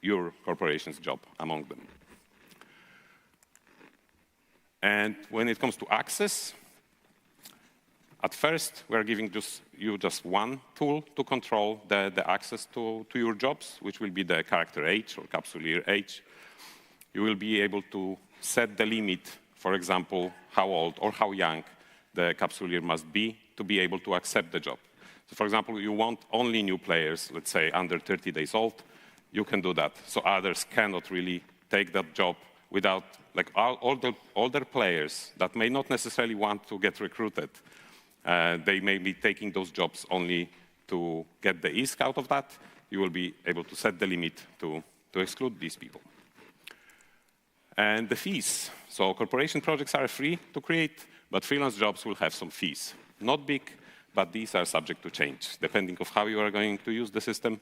your corporation's job among them. And when it comes to access, at first, we're giving you just one tool to control the access to your jobs, which will be the character age or capsuleer age. You will be able to set the limit, for example, how old or how young the capsuleer must be to be able to accept the job. So for example, you want only new players, let's say under 30 days old, you can do that. So others cannot really take that job without, like all the older players that may not necessarily want to get recruited. They may be taking those jobs only to get the ISK out of that. You will be able to set the limit to exclude these people. And the fees. So corporation projects are free to create, but freelance jobs will have some fees. Not big, but these are subject to change, depending on how you are going to use the system.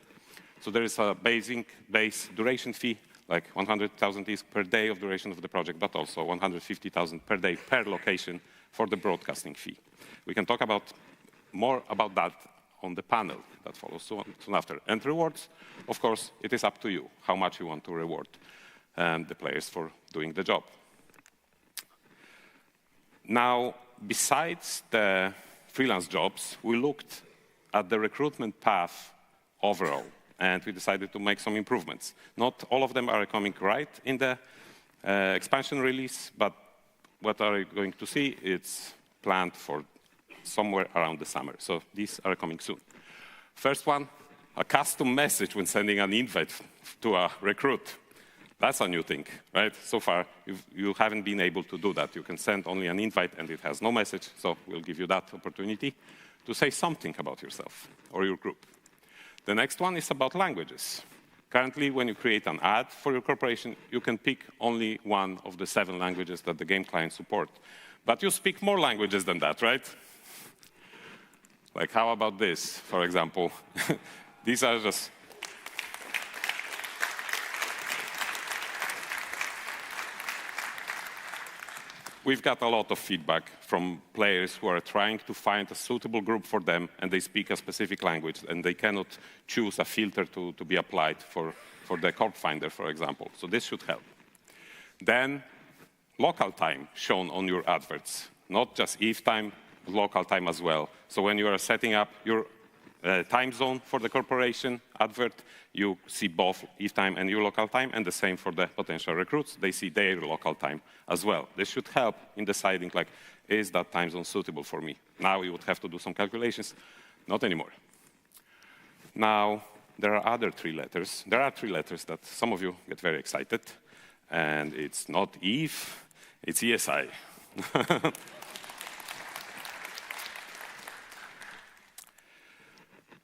So there is a base duration fee, like 100,000 ISK per day of duration of the project, but also 150,000 per day per location for the broadcasting fee. We can talk more about that on the panel that follows soon after. And rewards, of course, it is up to you how much you want to reward the players for doing the job. Now, besides the freelance jobs, we looked at the recruitment path overall, and we decided to make some improvements. Not all of them are coming right in the expansion release, but what are you going to see? It's planned for somewhere around the summer. So these are coming soon. First one, a custom message when sending an invite to a recruit. That's a new thing, right? So far, you haven't been able to do that. You can send only an invite and it has no message, so we'll give you that opportunity to say something about yourself or your group. The next one is about languages. Currently, when you create an ad for your corporation, you can pick only one of the 7 languages that the game client supports. But you speak more languages than that, right? Like, how about this, for example? These are just... We've got a lot of feedback from players who are trying to find a suitable group for them, and they speak a specific language, and they cannot choose a filter to be applied for the corp finder, for example. So this should help. Then, local time shown on your adverts. Not just EVE time, local time as well. So when you are setting up your time zone for the corporation advert, you see both EVE time and your local time, and the same for the potential recruits. They see their local time as well. This should help in deciding, like, is that time zone suitable for me? Now you would have to do some calculations. Not anymore. Now, there are other 3 letters. There are 3 letters that some of you get very excited, and it's not EVE, it's ESI.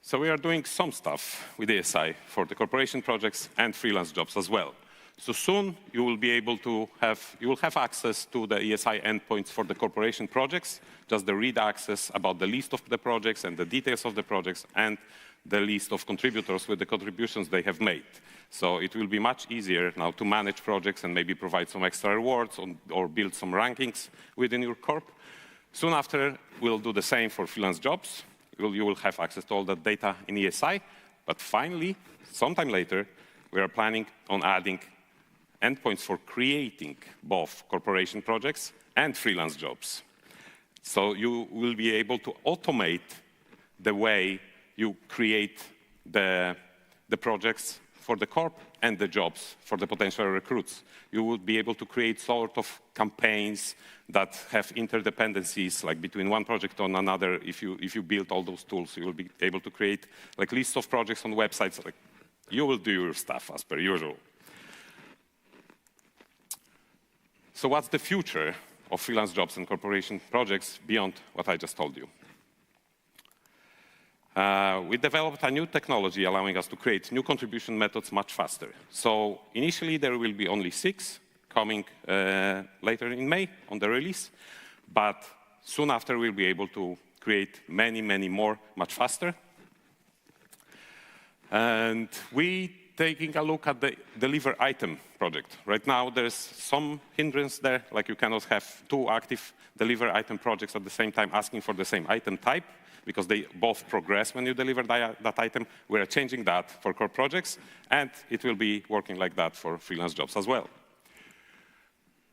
So we are doing some stuff with ESI for the corporation projects and freelance jobs as well. So soon you will be able to have access to the ESI endpoints for the corporation projects, just the read access about the list of the projects and the details of the projects and the list of contributors with the contributions they have made. So it will be much easier now to manage projects and maybe provide some extra rewards or build some rankings within your corp. Soon after, we'll do the same for freelance jobs. You will have access to all that data in ESI. But finally, sometime later, we are planning on adding endpoints for creating both corporation projects and freelance jobs. So you will be able to automate the way you create the projects for the corp and the jobs for the potential recruits. You would be able to create sort of campaigns that have interdependencies, like between one project and another. If you build all those tools, you will be able to create like lists of projects on websites. Like, you will do your stuff as per usual. So what's the future of freelance jobs and corporation projects beyond what I just told you. We developed a new technology allowing us to create new contribution methods much faster. So initially, there will be only 6 coming later in May on the release. But soon after, we'll be able to create many, many more much faster. And we taking a look at the deliver item project. Right now, there's some hindrance there, like you cannot have 2 active deliver item projects at the same time asking for the same item type, because they both progress when you deliver that item. We're changing that for core projects, and it will be working like that for freelance jobs as well.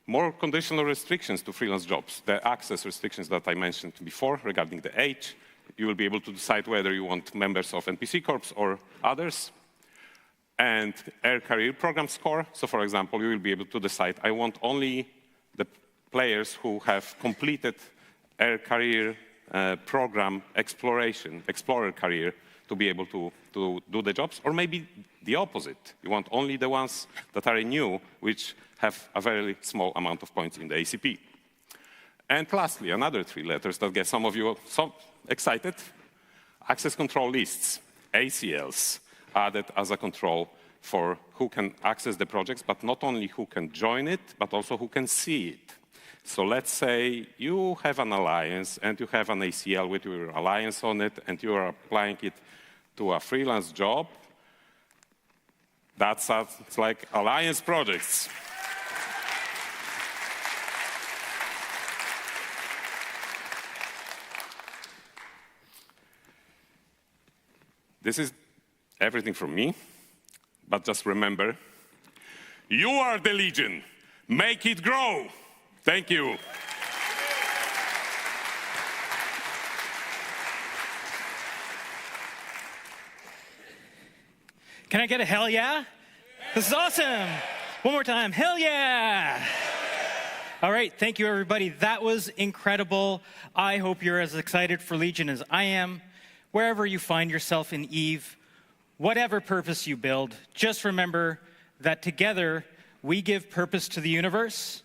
More conditional restrictions to freelance jobs, the access restrictions that I mentioned before regarding the age. You will be able to decide whether you want members of NPC Corps or others. And Air Career Program score. So for example, you will be able to decide, I want only the players who have completed Air Career Program Explorer career to be able to do the jobs, or maybe the opposite. You want only the ones that are new, which have a very small amount of points in the ACP. And lastly, another 3 letters that get some of you so excited. Access control lists, ACLs, added as a control for who can access the projects, but not only who can join it, but also who can see it. So let's say you have an alliance and you have an ACL with your alliance on it, and you are applying it to a freelance job. It's like alliance projects. This is everything from me, but just remember, you are the Legion. Make it grow. Thank you. Can I get a hell yeah? This is awesome. One more time, hell yeah. All right, thank you everybody. That was incredible. I hope you're as excited for Legion as I am. Wherever you find yourself in EVE, whatever purpose you build, just remember that together we give purpose to the universe,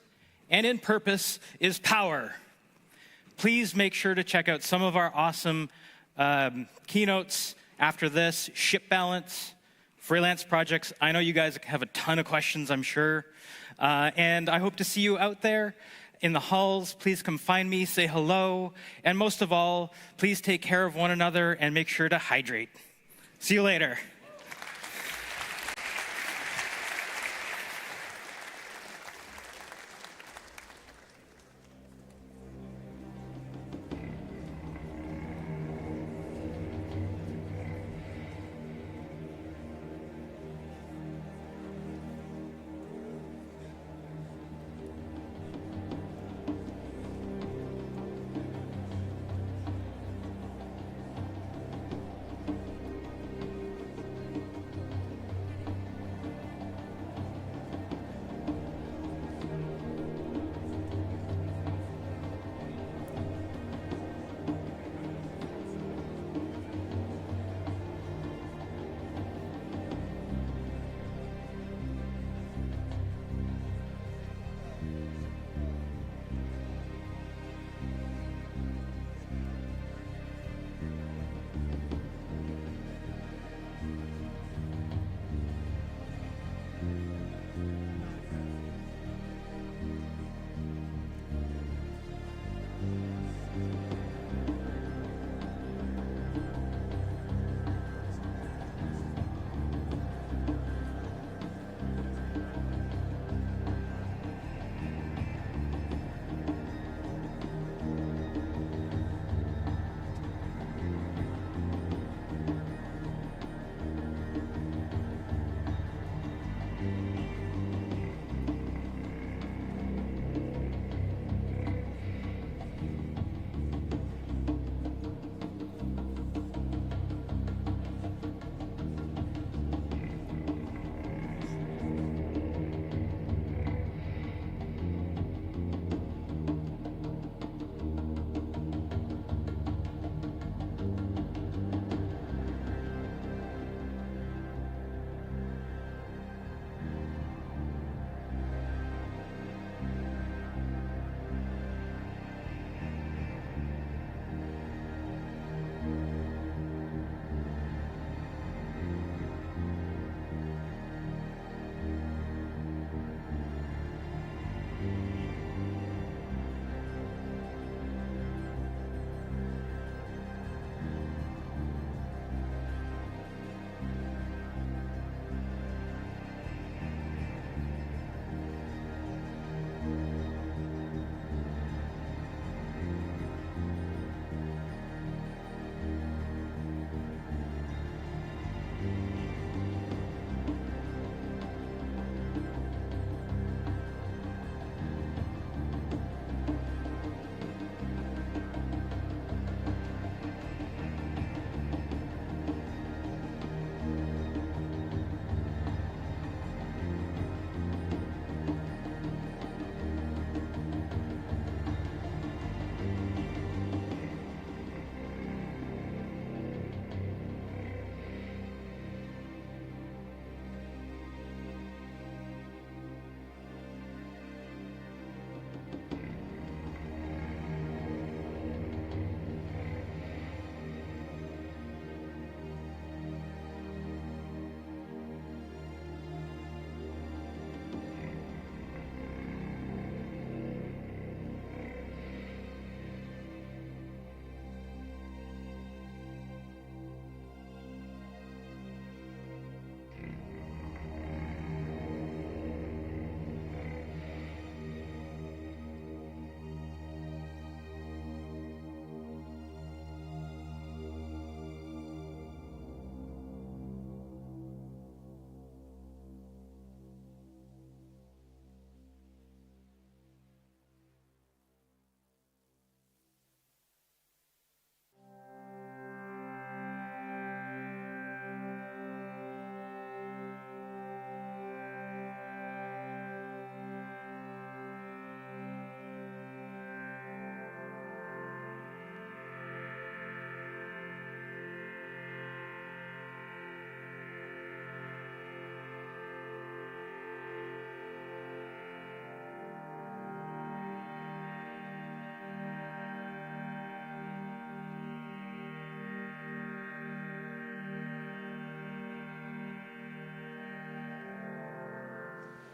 and in purpose is power. Please make sure to check out some of our awesome keynotes after this. Ship balance, freelance projects. I know you guys have a ton of questions, I'm sure. And I hope to see you out there in the halls. Please come find me, say hello. And most of all, please take care of one another and make sure to hydrate. See you later.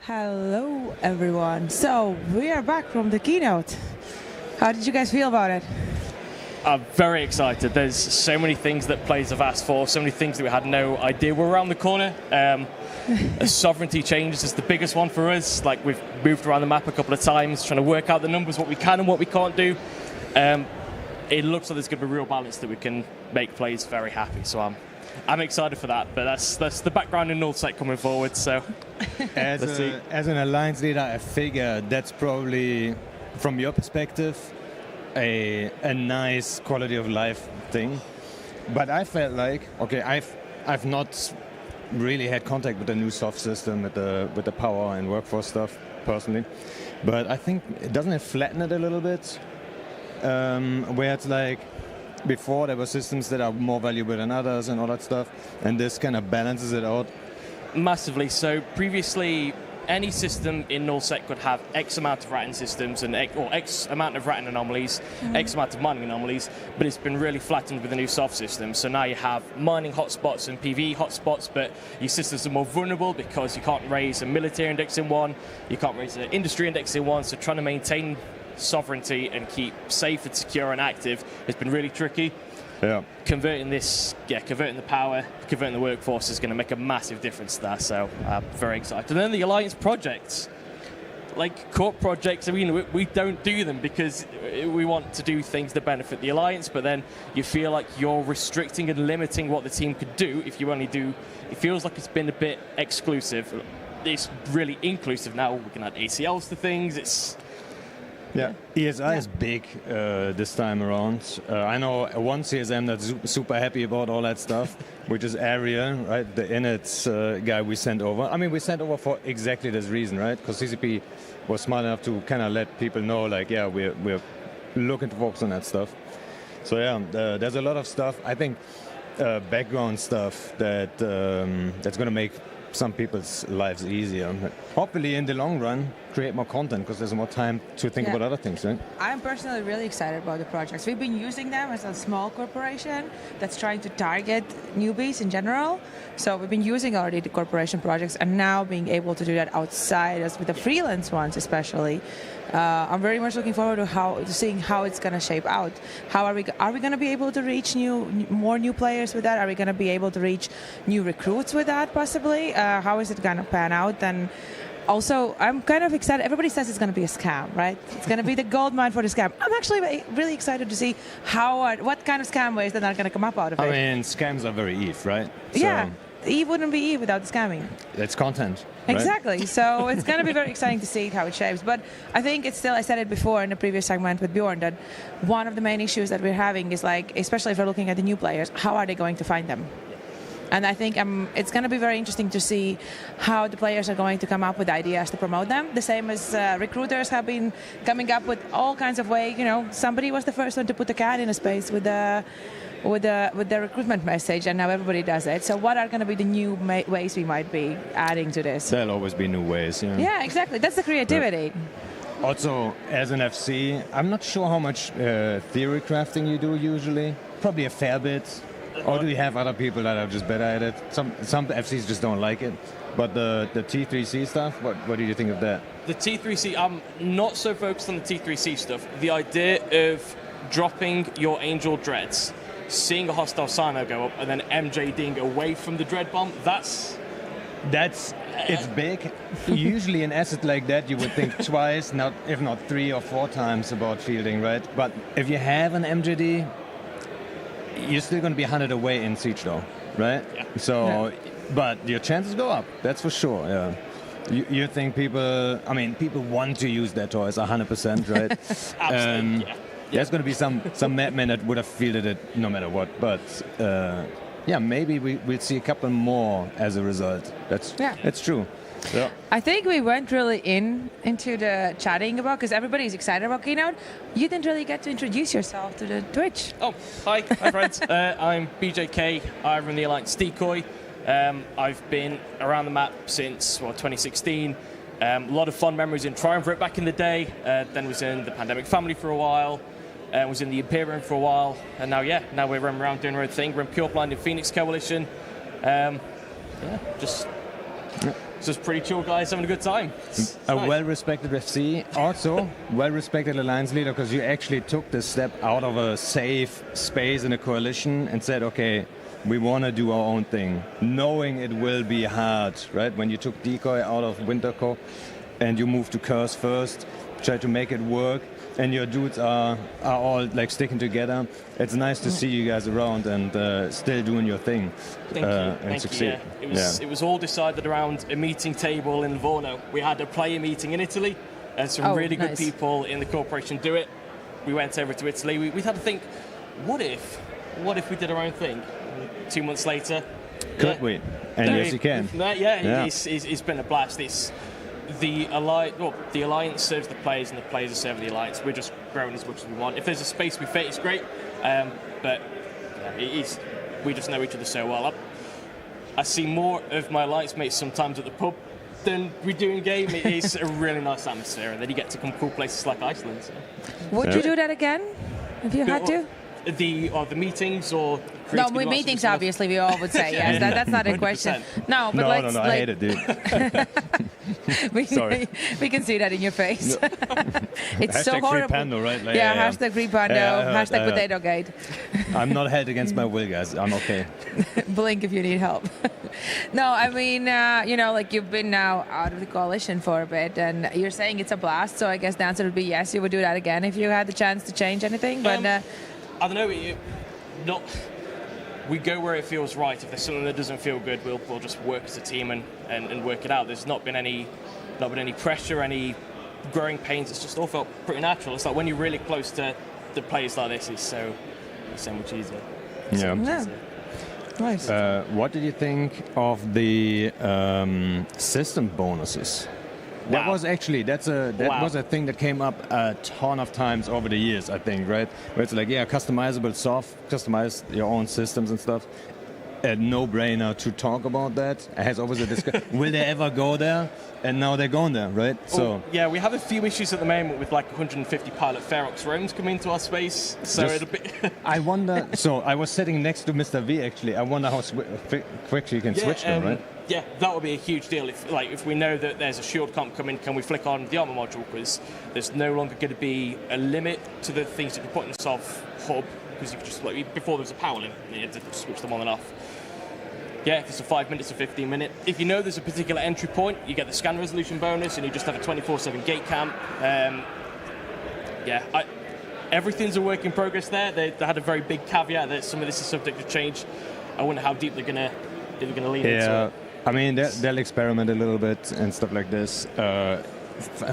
Hello, everyone. So we are back from the keynote. How did you guys feel about it? I'm very excited. There's so many things that players have asked for, so many things that we had no idea were around the corner. Sovereignty changes is the biggest one for us. Like, we've moved around the map a couple of times, trying to work out the numbers, what we can and what we can't do. It looks like there's going to be a real balance that we can make players very happy. So I'm excited for that. But that's the background in Nullsec coming forward. So as an alliance leader, I figure that's probably, from your perspective, a nice quality of life thing. But I felt like, okay, I've not really had contact with the new soft system, with the power and workforce stuff personally. But I think, doesn't it flatten it a little bit? Where it's like, before there were systems that are more valuable than others and all that stuff, and this kind of balances it out. Massively. So previously, any system in Nullsec could have X amount of routing systems or X amount of routing anomalies, X amount of mining anomalies, but it's been really flattened with the new soft system. So now you have mining hotspots and PvE hotspots, but your systems are more vulnerable because you can't raise a military index in one, you can't raise an industry index in one, so trying to maintain sovereignty and keep safe and secure and active has been really tricky. Yeah. Converting the power, converting the workforce is going to make a massive difference to that, so I'm very excited. And then the Alliance projects, like corp projects, I mean, we don't do them because we want to do things that benefit the Alliance, but then you feel like you're restricting and limiting what the team could do if you only do, it feels like it's been a bit exclusive. It's really inclusive now. We can add ACLs to things. Yeah, ESI is big this time around. I know one CSM that's super happy about all that stuff, which is Area, right? The init guy we sent over. I mean, we sent over for exactly this reason, right? Because CCP was smart enough to kind of let people know, like, yeah, we're looking to focus on that stuff. So yeah, there's a lot of stuff. I think background stuff that that's going to make some people's lives easier. Hopefully, in the long run, create more content because there's more time to think about other things, right? I'm personally really excited about the projects. We've been using them as a small corporation that's trying to target newbies in general. So we've been using already the corporation projects, and now being able to do that outside, as with the freelance ones especially. I'm very much looking forward to seeing how it's going to shape out. How are we going to be able to reach more new players with that? Are we going to be able to reach new recruits with that possibly? How is it going to pan out? And also, I'm kind of excited. Everybody says it's going to be a scam, right? It's going to be the gold mine for the scam. I'm actually really excited to see what kind of scam ways that are going to come up out of it. I mean, scams are very EVE, right? Yeah. EVE wouldn't be EVE without the scamming. It's content. Right? Exactly. So it's going to be very exciting to see how it shapes. But I think it's still, I said it before in the previous segment with Bjorn, that one of the main issues that we're having is, like, especially if we're looking at the new players, how are they going to find them? And I think it's going to be very interesting to see how the players are going to come up with ideas to promote them. The same as recruiters have been coming up with all kinds of ways. You know, somebody was the first one to put a cat in a space with the recruitment message, and now everybody does it. So what are going to be the new ways we might be adding to this? There'll always be new ways. Yeah, exactly. That's the creativity. Also, as an FC, I'm not sure how much theory crafting you do usually. Probably a fair bit. Or do you have other people that are just better at it? Some FCs just don't like it. But the T3C stuff, what do you think of that? The T3C, I'm not so focused on the T3C stuff. The idea of dropping your Angel Dreads, seeing a hostile Sino go up, and then MJDing away from the Dread Bomb, it's big. Usually an asset like that, you would think twice, if not 3 or 4 times about fielding, right? But if you have an MJD, you're still going to be 100 away in Siege, though, right? Yeah. So, but your chances go up, that's for sure, yeah. You think people want to use their toys 100%, right? Absolutely, yeah. There's going to be some madmen that would have fielded it no matter what, but maybe we'll see a couple more as a result. That's true. Yeah. I think we went really into the chatting about, because everybody's excited about Keynote. You didn't really get to introduce yourself to the Twitch. Oh, hi friends. I'm BJK. I run the Alliance Decoy. I've been around the map since 2016. A lot of fun memories in Triumvirate back in the day. Then was in the Pandemic Family for a while. Was in the Imperium for a while. And now we're running around doing our own thing. We're in Pure Blind in Phoenix Coalition. Just Just pretty chill guys having a good time. A well-respected FC, also well-respected alliance leader, because you actually took this step out of a safe space in a coalition and said, okay, we want to do our own thing, knowing it will be hard, right? When you took Decoy out of Winterco and you moved to Curse first, try to make it work, and your dudes are all like sticking together. It's nice to see you guys around and still doing your thing and succeed. You. Yeah. It was all decided around a meeting table in Livorno. We had a player meeting in Italy, and some really good people in the corporation do it. We went over to Italy. We had to think, what if we did our own thing? 2 months later, could we? And yes, you can. It's been a blast. The alliance serves the players, and the players are serving the alliance. We're just growing as much as we want. If there's a space we fit, it's great. But we just know each other so well. I see more of my alliance mates sometimes at the pub than we do in game. It's a really nice atmosphere, and then you get to come cool places like Iceland. So. Would you do that again if you had to? The meetings or no, meetings obviously we all would say yes. That's not a question. No, but no, I hate it, dude. we can see that in your face. It's so horrible. Panda, right? Like, hashtag free Panda, hashtag Potatogate. I'm not held against my will, guys. I'm okay. Blink if you need help. No, I mean, like you've been now out of the coalition for a bit, and you're saying it's a blast. So I guess the answer would be yes. You would do that again if you had the chance to change anything. But I don't know. We go where it feels right. If there's something that doesn't feel good, we'll just work as a team and work it out. There's not been any pressure, any growing pains. It's just all felt pretty natural. It's like when you're really close to the players like this, it's so much easier. Yeah. Nice. What did you think of the system bonuses? That was actually was a thing that came up a ton of times over the years, I think, right? Where it's like, customizable customize your own systems and stuff. A no-brainer to talk about that. It has always a discussion. Will they ever go there? And now they're going there, right? So we have a few issues at the moment with like 150 pilot Ferox roams coming into our space. So it'll be. I wonder. So I was sitting next to Mr. V actually. I wonder how quick you can switch them, right? Yeah, that would be a huge deal. If we know that there's a shield comp coming, can we flick on the armor module? Because there's no longer going to be a limit to the things you can put in the soft hub. Because you could just before there was a power limit, you had to switch them on and off. Yeah, if it's a 5 minutes or 15 minute. If you know there's a particular entry point, you get the scan resolution bonus, and you just have a 24/7 gate camp. Everything's a work in progress there. They had a very big caveat that some of this is subject to change. I wonder how deep they're gonna lean into it. I mean, they'll experiment a little bit and stuff like this.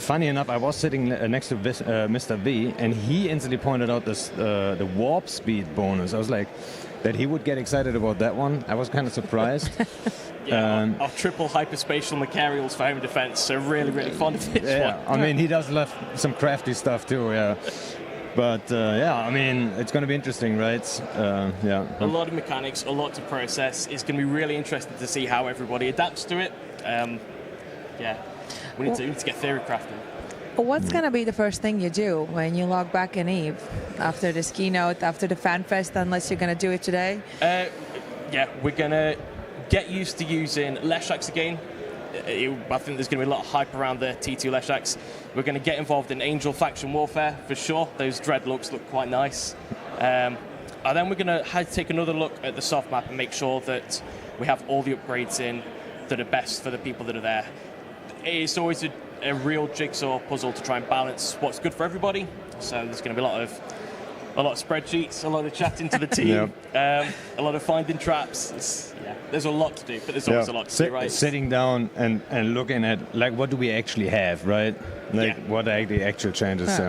Funny enough, I was sitting next to Mr. V, and he instantly pointed out the warp speed bonus. I was like, that he would get excited about that one. I was kind of surprised. Our triple hyperspatial Macarials for home defense, so really, really fond of this one. I mean, he does love some crafty stuff too, But I mean, it's going to be interesting, right? A lot of mechanics, a lot to process. It's going to be really interesting to see how everybody adapts to it. We need to get theory crafting. What's going to be the first thing you do when you log back in EVE after this keynote, after the Fanfest, unless you're going to do it today? We're going to get used to using Leshaks again. I think there's going to be a lot of hype around the T2 Leshaks. We're going to get involved in Angel faction warfare for sure. Those dread looks look quite nice. And then we're going to take another look at the soft map and make sure that we have all the upgrades in that are best for the people that are there. It's always a real jigsaw puzzle to try and balance what's good for everybody. So there's going to be a lot of spreadsheets, a lot of chatting to the team, a lot of finding traps. There's a lot to do, but there's always a lot to do, right? Sitting down and looking at like what do we actually have, right? Like what are the actual changes?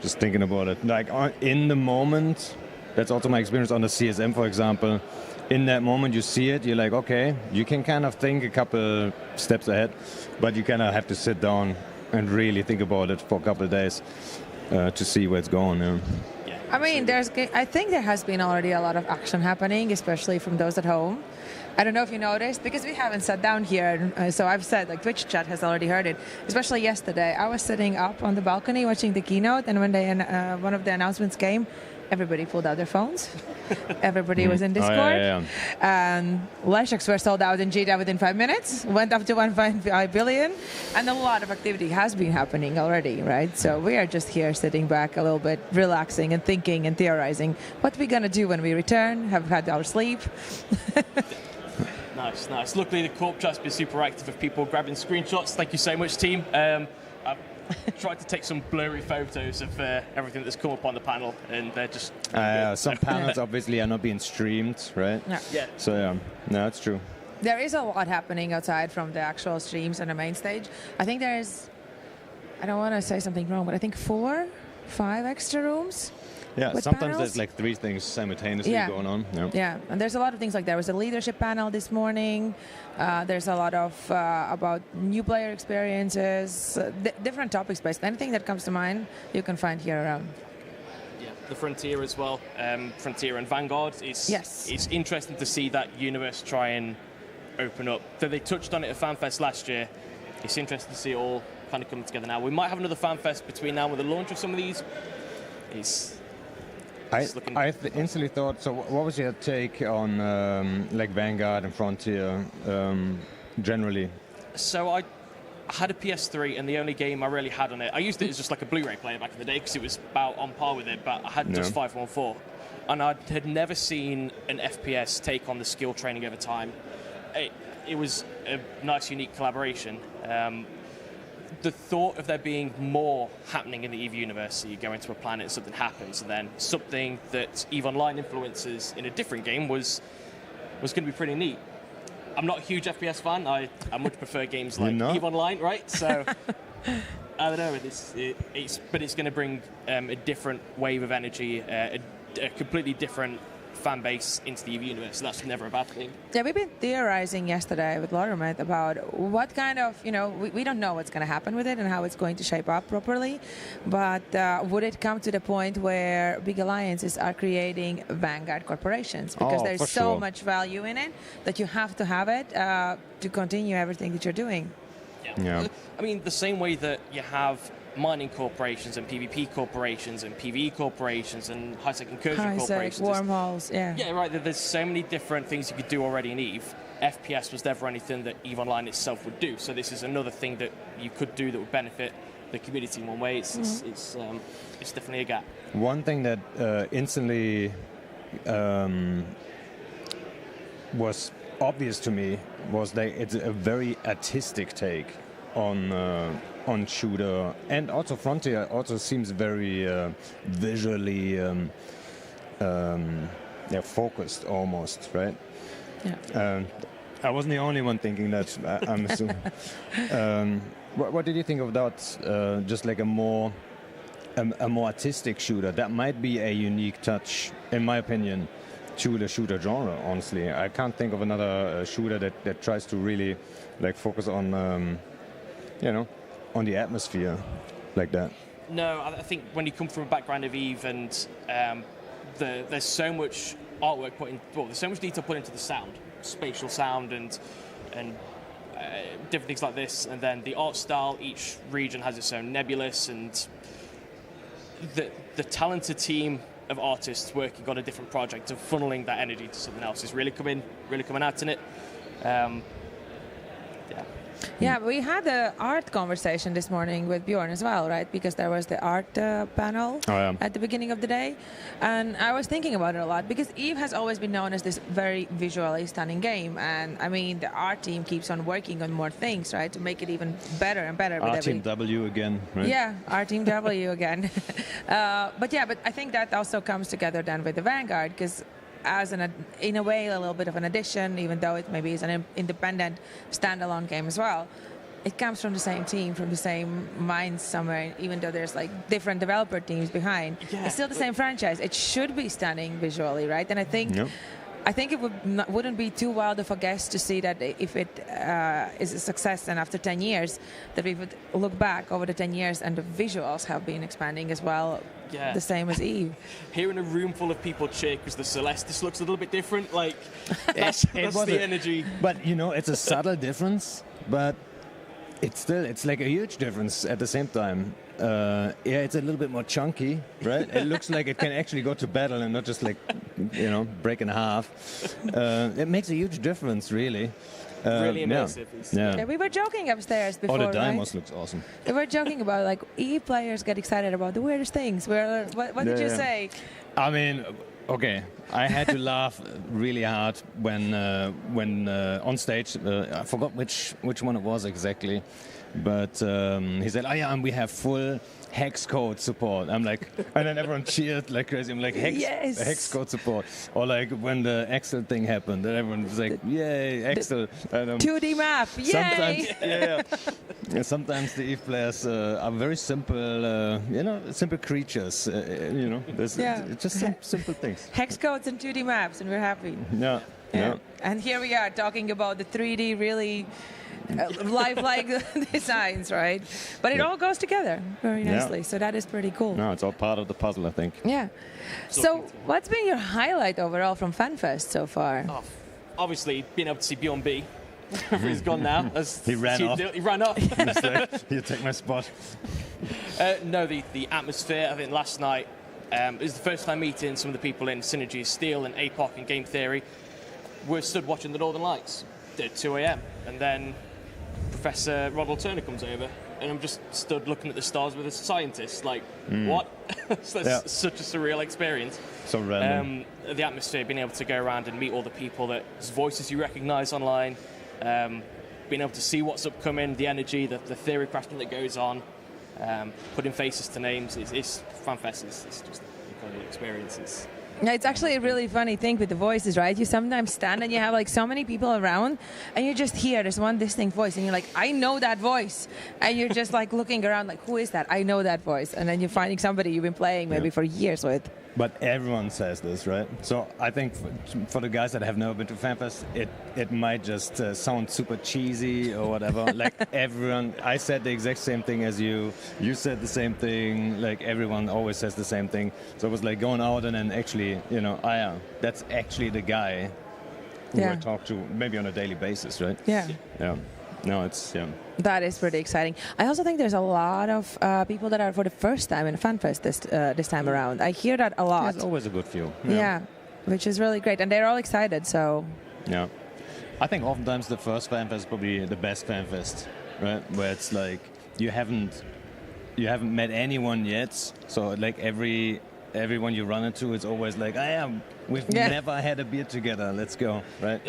Just thinking about it. Like in the moment, that's also my experience on the CSM, for example. In that moment, you see it, you're like, okay, you can kind of think a couple steps ahead, but you kind of have to sit down and really think about it for a couple of days to see where it's going. I mean, I think there has been already a lot of action happening, especially from those at home. I don't know if you noticed, because we haven't sat down here, so I've said, like, Twitch chat has already heard it, especially yesterday. I was sitting up on the balcony watching the keynote, and when one of the announcements came, everybody pulled out their phones. Everybody was in Discord. And Lesheks were sold out in GDA within 5 minutes, went up to 1.5 billion, and a lot of activity has been happening already, right? So we are just here sitting back a little bit, relaxing and thinking and theorizing what we're going to do when we return, have had our sleep. Nice, nice. Luckily, the Corp chat's been super active of people grabbing screenshots. Thank you so much, team. I've tried to take some blurry photos of everything that's come up on the panel, and they're just... some panels obviously are not being streamed, right? Yeah. So, yeah, no, that's true. There is a lot happening outside from the actual streams on the main stage. I think there is, I don't want to say something wrong, but I think 4, 5 extra rooms. Yeah, with sometimes panels. there's like 3 things simultaneously going on. Yeah, and there's a lot of things like there was a leadership panel this morning. There's a lot of about new player experiences, different topics basically. Anything that comes to mind, you can find here around. Yeah, the Frontier as well. Frontier and Vanguard. It's interesting to see that universe try and open up. So they touched on it at Fanfest last year. It's interesting to see it all kind of coming together now. We might have another Fanfest between now and the launch of some of these. I instantly thought, so what was your take on like Vanguard and Frontier generally? So I had a PS3, and the only game I really had on it, I used it as just like a Blu-ray player back in the day because it was about on par with it, but I had just 514. And I had never seen an FPS take on the skill training over time. It was a nice, unique collaboration. The thought of there being more happening in the EVE universe, so you go into a planet, something happens, and then something that EVE Online influences in a different game was going to be pretty neat. I'm not a huge FPS fan. I much prefer games like EVE Online, right? So I don't know. But it's going to bring a different wave of energy, a completely different fan base into the EVE universe. So that's never a bad thing. Yeah, we've been theorizing yesterday with Lorimet about what kind of, we don't know what's going to happen with it and how it's going to shape up properly, but would it come to the point where big alliances are creating Vanguard corporations? Because there's so much value in it that you have to have it to continue everything that you're doing. Yeah. I mean, the same way that you have mining corporations and PvP corporations and PvE corporations and high-tech incursion corporations. Wormholes, yeah. Yeah, right. There's so many different things you could do already in EVE. FPS was never anything that EVE Online itself would do. So this is another thing that you could do that would benefit the community in one way. It's definitely a gap. One thing that instantly was obvious to me was that it's a very artistic take on shooter, and also Frontier also seems very visually focused almost, right? Yeah. I wasn't the only one thinking that, I'm assuming. What did you think of that? Just like a more artistic shooter that might be a unique touch, in my opinion, to the shooter genre. Honestly, I can't think of another shooter that tries to really like focus on on the atmosphere like that. No, I think when you come from a background of EVE and there's so much artwork there's so much detail put into the sound, spatial sound and different things like this, and then the art style, each region has its own nebulous, and the talented team of artists working on a different project and funneling that energy to something else is really coming out in it. Yeah, we had an art conversation this morning with Bjorn as well, right? Because there was the art panel at the beginning of the day. And I was thinking about it a lot because EVE has always been known as this very visually stunning game. And I mean, the art team keeps on working on more things, right? To make it even better and better. Our Team W again, right? Yeah, our Team W again. But I think that also comes together then with the Vanguard because in a way, a little bit of an addition, even though it maybe is an independent standalone game as well. It comes from the same team, from the same minds somewhere, even though there's like different developer teams behind. Yeah. It's still the same franchise. It should be stunning visually, right? And I think it wouldn't be too wild of a guess to see that if it is a success, and after 10 years, that we would look back over the 10 years and the visuals have been expanding as well. Yeah. The same as EVE. Here in a room full of people cheer because the Celestis looks a little bit different. Like that's the energy. But it's a subtle difference. But it's like a huge difference at the same time. Yeah, it's a little bit more chunky, right? It looks like it can actually go to battle and not just like, break in half. It makes a huge difference, really. Really immersive. Yeah, we were joking upstairs before. Oh, the Dymos right? looks awesome. We were joking about like EVE players get excited about the weirdest things. What did you say? I mean, okay, I had to laugh really hard when on stage. I forgot which one it was exactly, but he said, "Oh yeah, and we have full hex code support." I'm like, and then everyone cheered like crazy. I'm like, hex code support. Or like when the Excel thing happened, and everyone was like, "Yay, Excel!" And, 2D map, yay! Sometimes, sometimes the EVE players are very simple, simple creatures. It's just some simple things. Hex codes and 2D maps, and we're happy. Yeah. And here we are talking about the 3D really lifelike designs, right? But it all goes together very nicely, so that is pretty cool. No, it's all part of the puzzle, I think. Yeah. So what's been your highlight overall from Fanfest so far? Oh, obviously, being able to see Bjorn B. He's gone now. He ran off. He ran off. You take my spot. No, the atmosphere, I think last night, it was the first time meeting some of the people in Synergy, Steel and APOC and Game Theory. We're stood watching the Northern Lights at 2 a.m. and then Professor Ronald Turner comes over and I'm just stood looking at the stars with a scientist, like, what? So that's such a surreal experience. So random. The atmosphere, being able to go around and meet all the people whose voices you recognise online, being able to see what's upcoming, the energy, the theory crafting that goes on, putting faces to names. It's Fanfest. It's just an incredible experience. Yeah, it's actually a really funny thing with the voices, right? You sometimes stand and you have like so many people around and you just hear this one distinct voice and you're like, I know that voice. And you're just like looking around like, who is that? I know that voice. And then you're finding somebody you've been playing maybe for years with. But everyone says this, right? So I think for the guys that have never been to Fanfest, it might just sound super cheesy or whatever. Like everyone, I said the exact same thing as you. You said the same thing. Like everyone always says the same thing. So it was like going out and then actually, that's actually the guy who I talk to maybe on a daily basis, right? Yeah. Yeah. No, That is pretty exciting. I also think there's a lot of people that are for the first time in Fanfest this time around. I hear that a lot. It's always a good few. Yeah, which is really great. And they're all excited, so... Yeah. I think oftentimes the first Fanfest is probably the best Fanfest, right? Where it's like you haven't met anyone yet, so like everyone you run into, it's always like, we've never had a beer together, let's go, right?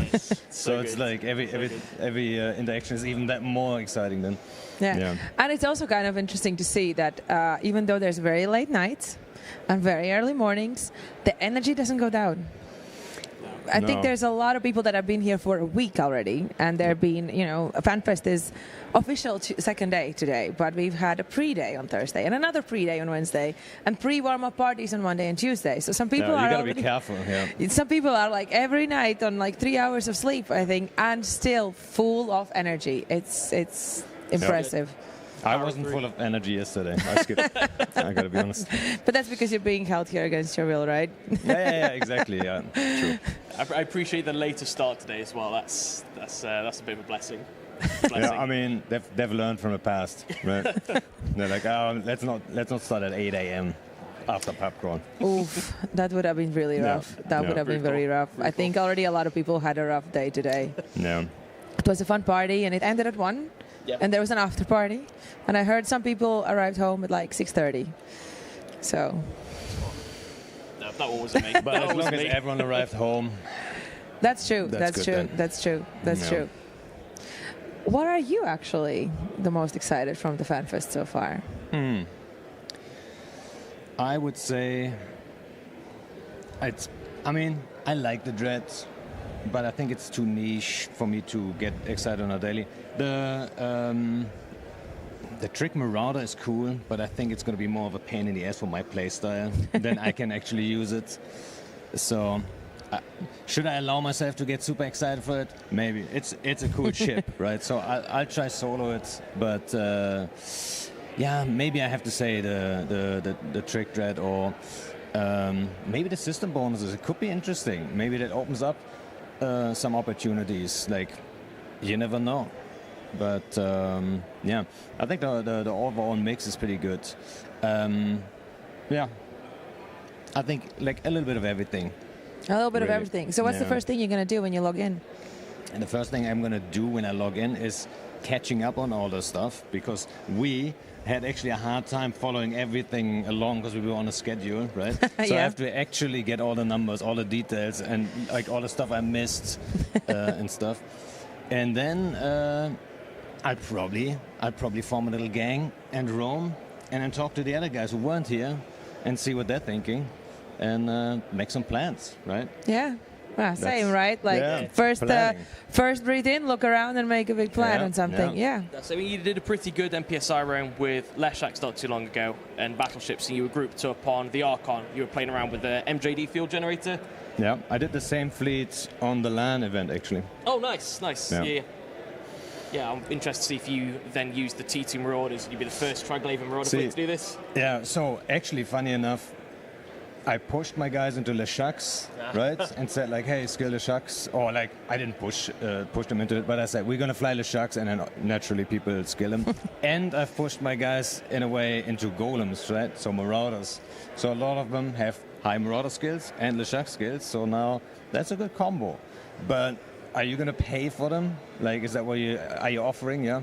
so it's like every interaction is even that more exciting then. Yeah. And it's also kind of interesting to see that even though there's very late nights and very early mornings, the energy doesn't go down. I think there's a lot of people that have been here for a week already, and they're been, Fanfest is official second day today, but we've had a pre-day on Thursday and another pre-day on Wednesday and pre-warm-up parties on Monday and Tuesday. So some people you gotta be careful. Yeah. Some people are like every night on like 3 hours of sleep, I think, and still full of energy. It's impressive. I wasn't full of energy yesterday. I skipped. I gotta be honest. But that's because you're being held here against your will, right? Yeah, exactly. Yeah, true. I appreciate the later start today as well. That's a bit of a blessing. Yeah, I mean they've learned from the past, right? They're like, let's not start at 8 a.m. after pub crawl. Oof, that would have been really rough. That would have been very rough. I think already a lot of people had a rough day today. Yeah. It was a fun party and it ended at 1. Yep. And there was an after party, and I heard some people arrived home at like 6:30. So. No, that one wasn't me. But as long as everyone arrived home. That's true. That's true. That's true. What are you actually the most excited from the Fanfest so far? I would say I like the dreads, but I think it's too niche for me to get excited on a daily. The Trick Marauder is cool, but I think it's going to be more of a pain in the ass for my playstyle than I can actually use it. So, should I allow myself to get super excited for it? Maybe. It's a cool ship, right? So I'll try solo it, but maybe I have to say the Trick Dread or maybe the system bonuses. It could be interesting. Maybe that opens up some opportunities. Like, you never know. But yeah, I think the overall mix is pretty good. Yeah, I think like a little bit of everything. A little bit really. of everything. So what's the first thing you're going to do when you log in? And the first thing I'm going to do when I log in is catching up on all the stuff, because we had actually a hard time following everything along because we were on a schedule, right? So I have to actually get all the numbers, all the details, and like all the stuff I missed and stuff. And then I'd probably form a little gang and roam and then talk to the other guys who weren't here and see what they're thinking and make some plans, right? Yeah. Well, same, right? Like first breathe in, look around, and make a big plan on something. Yeah. So you did a pretty good MPSI round with Leshaks not too long ago, and Battleships, and you were grouped up on the Archon. You were playing around with the MJD field generator. Yeah, I did the same fleet on the LAN event actually. Oh, nice. Yeah. Yeah, I'm interested to see if you then use the T2 Marauders. You'd be the first Triglaven Marauder fleet to do this. Yeah. So actually, funny enough, I pushed my guys into Leshaks, right, and said like, "Hey, skill Leshaks," or like I didn't push them into it, but I said we're gonna fly Leshaks, and then naturally people skill them. And I've pushed my guys in a way into golems, right, so Marauders. So a lot of them have high Marauder skills and Leshak skills. So now that's a good combo. But are you gonna pay for them? Like, is that what you offering? Yeah.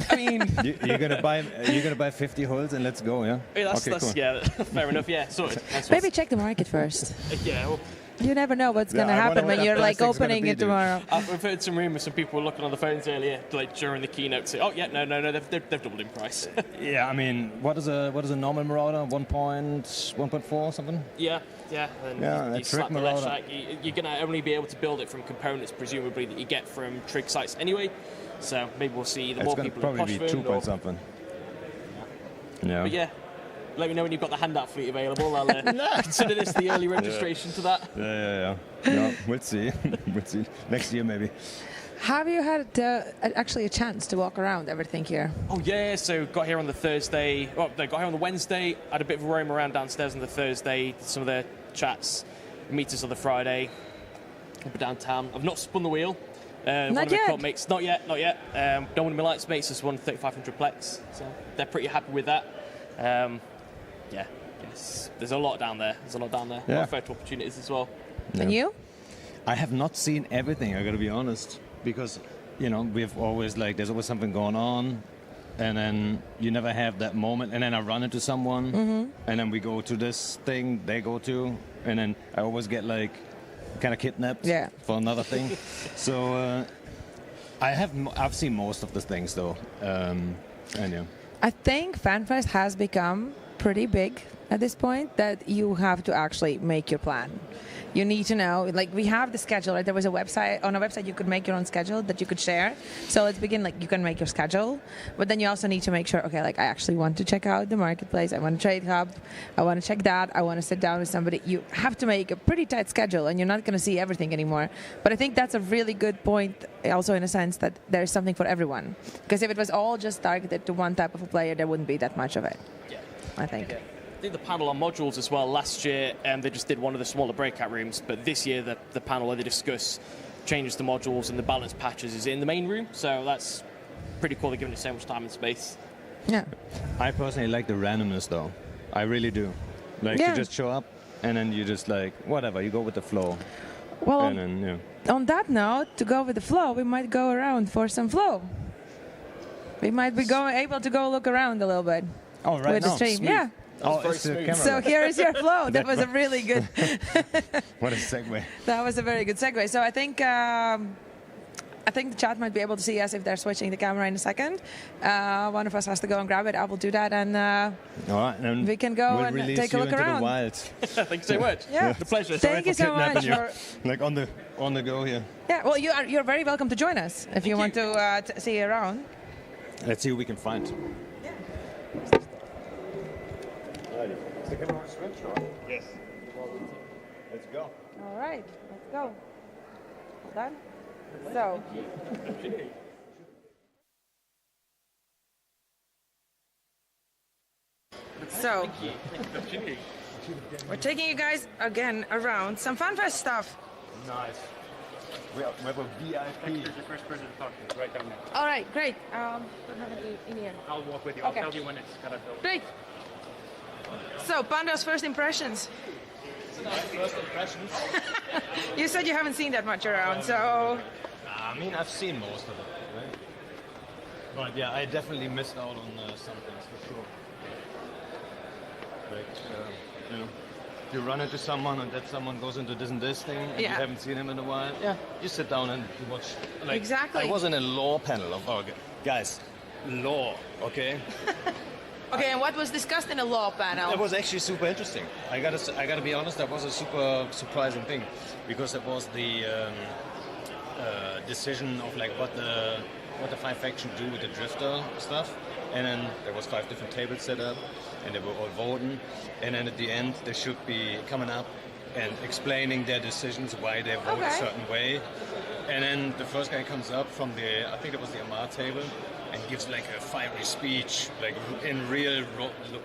I mean, you're gonna buy 50 hulls and let's go, yeah? That's cool. Yeah, fair enough. Yeah, sorted. Maybe check the market first. Yeah. Well, you never know what's going to happen when you're like opening it tomorrow. I've heard some rumours. Some people were looking on the phones earlier, like during the keynote, say, "Oh yeah, no, they've doubled in price." Yeah, I mean, what is a normal Marauder? 1.4 something? Yeah. And you slap the Marauder. You're going to only be able to build it from components, presumably, that you get from trig sites anyway. So maybe we'll see the more people in probably be 2 point something. Yeah. But yeah, let me know when you've got the handout fleet available. I'll consider this the early registration to that. Yeah. No, we'll see. We'll see. Next year maybe. Have you had actually a chance to walk around everything here? Oh yeah, so got here on the Thursday. Well, no, got here on the Wednesday. Had a bit of a roam around downstairs on the Thursday. Did some of the chats, meetings on the Friday. Up downtown. I've not spun the wheel. One of my mates, not yet. One of my lights mates has won 3500 Plex, so they're pretty happy with that. There's a lot down there. A lot of photo opportunities as well. Yeah. And you? I have not seen everything, I gotta be honest, because we've always there's always something going on, and then you never have that moment, and then I run into someone, and then we go to this thing they go to, and then I always get kind of kidnapped for another thing. So I've seen most of the things though, and yeah. I think Fanfest has become pretty big at this point that you have to actually make your plan. You need to know, we have the schedule, right? There was a website, on a website you could make your own schedule that you could share. So let's begin, you can make your schedule, but then you also need to make sure, okay, I actually want to check out the marketplace, I want to trade hub, I want to check that, I want to sit down with somebody. You have to make a pretty tight schedule and you're not going to see everything anymore. But I think that's a really good point, also in a sense that there's something for everyone. Because if it was all just targeted to one type of a player, there wouldn't be that much of it, I think. Okay. I think the panel on modules as well. Last year, they just did one of the smaller breakout rooms, but this year the panel where they discuss changes to modules and the balance patches is in the main room. So that's pretty cool. They're giving it so much time and space. Yeah. I personally like the randomness though. I really do. You just show up and then you just whatever. You go with the flow. Well, and then, on that note, to go with the flow, we might go around for some flow. We might be able to go look around a little bit. Oh, right with now. the stream. Smooth. Yeah. So here is your flow. That was a really good. What a segue. That was a very good segue. So I think the chat might be able to see us if they're switching the camera in a second. One of us has to go and grab it. I will do that, and all right, and we can go and take a look around. The wild. Thank you so much. Yeah, the pleasure. Thank you so much. On the go here. Yeah, well, you're very welcome to join us if you want to see you around. Let's see who we can find. Yeah. Yes. Let's go. All right, let's go. Done? So, we're taking you guys again around some Fanfest stuff. Nice. We have a VIP. You're the first person to talk to, right down there. All right, great. Don't have it in here. I'll walk with you. Okay. I'll tell you when it's kind of built. Great. So, Panda's first impressions. First impressions? You said you haven't seen that much around, so... I mean, I've seen most of it, right? But yeah, I definitely missed out on some things for sure. Like, you know, you run into someone and that someone goes into this and this thing and you haven't seen him in a while. Yeah. You sit down and you watch. Like, exactly. I was in a law panel of guys, law, okay? Okay, and what was discussed in the law panel? It was actually super interesting. I gotta be honest, that was a super surprising thing because it was the decision of like what the 5 factions do with the drifter stuff, and then there was 5 different tables set up, and they were all voting, and then at the end they should be coming up and explaining their decisions, why they vote a certain way, and then the first guy comes up from the, I think it was the Amar table, and gives like a fiery speech, like in real. It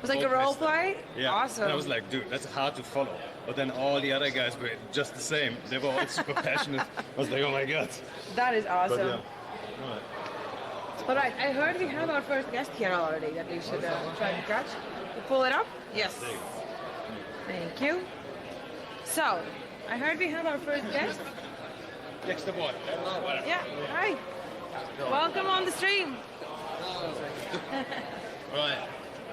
was like a role play? Yeah. Awesome. And I was like, dude, that's hard to follow. But then all the other guys were just the same. They were all super passionate. I was like, oh my god. That is awesome. But, yeah. All right. All right, I heard we have our first guest here already that we should try to catch. You pull it up? Yes. Thank you. So, I heard we have our first guest. Next to what? Yeah, hi. Welcome on the stream. Right.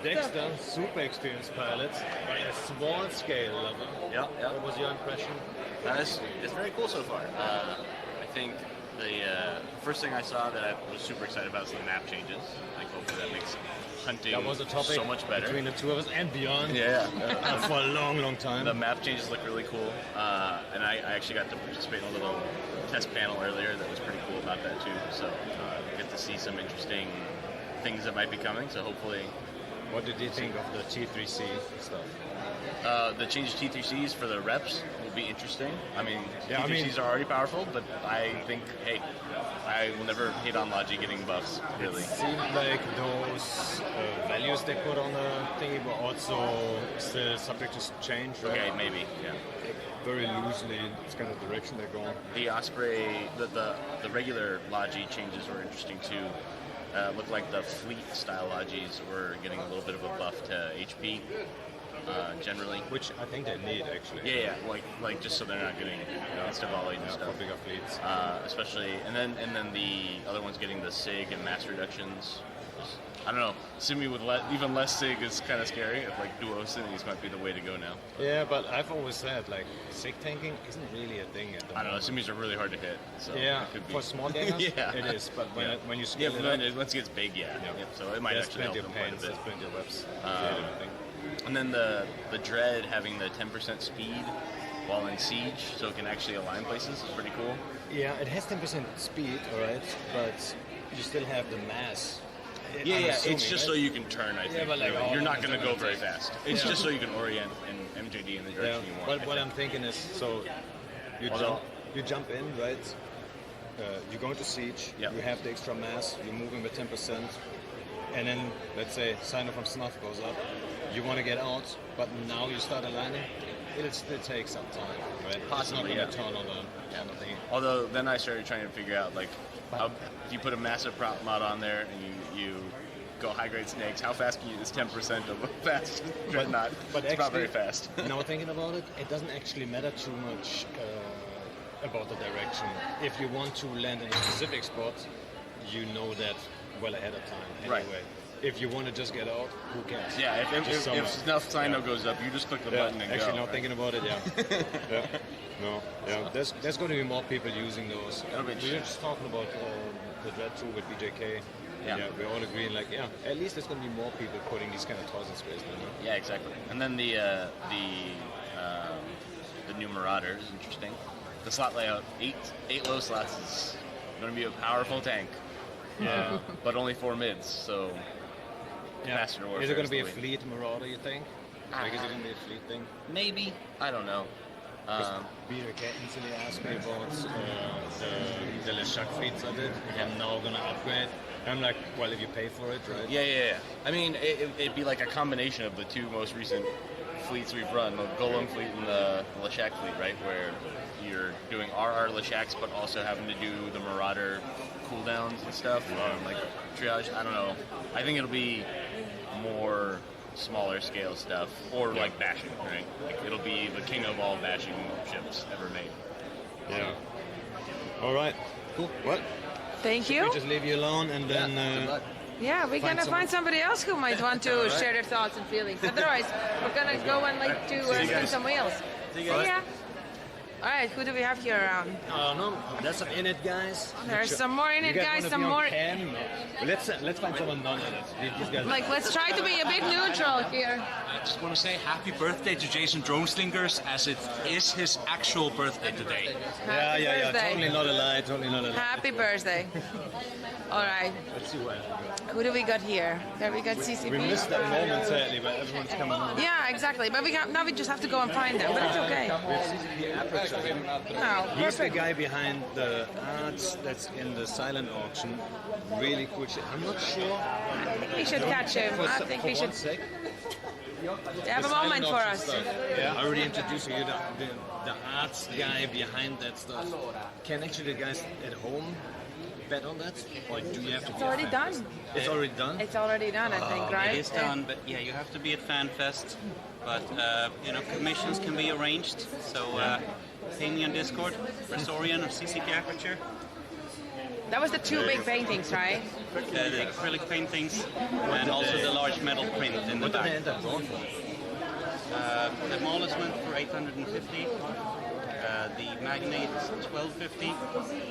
Dexter, super experienced pilot, but a small scale level. Yeah. What was your impression? It's very cool so far. I think the first thing I saw that I was super excited about was the map changes. Like hopefully that makes hunting That was a topic so much better between the two of us and beyond. Yeah. For a long, long time. The map changes look really cool, and I actually got to participate in a little test panel earlier that was pretty cool about that too. So get to see some interesting things that might be coming. So hopefully. What did you think of the T3C stuff? The change to T3Cs for the reps will be interesting. I mean, T3Cs are already powerful, but I think, hey, I will never hate on Logi getting buffs, really. It seemed like those values they put on the thingy were also still subject to change, right? Okay, maybe, yeah. Very loosely, it's kind of the direction they're going. The Osprey, the regular Logi changes were interesting too. Looked like the fleet-style Logis were getting a little bit of a buff to HP, generally. Which I think they need, actually. Yeah, like just so they're not getting insta-volleyed and stuff. For bigger fleets. Especially, and then the other one's getting the SIG and mass reductions. I don't know. Simi with even less SIG is kind of scary. Like duo Simis might be the way to go now. Yeah, but I've always said like SIG tanking isn't really a thing at the moment. I don't know. Simis are really hard to hit. So yeah, it could be. For small gamers, yeah. it is. But when you scale once it gets big, yeah. So it might actually help them quite a bit. There's plenty of reps. And then the Dread having the 10% speed while in siege, so it can actually align places is pretty cool. Yeah, it has 10% speed, alright, but you still have the mass. Yeah, it's just so you can turn, I think. Yeah, but like, you're not going to go very fast. It's just so you can orient in MJD in the direction you want. What I'm thinking is, so you jump in, right? You go into siege, you have the extra mass, you're moving with 10%, and then, let's say, sign from snuff goes up, you want to get out, but now you start aligning, it'll still take some time, right? Possibly, it's not going to turn on the thing. Although, then I started trying to figure out, like, how, if you put a massive prop mod on there and you go high-grade snakes, how fast can you use 10% of a fast dreadnought? But it's actually, not very fast. Now thinking about it, it doesn't actually matter too much about the direction. If you want to land in a specific spot, you know that well ahead of time anyway. Right. If you want to just get out, who cares? Yeah, if snuff sign goes up, you just click the button and actually, go. not thinking about it, yeah. No, yeah. There's going to be more people using those. We were just talking about the Dread 2 with BJK. Yeah, we're all agreeing, like, at least there's going to be more people putting these kind of toys in space now. Yeah, exactly. And then the new Marauder is interesting. The slot layout, eight low slots is going to be a powerful tank. Yeah, but only 4 mids, so Master Warfare. Is it going to be a fleet Marauder, you think? Like, is it going to be a fleet thing? Maybe. I don't know. BJK instantly asked me about the Leshak fleets I did. I'm now going to upgrade. I'm like, well, if you pay for it, right? Yeah. I mean, it'd be like a combination of the 2 most recent fleets we've run, the Golem fleet and the Leshak fleet, right? Where you're doing RR Lashaks, but also having to do the Marauder cooldowns and stuff, like triage. I don't know. I think it'll be more smaller scale stuff, or like bashing, right? Like it'll be the king of all bashing ships ever made. Yeah. All right. Cool. What? Thank you. We just leave you alone, and then. Yeah, we're gonna find somebody else who might want to share their thoughts and feelings. Otherwise, we're gonna go and like to spin some wheels. See ya. All right, who do we have here around? Oh no, there's some in it guys. There's some more in it guys. Some more. Let's find someone non-in-it. These guys. Like, let's try to be a bit neutral here. I just want to say happy birthday to Jason Droneslingers, as it is his actual birthday today. Yeah. Totally not a lie. Totally not a lie. Happy birthday. All right. Let's see what. Who do we got here? There we got CCP. We missed that moment sadly, but everyone's coming on. Yeah, exactly. But now we just have to go and find them. But it's okay. We have CCP Aperture. No, he's the guy behind the arts that's in the silent auction. Really cool shit. I'm not sure. We should catch him. I think we should. They have a moment for us. Yeah, I already introduced you the arts guy behind that stuff. Can actually the guys at home bet on that? Or do you have to? It's already done. It's already done? It's already done, I think, right? It is done, but yeah, you have to be at Fanfest. But, commissions can be arranged. So, ping me on Discord, Resorian of CCP Aperture. That was the two big paintings, right? The acrylic paintings and also the large metal print in the back. What did they end up going for? The smallest went for 850. The Magnate 1250,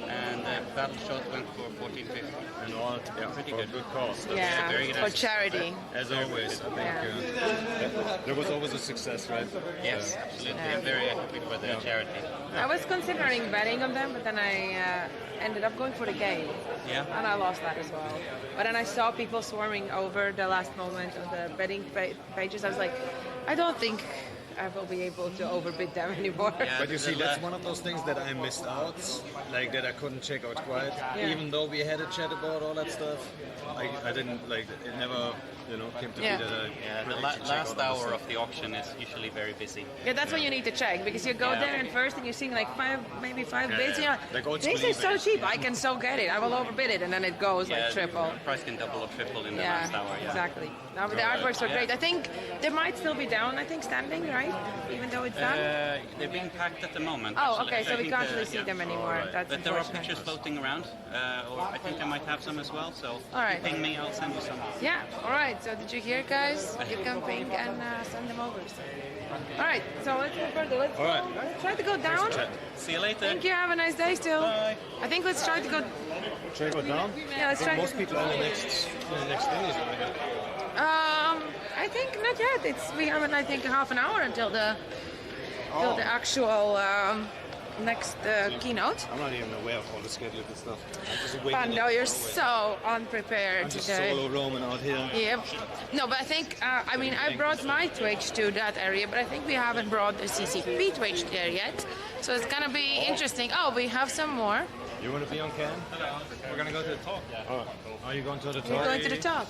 and the Battle Shot went for 1450. And all, pretty good cause. Yeah, very good for charity. As always, I think there was always a success, right? Yes, absolutely. I'm very happy for the charity. I was considering betting on them, but then I ended up going for the game. Yeah. And I lost that as well. But then I saw people swarming over the last moment of the betting pages. I was like, I don't think I will be able to overbid them anymore. Yeah, but you see, that's one of those things that I missed out, like that I couldn't check out quite. Yeah. Even though we had a chat about all that stuff, I didn't, like, it never, came to be that I the last hour of the auction is usually very busy. Yeah, that's when you need to check, because you go there and first and you're seeing like maybe five bids, and you're like, this is so cheap, I can so get it, I will overbid it, and then it goes like triple. The price can double or triple in the last hour. Yeah, exactly. Now, the artworks are great. I think they might still be down, standing, right? Even though it's done? They're being packed at the moment. Oh, actually. okay, so we can't really see them anymore. That's but there are pictures floating around, or I think I might have some as well, so all right. Ping me, I'll send you some. Yeah, all right, so did you hear, guys? You can ping and send them over. So. All right, so let's go further. Let's try to go down. See you later. Thank you, have a nice day still. Bye. I think let's try to go... Try to go down? Yeah, let's try. Most people on the next thing is over here. I think not yet. We have, I think, half an hour until the actual next keynote. I'm not even aware of all the schedule and stuff. Panda, you're so unprepared today. Solo roaming out here. Yep. No, but I think, I brought my Twitch to that area, but I think we haven't brought the CCP Twitch there yet. So it's going to be interesting. Oh, we have some more. You want to be on cam? We're going to go to the talk. Oh, are you going to the talk? We're going to the talk.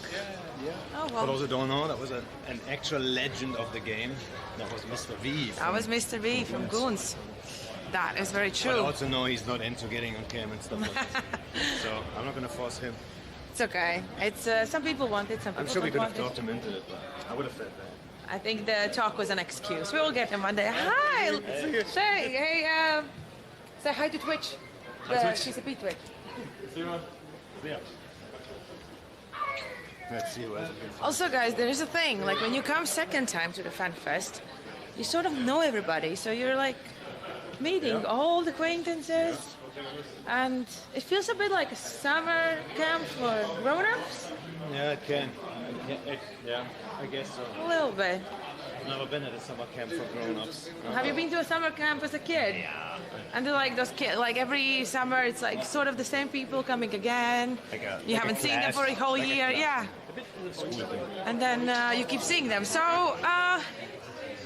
Yeah. Oh, well. For those who don't know, that was an actual legend of the game. That was Mr. V. That was Mr. V from Goons. That is very true. But I also know he's not into getting on cam and stuff like that. So I'm not going to force him. It's okay. It's some people want it, some people I'm sure we could have don't talked him into it, but I would have said that. I think the talk was an excuse. We will get him one day. Hi! Say hi to Twitch. The CCP Twitch. Yeah. Let's see what Also, guys, there is a thing. Like, when you come second time to the Fanfest, you sort of know everybody. So you're, like, meeting old acquaintances. And it feels a bit like a summer camp for grown-ups. Yeah, it can. Yeah, I guess so. A little bit. I've never been at a summer camp for grown-ups. Have you been to a summer camp as a kid? Yeah. And they're like those kids, like every summer, it's like sort of the same people coming again. You haven't seen them for a whole year, yeah. And then you keep seeing them. So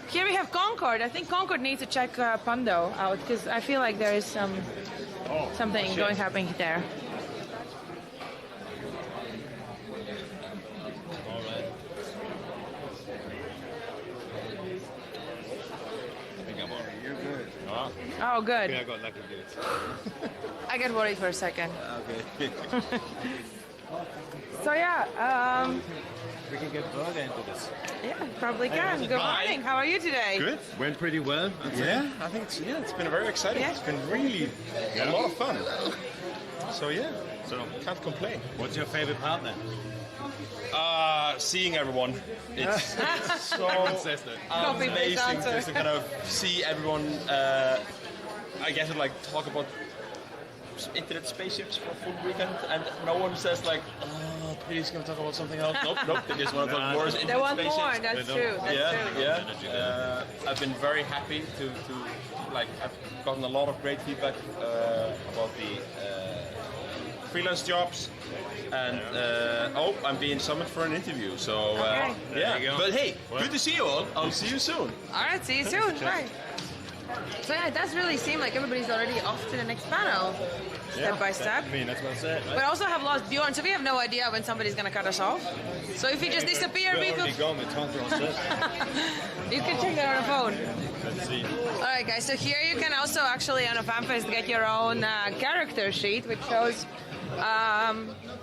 here we have Concord. I think Concord needs to check Pando out because I feel like there is something happening there. Oh, Oh, good. I got lucky dudes. I get worried for a second. Okay. So yeah, we can get further into this. yeah, probably can. Good morning. How are you today? Good. Went pretty well. Yeah, I think it's been very exciting. Yeah. It's been really a lot of fun. So yeah, can't complain. What's your favorite part then? Seeing everyone. It's so amazing just to kind of see everyone. I guess like talk about internet spaceships for a full weekend, and no one says like, "Oh, please, can we talk about something else?" Nope. They just want to talk more internet They want spaceships. more. That's true. That's true. Yeah. I've been very happy to like I've gotten a lot of great feedback about the freelance jobs, and I'm being summoned for an interview. So Okay. yeah. you go. But hey, good to see you all. I'll see you soon. All right, see you soon. Bye. So yeah, it does really seem like everybody's already off to the next panel, step by step. I mean, that's what I said. We also have lost Bjorn, so we have no idea when somebody's going to cut us off. So if he just disappear, We're we already feel... gone with Tonka on set. You can check that on the phone. Let's see. All right, guys, so here you can also actually on a Fanfest get your own character sheet, which shows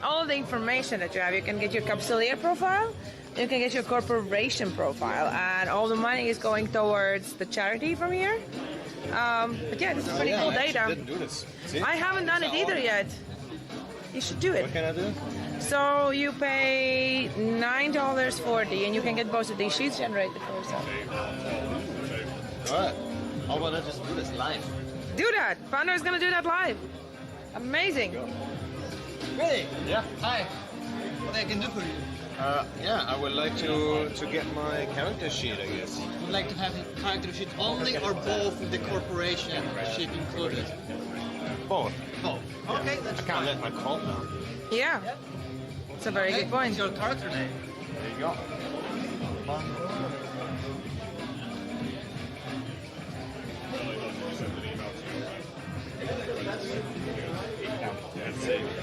all the information that you have. You can get your capsuleer profile, you can get your corporation profile, and all the money is going towards the charity from here. But yeah, this is pretty cool data. I didn't do this. See? I haven't done it either yet. You should do it. What can I do? So you pay $9.40 and you can get both of these sheets generated for yourself. Alright. How about I just do this live? Do that. Panda is going to do that live. Amazing. Really? Yeah. Hi. What I can do for you? Yeah, I would like to get my character sheet, I guess. Would like to have a character sheet only or both with the corporation sheet included? Both. Both. Okay, that's I can't let my call down. Yeah. It's a very good point. What's your character name? There you go.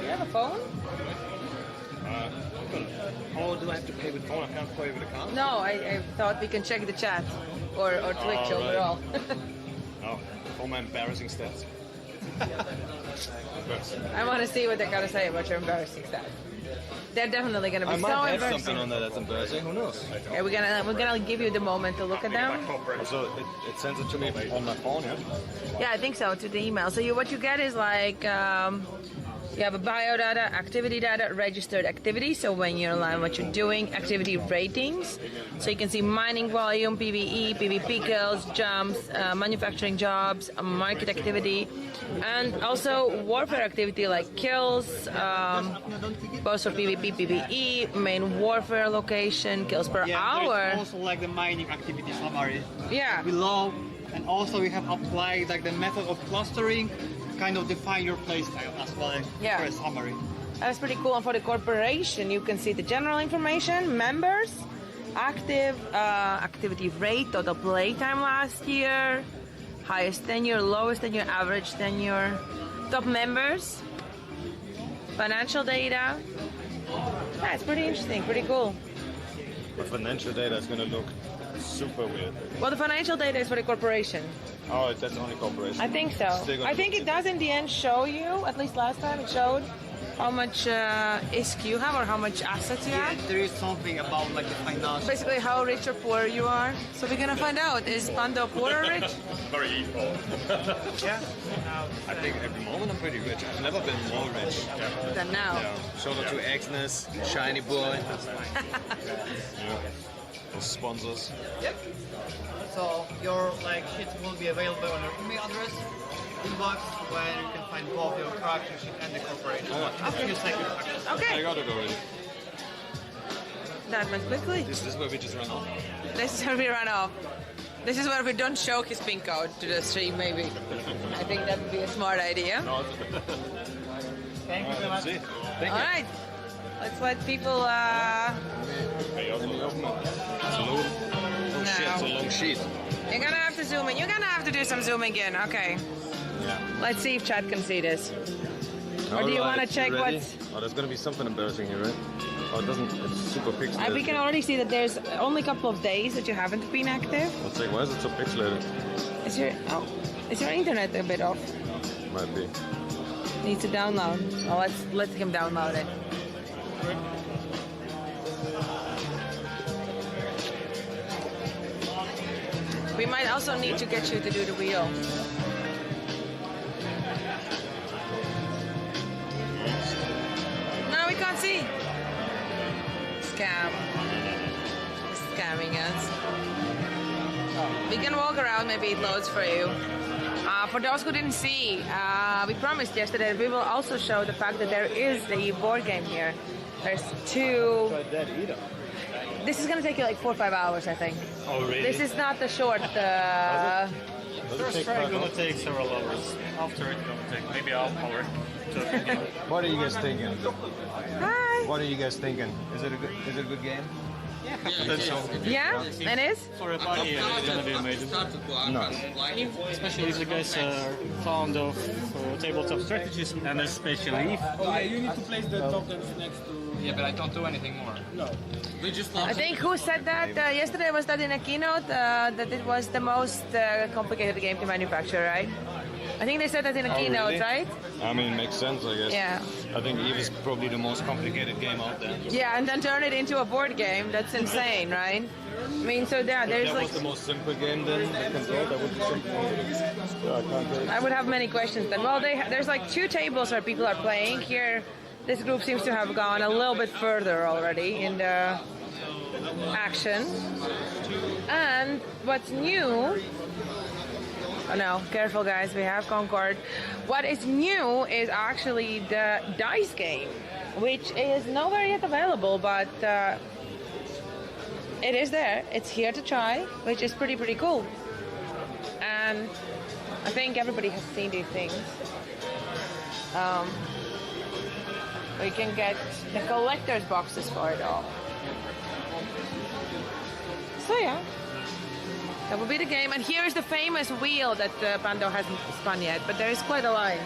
You have a phone? Oh, do I have to pay with phone? I can't pay with a card? No, I thought we can check the chat or Twitch right. overall. Oh, all my embarrassing stats. I want to see what they're going to say about your embarrassing stats. They're definitely going to be I so might have embarrassing. something on there that's embarrassing. Who knows? Yeah, we're gonna give you the moment to look at them. So it sends it to me on my phone, yeah? Yeah, I think so, to the email. So what you get is like, you have a biodata, activity data, registered activity. So when you're online, what you're doing, activity ratings. So you can see mining volume, PvE, PvP kills, jumps, manufacturing jobs, market activity, and also warfare activity like kills, both for PvP, PvE, main warfare location, kills per hour. There's also like the mining activity summary. Yeah. Below, and also we have applied like the method of clustering, kind of define your playstyle as well for a summary. That's pretty cool. And for the corporation, you can see the general information, members, active, activity rate, total playtime last year, highest tenure, lowest tenure, average tenure, top members, financial data. Yeah, it's pretty interesting, pretty cool. The financial data is going to look super weird. Well, the financial data is for the corporation. Oh, that's only corporation. I think so. I think it does in the end show you, at least last time it showed, how much ISK you have or how much assets you have. There is something about like the financial. Basically how rich or poor you are. So we're gonna find out, is Panda poor or rich? Very evil. Yeah. I think at the moment I'm pretty rich. I've never been more rich. Than now. Yeah. Shout out to Agnes, Shiny Boy. Yeah. Those sponsors. Yep. So your like sheet will be available on your email address, inbox, where you can find both your character sheet and the corporation. After you second. Okay. I got it already. That went quickly. This is where we just run off. This is where we run off. This is where we don't show his pin code to the stream, maybe. I think that would be a smart idea. Thank you so much. Thank you. All right. Let's let people... Shit, it's a long sheet. You're gonna have to zoom in. You're gonna have to do some zooming in. Okay. Yeah. Let's see if chat can see this. Or do you want to check what's... Oh, there's going to be something embarrassing here, right? Oh, it doesn't. It's super pixelated. We can already see that there's only a couple of days that you haven't been active. Let's see, why is it so pixelated? Is your internet a bit off? Might be. Needs to download. Oh, let him download it. We might also need to get you to do the wheel. No, we can't see. Scam. Scamming us. We can walk around, maybe it loads for you. For those who didn't see, we promised yesterday that we will also show the fact that there is the board game here. There's two... This is going to take you like 4 or 5 hours, I think. Oh, really? This is not the short... First try going to take several hours. After it's going to take maybe half hour. What are you guys thinking? Hi. What are you guys thinking? Is it a good game? Yeah, potential. Yeah, it is? For a party, it's going to be amazing. Nice. Especially if the guys are fond of tabletop strategies and especially. Oh yeah, you need to place the tokens next to. Yeah, but I don't do anything more. No. I think who said that yesterday was that in a keynote that it was the most complicated game to manufacture, right? I think they said that in a keynote, really? right? I mean, it makes sense, I guess. Yeah. I think EVE is probably the most complicated game out there. Yeah, and then turn it into a board game. That's insane, right? I mean, so there's that like... was the most simple game then, the control, that would be simple. Yeah, I can't do it. I would have many questions then. Well, there's like 2 tables where people are playing. Here, this group seems to have gone a little bit further already in the action. And what's new... Oh no, careful guys, we have Concord. What is new is actually the dice game, which is nowhere yet available, but it is there. It's here to try, which is pretty cool. And I think everybody has seen these things. We can get the collector's boxes for it all. So yeah. That will be the game, and here is the famous wheel that Panda hasn't spun yet, but there is quite a line.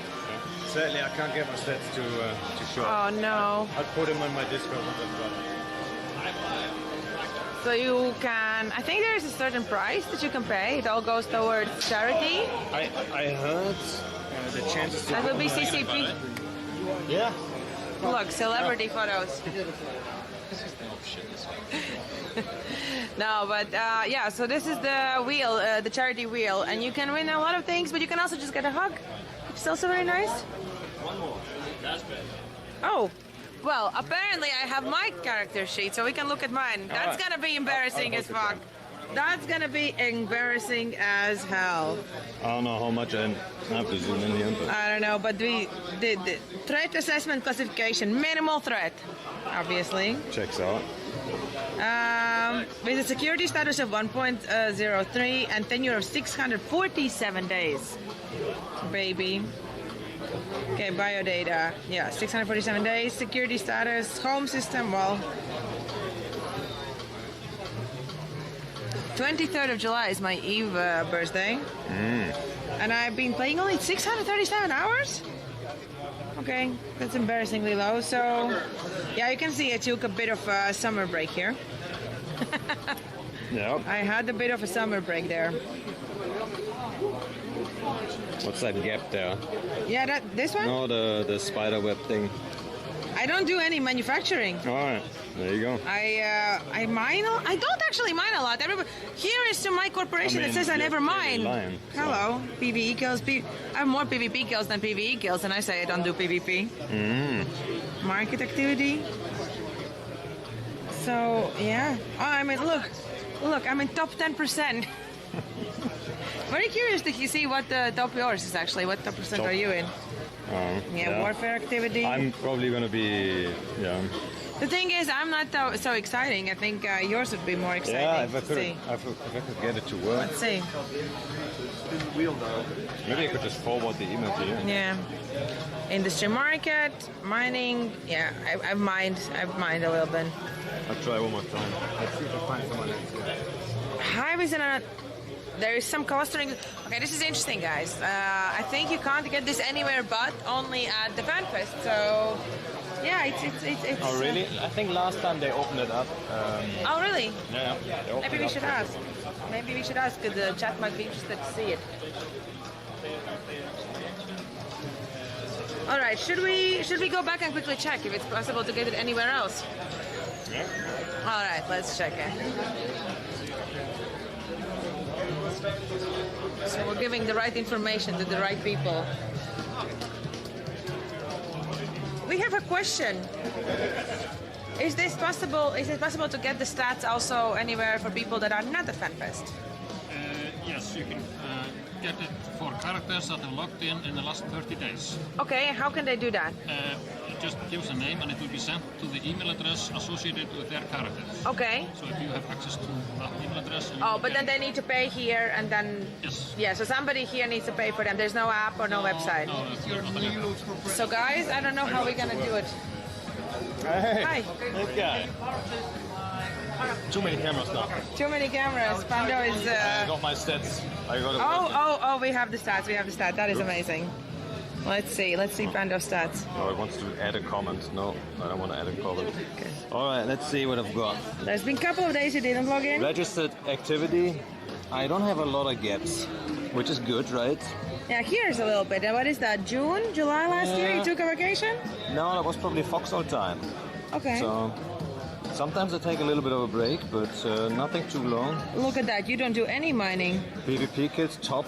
Sadly, I can't get my stats to show. Oh no. I'll put them on my Discord. So you can, I think there is a certain price that you can pay. It all goes towards charity. I heard the chances to... That will be CCP. Yeah. Look, celebrity photos. No, but yeah, so this is the wheel, the charity wheel, and you can win a lot of things, but you can also just get a hug, which is also very nice. One more. That's better. Oh, well, apparently I have my character sheet, so we can look at mine. That's gonna be embarrassing as fuck. That's gonna be embarrassing as hell. I don't know how much I have to zoom in the end. I don't know, but we did the threat assessment classification, minimal threat, obviously. Checks out. With a security status of 1.03 and tenure of 647 days. Baby. Okay, biodata. Yeah, 647 days. Security status, home system, well. 23rd of July is my EVE birthday. And I've been playing only 637 hours? Okay, that's embarrassingly low. So, yeah, you can see I took a bit of a summer break here. Yeah. I had a bit of a summer break there. What's that gap there? Yeah, this one? No, the spider web thing. I don't do any manufacturing. All right, there you go. I mine. I don't actually mine a lot. Here is to my corporation that says I never mine. Hello, PvE kills. I have more PvP kills than PvE kills, and I say I don't do PvP. Market activity. So yeah. Oh, I mean, look, I'm in top 10%. Very curious to see what the top yours is actually. What top percent are you in? Yeah, warfare activity. I'm probably gonna be, yeah. The thing is, I'm not so exciting. I think yours would be more exciting. Yeah, if I could get it to work. Let's see. Maybe I could just forward the email to you. Yeah. Industry market, mining. Yeah, I've mined a little bit. I'll try one more time. Let's see if I find someone else. Hive is in a... there is some clustering. Okay, this is interesting, guys. I think you can't get this anywhere but only at the Fanfest. So, yeah, it's Oh, really? I think last time they opened it up. Oh, really? Yeah. Maybe we should ask. Maybe we should ask. The chat might be interested to see it. All right. Should we go back and quickly check if it's possible to get it anywhere else? Yeah. All right. Let's check it. So we're giving the right information to the right people. We have a question. Is it possible to get the stats also anywhere for people that are not at Fanfest? Yes, you can get it for characters that have logged in the last 30 days. Okay, how can they do that? Just give us a name and it will be sent to the email address associated with their characters. Okay. So if you have access to that email address... Oh, but then they need to pay here and then... Yes. Yeah, so somebody here needs to pay for them. There's no app or no website. No, it's not. So guys, I don't know how we're gonna do it. Hey. Hi. Okay. Too many cameras now. Too many cameras. Panda is... I got my stats. I got Oh, we have the stats. That is amazing. Let's see Pando's stats. Oh, it wants to add a comment. No, I don't want to add a comment. Okay. All right, let's see what I've got. There's been a couple of days you didn't log in. Registered activity. I don't have a lot of gaps, which is good, right? Yeah, here's a little bit. What is that, June, July last year? You took a vacation? No, that was probably Foxhole time. Okay. So sometimes I take a little bit of a break, but nothing too long. Look at that, you don't do any mining. PvP kills top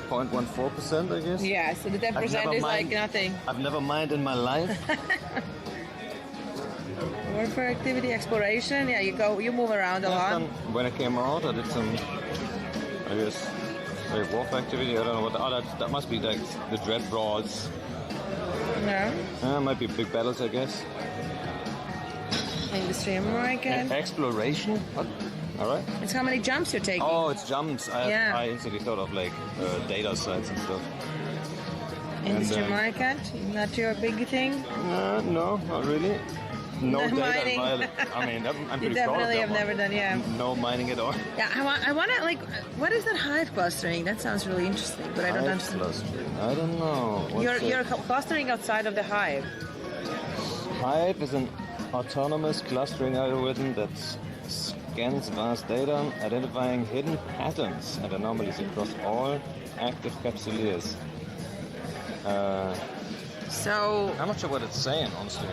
0.14%, I guess. Yeah, so the 10% is like nothing. I've never mined in my life. Warfare activity, exploration. Yeah, you move around a lot. When I came out, I did some, I guess, like warfare activity. I don't know what. That must be like the Dread Brawls. Yeah. Might be big battles, I guess. In the stream market. Exploration? What? All right. It's how many jumps you're taking. Oh, it's jumps. Yeah. I instantly thought of like data sites and stuff. Industry market, not your big thing? No, not really. No Not data. mining. I mean, I'm You pretty proud of definitely that have never done, yeah. No mining at all. Yeah, I want to like, what is that hive clustering? That sounds really interesting, but I don't Hive understand. clustering. I don't know. You're clustering outside of the hive. Hive is an autonomous clustering algorithm that scans vast data, identifying hidden patterns and anomalies across all active capsuleers. So I'm not sure what it's saying, honestly.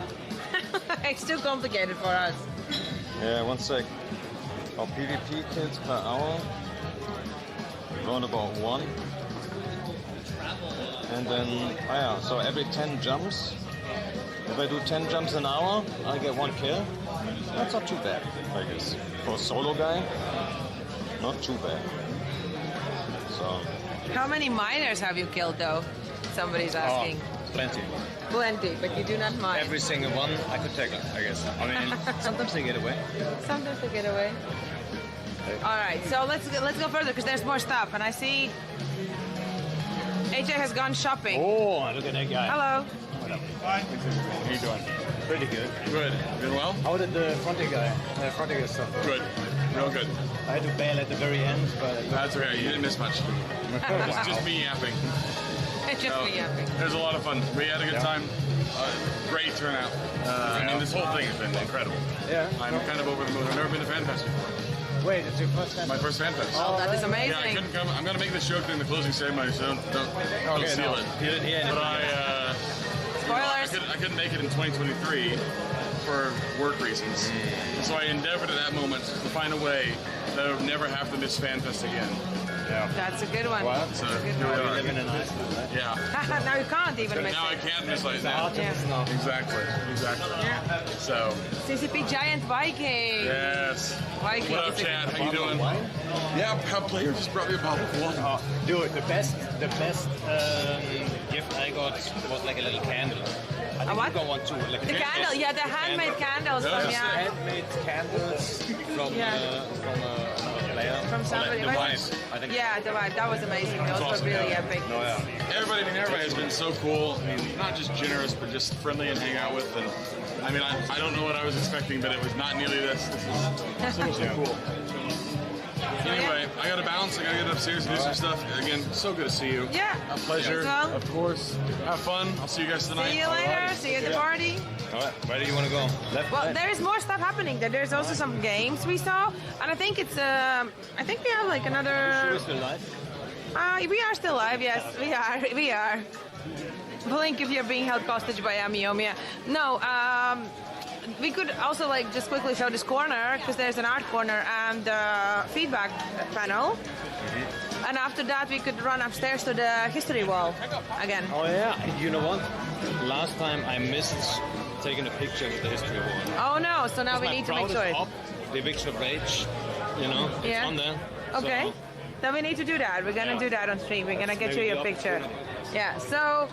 it's too complicated for us. Yeah, one sec. Our PvP kills per hour, around about 1. And then, so every 10 jumps, if I do 10 jumps an hour, I get 1 kill. That's not too bad, I guess. For a solo guy, not too bad. So. How many miners have you killed, though? Somebody's asking. Plenty. Plenty, but you do not mine. Every single one I could take, I guess. I mean, sometimes they get away. Sometimes they get away. All right, so let's go further because there's more stuff, and I see AJ has gone shopping. Oh, look at that guy. Hello. Hi. How are you doing? Pretty good. Good. Doing well? How did the Frontier stuff? Good. Real good. I had to bail at the very end, but... That's okay. You didn't miss much. It's just me yapping. Me yapping. It was a lot of fun. We had a good time. Great turnout. I mean, this whole thing has been incredible. Yeah. I'm kind of over the moon. I've never been to Fanfest before. Wait, it's your first Fanfest? My first Fanfest. Oh, that is amazing. Yeah, I couldn't come. I'm going to make this joke during the closing ceremony, so don't steal it. You didn't hear anything. But Spoilers. I couldn't make it in 2023 for work reasons. So I endeavored at that moment to find a way that I would never have to miss Fanfest again. Yeah. That's a good one. Well, so here we are. Living in Iceland, right? Yeah. Now you can't even miss Now I it. can't miss like that. Yeah. Exactly. Yeah. So. CCP Giant Viking. Yes. Viking. What up, Chad? How you doing? Yeah, Pub Player just brought me a bottle of wine. Dude, the best gift I got was like a little candle. I think what? you got one too. Like The candle, yeah, the handmade candles from handmade candles from another player. From somebody. The wines, I think. Yeah, the wine. That was amazing. Those awesome, were really epic. Oh, yeah. Everybody has been so cool. I mean, not just generous, but just friendly and hang out with. And I mean, I don't know what I was expecting, but it was not nearly this. This is so cool. Anyway, I gotta bounce. I gotta get upstairs and do some stuff. Again, so good to see you. Yeah. A pleasure. Well. Of course. Have fun. I'll see you guys tonight. See you later. See you at the party. All right. Where do you want to go? Well, there is more stuff happening. There's also some games we saw, and I think it's. I think we have like another. We're still live. We are still live. Yes, we are. We are. Blink if you're being held hostage by Amiyomia. No. We could also like just quickly show this corner because there's an art corner and feedback panel. And after that, we could run upstairs to the history wall again. Oh yeah, you know what? Last time I missed taking a picture of the history wall. Oh no! So now we need to make sure. The picture page, you know, it's on there. Okay. So. Then we need to do that. We're gonna do that on stream. We're gonna get you your picture. Yeah. So,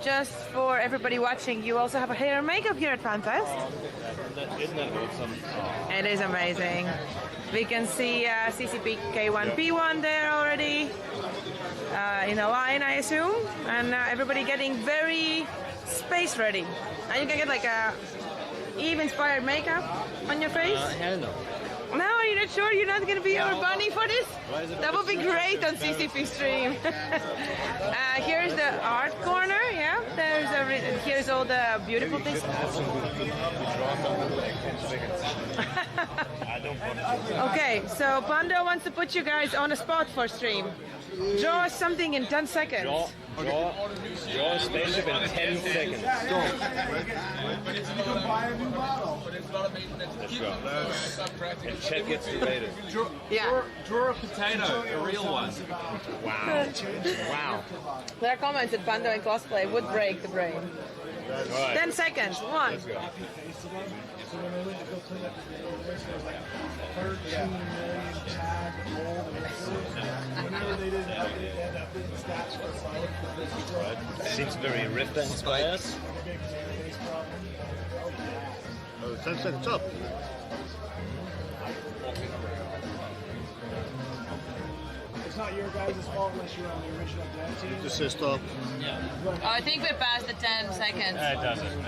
just for everybody watching, you also have a hair and makeup here at Fanfest. Isn't that awesome? It is amazing. We can see CCP K1P1 there already in a line, I assume, and everybody getting very space ready. And you can get like a EVE-inspired makeup on your face. Hell no. No, are you not sure you're not going to be our bunny for this? That would be great on CCP stream. Here's the art corner. Yeah, here's all the beautiful things. Okay, so Panda wants to put you guys on a spot for stream. Draw something in 10 seconds. Draw a spaceship in 10 seconds. Go. Let's go. And Chet gets the rated. Draw a potato, a real one. Wow. Wow. There are comments that Panda in cosplay would break the brain. Right. 10 seconds. 1. Let's go. Seems very Rifter inspired. Oh, 10 seconds up. It's not your guys' fault unless you're on the original dev team. Just say stop. Yeah. Oh, I think we're past the 10 seconds. It doesn't.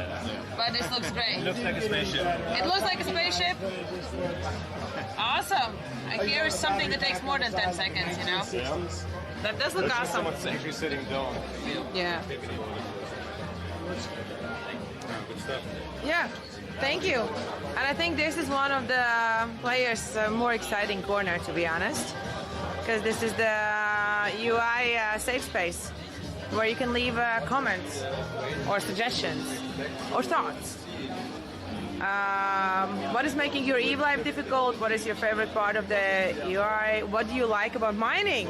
But this looks great. It looks like a spaceship. It looks like a spaceship. Awesome. Here's something that takes more than 10 seconds, you know? That does look awesome. Someone's actually sitting down. Yeah. Good stuff. Yeah. Thank you. And I think this is one of the players' more exciting corner, to be honest. Because this is the UI safe space where you can leave comments or suggestions or thoughts. What is making your EVE life difficult? What is your favorite part of the UI? What do you like about mining?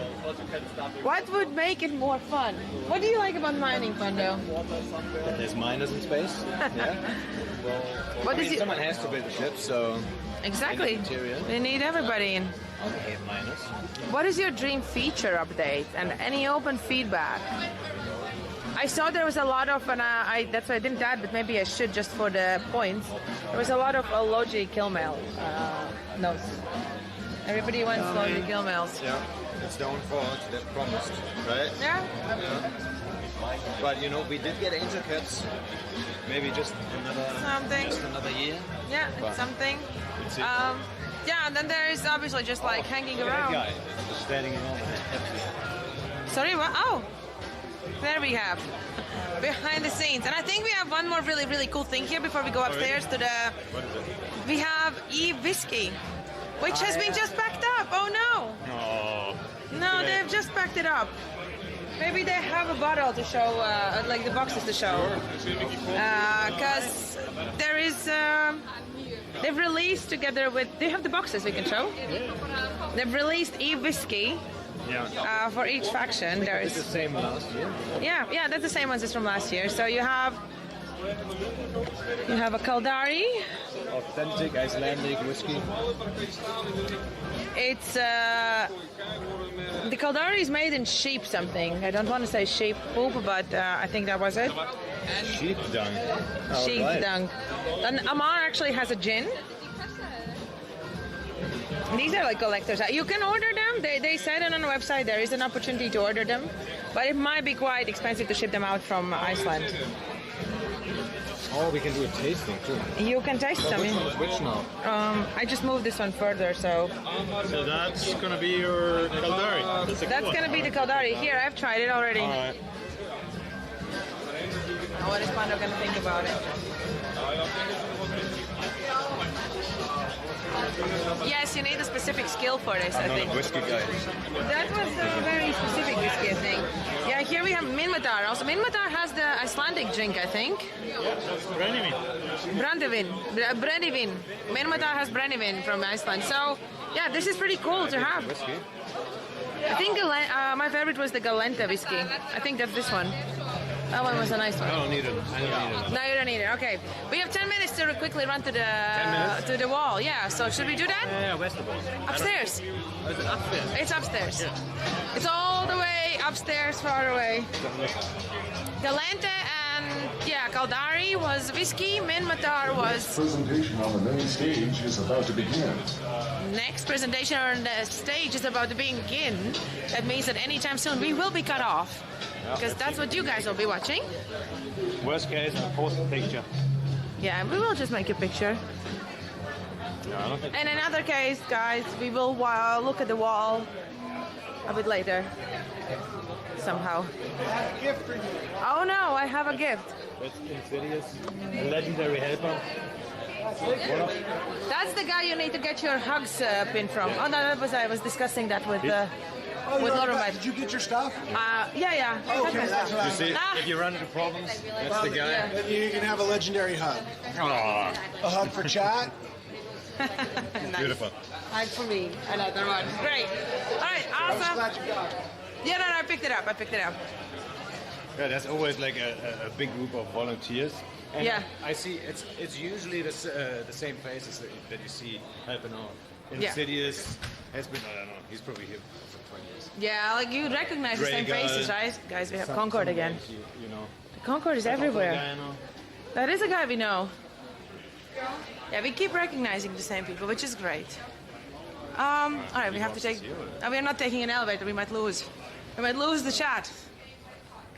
What would make it more fun? What do you like about mining, Pando? That there's miners in space. Yeah. What is someone has to build a ship, so... Exactly. We need everybody in. Okay, miners. What is your dream feature update and any open feedback? I saw there was a lot of, and that's why I didn't add, but maybe I should just for the points. There was a lot of Logi kill mail notes. Everybody wants Logi kill mails. Yeah, it's down for that promised, right? Yeah. But you know, we did get angel cats. Maybe just another year. Yeah, it's something. Yeah, and then there is obviously just like hanging around. That guy standing in all the Sorry, what? Oh, there we have behind the scenes, and I think we have one more really cool thing here before we go upstairs to the. What is it? We have EVE whiskey, which has been just packed up. Oh no! No, they've just packed it up. Maybe they have a bottle to show, like the boxes to show, because there is. They've released together with. Do you have the boxes we can show? They've released EVE whiskey. Yeah. For each faction, there is the same last year. Yeah, that's the same ones as from last year. So you have a Kaldari. Authentic Icelandic whiskey. It's the Kaldari is made in sheep something. I don't want to say sheep poop, but I think that was it. Sheep dung. Sheep dung. And Amar actually has a gin. These are like collectors. You can order them. They said it on the website there is an opportunity to order them, but it might be quite expensive to ship them out from Iceland. Oh, we can do a tasting too. You can taste them. Which now? I just moved this one further, so. So that's gonna be your Caldari. That's gonna be the Caldari. Here, I've tried it already. All right. What is Panda gonna think about it? Yes, you need a specific skill for this, I think. I'm not a whiskey guy. That was a very specific whiskey, I think. Yeah, here we have Minmatar. Also, Minmatar has the Icelandic drink, I think. Brandivin. Minmatar has Brandivin from Iceland. So, yeah, this is pretty cool to have. I think my favorite was the Galenta whiskey. I think that's this one. That one was a nice one. I don't need it. No, you don't need it. Okay. We have 10 minutes to quickly run to the wall. Yeah, so should we do that? Yeah, where's the wall? Upstairs. Is it upstairs? It's upstairs. Yeah. It's all the way upstairs, far away. Galante and, yeah, Caldari was whiskey. Minmatar was... Presentation on the main stage is about to begin. Next presentation on the stage is about to begin. That means that anytime soon we will be cut off. Because that's what you guys will be watching. Worst case, I'll post a picture. Yeah, we will just make a picture. No, I don't think And in another case, guys, we will look at the wall a bit later. Somehow. Oh no, I have a gift. That's Insidious, a legendary helper. That's the guy you need to get your hugs pin from. Oh no, I was discussing that with Laura. Did you get your stuff? Yeah. Oh, okay, that's right. You see, if you run into problems, that's the guy. Yeah. You can have a legendary hug. Aww. A hug for chat. Beautiful. Hug for me. Another one. Great. All right, awesome. I'm glad you got it. Yeah, no, I picked it up. Yeah, there's always like a big group of volunteers. And yeah. I see it's usually the same faces that you see helping out. Insidious has been, I don't know, he's probably here for 20 years. Yeah, like you recognize the same faces, right? Guys, we have Concord again. You know. The Concord is everywhere. That is a guy we know. Yeah, we keep recognizing the same people, which is great. All right, we have to take... we are not taking an elevator, we might lose. We might lose the chat.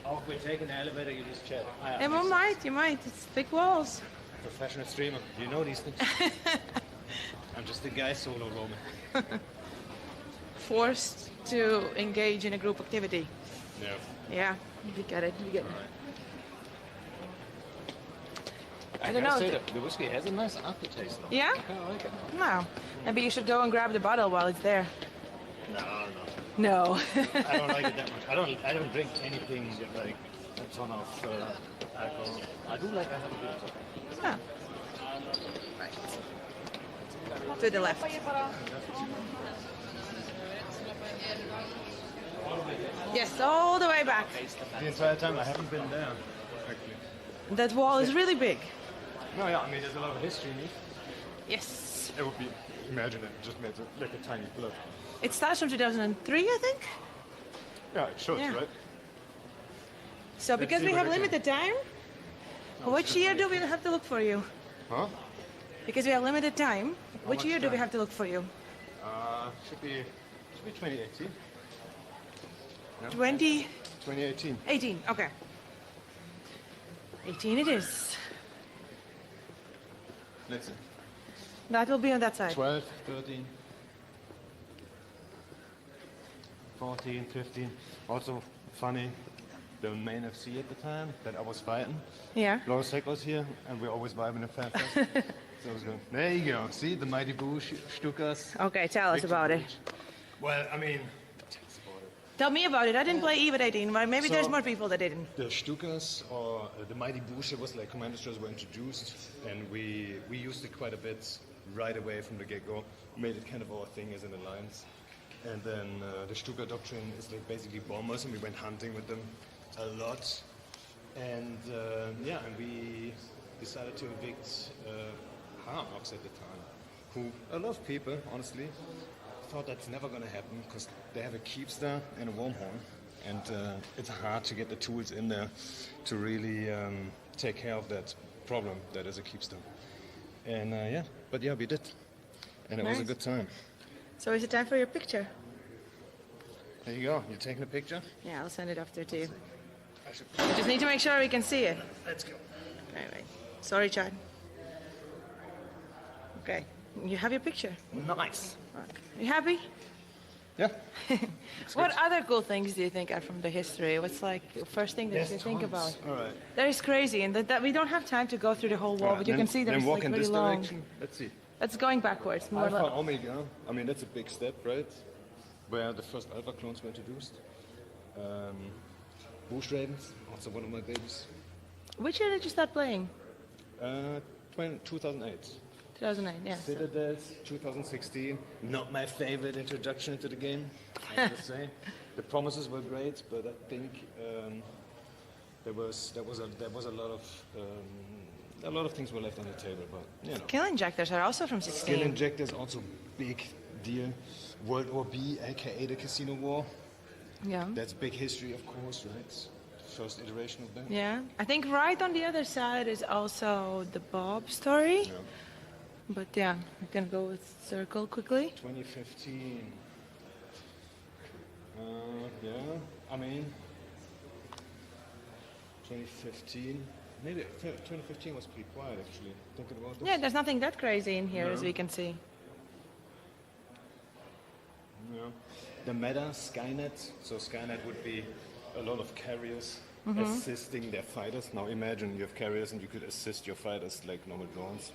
Oh, if we take an elevator, you just chat. Yeah, you might. It's thick walls. Professional streamer, you know these things. I'm just a guy solo roaming. Forced to engage in a group activity. Yeah. Yeah, we get it. I don't know. The whiskey has a nice aftertaste. Yeah? I kind of like it. No. Maybe you should go and grab the bottle while it's there. No. No. I don't like it that much. I don't drink anything like a ton of alcohol. I do like I have a good time. Right. To the left. Yes, all the way back. The entire time I haven't been there, actually. That wall is really big. No, yeah, I mean, there's a lot of history in it. Yes. It would be, imagine it just made like a tiny blip. It starts from 2003, I think. Yeah, it should, right? So because we have limited time, which year do we have to look for you? Huh? Because we have limited time, which year do we have to look for you? Should be 2018. Yeah. 2018, okay. 18 it is. Let's see. That will be on that side. 12, 13, 14, 15. Also funny, the main FC at the time that I was fighting. Yeah. Lorosek was here, and we're always vibing at Fanfest. So it was good. There you go. See, the Mighty Boo Stukas. Okay, tell us about it. Well, I mean... Tell me about it. I didn't play EVE at 18, but maybe there's more people that didn't. The Stukas, or the Mighty Busche, was like commander structures were introduced, and we used it quite a bit right away from the get-go. Made it kind of our thing as an alliance. And then the Stuka doctrine is like basically bombers, and we went hunting with them a lot. And yeah, and we decided to evict Harnox at the time, who a lot of people, honestly, thought that's never going to happen because they have a Keepster and a Wormhorn, and it's hard to get the tools in there to really take care of that problem that is a Keepster. And yeah, but yeah, we did, and it was a good time. So is it time for your picture? There you go. You're taking a picture? Yeah, I'll send it after to you. We just need to make sure we can see it. Let's go. All right. Sorry, Chad. Okay, you have your picture. Nice. You happy? Yeah. What other cool things do you think are from the history? What's like the first thing that you think about? All right. That is crazy, and that we don't have time to go through the whole wall, but you can see that then it's walk like in really this long. direction. Let's see. That's going backwards. More Alpha like, Omega. I mean, that's a big step, right? Where the first Alpha clones were introduced. Bush Ravens, also one of my babies. which year did you start playing? 2008. 2009, yeah. Citadels, 2016. Not my favorite introduction into the game, I have to say. The promises were great, but I think there was a lot of things were left on the table. But you know, Skill injectors are also from 16. skill injectors also big deal. World War B, aka the Casino War. Yeah. That's big history, of course, right? First iteration of that. Yeah. I think right on the other side is also the Bob story. Yeah. But yeah, we can go with Circle quickly. 2015. Yeah, I mean, 2015. Maybe 2015 was pretty quiet, actually. Thinking about this. Yeah, there's nothing that crazy in here, No. as we can see. Yeah. The meta, Skynet. So Skynet would be a lot of carriers Mhm. assisting their fighters. Now imagine you have carriers and you could assist your fighters like normal drones.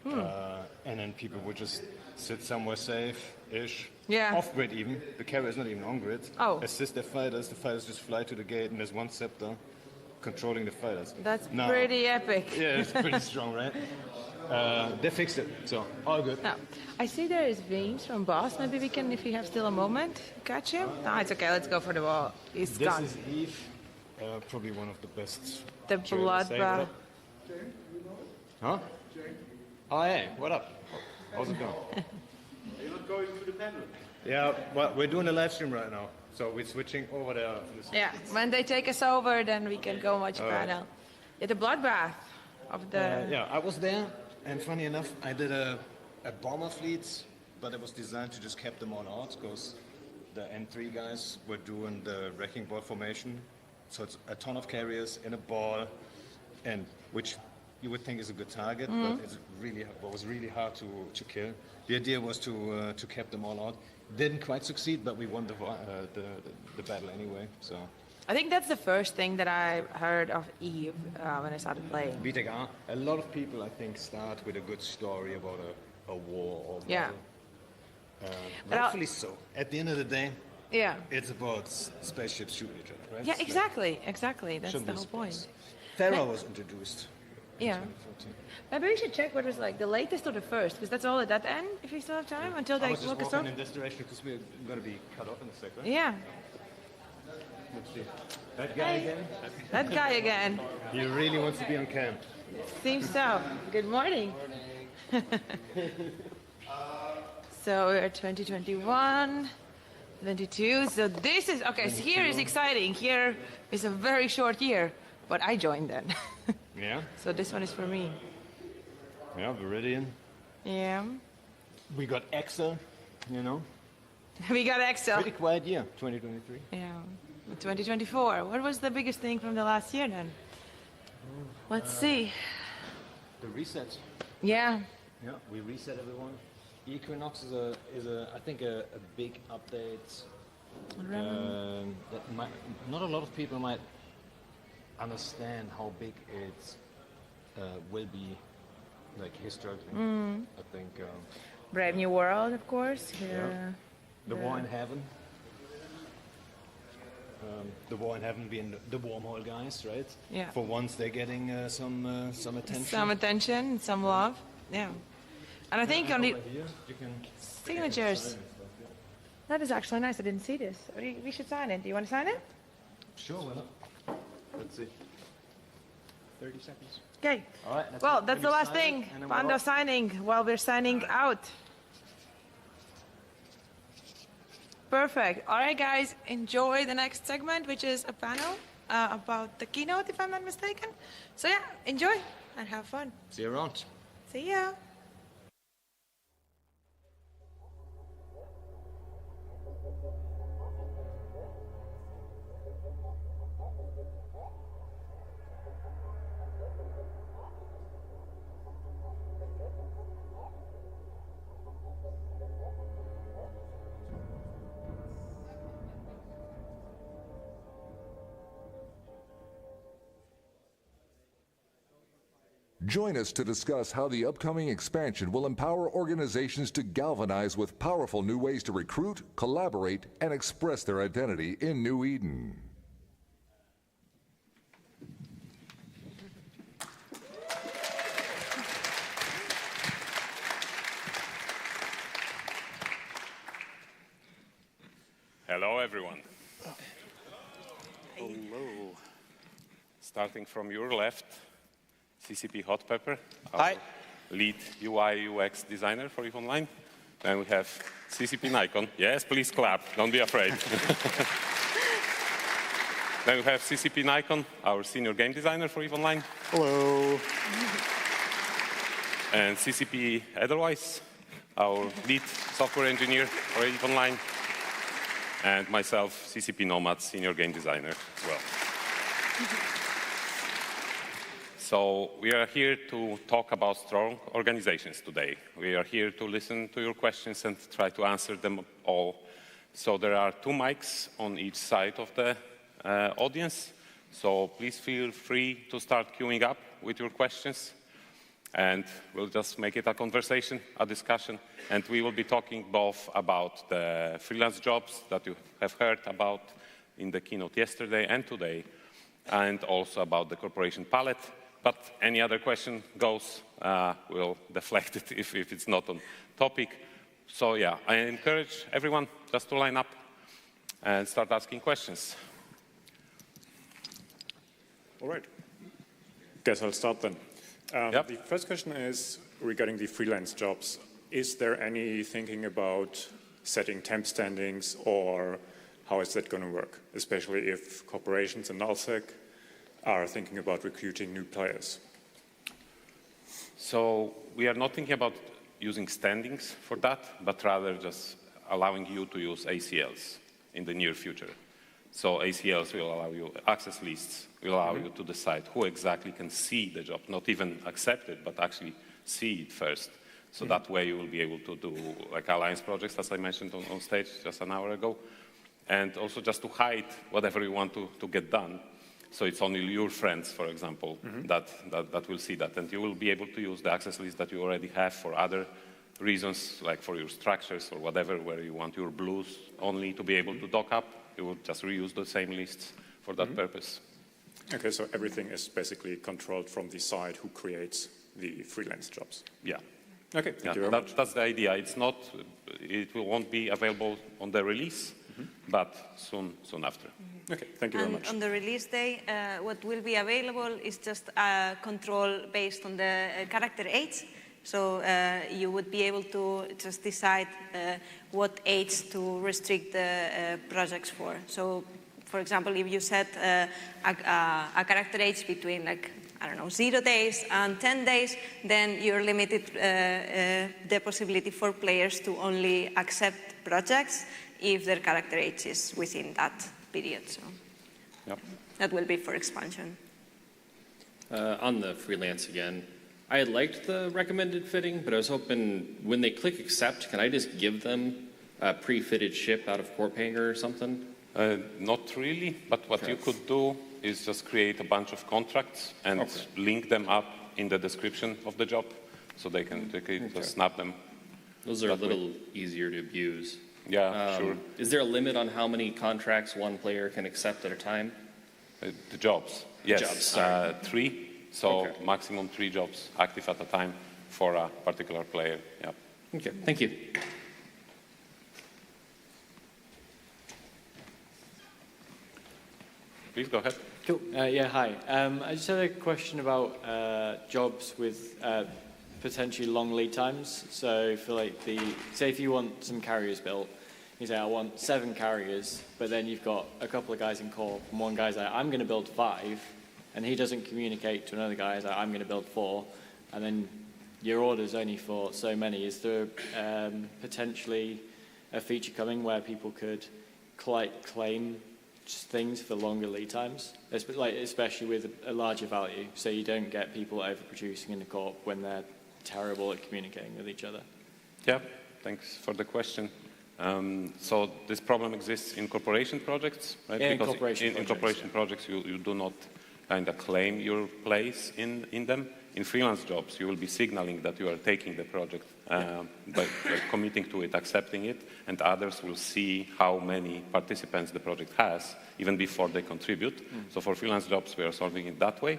And then people would just sit somewhere safe-ish. Yeah. Off-grid even. The carrier is not even on-grid. Oh. Assist their fighters. The fighters just fly to the gate and there's one scepter controlling the fighters. That's Now- pretty epic. Yeah, it's pretty strong, right? They fixed it, so all good. Now, I see there is Veems from Boss. Maybe we can, if you have still a moment, catch him. No, it's okay. Let's go for the ball. He's This gone. is EVE, probably one of the best. The trailers bloodbath. ever. Huh? Oh, hey, what up? How's it going? You're not going to the panel. Yeah, well, we're doing a live stream right now, so we're switching over there. Yeah, when they take us over, then we can go watch All right. panel. Yeah, the bloodbath of the. Yeah, I was there, and funny enough, I did a bomber fleet, but it was designed to just keep them all out, because the N3 guys were doing the wrecking ball formation, so it's a ton of carriers in a ball, and which you would think is a good target, Mhm. but it was really hard to kill. The idea was to keep them all out. Didn't quite succeed, but we won the battle anyway. So. I think that's the first thing that I heard of EVE when I started playing. BTK, a lot of people, I think, start with a good story about a war or Yeah. battle. But Hopefully so. At the end of the day, Yeah. it's about spaceships shooting each other, right? Yeah, It's like- exactly. That's shouldn't the be whole point. Thera was introduced. in Yeah. 2014. Maybe we should check what was like the latest or the first, because that's all at that end, if we still have time, until I they was just look us walking up. in this direction because we're going to be cut off in a second. Yeah. Let's see. That guy Hey. again? That guy again. He really wants to be on cam. Seems so. Good morning. So we're at 2021, 22. So this is, okay, so here is exciting. Here is a very short year, but I joined then. Yeah? So this one is for me. Yeah, Viridian. Yeah. We got Excel, you know. We got Excel. Pretty quiet year, 2023. Yeah. 2024. What was the biggest thing from the last year then? Let's see. The reset. Yeah. Yeah, we reset everyone. Equinox is I think a big update. That might, not a lot of people might understand how big it will be, like historically. Mm. I think Brave New World, of course. Here. the War in Heaven. The War in Heaven being the wormhole guys, right? Yeah. For once, they're getting some attention. Some attention, some love. Yeah. And I think on the Over here, you can signatures. sign and stuff, yeah. That is actually nice. I didn't see this. We should sign it. Do you want to sign it? Sure, why not? Let's see. 30 seconds. Okay. All right. let's Well, let that's me the last sign it, thing. and then we're Panda off. signing while we're signing out. Perfect. All right, guys. Enjoy the next segment, which is a panel about the keynote, if I'm not mistaken. So yeah, enjoy and have fun. See you around. See ya. Join us to discuss how the upcoming expansion will empower organizations to galvanize with powerful new ways to recruit, collaborate, and express their identity in New Eden. Hello, everyone. Hello. Starting from your left, CCP HotPepper, our lead UI UX designer for EVE Online. Then we have CCP Nikon. Yes, please clap. Don't be afraid. Then we have CCP Nikon, our senior game designer for EVE Online. Hello. And CCP Edelweiss, our lead software engineer for EVE Online. And myself, CCP Nomad, senior game designer as well. So we are here to talk about strong organizations today. We are here to listen to your questions and try to answer them all. So there are 2 mics on each side of the audience. So please feel free to start queuing up with your questions. And we'll just make it a conversation, a discussion. And we will be talking both about the freelance jobs that you have heard about in the keynote yesterday and today, and also about the corporation palette. But any other question goes, we'll deflect it if it's not on topic. So yeah, I encourage everyone just to line up and start asking questions. All right. Guess I'll start then. The first question is regarding the freelance jobs. Is there any thinking about setting temp standings, or how is that going to work, especially if corporations and nullsec are thinking about recruiting new players? So we are not thinking about using standings for that, but rather just allowing you to use ACLs in the near future. So ACLs will allow you access lists, will allow you to decide who exactly can see the job, not even accept it, but actually see it first. So that way you will be able to do like alliance projects, as I mentioned on stage just an hour ago, and also just to hide whatever you want to get done. So it's only your friends, for example, that will see that. And you will be able to use the access list that you already have for other reasons, like for your structures or whatever, where you want your blues only to be able to dock up. You will just reuse the same lists for that purpose. Okay, so everything is basically controlled from the side who creates the freelance jobs. Yeah. Okay, thank you very much. That's the idea. It's not, won't be available on the release, but soon after. Okay, thank you very much. On the release day, what will be available is just a control based on the character age. So you would be able to just decide what age to restrict the projects for. So, for example, if you set a character age between, like, I don't know, 0 days and 10 days, then you're limited the possibility for players to only accept projects if their character age is within that period. So that will be for expansion. On the freelance again, I liked the recommended fitting, but I was hoping when they click accept, can I just give them a pre-fitted ship out of Corp Hanger or something? Not really, but what you could do is just create a bunch of contracts and link them up in the description of the job, so they can just snap them. Those are a little easier to abuse. Yeah, sure. Is there a limit on how many contracts one player can accept at a time? The jobs, yes. 3. So maximum 3 jobs active at a time for a particular player. Yeah. Okay, thank you. Please go ahead. Cool. Yeah, hi. I just had a question about jobs with potentially long lead times. So for like say if you want some carriers built, you say I want 7 carriers, but then you've got a couple of guys in Corp, and one guy's like, I'm going to build 5. And he doesn't communicate to another guy, like, I'm going to build 4, and then your order's only for so many. Is there potentially a feature coming where people could claim things for longer lead times, especially with a larger value, so you don't get people overproducing in the Corp when they're terrible at communicating with each other? Yeah, thanks for the question. So this problem exists in corporation projects, right? Yeah, because in corporation projects you do not kind of claim your place in them. in freelance jobs, you will be signaling that you are taking the project by committing to it, accepting it, and others will see how many participants the project has even before they contribute. So for freelance jobs, we are solving it that way.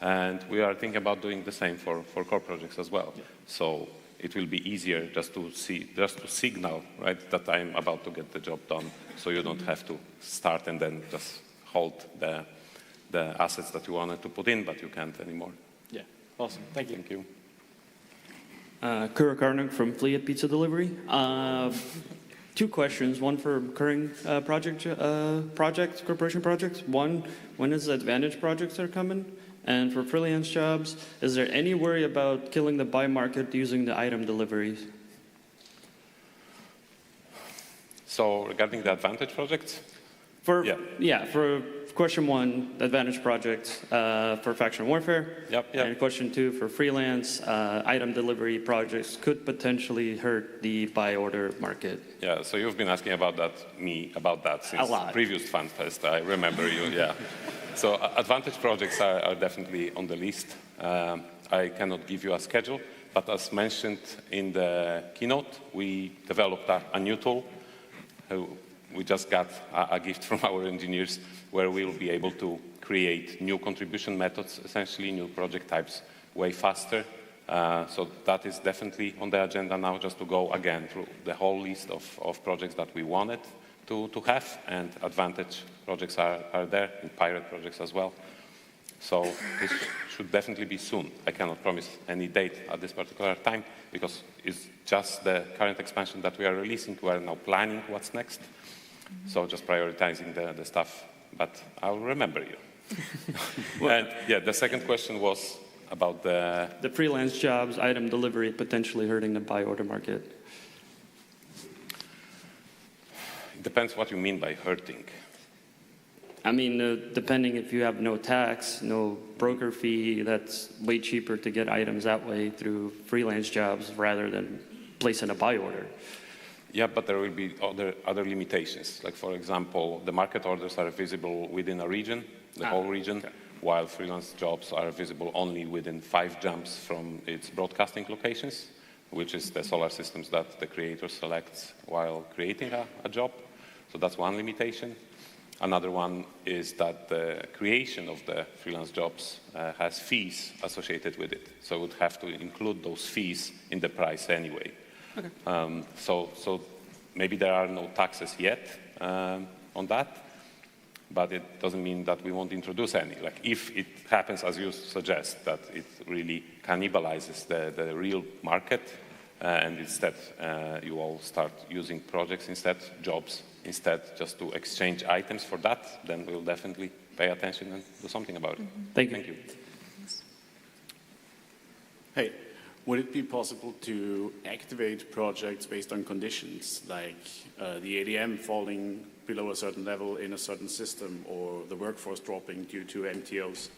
And we are thinking about doing the same for core projects as well. So it will be easier just to signal, right, that I'm about to get the job done, so you don't have to start and then just hold the assets that you wanted to put in, but you can't anymore. Yeah, awesome. Thank you. Thank you. Kura Karnuk from Fleet Pizza Delivery. 2 questions, one for recurring corporation projects. One, when is the Advantage projects are coming? And for freelance jobs, is there any worry about killing the buy market using the item deliveries? So regarding the Advantage projects? For question 1, Advantage projects for faction warfare. And question 2, for freelance, item delivery projects could potentially hurt the buy order market. Yeah, so you've been asking about that since the previous Fanfest. I remember you, yeah. So Advantage projects are definitely on the list. I cannot give you a schedule, but as mentioned in the keynote, we developed a new tool. We just got a gift from our engineers where we'll be able to create new contribution methods, essentially new project types, way faster. So that is definitely on the agenda now, just to go again through the whole list of projects that we wanted to have, and Advantage projects are there, and Pirate projects as well. So this should definitely be soon. I cannot promise any date at this particular time, because it's just the current expansion that we are releasing. We are now planning what's next. So just prioritizing the stuff, but I'll remember you. And yeah, the second question was about the freelance jobs, item delivery potentially hurting the buy order market. It depends what you mean by hurting. I mean, depending if you have no tax, no broker fee, that's way cheaper to get items that way through freelance jobs rather than placing a buy order. Yeah, but there will be other limitations. Like, for example, the market orders are visible within a region, the whole region, while freelance jobs are visible only within 5 jumps from its broadcasting locations, which is the solar systems that the creator selects while creating a job. So that's one limitation. Another one is that the creation of the freelance jobs has fees associated with it. So it would have to include those fees in the price anyway. Okay. So maybe there are no taxes yet on that, but it doesn't mean that we won't introduce any. Like, if it happens as you suggest, that it really cannibalizes the real market, and instead you all start using projects instead, jobs instead, just to exchange items for that, then we'll definitely pay attention and do something about it. Thank you. Thank you. Hey, would it be possible to activate projects based on conditions, like the ADM falling below a certain level in a certain system, or the workforce dropping due to MTOs?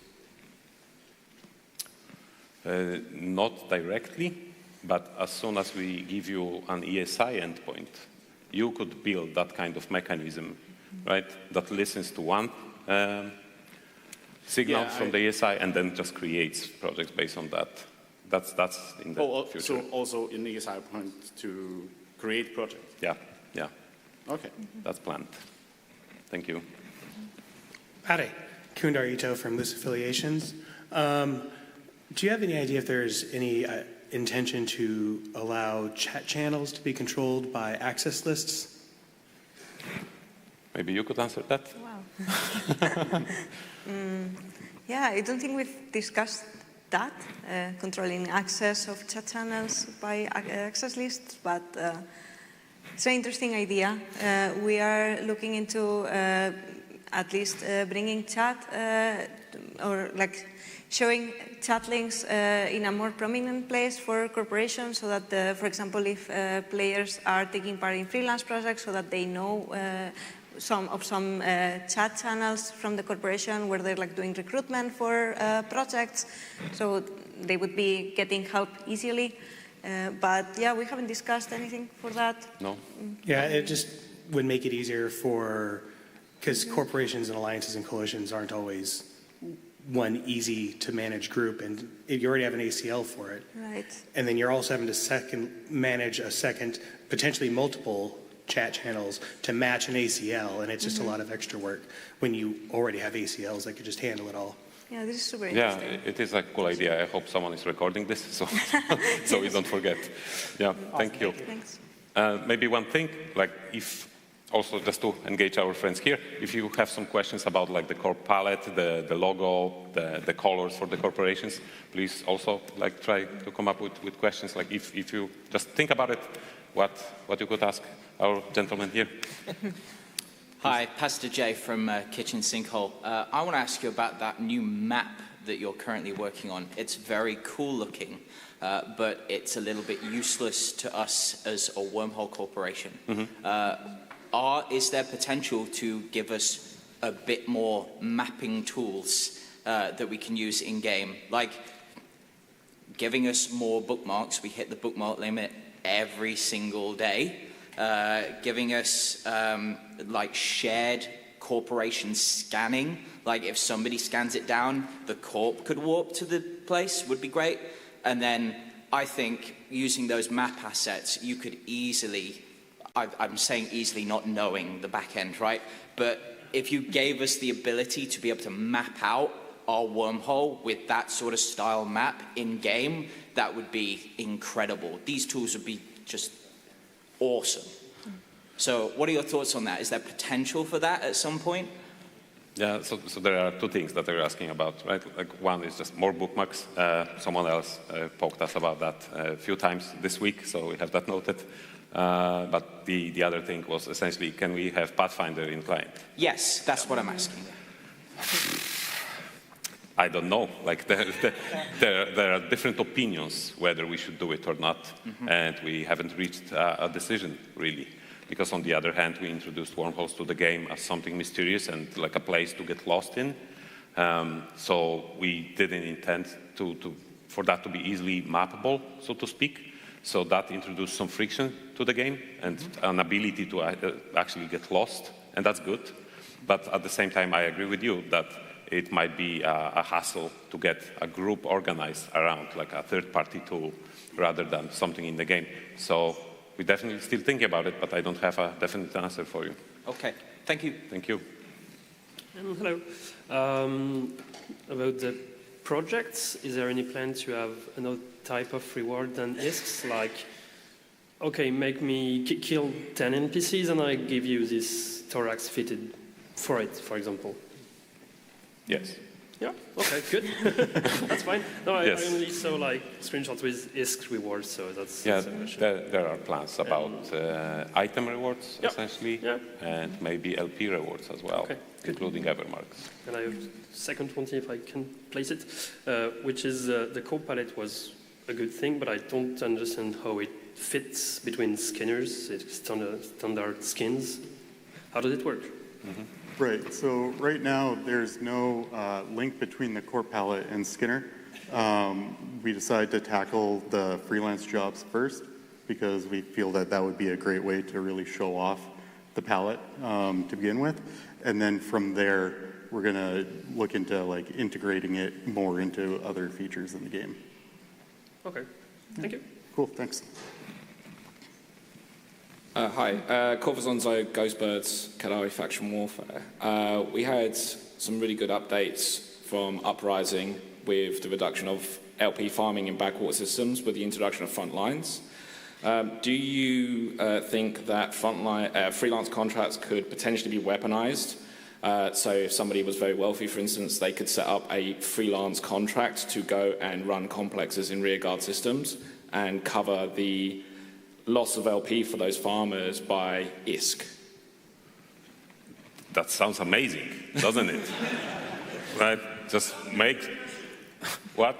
Not directly, but as soon as we give you an ESI endpoint, you could build that kind of mechanism, right, that listens to one signal from the ESI and then just creates projects based on that. That's in the future. So also in the ESI point to create projects? Yeah. Okay. That's planned. Thank you. Howdy. Kundar Ito from Loose Affiliations. Do you have any idea if there's any intention to allow chat channels to be controlled by access lists? Maybe you could answer that. Wow. Yeah, I don't think we've discussed that, controlling access of chat channels by access lists, but it's an interesting idea. We are looking into at least bringing chat or like showing chat links in a more prominent place for corporations, so that, for example, if players are taking part in freelance projects, so that they know some chat channels from the corporation where they're like doing recruitment for projects, so they would be getting help easily. But yeah, we haven't discussed anything for that. No. Yeah, it just would make it easier for, because corporations and alliances and coalitions aren't always one easy to manage group, and you already have an ACL for it. Right. And then you're also having to manage a second, potentially multiple chat channels to match an ACL, and it's just a lot of extra work when you already have ACLs that could just handle it all. Yeah, this is super interesting. Yeah, it is a cool idea. I hope someone is recording this so, so we don't forget. Yeah, awesome. Thank you. Thanks. Maybe one thing, like if, also just to engage our friends here, if you have some questions about like the core palette, the logo, the colors for the corporations, please also like try to come up with questions. Like if you just think about it, what you could ask our gentleman here. Hi, Pastor Jay from Kitchen Sinkhole. I want to ask you about that new map that you're currently working on. It's very cool looking, but it's a little bit useless to us as a wormhole corporation. Is there potential to give us a bit more mapping tools that we can use in-game? Like giving us more bookmarks. We hit the bookmark limit every single day. Giving us like shared corporation scanning, like if somebody scans it down, the corp could warp to the place, would be great. And then I think using those map assets, you could easily, I'm saying easily not knowing the back end, right? But if you gave us the ability to be able to map out our wormhole with that sort of style map in game, that would be incredible. These tools would be just awesome. So what are your thoughts on that? Is there potential for that at some point? Yeah, so there are two things that they're asking about, right? Like one is just more bookmarks. Someone else poked us about that a few times this week, so we have that noted. But the other thing was essentially, can we have Pathfinder in client? Yes, that's what I'm asking. I don't know. Like there are different opinions whether we should do it or not, and we haven't reached a decision really. Because on the other hand, we introduced wormholes to the game as something mysterious and like a place to get lost in. So we didn't intend for that to be easily mappable, so to speak. So that introduced some friction to the game and an ability to actually get lost, and that's good. But at the same time, I agree with you that it might be a hassle to get a group organized around like a third-party tool rather than something in the game. So we're definitely still thinking about it, but I don't have a definite answer for you. Okay, thank you. Thank you. Hello. About the projects, is there any plan to have another type of reward than ISKs? Like, okay, make me kill 10 NPCs and I give you this thorax fitted for it, for example. Yes. Yeah, okay, good. That's fine. No, I only saw like screenshots with ISK rewards, so that's yeah. There are plans about item rewards essentially, and maybe LP rewards as well, including Evermarks. And I have second one, if I can place it, which is the core palette was a good thing, but I don't understand how it fits between skinners, standard skins. How does it work? Right, so right now there's no link between the core palette and Skinner. We decided to tackle the freelance jobs first because we feel that that would be a great way to really show off the palette to begin with. And then from there, we're gonna look into like integrating it more into other features in the game. Okay, thank you. Cool, thanks. Hi, Corvazonzo, Ghostbirds, Kadawi Faction Warfare. We had some really good updates from Uprising with the reduction of LP farming in backwater systems with the introduction of frontlines. Do you think that freelance contracts could potentially be weaponized? So if somebody was very wealthy, for instance, they could set up a freelance contract to go and run complexes in rearguard systems and cover the loss of LP for those farmers by ISK. That sounds amazing, doesn't it? Right? Just make what?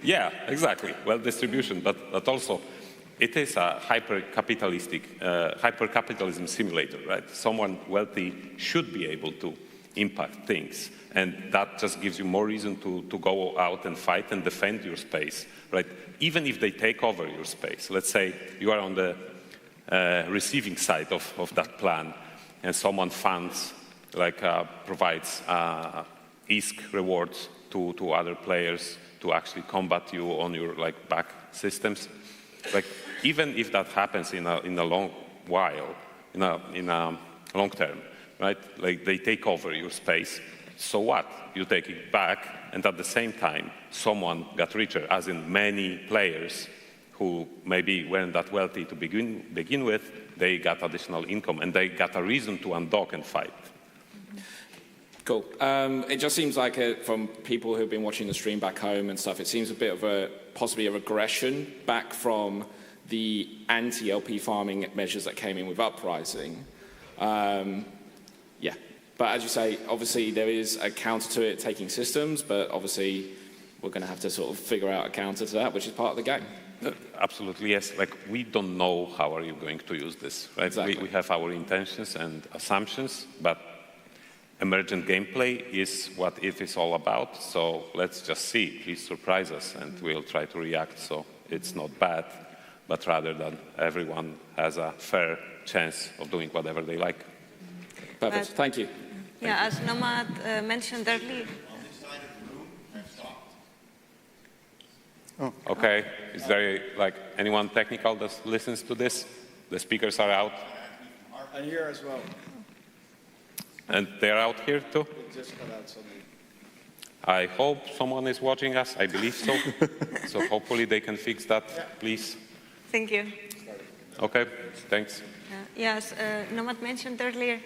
Yeah, exactly. Well distribution, but also it is a hyper-capitalism simulator, right? Someone wealthy should be able to impact things, and that just gives you more reason to go out and fight and defend your space, right? Even if they take over your space. Let's say you are on the receiving side of that plan, and someone funds, like provides ISK rewards to other players to actually combat you on your back systems. Even if that happens in a long while, in a long term, right? They take over your space. So what? You take it back, and at the same time, someone got richer, as in many players who maybe weren't that wealthy to begin with, they got additional income, and they got a reason to undock and fight. Cool. It just seems like, from people who've been watching the stream back home and stuff, it seems a bit of possibly a regression back from the anti-LP farming measures that came in with Uprising. Yeah. But as you say, obviously there is a counter to it taking systems, but obviously we're going to have to sort of figure out a counter to that, which is part of the game. Absolutely, yes. We don't know how are you going to use this, right? Exactly. We have our intentions and assumptions, but emergent gameplay is what EVE is all about. So let's just see. Please surprise us, and we'll try to react. So it's not bad, but rather that everyone has a fair chance of doing whatever they like. Perfect. Thank you. Yeah, as Nomad mentioned earlier. Oh. Okay. Is there anyone technical that listens to this? The speakers are out. And here as well. And they're out here too? It just cut out suddenly. I hope someone is watching us. I believe so. So hopefully they can fix that, please. Thank you. Okay, thanks. Yes, Nomad mentioned earlier,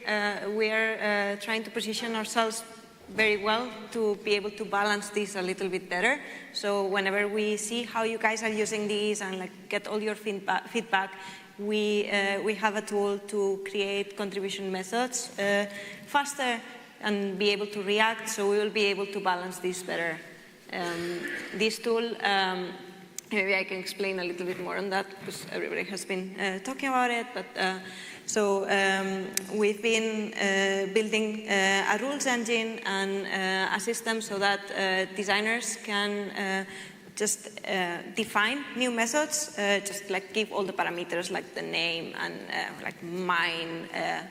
we are trying to position ourselves very well to be able to balance this a little bit better. So whenever we see how you guys are using these and get all your feedback, we have a tool to create contribution methods faster and be able to react, so we will be able to balance this better. This tool, maybe I can explain a little bit more on that because everybody has been talking about it. But so we've been building a rules engine and a system so that designers can just define new methods, just give all the parameters like the name and mine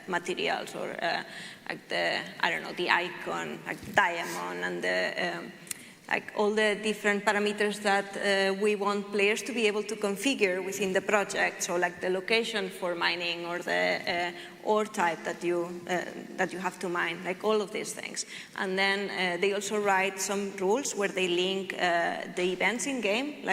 materials or the icon, diamond and the all the different parameters that we want players to be able to configure within the project. So the location for mining or the ore type that you have to mine, all of these things. And then they also write some rules where they link the events in game,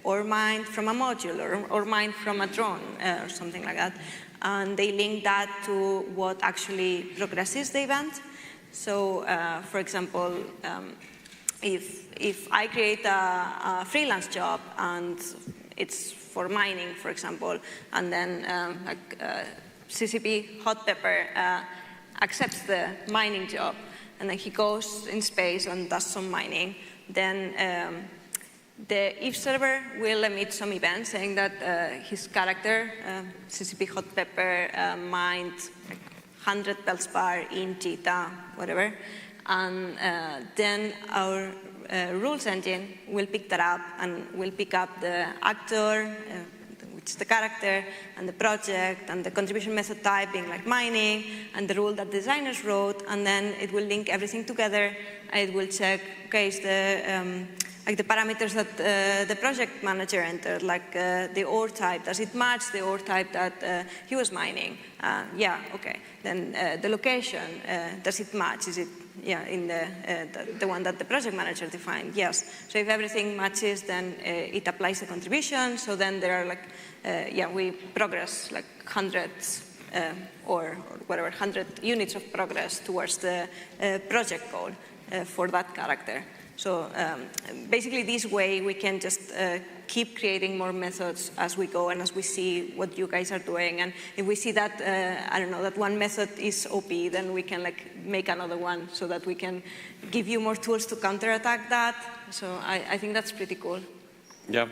ore mined from a module or ore mined from a drone or something like that. And they link that to what actually progresses the event. So, for example, if I create a freelance job and it's for mining, for example, and then CCP HotPepper accepts the mining job, and then he goes in space and does some mining, then the EVE server will emit some event saying that his character, CCP HotPepper, mined 100 Belspar in Cheetah, whatever. And then our rules engine will pick that up and will pick up the actor, which is the character, and the project, and the contribution method type being mining, and the rule that designers wrote, and then it will link everything together, and it will check, okay, is the parameters that the project manager entered, the ore type, does it match the ore type that he was mining? Yeah, okay. Then the location, does it match? Is it in the one that the project manager defined? Yes. So if everything matches, then it applies the contribution. So then there are we progress hundreds or whatever, 100 units of progress towards the project goal for that character. So basically this way we can just keep creating more methods as we go and as we see what you guys are doing. And if we see that, that one method is OP, then we can make another one so that we can give you more tools to counterattack that. So I think that's pretty cool. Yeah,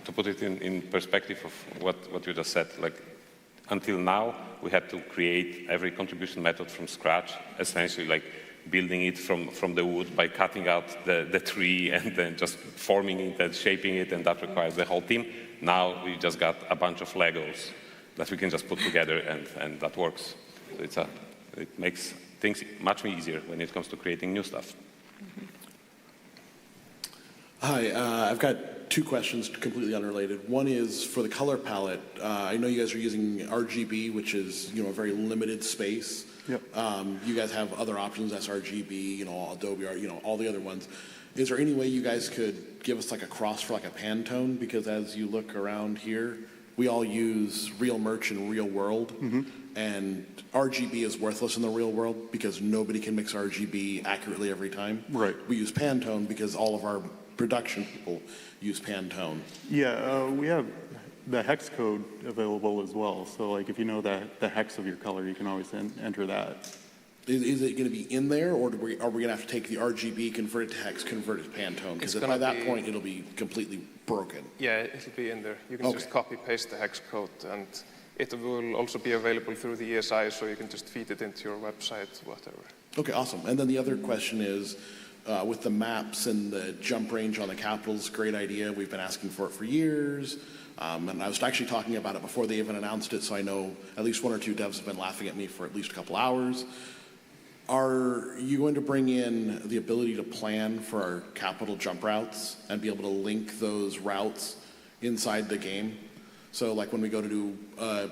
to put it in perspective of what you just said, until now we had to create every contribution method from scratch, essentially building it from the wood by cutting out the tree and then just forming it and shaping it, and that requires the whole team. Now we just got a bunch of Legos that we can just put together, and that works. So it makes things much easier when it comes to creating new stuff. Hi, I've got two questions completely unrelated. One is for the color palette. I know you guys are using RGB, which is a very limited space. Yep. You guys have other options, sRGB, Adobe Art, all the other ones. Is there any way you guys could give us like a cross for like a Pantone? Because as you look around here, we all use real merch and real world, and RGB is worthless in the real world because nobody can mix RGB accurately every time. Right. We use Pantone because all of our production people use Pantone. Yeah, we have the hex code available as well. So like if you know the hex of your color, you can always enter that. Is it going to be in there, or are we going to have to take the RGB, convert it to hex, convert it to Pantone? Because by that point, it'll be completely broken. Yeah, it'll be in there. You can just copy-paste the hex code, and it will also be available through the ESI, so you can just feed it into your website, whatever. Okay, awesome. And then the other question is, with the maps and the jump range on the capitals, great idea. We've been asking for it for years. And I was actually talking about it before they even announced it, so I know at least one or two devs have been laughing at me for at least a couple hours. Are you going to bring in the ability to plan for our capital jump routes and be able to link those routes inside the game? So like when we go to do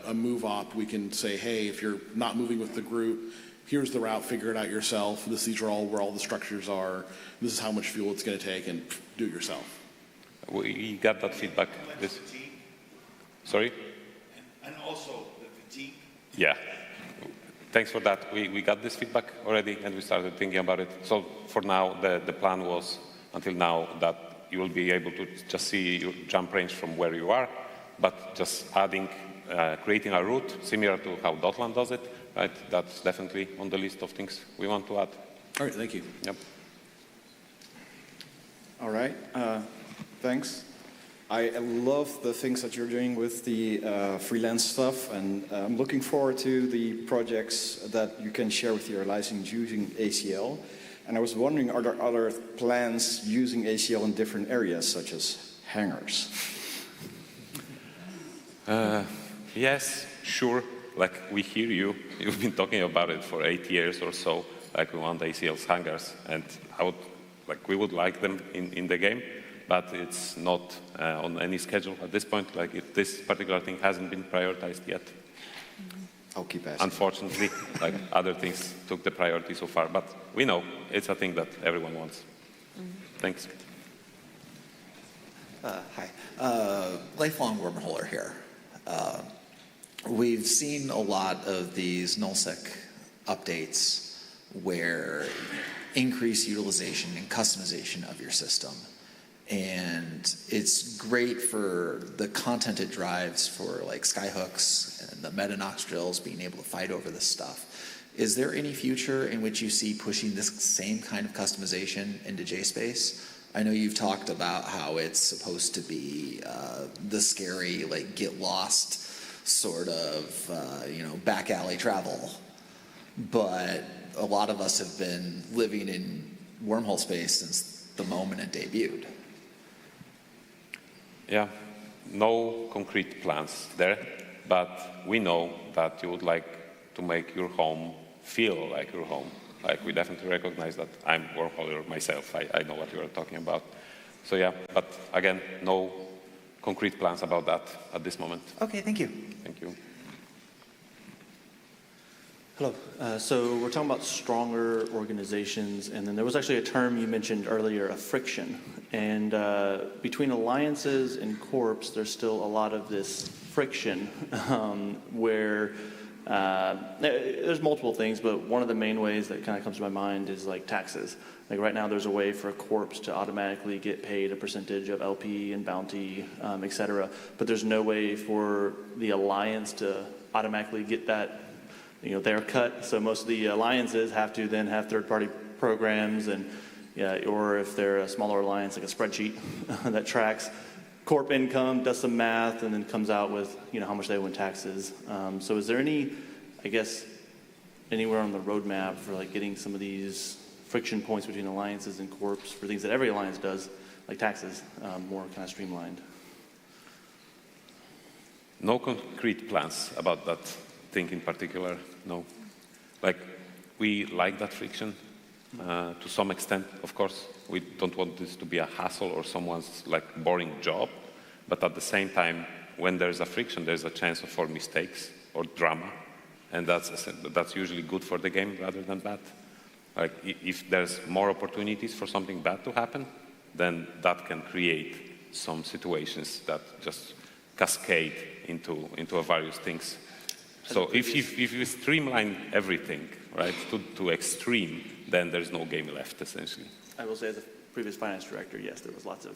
a move op, we can say, hey, if you're not moving with the group, here's the route, figure it out yourself. These are all where all the structures are. This is how much fuel it's going to take, and do it yourself. We got that feedback. Sorry? And also the fatigue. Yeah. Thanks for that. We got this feedback already, and we started thinking about it. So for now, the plan was, until now, that you will be able to just see your jump range from where you are, but just adding, creating a route similar to how Dotland does it, right? That's definitely on the list of things we want to add. All right, thank you. Yep. All right, thanks. I love the things that you're doing with the freelance stuff, and I'm looking forward to the projects that you can share with your license using ACL. And I was wondering, are there other plans using ACL in different areas, such as hangars? Yes, sure. Like, we hear you. You've been talking about it for 8 years or so. Like, we want ACL's hangars, and we would like them in the game. But it's not on any schedule at this point. Like, this particular thing hasn't been prioritized yet. I'll keep asking. Unfortunately, like, other things took the priority so far. But we know it's a thing that everyone wants. Thanks. Hi. Lifelong wormholer here. We've seen a lot of these nullsec updates where increase utilization and customization of your system. And it's great for the content it drives for like skyhooks and the meta-nox drills being able to fight over this stuff. Is there any future in which you see pushing this same kind of customization into JSpace? I know you've talked about how it's supposed to be the scary, like, get lost sort of, back alley travel. But a lot of us have been living in wormhole space since the moment it debuted. Yeah, no concrete plans there, but we know that you would like to make your home feel like your home. Like, we definitely recognize that. I'm a wormholer myself. I know what you are talking about. So yeah, but again, no concrete plans about that at this moment. Okay, thank you. Thank you. Hello. So we're talking about stronger organizations, and then there was actually a term you mentioned earlier, a friction. And between alliances and corps, there's still a lot of this friction where there's multiple things, but one of the main ways that kind of comes to my mind is like taxes. Like right now, there's a way for a corps to automatically get paid a percentage of LP and bounty, et cetera. But there's no way for the alliance to automatically get that, their cut. So most of the alliances have to then have third-party programs, and or if they're a smaller alliance, like a spreadsheet that tracks corp income, does some math, and then comes out with how much they owe in taxes. So is there any, anywhere on the roadmap for like getting some of these friction points between alliances and corps for things that every alliance does, like taxes, more kind of streamlined? No concrete plans about that thing in particular, no. Like, we like that friction, to some extent, of course. We don't want this to be a hassle or someone's like boring job, but at the same time, when there's a friction, there's a chance for mistakes or drama, and that's usually good for the game rather than bad. Like if there's more opportunities for something bad to happen, then that can create some situations that just cascade into various things. So if you streamline everything, right, to extreme, then there's no game left, essentially. I will say, as a previous finance director, yes, there was lots of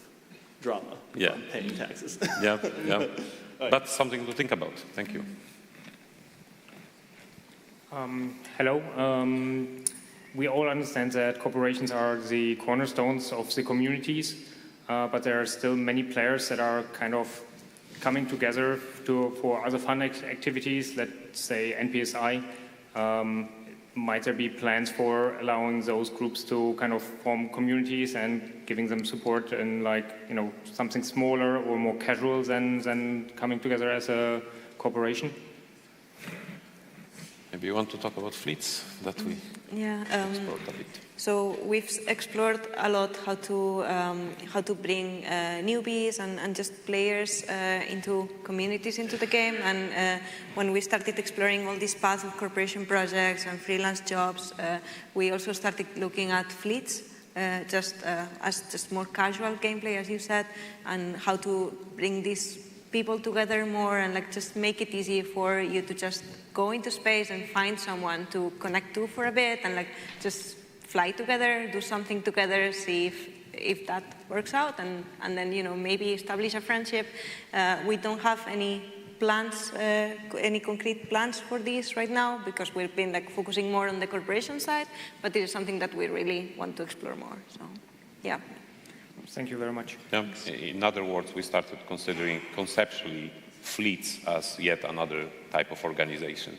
drama from paying taxes. Yeah. That's something to think about. Thank you. Hello. We all understand that corporations are the cornerstones of the communities, but there are still many players that are kind of coming together for other fun activities, let's say NPSI. Might there be plans for allowing those groups to kind of form communities and giving them support in, like, you know, something smaller or more casual than coming together as a corporation? Maybe you want to talk about fleets that we explored a bit. So we've explored a lot how to bring newbies and just players into communities into the game. And when we started exploring all these paths of corporation projects and freelance jobs, we also started looking at fleets. As just more casual gameplay, as you said, and how to bring these people together more and like just make it easy for you to just go into space and find someone to connect to for a bit and like just fly together, do something together, see if that works out, and then, you know, maybe establish a friendship. We don't have any plans, any concrete plans for this right now because we've been like focusing more on the corporation side, but it is something that we really want to explore more. So, yeah. Thank you very much. Yeah. In other words, we started considering conceptually fleets as yet another type of organization,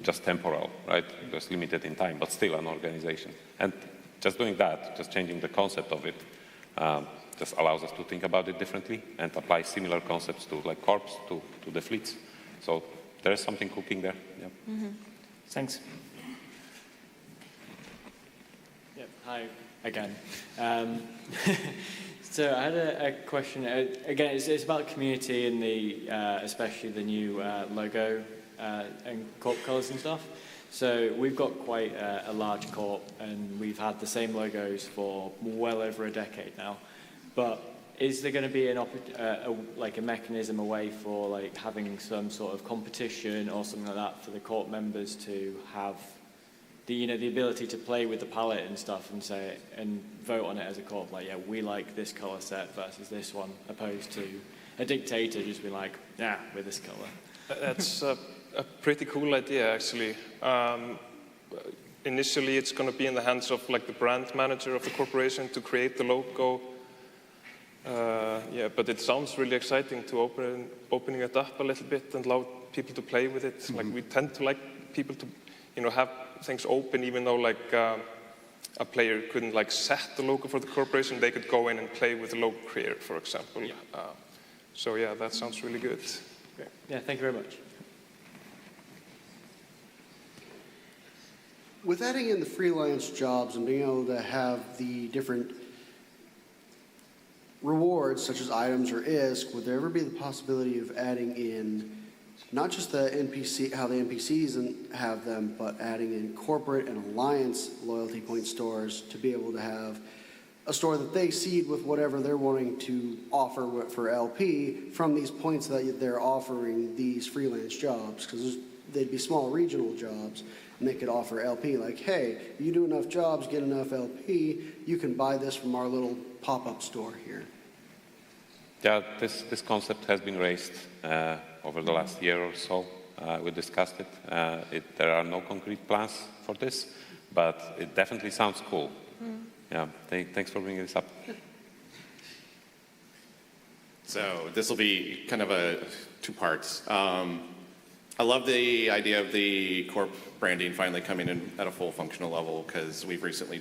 just temporal, right? Just limited in time, but still an organization. And just doing that, just changing the concept of it, just allows us to think about it differently and apply similar concepts to like corps, to the fleets. So there is something cooking there. Yeah. Thanks. Yep. Hi again. So I had a question. Again, it's about community and especially the new logo and corp colours and stuff. So we've got quite a large corp, and we've had the same logos for well over a decade now. But is there going to be like a mechanism, a way for like having some sort of competition or something like that for the corp members to have the ability to play with the palette and stuff and say and vote on it as a corp, like, yeah, we like this color set versus this one, opposed to a dictator just being like, yeah, with this color. That's a pretty cool idea, actually. Initially, it's going to be in the hands of like the brand manager of the corporation to create the logo. Yeah, but it sounds really exciting to opening it up a little bit and allow people to play with it. Like, we tend to like people to, have things open, even though like a player couldn't like set the logo for the corporation. They could go in and play with the logo creator, for example. Yeah. So yeah, that sounds really good. Great. Yeah, thank you very much. With adding in the freelance jobs and being able to have the different rewards, such as items or ISK, would there ever be the possibility of adding in not just the NPC, how the NPCs have them, but adding in corporate and alliance loyalty point stores to be able to have a store that they seed with whatever they're wanting to offer for LP from these points that they're offering these freelance jobs, because they'd be small regional jobs, and they could offer LP like, hey, you do enough jobs, get enough LP, you can buy this from our little pop-up store here. Yeah, this concept has been raised over the last year or so. We discussed it. There are no concrete plans for this, but it definitely sounds cool. Yeah, thanks for bringing this up. So this will be kind of two parts. I love the idea of the corp branding finally coming in at a full functional level, because we've recently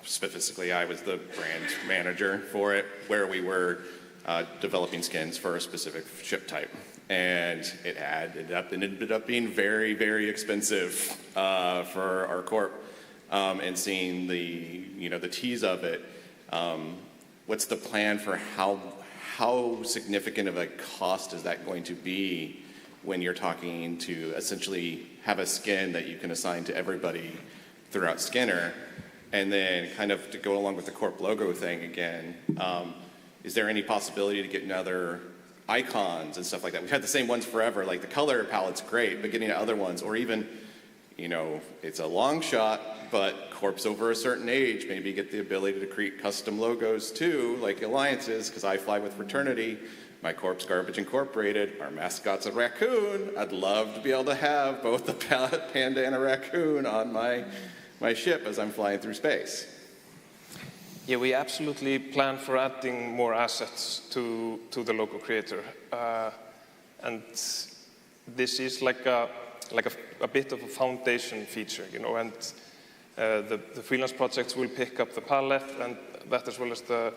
specifically I was the brand manager for it, where we were developing skins for a specific ship type. And it ended up being very, very expensive for our corp. and seeing the the tease of it. What's the plan for how significant of a cost is that going to be when you're talking to essentially have a skin that you can assign to everybody throughout Skinner? And then kind of to go along with the Corp logo thing again, is there any possibility to get another icons and stuff like that? We've had the same ones forever. Like the color palette's great, but getting other ones, or even, it's a long shot, but Corp's over a certain age, maybe get the ability to create custom logos too, like alliances, because I fly with fraternity. My Corp's Garbage Incorporated. Our mascot's a raccoon. I'd love to be able to have both the panda and a raccoon on my ship as I'm flying through space. Yeah, we absolutely plan for adding more assets to the logo creator, and this is like a bit of a foundation feature, and the freelance projects will pick up the palette and that as well as the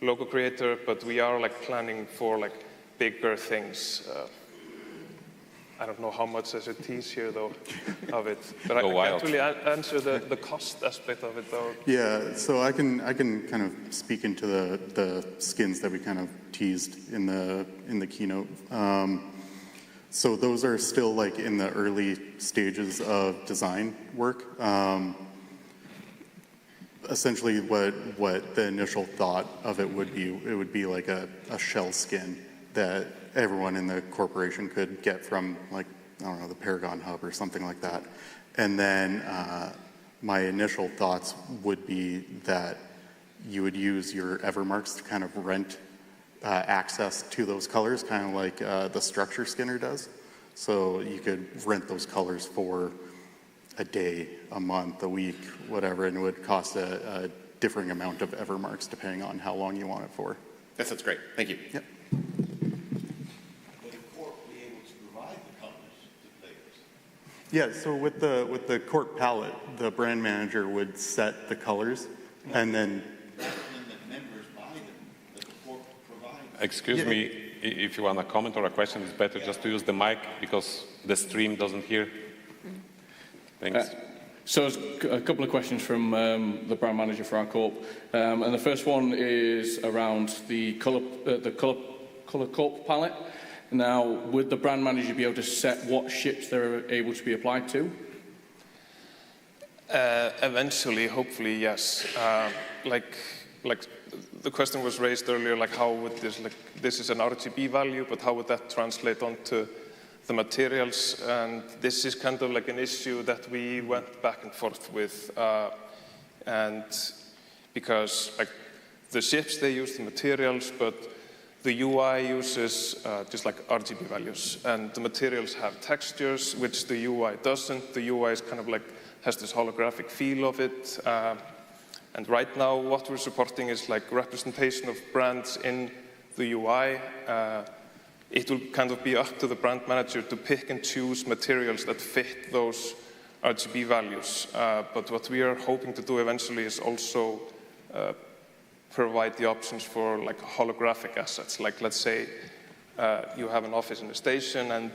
logo creator, but we are planning for bigger things. I don't know how much there's a tease here, though, of it. But I can't really answer the cost aspect of it, though. Yeah, so I can kind of speak into the skins that we kind of teased in the keynote. So those are still in the early stages of design work. Essentially, what the initial thought of it would be like a shell skin that everyone in the corporation could get from, I don't know, the Paragon Hub or something like that. And then my initial thoughts would be that you would use your Evermarks to kind of rent access to those colors, kind of like the structure skinner does. So you could rent those colors for a day, a month, a week, whatever, and it would cost a differing amount of Evermarks depending on how long you want it for. That sounds great. Thank you. Yep. Yeah, so with the Corp palette, the brand manager would set the colors, and then. Excuse me, if you want a comment or a question, it's better just to use the mic because the stream doesn't hear. Thanks. So a couple of questions from the brand manager for our corp, and the first one is around the color corp palette. Now, would the brand manager be able to set what ships they're able to be applied to? Eventually, hopefully, yes. Like the question was raised earlier, how would this is an RGB value, but how would that translate onto the materials? And this is kind of an issue that we went back and forth with, and because the ships, they use the materials, but the UI uses just RGB values, and the materials have textures, which the UI doesn't. The UI is kind of has this holographic feel of it. And right now, what we're supporting is representation of brands in the UI. It will kind of be up to the brand manager to pick and choose materials that fit those RGB values. But what we are hoping to do eventually is also provide the options for holographic assets. Let's say you have an office in a station and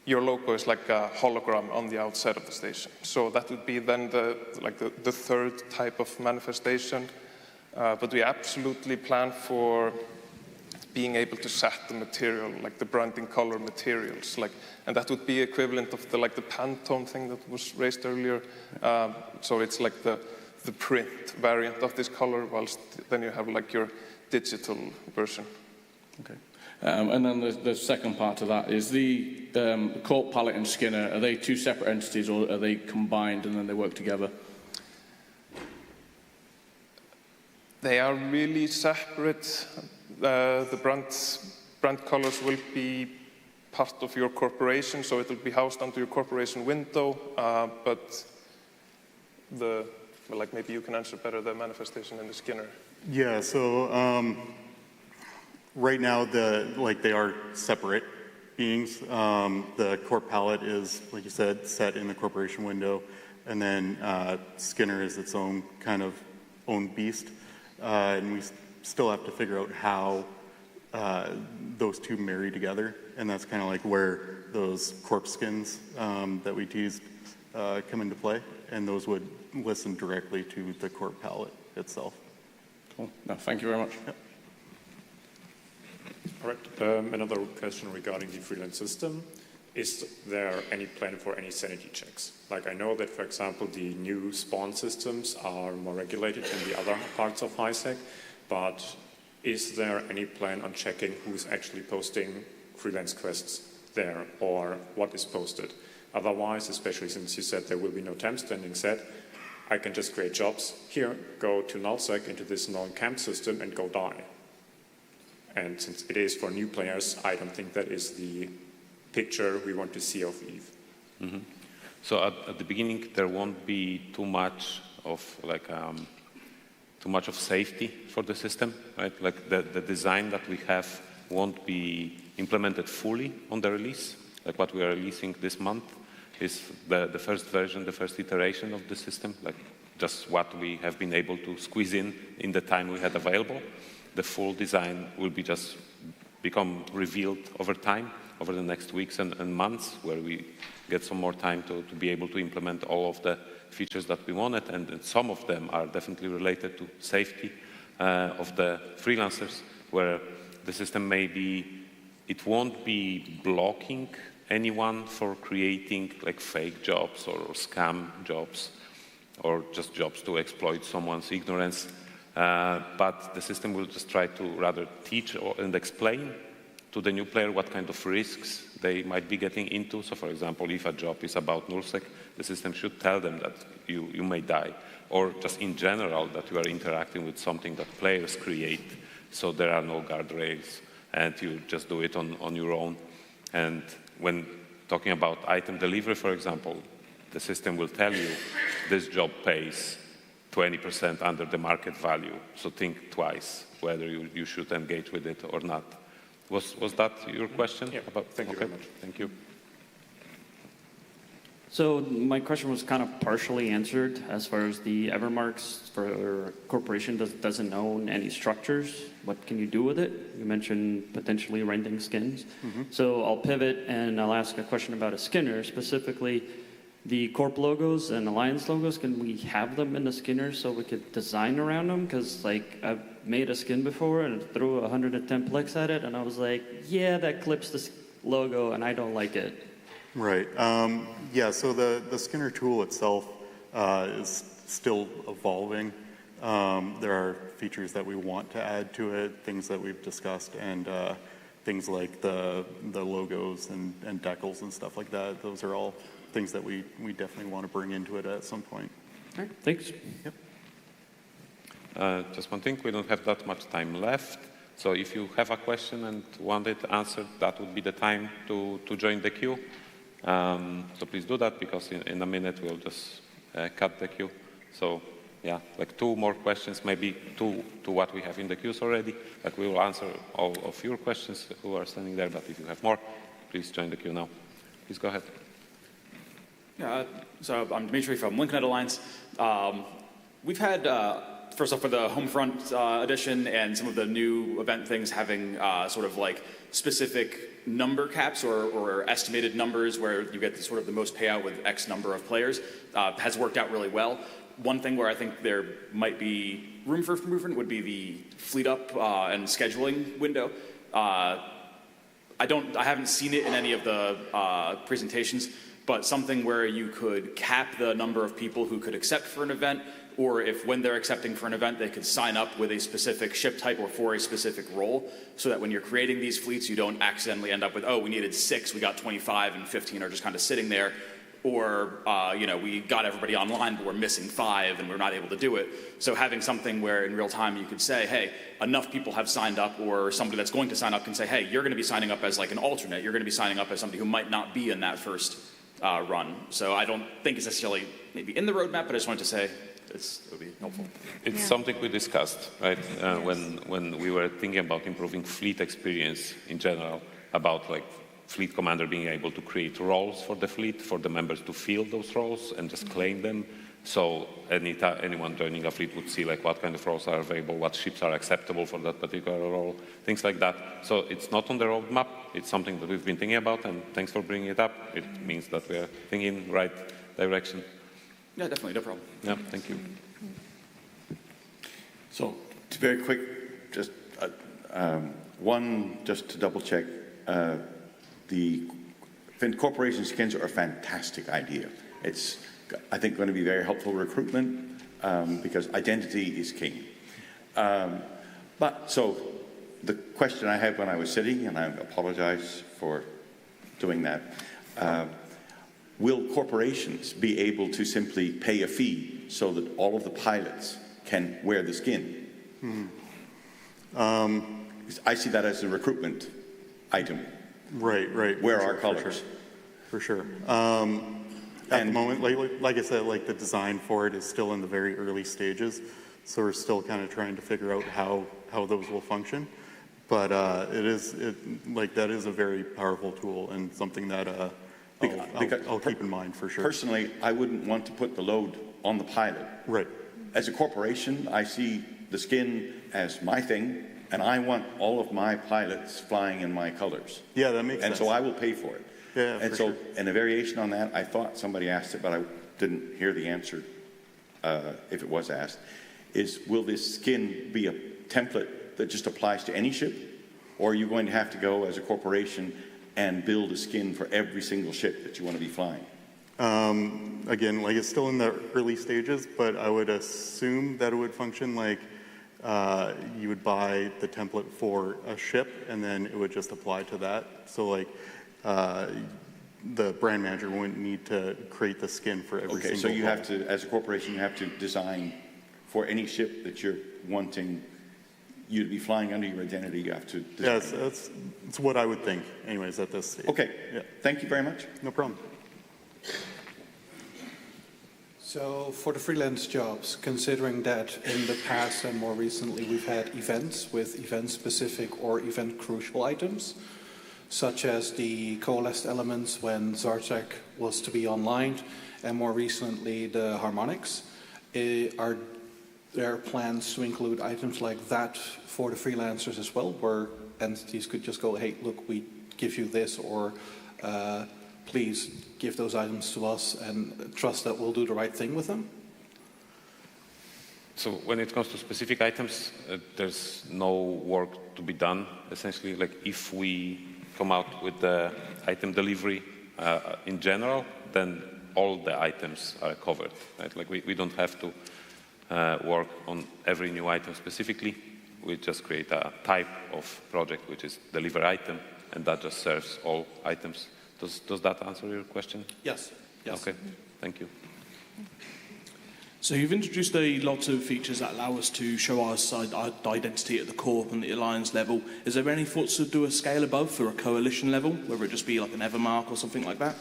your logo is like a hologram on the outside of the station. So that would be then the third type of manifestation. But we absolutely plan for being able to set the material, the branding color materials, and that would be equivalent of the Pantone thing that was raised earlier. So it's the print variant of this color, whilst then you have your digital version. Okay. And then the second part of that is the Corp palette and Skinner, are they two separate entities or are they combined and then they work together? They are really separate. The brand colors will be part of your corporation, so it will be housed under your corporation window, but maybe you can answer better the manifestation in the Skinner. Yeah, so right now they are separate beings. The Corp palette is, like you said, set in the corporation window, and then Skinner is its own kind of own beast, and we still have to figure out how those two marry together, and that's kind of where those corp skins that we teased come into play. and those would listen directly to the Corp palette itself. Cool. No, thank you very much. Yep. All right. Another question regarding the freelance system. Is there any plan for any sanity checks? Like, I know that, for example, the new spawn systems are more regulated than the other parts of HiSec, but is there any plan on checking who's actually posting freelance quests there or what is posted? Otherwise, especially since you said there will be no time standing set, I can just create jobs here, go to nullsec into this null camp system and go die. And since it is for new players, I don't think that is the picture we want to see of EVE. Mm-hmm. So at the beginning, there won't be too much of safety for the system, right? Like the design that we have won't be implemented fully on the release. Like what we are releasing this month is the first version, the first iteration of the system, like just what we have been able to squeeze in the time we had available. The full design will be just become revealed over time, over the next weeks and months, where we get some more time to be able to implement all of the features that we wanted, and some of them are definitely related to safety of the freelancers, where the system it won't be blocking anyone for creating like fake jobs or scam jobs or just jobs to exploit someone's ignorance. But the system will just try to rather teach and explain to the new player what kind of risks they might be getting into. So, for example, if a job is about nullsec, the system should tell them that you may die, or just in general that you are interacting with something that players create, so there are no guardrails, and you just do it on your own. And when talking about item delivery, for example, the system will tell you this job pays 20% under the market value, so think twice whether you should engage with it or not. Was that your question? Yeah, thank you very much. Thank you. So my question was kind of partially answered as far as the Evermarks for a corporation doesn't own any structures. What can you do with it? You mentioned potentially renting skins. Mm-hmm. So I'll pivot and I'll ask a question about a skinner, specifically the Corp logos and Alliance logos. Can we have them in the skinner so we could design around them? Because like I've made a skin before and threw 110 plex at it, and I was like, yeah, that clips the logo and I don't like it. Right. Yeah, so the Skinner tool itself is still evolving. There are features that we want to add to it, things that we've discussed, and things like the logos and decals and stuff like that. Those are all things that we definitely want to bring into it at some point. All right, thanks. Yep. Just one thing, we don't have that much time left. So if you have a question and want it answered, that would be the time to join the queue. So please do that, because in a minute we'll just cut the queue. So yeah, like 2 more questions, maybe 2 to what we have in the queues already. Like we will answer all of your questions who are standing there, but if you have more, please join the queue now. Please go ahead. So I'm Dimitri from Lincoln Alliance. We've had, first off, for the Homefront edition and some of the new event things having sort of like specific number caps or estimated numbers where you get sort of the most payout with X number of players has worked out really well. One thing where I think there might be room for improvement would be the fleet up and scheduling window. I haven't seen it in any of the presentations, but something where you could cap the number of people who could accept for an event, or if when they're accepting for an event, they could sign up with a specific ship type or for a specific role, so that when you're creating these fleets, you don't accidentally end up with, oh, we needed 6, we got 25, and 15 are just kind of sitting there, or we got everybody online, but we're missing 5, and we're not able to do it. So having something where in real time you could say, hey, enough people have signed up, or somebody that's going to sign up can say, hey, you're going to be signing up as like an alternate, you're going to be signing up as somebody who might not be in that first run. So I don't think it's necessarily maybe in the roadmap, but I just wanted to say it would be helpful. It's something we discussed, right? When we were thinking about improving fleet experience in general, about like fleet commander being able to create roles for the fleet, for the members to fill those roles and just claim them. So anyone joining a fleet would see like what kind of roles are available, what ships are acceptable for that particular role, things like that. So it's not on the roadmap. It's something that we've been thinking about, and thanks for bringing it up. It means that we are thinking in the right direction. Yeah, definitely, no problem. Yeah, thank you. So, very quick, just one, just to double check, the corporation skins are a fantastic idea. It's, I think, going to be very helpful recruitment because identity is king. But so the question I had when I was sitting, and I apologize for doing that, will corporations be able to simply pay a fee so that all of the pilots can wear the skin? I see that as a recruitment item. Right. Where are colors? For sure. At the moment, like I said, like the design for it is still in the very early stages, so we're still kind of trying to figure out how those will function. But that is a very powerful tool and something that I'll keep in mind for sure. Personally, I wouldn't want to put the load on the pilot. Right. As a corporation, I see the skin as my thing, and I want all of my pilots flying in my colors. Yeah, that makes sense. And so I will pay for it. Yeah, and so, in a variation on that, I thought somebody asked it, but I didn't hear the answer if it was asked, is will this skin be a template that just applies to any ship? Or are you going to have to go as a corporation and build a skin for every single ship that you want to be flying? Again, like it's still in the early stages, but I would assume that it would function like you would buy the template for a ship and then it would just apply to that. So like the brand manager wouldn't need to create the skin for every single. Okay, so you have to, as a corporation, you have to design for any ship that you're wanting you to be flying under your identity. You have to design. Yes, it's what I would think, anyways, at this stage. Okay, yeah. Thank you very much. No problem. So for the freelance jobs, considering that in the past and more recently we've had events with event-specific or event-crucial items, such as the coalesced elements when Zartek was to be online, and more recently the harmonics. Are there plans to include items like that for the freelancers as well, where entities could just go, hey, look, we give you this, or please give those items to us and trust that we'll do the right thing with them? So when it comes to specific items, there's no work to be done. Essentially, like if we come out with the item delivery in general, then all the items are covered. Right? Like we don't have to work on every new item specifically. We just create a type of project which is deliver item, and that just serves all items. Does that answer your question? Yes. Yes. Okay. Thank you. So you've introduced a lot of features that allow us to show our identity at the corp and the alliance level. Is there any thoughts to do a scale above for a coalition level, whether it just be like an Evermark or something like that?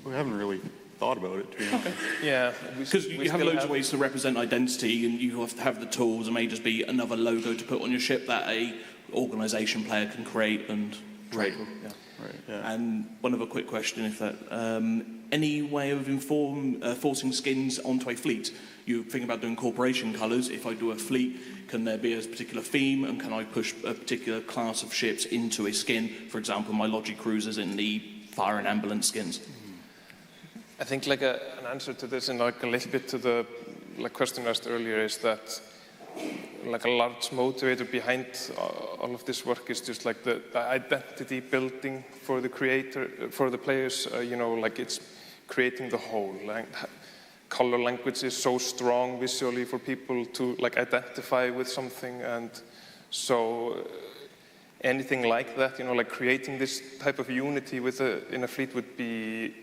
We haven't really thought about it, to be honest. Yeah, because you have loads of ways to represent identity, and you have to have the tools. It may just be another logo to put on your ship that a organisation player can create and trade with. Yeah. Right, yeah. And one other quick question, if that, any way of forcing skins onto a fleet? You think about doing corporation colours. If I do a fleet, can there be a particular theme, and can I push a particular class of ships into a skin? For example, my Logi cruisers in the fire and ambulance skins. I think like an answer to this, and like a little bit to the question asked earlier, is that like a large motivator behind all of this work is just like the identity building for the creator, for the players. Like it's creating the whole. Like, color language is so strong visually for people to like identify with something, and so anything like that, like creating this type of unity in a fleet would be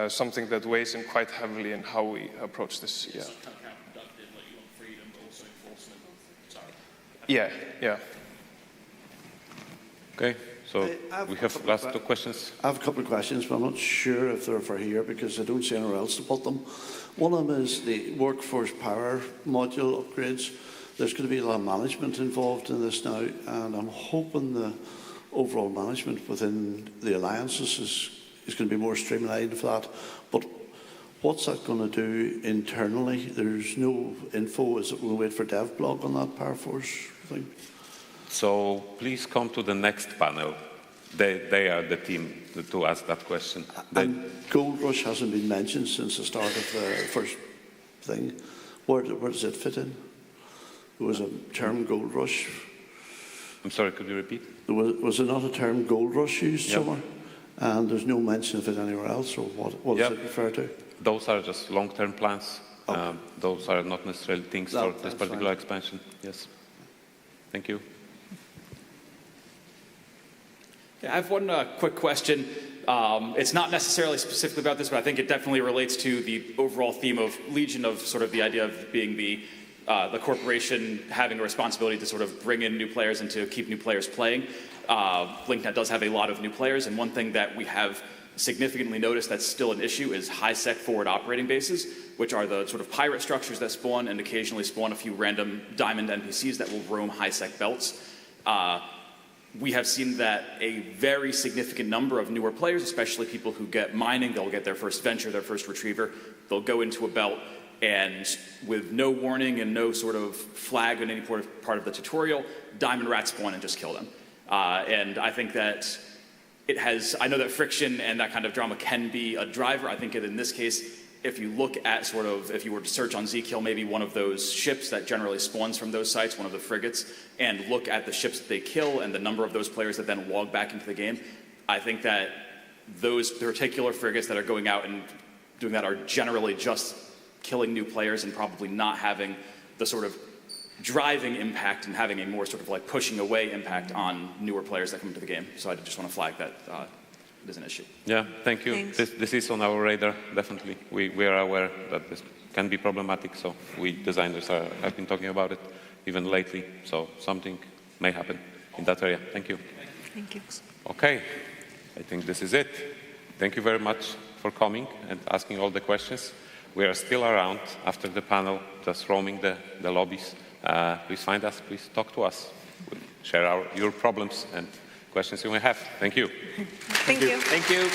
something that weighs in quite heavily in how we approach this. Yeah. Yeah. Okay, so we have last 2 questions. I have a couple of questions, but I'm not sure if they're for here because I don't see anywhere else to put them. One of them is the workforce power module upgrades. There's going to be a lot of management involved in this now, and I'm hoping the overall management within the alliances is going to be more streamlined for that. But what's that going to do internally? There's no info. Is it we'll wait for dev blog on that power force thing? So please come to the next panel. they are the team to ask that question. And Gold Rush hasn't been mentioned since the start of the first thing. Where does it fit in? There was a term Gold Rush. I'm sorry, could you repeat? Was there not a term Gold Rush used somewhere? And there's no mention of it anywhere else, or what does it refer to? Those are just long-term plans. Okay. Those are not necessarily things for this particular expansion. Yes. Thank you. Yeah, I have one quick question. It's not necessarily specifically about this, but I think it definitely relates to the overall theme of Legion, of sort of the idea of being the corporation having a responsibility to sort of bring in new players and to keep new players playing. LinkNet does have a lot of new players, and one thing that we have significantly noticed that's still an issue is high-sec forward operating bases, which are the sort of pirate structures that spawn and occasionally spawn a few random diamond NPCs that will roam high-sec belts. We have seen that a very significant number of newer players, especially people who get mining, they'll get their first venture, their first retriever, they'll go into a belt, and with no warning and no sort of flag in any part of the tutorial, diamond rats spawn and just kill them. And I think that I know that friction and that kind of drama can be a driver. I think in this case, if you look at sort of, if you were to search on Zkill, maybe one of those ships that generally spawns from those sites, one of the frigates, and look at the ships that they kill and the number of those players that then log back into the game, I think that those particular frigates that are going out and doing that are generally just killing new players and probably not having the sort of driving impact and having a more sort of like pushing away impact on newer players that come into the game. So I just want to flag that it is an issue. Yeah, thank you. This is on our radar, definitely. We are aware that this can be problematic, so we designers have been talking about it even lately, so something may happen in that area. Thank you. Thank you. Okay, I think this is it. Thank you very much for coming and asking all the questions. We are still around after the panel, just roaming the lobbies. Please find us, please talk to us. We'll share your problems and questions you may have. Thank you. Thank you. Thank you.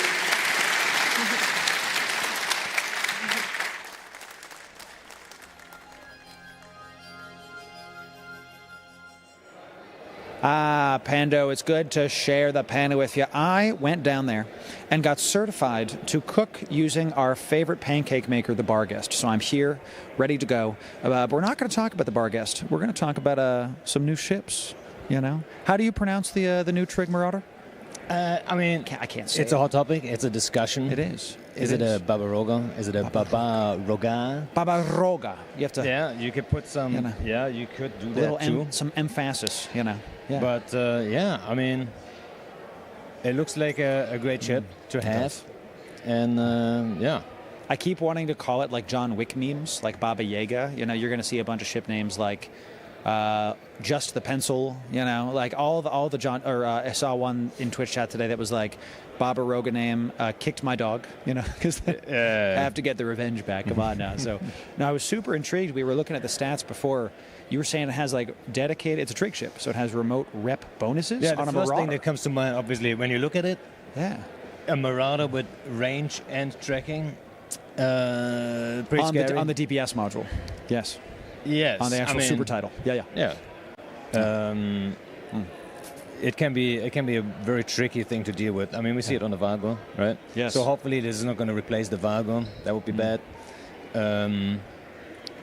Pando, it's good to share the Panda with you. I went down there and got certified to cook using our favorite pancake maker, the Barguest. So I'm here, ready to go. But we're not going to talk about the Barguest. We're going to talk about some new ships, you know. How do you pronounce the new Trig Marauder? I mean, I can't say it's a hot topic. It's a discussion. It is. Is it a Barbaroga? Is it a Barbaroga? Barbaroga. You have to. Yeah, you could put some. You know, yeah, you could do that too. Some emphasis, you know. Yeah. But yeah, I mean, it looks like a great ship to have, and yeah. I keep wanting to call it like John Wick memes, like Baba Yaga. You know, you're going to see a bunch of ship names like Just the Pencil. You know, like all the John. Or I saw one in Twitch chat today that was like Baba Roga name kicked my dog. You know, because I have to get the revenge back. Come on now. So, no, I was super intrigued. We were looking at the stats before. You were saying it has like dedicated. It's a trig ship, so it has remote rep bonuses. Yeah, on the a first Marauder. thing that comes to mind, obviously, when you look at it. Yeah. A Marauder with range and tracking. Pretty scary. On the DPS module. Yes. Yes. On the actual super title. Yeah. It can be a very tricky thing to deal with. I mean, we see it on the Vargo, right? Yes. So hopefully this is not going to replace the Vargo. That would be bad.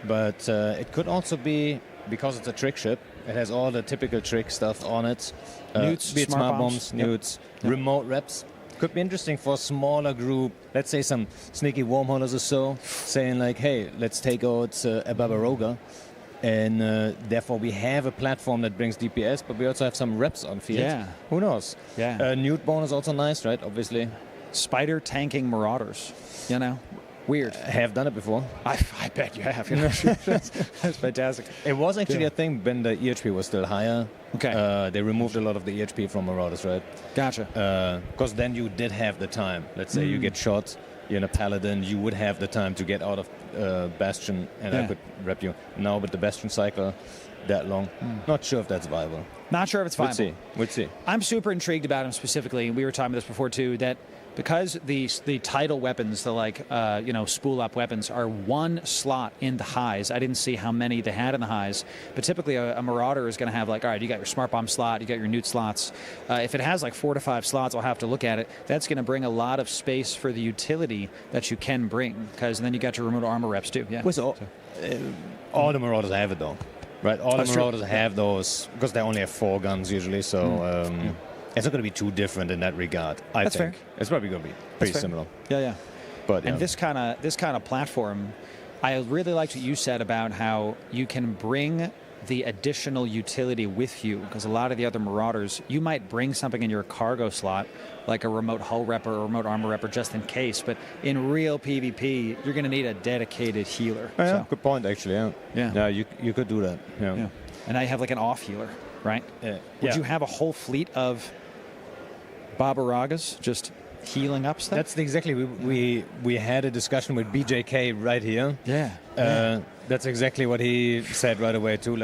But it could also be, because it's a trick ship, it has all the typical trick stuff on it. Newts, be it smart bombs, newts, Yep. remote reps. Could be interesting for a smaller group, let's say some sneaky wormholders or so, saying like, hey, let's take out a Barbaroga. And therefore we have a platform that brings DPS, but we also have some reps on field. Yeah. Who knows? Yeah. Newt bonus also nice, right? Obviously. Spider tanking Marauders, you know? Weird. Have done it before. I bet you have. You know? That's fantastic. It was actually a thing when the EHP was still higher. Okay. They removed a lot of the EHP from Marauders, right? Gotcha. Because then you did have the time. Let's say you get shot, you're in a Paladin, you would have the time to get out of Bastion, and I could rep you. Now with the Bastion cycle that long, not sure if that's viable. Not sure if it's viable. We'd see. I'm super intrigued about him specifically. We were talking about this before too, that because the tidal weapons, the spool up weapons, are one slot in the highs. I didn't see how many they had in the highs, but typically a Marauder is going to have all right, you got your smart bomb slot, you got your newt slots. If it has 4 to 5 slots, I'll have to look at it. That's going to bring a lot of space for the utility that you can bring, because then you got your remote armor reps too. Yeah. All the Marauders have it though, right? All the Marauders have those because they only have 4 guns usually, so. It's not going to be too different in that regard. I think fair. It's probably going to be pretty similar. Yeah. But and this kind of platform, I really liked what you said about how you can bring the additional utility with you, because a lot of the other Marauders, you might bring something in your cargo slot, like a remote hull rep or a remote armor rep, just in case. But in real PvP, you're going to need a dedicated healer. Oh, yeah, good point actually. Yeah. You could do that. Yeah. And I have an off healer, right? Would you have a whole fleet of Babaragas just healing up stuff? That's exactly, we had a discussion with BJK right here. Yeah. That's exactly what he said right away too.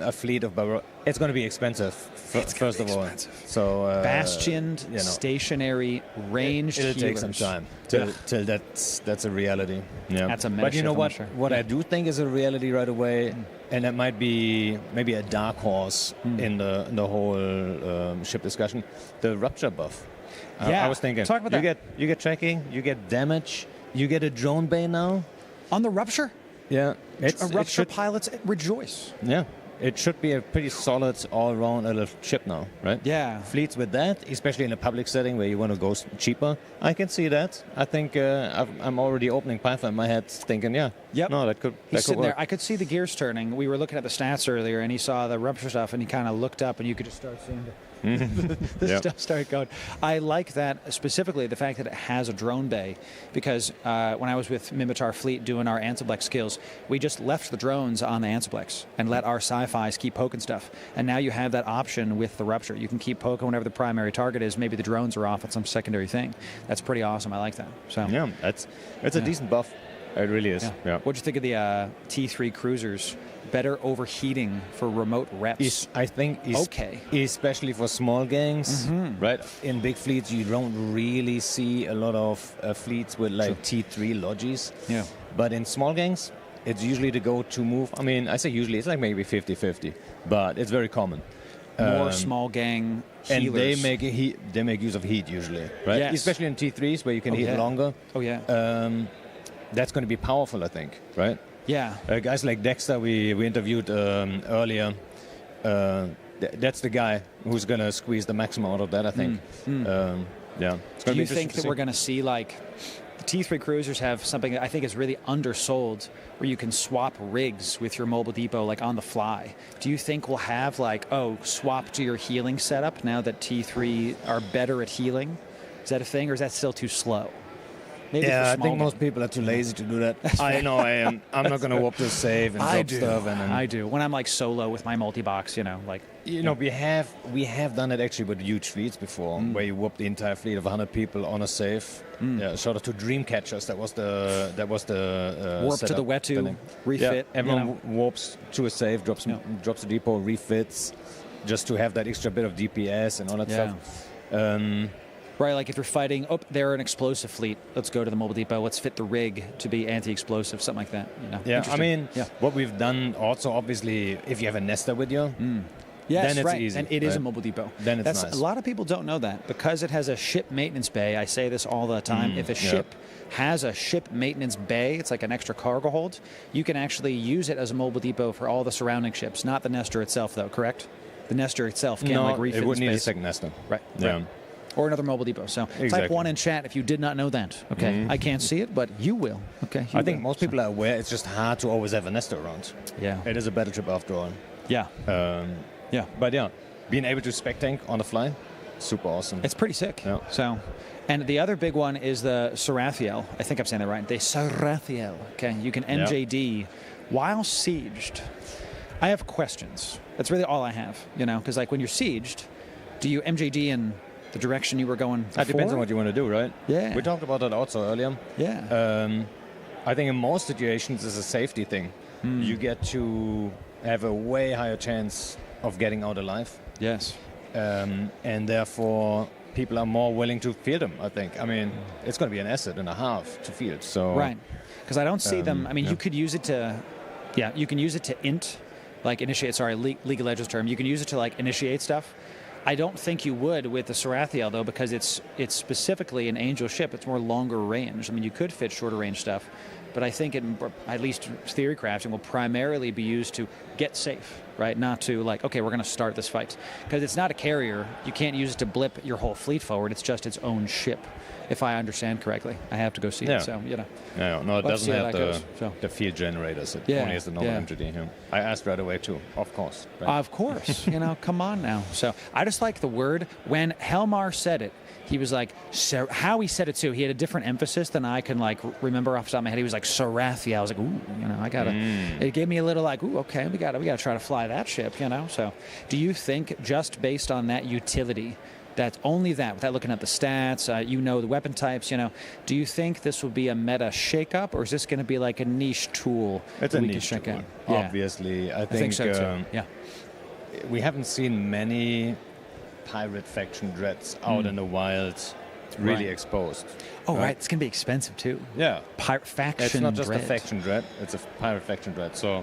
A fleet of Babaragas. It's going to be expensive. First of all. So bastioned, stationary, ranged. It'll take some time till that's a reality. Yeah. That's a meta. But you know what? What I do think is a reality right away, and that might be maybe a dark horse in the whole ship discussion. The rupture buff. I was thinking. Talk about that. You get tracking, you get damage, you get a drone bay now on the rupture. Yeah, rupture pilots rejoice. Yeah. It should be a pretty solid all-round little ship now, right? Yeah. Fleets with that, especially in a public setting where you want to go cheaper, I can see that. I think I'm already opening Python in my head thinking, no, that could sitting work. there. I could see the gears turning. We were looking at the stats earlier, and he saw the rupture stuff, and he kind of looked up, and you could just start seeing the stuff start going. I like that, specifically the fact that it has a drone bay, because when I was with Mimitar Fleet doing our Ansiblex skills, we just left the drones on the Ansiblex and let our sci-fis keep poking stuff. And now you have that option with the rupture. You can keep poking whenever the primary target is. Maybe the drones are off at some secondary thing. That's pretty awesome. I like that. So yeah, it's a decent buff. It really is. Yeah. What'd you think of the T3 cruisers? Better overheating for remote reps. I think especially for small gangs, right? In big fleets, you don't really see a lot of fleets with T3 logis. Yeah. But in small gangs, it's usually the go-to move. I mean, I say usually, it's maybe 50-50, but it's very common. More small gang healers. And they make use of heat usually, right? Yes. Especially in T3s where you can heat longer. Oh yeah. That's going to be powerful, I think, right? Yeah. Guys like Dexter, we interviewed earlier. That's the guy who's going to squeeze the maximum out of that, I think. Do you think that we're going to see the T3 cruisers have something that I think is really undersold, where you can swap rigs with your mobile depot on the fly? Do you think we'll have swap to your healing setup now that T3 are better at healing? Is that a thing, or is that still too slow? Maybe I think most people are too lazy to do that. I know I am. I'm not going to warp to save and drop stuff. I do. When I'm solo with my multi-box, we have done it actually with huge fleets before, where you warp the entire fleet of 100 people on a save. Yeah, shout out to Dreamcatchers. That was the warp to the Jötunn, refit. Yeah, everyone warps to a save, drops the depot, refits, just to have that extra bit of DPS and all that stuff. Right, if you're fighting, they're an explosive fleet. Let's go to the mobile depot. Let's fit the rig to be anti-explosive, something like that. Yeah, I mean, what we've done also, obviously, if you have a Nester with you, yes, then it's easy. And it is a mobile depot. Then it's nice. A lot of people don't know that. Because it has a ship maintenance bay, I say this all the time, if a ship has a ship maintenance bay, it's like an extra cargo hold, you can actually use it as a mobile depot for all the surrounding ships, not the Nester itself, though, correct? The Nester itself can't refit it wouldn't space. need a second Nester. Right. Yeah. Right. Or another mobile depot. So type 1 in chat if you did not know that. Okay, I can't see it, but you will. Okay, I think most people are aware. It's just hard to always have a Nester around. Yeah, it is a battle trip after all. Yeah, but being able to spec tank on the fly, super awesome. It's pretty sick. Yeah. So, and the other big one is the Sarathiel. I think I'm saying that right. The Sarathiel. Okay, you can MJD while sieged. I have questions. That's really all I have. Because when you're sieged, do you MJD in the direction you were going before? That depends on what you want to do, right? Yeah. We talked about that also earlier. Yeah. I think in most situations it's a safety thing. You get to have a way higher chance of getting out alive. Yes. And therefore people are more willing to field them, I think. I mean, it's going to be an asset and a half to field. So right, because I don't see them. I mean, yeah. you could use it to, you can use it to int, like initiate. Sorry, League of Legends term. You can use it to like initiate stuff. I don't think you would with the Sarathiel though, because it's specifically an Angel ship. It's more longer range. I mean, you could fit shorter range stuff, but I think it, at least theory crafting, will primarily be used to get safe, right? Not to like, okay, we're going to start this fight, because it's not a carrier. You can't use it to blip your whole fleet forward. It's just its own ship, if I understand correctly. I have to go see it, so you know. Yeah, no, it Let's doesn't see how have that goes, the field generators. It only has the normal MGD here. I asked right away too, of course. Right? Of course, you know, come on now. So I just like the word. When Hellmar said it, he was like, how he said it too, he had a different emphasis than I can like remember off the top of my head. He was like, Sarathiel. I was like, ooh, you know, I gotta, it gave me a little like, ooh, okay, we gotta try to fly that ship, you know. So do you think just based on that utility, that's only that, without looking at the stats, you know, the weapon types, you know, do you think this will be a meta shakeup, or is this going to be like a niche tool? It's a niche tool, obviously. I think so too. Yeah. We haven't seen many pirate faction dreads out in the wild, really exposed. Oh, right. It's going to be expensive too. Yeah. Pirate faction It's not just dread. a faction dread, it's a pirate faction dread. So,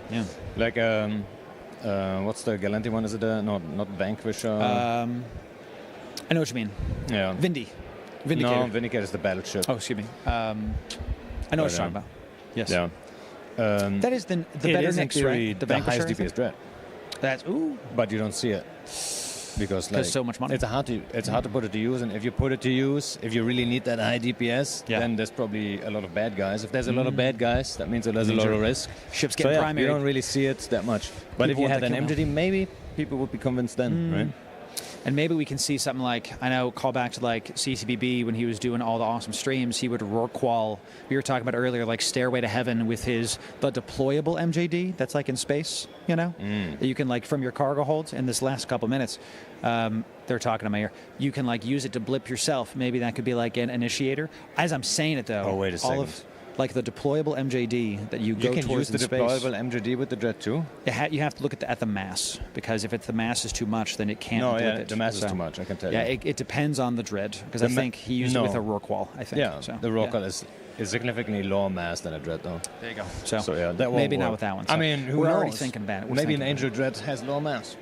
like, what's the Galanti one? Is it not Vanquisher? I know what you mean. Yeah. Vindicator. No, Vindicator is the battleship. Oh, excuse me. I know what you're talking about. Yes. Yeah. That is the it better is in Nyx, theory right? the highest Vanquisher, DPS dread. That's But you don't see it because like so much money. It's hard to put it to use, and if you put it to use, if you really need that high DPS, then there's probably a lot of bad guys. If there's a lot of bad guys, that means there's a lot of risk. Ships getting primary. You don't really see it that much. But if you had an MGD, maybe people would be convinced then, right? And maybe we can see something like, I know, call back to like CCPB when he was doing all the awesome streams, he would Rorqual, we were talking about earlier, like Stairway to Heaven with the deployable MJD that's like in space, you know? That you can like, from your cargo holds, in this last couple minutes, they're talking to my ear, you can like use it to blip yourself. Maybe that could be like an initiator. As I'm saying it though, wait a second. Like the deployable MJD that you go can towards use the in space. deployable MGD with the dread too? You have to look at the mass, because if the mass is too much, then it can't blip it. The mass is too much, I can tell you. Yeah, it depends on the dread, because I think he used it with a Rorqual, I think. Yeah, the Rorqual is significantly lower mass than a dread though. There you go. So yeah, that maybe won't not work. with that one. I So mean, who we're knows? already thinking about it. Maybe an Angel dread has low mass.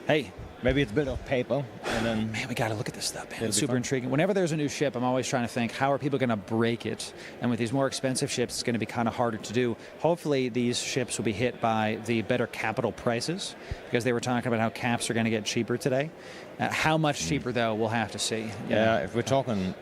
Hey. Maybe it's built of paper, and then... Man, we got to look at this stuff, man. It's super intriguing. Whenever there's a new ship, I'm always trying to think, how are people going to break it? And with these more expensive ships, it's going to be kind of harder to do. Hopefully, these ships will be hit by the better capital prices, because they were talking about how caps are going to get cheaper today. How much cheaper, though, we'll have to see. Yeah, if we're talking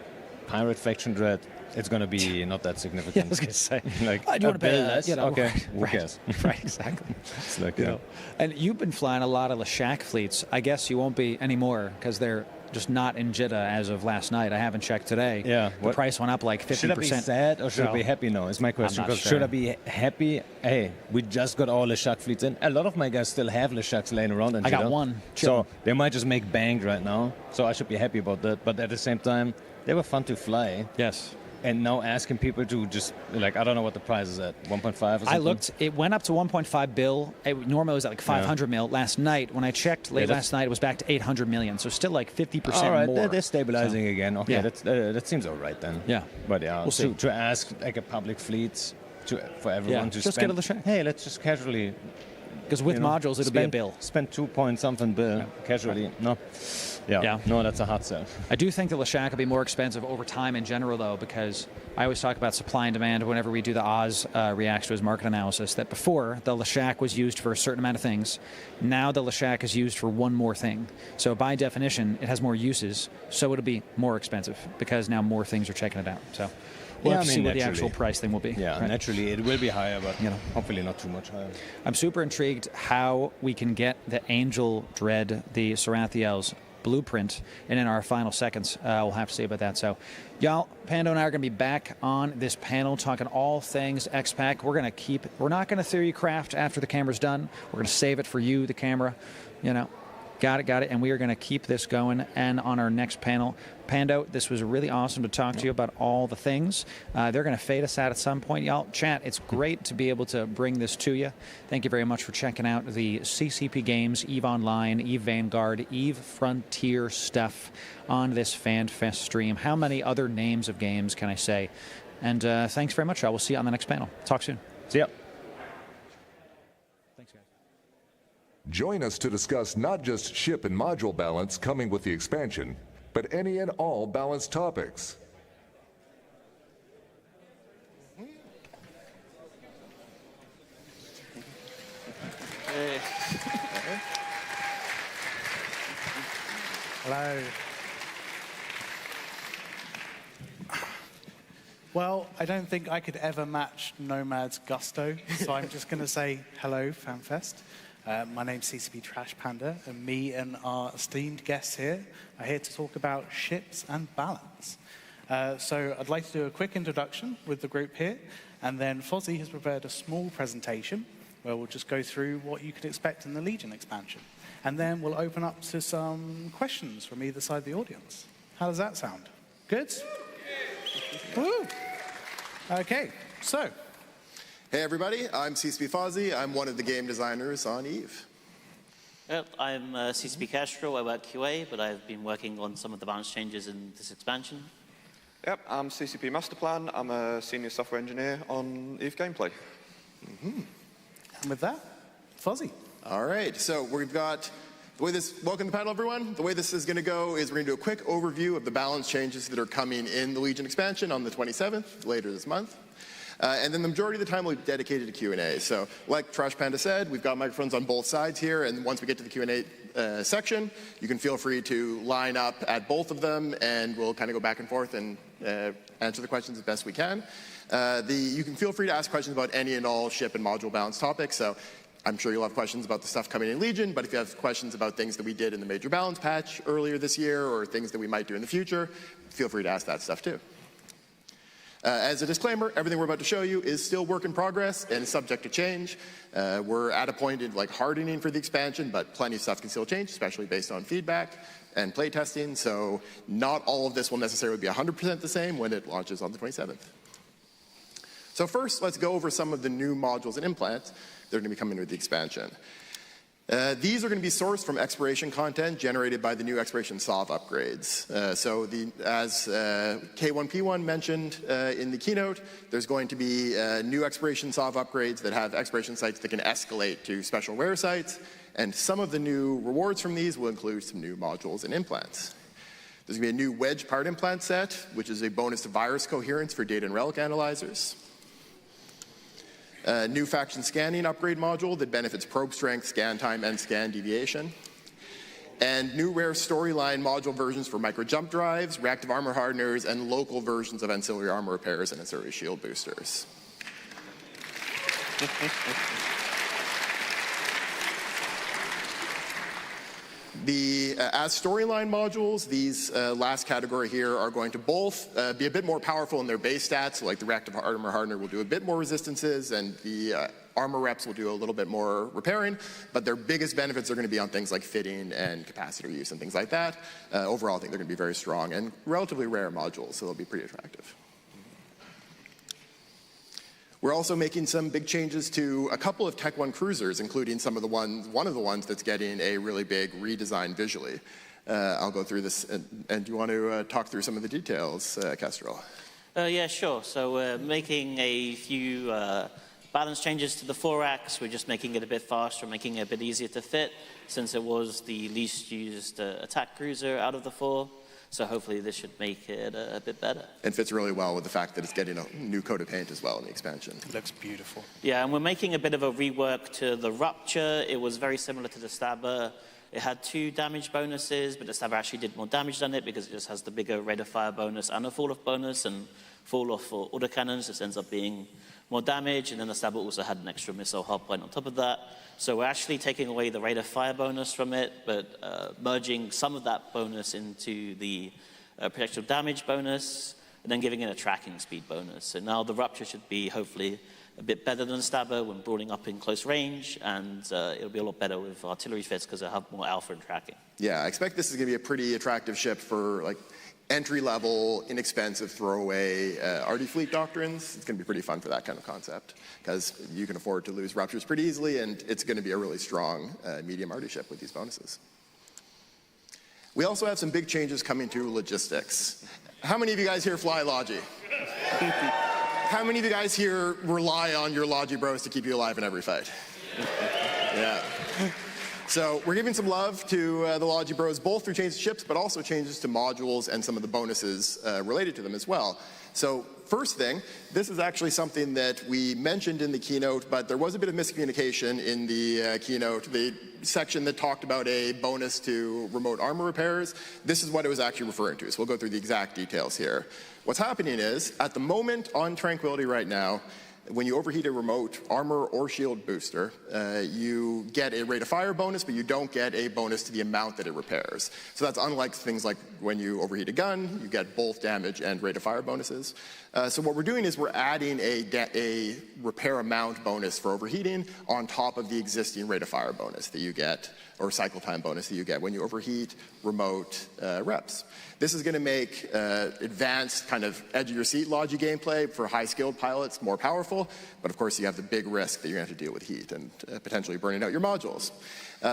pirate faction dread, it's going to be not that significant. Yeah, I was going to say. Like, do you want to pay less? Okay, who right, cares? Right, exactly. It's like, You know. And you've been flying a lot of Lashak fleets. I guess you won't be anymore, because they're just not in Jeddah as of last night. I haven't checked today. Yeah. The price went up like 50%. Should I be sad or should I be happy now? Is my question. I'm not Because sure. should I be happy? Hey, we just got all Lashak fleets in. A lot of my guys still have Lashaks laying around in I got Jeddah. one. So they might just make bank right now. So I should be happy about that. But at the same time, they were fun to fly. Yes. And now asking people to just, like, I don't know what the price is at, 1.5 or something? I looked, it went up to 1.5 bill. Normally it was at like 500 mil. Last night, when I checked late last night, it was back to 800 million. So still like 50% all right, more. they're stabilizing So, again. Okay, yeah. that seems all right then. Yeah. But yeah, We'll see. to ask like a public fleet for everyone to just spend. get a Lashak. Hey, let's just casually. Because with modules, it'll be a bill. Spend 2 point something bill casually. No. Yeah. No, that's a hot sell. I do think the Lashak will be more expensive over time in general, though, because I always talk about supply and demand whenever we do the Oz reacts to his market analysis, that before, the Lashak was used for a certain amount of things. Now the Lashak is used for one more thing. So by definition, it has more uses, so it'll be more expensive, because now more things are checking it out. So we'll have to see what the actual price thing will be. Yeah, right? Naturally, it will be higher, but hopefully not too much higher. I'm super intrigued how we can get the Angel Dread, the Sarathiel's blueprint, and in our final seconds, we'll have to see about that. So, y'all, Panda and I are going to be back on this panel talking all things X-Pac. We're not going to theory craft after the camera's done. We're going to save it for you, the camera, you know. Got it. And we are going to keep this going. And on our next panel, Panda, this was really awesome to talk to you about all the things. They're going to fade us out at some point. Y'all, chat, it's great to be able to bring this to you. Thank you very much for checking out the CCP Games, EVE Online, EVE Vanguard, EVE Frontier stuff on this Fanfest stream. How many other names of games can I say? And thanks very much, y'all. We'll see you on the next panel. Talk soon. See ya. Join us to discuss not just ship and module balance coming with the expansion, but any and all balance topics. Hello. Well, I don't think I could ever match Nomad's gusto, so I'm just going to say hello, Fanfest. My name's CCP Trash Panda, and me and our esteemed guests here are here to talk about ships and balance. So I'd like to do a quick introduction with the group here, and then Fozzie has prepared a small presentation where we'll just go through what you could expect in the Legion expansion. And then we'll open up to some questions from either side of the audience. How does that sound? Good? Woo! Okay, so. Hey everybody, I'm CCP Fozzie. I'm one of the game designers on EVE. Yep, I'm CCP Kestrel. I work QA, but I've been working on some of the balance changes in this expansion. Yep, I'm CCP Masterplan. I'm a senior software engineer on EVE gameplay. And with that, Fozzie. All right, so we've got the way this, welcome to the panel everyone. The way this is going to go is we're going to do a quick overview of the balance changes that are coming in the Legion expansion on the 27th, later this month. And then the majority of the time will be dedicated to Q&A. So like Trash Panda said, we've got microphones on both sides here, and once we get to the Q&A section, you can feel free to line up at both of them, and we'll kind of go back and forth and answer the questions as best we can. You can feel free to ask questions about any and all ship and module balance topics. So I'm sure you'll have questions about the stuff coming in Legion, but if you have questions about things that we did in the major balance patch earlier this year or things that we might do in the future, feel free to ask that stuff too. As a disclaimer, everything we're about to show you is still work in progress and is subject to change. We're at a point in like hardening for the expansion, but plenty of stuff can still change, especially based on feedback and play testing. So not all of this will necessarily be 100% the same when it launches on the 27th. So first, let's go over some of the new modules and implants that are going to be coming with the expansion. These are going to be sourced from expiration content generated by the new expiration SOV upgrades. As K1P1 mentioned in the keynote, there's going to be new expiration SOV upgrades that have expiration sites that can escalate to special rare sites, and some of the new rewards from these will include some new modules and implants. There's going to be a new wedge part implant set, which is a bonus to virus coherence for data and relic analyzers. A new faction scanning upgrade module that benefits probe strength, scan time, and scan deviation. And new rare storyline module versions for micro jump drives, reactive armor hardeners, and local versions of ancillary armor repairs and ancillary shield boosters. As storyline modules, these last category here are going to both be a bit more powerful in their base stats. So like the reactive armor hardener will do a bit more resistances, and the armor reps will do a little bit more repairing. But their biggest benefits are going to be on things like fitting and capacitor use and things like that. Overall, I think they're going to be very strong and relatively rare modules, so they'll be pretty attractive. We're also making some big changes to a couple of Tech 1 cruisers, including one of the ones that's getting a really big redesign visually. I'll go through this, and do you want to talk through some of the details, Kestrel? Yeah, sure. So we're making a few balance changes to the 4-ax. We're just making it a bit faster, making it a bit easier to fit, since it was the least used attack cruiser out of the 4. So hopefully this should make it a bit better. And fits really well with the fact that it's getting a new coat of paint as well in the expansion. It looks beautiful. Yeah, and we're making a bit of a rework to the Rupture. It was very similar to the Stabber. It had 2 damage bonuses, but the Stabber actually did more damage than it because it just has the bigger rate of fire bonus and a fall-off bonus, and fall-off for autocannons just ends up being more damage, and then the Stabber also had an extra missile hardpoint on top of that. So we're actually taking away the rate of fire bonus from it, but merging some of that bonus into the projectile damage bonus, and then giving it a tracking speed bonus. So now the Rupture should be hopefully a bit better than the Stabber when broadening up in close range, and it'll be a lot better with artillery fits because it'll have more alpha and tracking. Yeah, I expect this is going to be a pretty attractive ship for like entry-level, inexpensive, throwaway RD fleet doctrines. It's going to be pretty fun for that kind of concept because you can afford to lose ruptures pretty easily, and it's going to be a really strong medium RD ship with these bonuses. We also have some big changes coming to logistics. How many of you guys here fly Logi? How many of you guys here rely on your Logi bros to keep you alive in every fight? Yeah. So we're giving some love to the Logi bros, both through changes to ships, but also changes to modules and some of the bonuses related to them as well. So first thing, this is actually something that we mentioned in the keynote, but there was a bit of miscommunication in the keynote. The section that talked about a bonus to remote armor repairs, this is what it was actually referring to. So we'll go through the exact details here. What's happening is, at the moment on Tranquility right now, when you overheat a remote armor or shield booster, you get a rate of fire bonus, but you don't get a bonus to the amount that it repairs. So that's unlike things like when you overheat a gun, you get both damage and rate of fire bonuses. So what we're doing is we're adding a repair amount bonus for overheating on top of the existing rate of fire bonus that you get, or cycle time bonus that you get when you overheat remote reps. This is going to make advanced kind of edge-of-your-seat Logi gameplay for high-skilled pilots more powerful, but of course you have the big risk that you're going to have to deal with heat and potentially burning out your modules.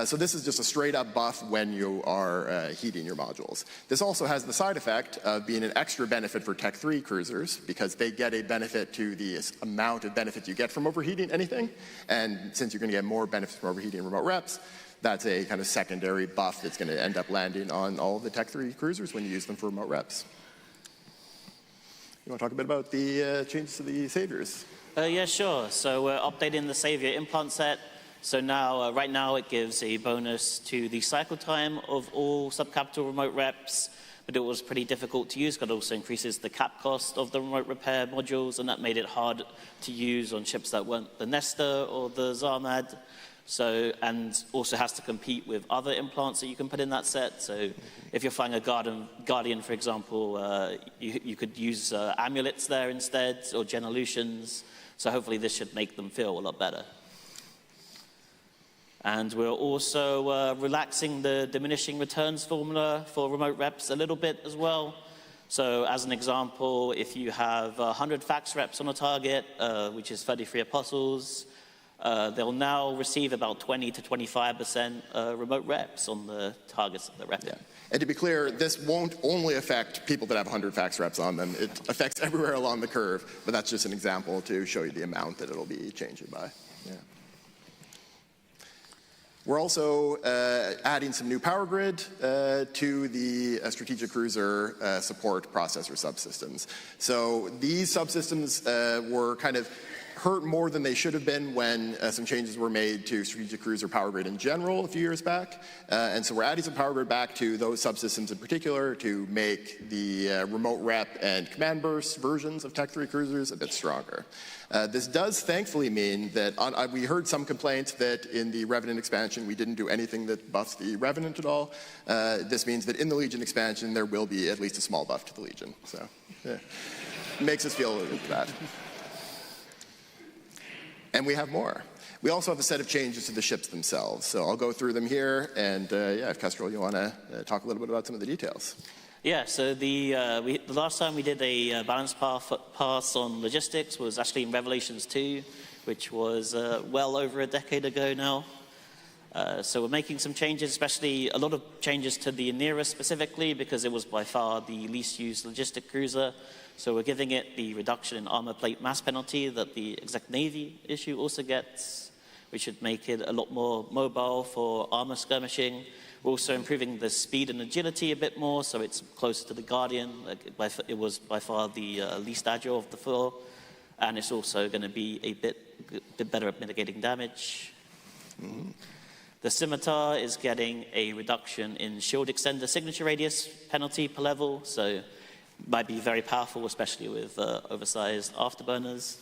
So this is just a straight-up buff when you are heating your modules. This also has the side effect of being an extra benefit for Tech 3 cruisers because they get a benefit to the amount of benefit you get from overheating anything, and since you're going to get more benefits from overheating remote reps, that's a kind of secondary buff that's going to end up landing on all of the Tech 3 cruisers when you use them for remote reps. You want to talk a bit about the changes to the saviors? Yeah, sure. So we're updating the savior implant set. So now, right now, it gives a bonus to the cycle time of all subcapital remote reps, but it was pretty difficult to use because it also increases the cap cost of the remote repair modules, and that made it hard to use on ships that weren't the Nestor or the Zarmad. So, and also has to compete with other implants that you can put in that set. So if you're flying a Guardian, for example, you could use amulets there instead, or Genolutions. So hopefully this should make them feel a lot better. And we're also relaxing the diminishing returns formula for remote reps a little bit as well. So as an example, if you have 100 fax reps on a target, which is 33 apostles, they'll now receive about 20 to 25% remote reps on the targets that they're repping. Yeah. And to be clear, this won't only affect people that have 100 fax reps on them. It affects everywhere along the curve, but that's just an example to show you the amount that it'll be changing by. Yeah. We're also adding some new power grid to the strategic cruiser support processor subsystems. So these subsystems were kind of hurt more than they should have been when some changes were made to strategic cruiser power grid in general a few years back. And so we're adding some power grid back to those subsystems in particular to make the remote rep and command burst versions of Tech 3 cruisers a bit stronger. This does thankfully mean that we heard some complaints that in the Revenant expansion we didn't do anything that buffs the Revenant at all. This means that in the Legion expansion there will be at least a small buff to the Legion. So yeah, makes us feel a little bit bad. And we have more. We also have a set of changes to the ships themselves. So I'll go through them here. And yeah, if Kestrel, you want to talk a little bit about some of the details. Yeah, so the last time we did a balance pass on logistics was actually in Revelations 2, which was well over a decade ago now. So we're making some changes, especially a lot of changes to the Aneira specifically, because it was by far the least used logistic cruiser. So we're giving it the reduction in armor plate mass penalty that the Exec Navy issue also gets, which should make it a lot more mobile for armor skirmishing. We're also improving the speed and agility a bit more, so it's closer to the Guardian. It was by far the least agile of the four, and it's also going to be a bit better at mitigating damage. Mm-hmm. The Scimitar is getting a reduction in shield extender signature radius penalty per level, so might be very powerful, especially with oversized afterburners.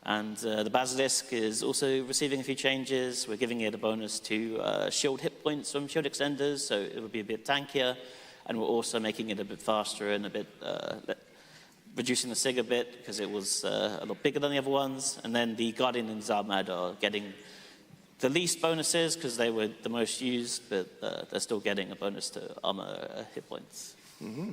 And the Basilisk is also receiving a few changes. We're giving it a bonus to shield hit points from shield extenders, so it will be a bit tankier. And we're also making it a bit faster and a bit reducing the SIG a bit because it was a lot bigger than the other ones. And then the Guardian and Zarmad are getting the least bonuses because they were the most used, but they're still getting a bonus to armor hit points. Mm-hmm.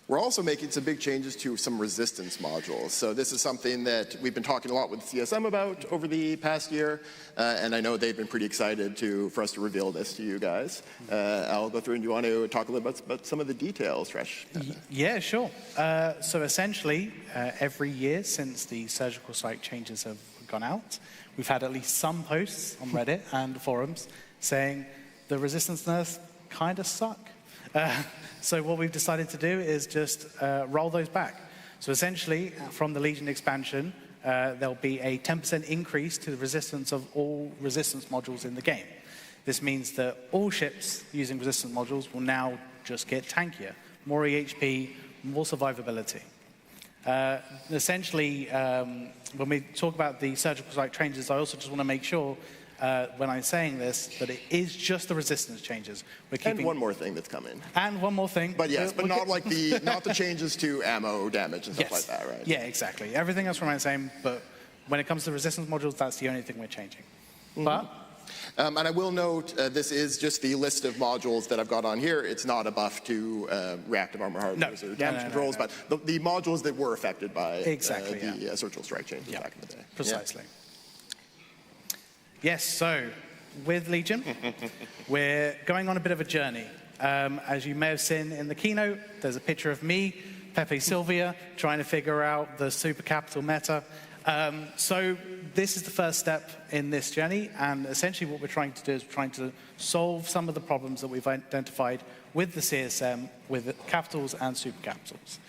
We're also making some big changes to some resistance modules. So this is something that we've been talking a lot with CSM about over the past year, and I know they've been pretty excited for us to reveal this to you guys. I'll go through, and you want to talk a little bit about some of the details, Resh? Yeah, sure. So essentially, every year since the surgical strike changes have gone out, we've had at least some posts on Reddit and forums saying the resistance nerfs kind of suck. So what we've decided to do is just roll those back. So essentially, from the Legion expansion, there'll be a 10% increase to the resistance of all resistance modules in the game. This means that all ships using resistance modules will now just get tankier, more EHP, more survivability. Essentially, when we talk about the surgical strike changes, I also just want to make sure when I'm saying this, that it is just the resistance changes. And one more thing that's coming. And one more thing. But yes, but not like not the changes to ammo damage and stuff like that, right? Yeah, exactly. Everything else remains the same, but when it comes to resistance modules, that's the only thing we're changing. Mm-hmm. But and I will note, this is just the list of modules that I've got on here. It's not a buff to reactive armor hardwares or damage controls, but the modules that were affected by the surgical strike changes back in the day. Precisely. Yeah. Yes, so with Legion, we're going on a bit of a journey. As you may have seen in the keynote, there's a picture of me, Pepe Sylvia, trying to figure out the super capital meta. So this is the first step in this journey, and essentially what we're trying to do is trying to solve some of the problems that we've identified with the CSM, with capitals and super capitals.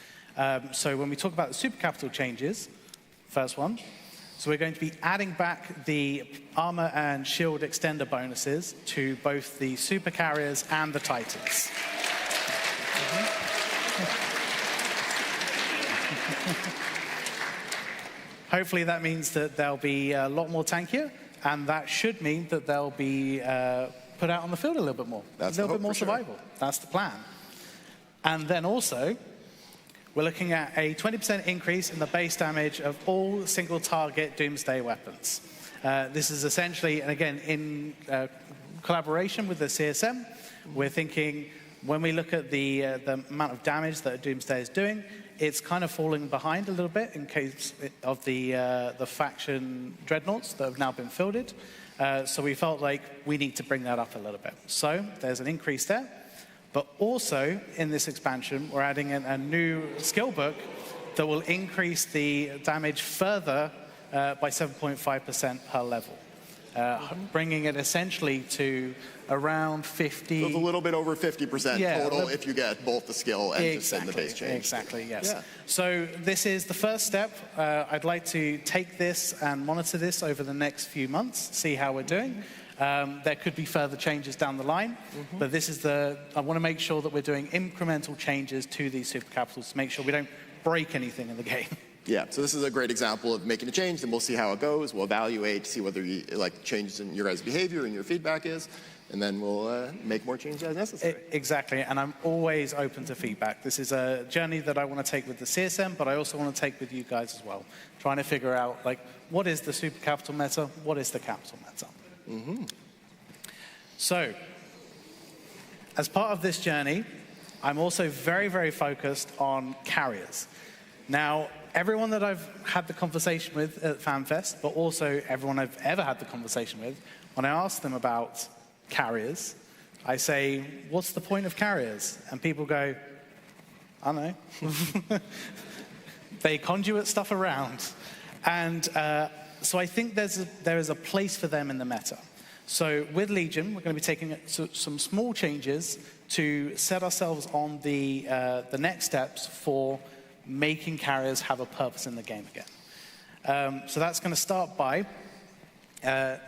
So when we talk about the super capital changes, first one, so we're going to be adding back the armor and shield extender bonuses to both the super carriers and the Titans. Hopefully that means that they'll be a lot more tankier, and that should mean that they'll be put out on the field a little bit more. A little bit more survival. That's the plan. And then also, we're looking at a 20% increase in the base damage of all single target Doomsday weapons. This is essentially, and again, in collaboration with the CSM, we're thinking when we look at the amount of damage that Doomsday is doing, it's kind of falling behind a little bit in case of the faction dreadnoughts that have now been fielded. So we felt like we need to bring that up a little bit. So there's an increase there. But also, in this expansion, we're adding in a new skill book that will increase the damage further by 7.5% per level, bringing it essentially to around 50. So it's a little bit over 50% total if you get both the skill and just the base change. Exactly, yes. Yeah. So this is the first step. I'd like to take this and monitor this over the next few months, see how we're doing. There could be further changes down the line, but this is I want to make sure that we're doing incremental changes to these super capitals to make sure we don't break anything in the game. Yeah, so this is a great example of making a change, and we'll see how it goes. We'll evaluate, see whether you changes in your guys' behavior and your feedback is, and then we'll make more changes as necessary. Exactly, and I'm always open to feedback. This is a journey that I want to take with the CSM, but I also want to take with you guys as well, trying to figure out what is the super capital meta, what is the capital meta. Mm-hmm. So, as part of this journey, I'm also very, very focused on carriers. Now, everyone that I've had the conversation with at Fanfest, but also everyone I've ever had the conversation with, when I ask them about carriers, I say, what's the point of carriers? And people go, I don't know. They conduit stuff around. And so I think there is a place for them in the meta. So with Legion, we're going to be taking some small changes to set ourselves on the next steps for making carriers have a purpose in the game again. So that's going to start by a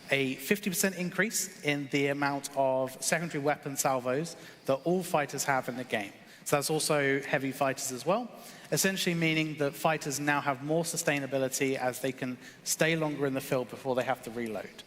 50% increase in the amount of secondary weapon salvos that all fighters have in the game. So that's also heavy fighters as well, essentially meaning that fighters now have more sustainability as they can stay longer in the field before they have to reload.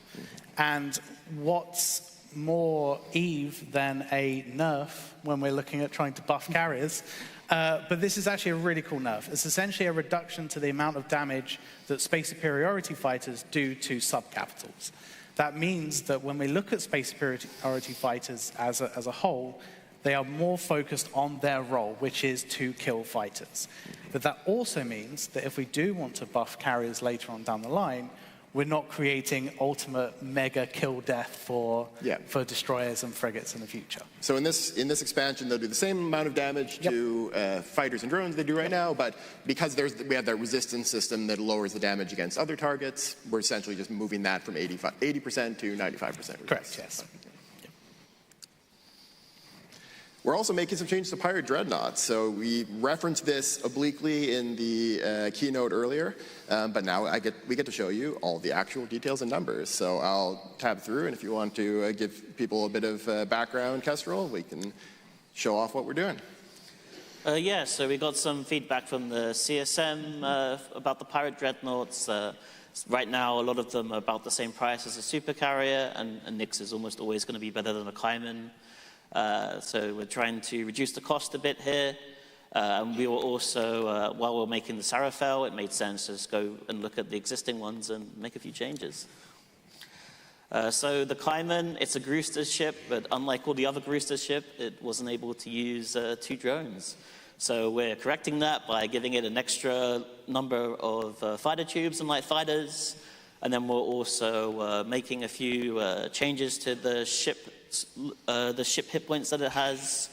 And what's more EVE than a nerf when we're looking at trying to buff carriers. But this is actually a really cool nerf. It's essentially a reduction to the amount of damage that space superiority fighters do to subcapitals. That means that when we look at space superiority fighters as a whole, they are more focused on their role, which is to kill fighters. But that also means that if we do want to buff carriers later on down the line, we're not creating ultimate mega kill death for destroyers and frigates in the future. So in this expansion, they'll do the same amount of damage to fighters and drones they do right now, but because we have that resistance system that lowers the damage against other targets, we're essentially just moving that from 80% to 95%. Correct, yes. We're also making some changes to pirate dreadnoughts. So we referenced this obliquely in the keynote earlier, but now we get to show you all the actual details and numbers. So I'll tab through, and if you want to give people a bit of background, Kestrel, we can show off what we're doing. Yeah, so we got some feedback from the CSM about the pirate dreadnoughts. Right now, a lot of them are about the same price as a supercarrier, and Nyx is almost always going to be better than a Kaiman. So we're trying to reduce the cost a bit here. And we were also, while we're making the Sarafel, it made sense to just go and look at the existing ones and make a few changes. So the Kaiman, it's a Grooster ship, but unlike all the other Grooster ship, it wasn't able to use 2 drones. So we're correcting that by giving it an extra number of fighter tubes and light fighters. And then we're also making a few changes to the ship hit points that it has.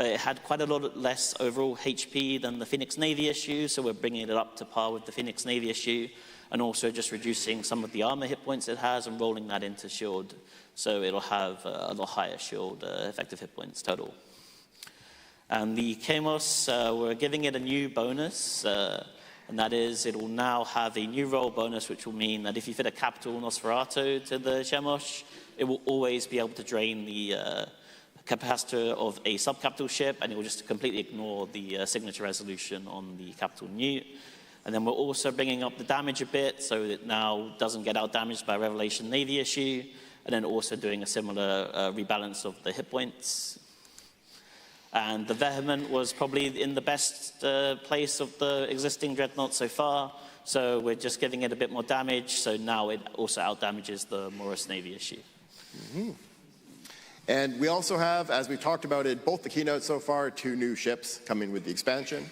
It had quite a lot less overall HP than the Phoenix Navy issue, so we're bringing it up to par with the Phoenix Navy issue, and also just reducing some of the armor hit points it has and rolling that into shield, so it'll have a lot higher shield effective hit points total. And the Kamos, we're giving it a new bonus, and that is it will now have a new roll bonus, which will mean that if you fit a capital Nosferatu to the Shemosh, it will always be able to drain the capacitor of a subcapital ship, and it will just completely ignore the signature resolution on the capital Newt. And then we're also bringing up the damage a bit, so it now doesn't get out damaged by Revelation Navy issue, and then also doing a similar rebalance of the hit points. And the Vehement was probably in the best place of the existing dreadnought so far, so we're just giving it a bit more damage, so now it also out-damages the Morris Navy issue. Mm-hmm. And we also have, as we've talked about it, both the keynote so far, 2 new ships coming with the expansion.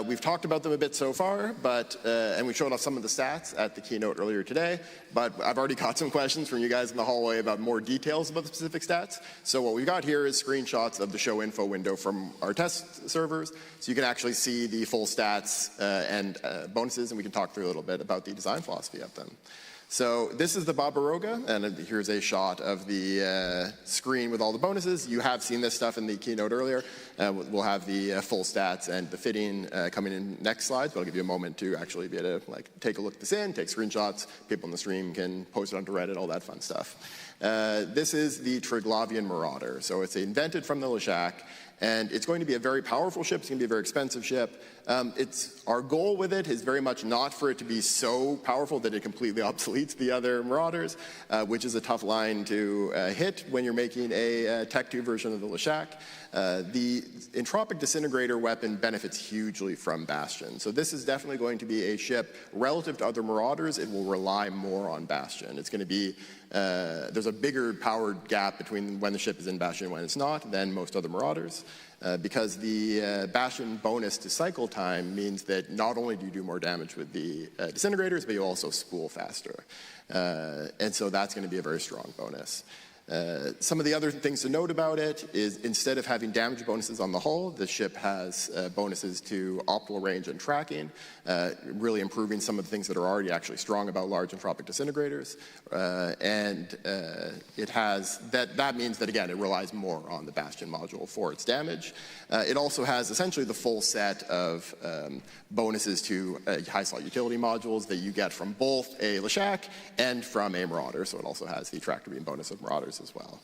We've talked about them a bit so far, and we showed off some of the stats at the keynote earlier today, but I've already got some questions from you guys in the hallway about more details about the specific stats. So what we've got here is screenshots of the show info window from our test servers, so you can actually see the full stats and bonuses, and we can talk through a little bit about the design philosophy of them. So this is the Barbaroga, and here's a shot of the screen with all the bonuses. You have seen this stuff in the keynote earlier. We'll have the full stats and the fitting coming in next slides, but I'll give you a moment to actually be able to take a look at this in, take screenshots. People in the stream can post it onto Reddit, all that fun stuff. This is the Triglavian Marauder. So it's invented from the Leshak, and it's going to be a very powerful ship. It's going to be a very expensive ship. Our goal with it is very much not for it to be so powerful that it completely obsoletes the other Marauders, which is a tough line to hit when you're making a Tech 2 version of the Leshak. The Entropic Disintegrator weapon benefits hugely from Bastion. So this is definitely going to be a ship relative to other Marauders. It will rely more on Bastion. It's going to be, there's a bigger power gap between when the ship is in Bastion and when it's not than most other Marauders. Because the Bastion bonus to cycle time means that not only do you do more damage with the disintegrators, but you also spool faster. And so that's going to be a very strong bonus. Some of the other things to note about it is instead of having damage bonuses on the hull, the ship has bonuses to optimal range and tracking, really improving some of the things that are already actually strong about large entropic disintegrators. And it has, that means that again, it relies more on the Bastion module for its damage. It also has essentially the full set of bonuses to high slot utility modules that you get from both a Leshak and from a Marauder. So it also has the tractor beam bonus of Marauders as well.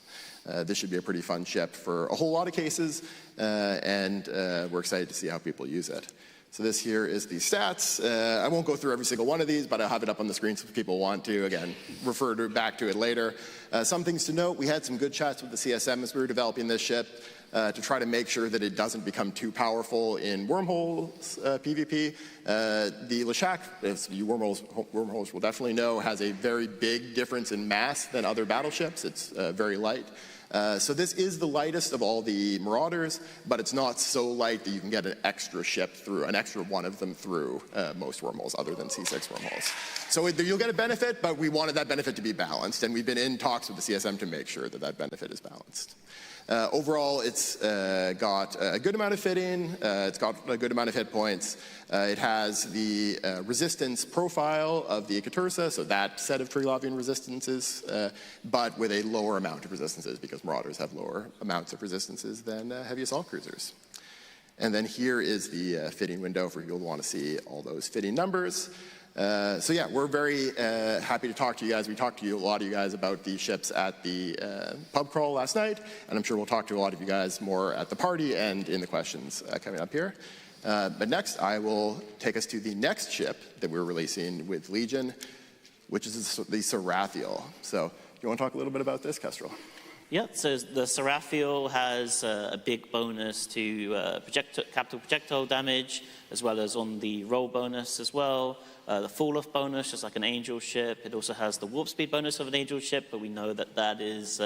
This should be a pretty fun ship for a whole lot of cases, and we're excited to see how people use it. So this here is the stats. I won't go through every single one of these, but I'll have it up on the screen so if people want to, again, refer back to it later. Some things to note, we had some good chats with the CSM as we were developing this ship to try to make sure that it doesn't become too powerful in wormholes PvP. The Leshak, as you wormholes will definitely know, has a very big difference in mass than other battleships. It's very light. So this is the lightest of all the Marauders, but it's not so light that you can get an extra ship through, an extra one of them through most wormholes other than C6 wormholes. So you'll get a benefit, but we wanted that benefit to be balanced, and we've been in talks with the CSM to make sure that that benefit is balanced. Overall, it's got a good amount of fitting, it's got a good amount of hit points. It has the resistance profile of the Ikatursa, so that set of tree-lobbing resistances, but with a lower amount of resistances because Marauders have lower amounts of resistances than heavy assault cruisers. And then here is the fitting window for people who want to see all those fitting numbers. So yeah, we're very happy to talk to you guys. We talked to a lot of you guys about these ships at the pub crawl last night, and I'm sure we'll talk to a lot of you guys more at the party and in the questions coming up here. But next, I will take us to the next ship that we're releasing with Legion, which is the Sarathiel. So you want to talk a little bit about this, Kestrel? Yeah, so the Sarathiel has a big bonus to capital projectile damage, as well as on the roll bonus as well. The fall-off bonus, just like an Angel ship. It also has the warp speed bonus of an Angel ship, but we know that that is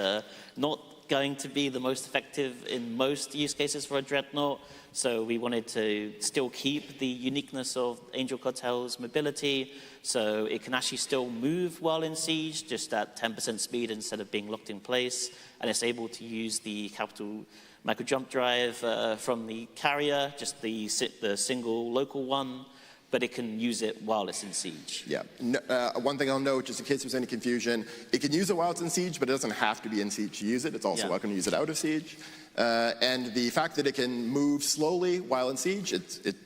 not going to be the most effective in most use cases for a Dreadnought. So we wanted to still keep the uniqueness of Angel Cartel's mobility, so it can actually still move while in siege, just at 10% speed instead of being locked in place. And it's able to use the capital micro jump drive from the carrier, just the single local one, but it can use it while it's in siege. Yeah. One thing I'll note, just in case there's any confusion, it can use it while it's in siege, but it doesn't have to be in siege to use it. It's also welcome to use it out of siege. And the fact that it can move slowly while in siege, it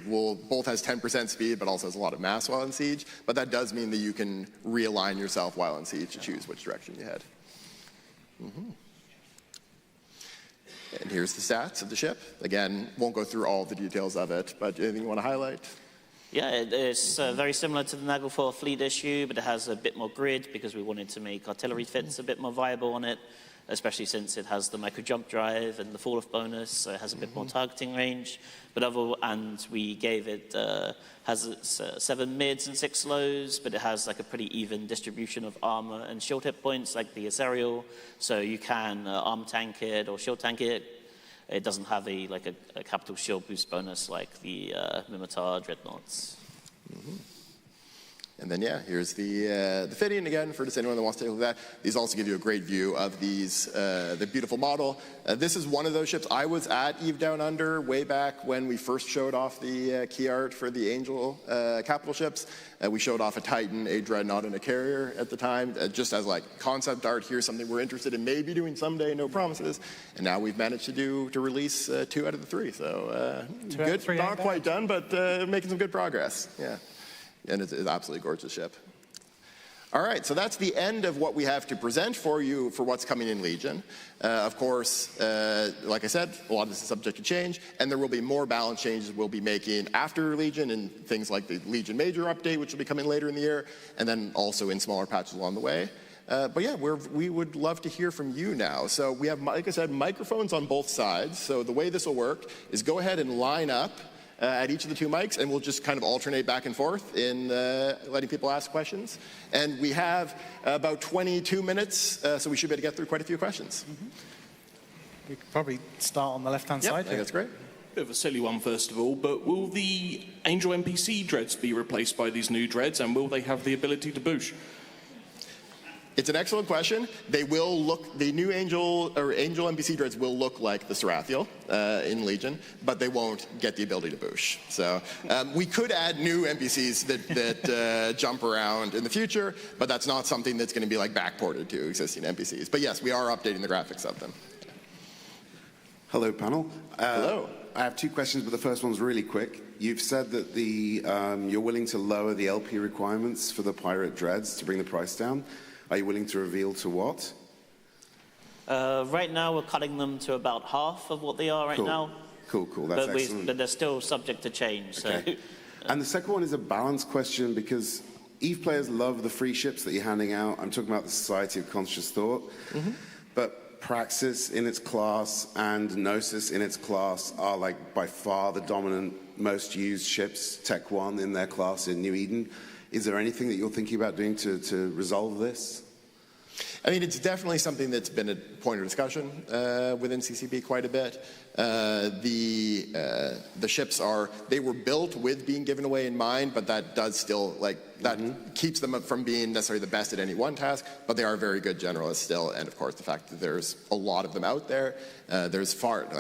both has 10% speed, but also has a lot of mass while in siege. But that does mean that you can realign yourself while in siege to choose which direction you head. And here's the stats of the ship. Again, won't go through all the details of it, but anything you want to highlight? Yeah, it's very similar to the Naglfar fleet issue, but it has a bit more grid because we wanted to make artillery fits a bit more viable on it, especially since it has the micro jump drive and the fall-off bonus, so it has a bit more targeting range. And we gave it, has 7 mids and 6 lows, but it has like a pretty even distribution of armor and shield hit points like the Aserial, so you can armor tank it or shield tank it. It doesn't have a capital shield boost bonus like the Mimitar Dreadnoughts. And then, yeah, here's the fitting again for just anyone that wants to take a look at that. These also give you a great view of these, the beautiful model. This is one of those ships. I was at EVE Down Under way back when we first showed off the key art for the Angel capital ships. We showed off a Titan, a Dreadnought, and a Carrier at the time, just as like concept art. Here's something we're interested in maybe doing someday, no promises. And now we've managed to release 2 out of the 3. So good, not quite done, but making some good progress. Yeah. And it's an absolutely gorgeous ship. All right, so that's the end of what we have to present for you for what's coming in Legion. Of course, like I said, a lot of this is subject to change, and there will be more balance changes we'll be making after Legion in things like the Legion Major update, which will be coming later in the year, and then also in smaller patches along the way. But yeah, we would love to hear from you now. So we have, like I said, microphones on both sides. So the way this will work is go ahead and line up at each of the 2 mics, and we'll just kind of alternate back and forth in letting people ask questions. And we have about 22 minutes, so we should be able to get through quite a few questions. We could probably start on the left-hand side. I think that's great. Bit of a silly one, first of all, but will the Angel NPC dreads be replaced by these new dreads, and will they have the ability to boosh? It's an excellent question. They will look, the new Angel NPC dreads will look like the Sarathiel in Legion, but they won't get the ability to boosh. So we could add new NPCs that jump around in the future, but that's not something that's going to be like backported to existing NPCs. But yes, we are updating the graphics of them. Hello, panel. Hello. I have 2 questions, but the first one's really quick. You've said that you're willing to lower the LP requirements for the Pirate Dreads to bring the price down. Are you willing to reveal to what? Right now, we're cutting them to about half of what they are right now. Cool. That's excellent. But they're still subject to change. Okay. And the second one is a balance question, because EVE players love the free ships that you're handing out. I'm talking about the Society of Conscious Thought. But Praxis in its class and Gnosis in its class are like by far the dominant, most used ships, Tech 1 in their class in New Eden. Is there anything that you're thinking about doing to resolve this? I mean, it's definitely something that's been a point of discussion within CCP quite a bit. The ships they were built with being given away in mind, but that does still, that keeps them from being necessarily the best at any one task, but they are very good generalists still, and of course the fact that there's a lot of them out there. There's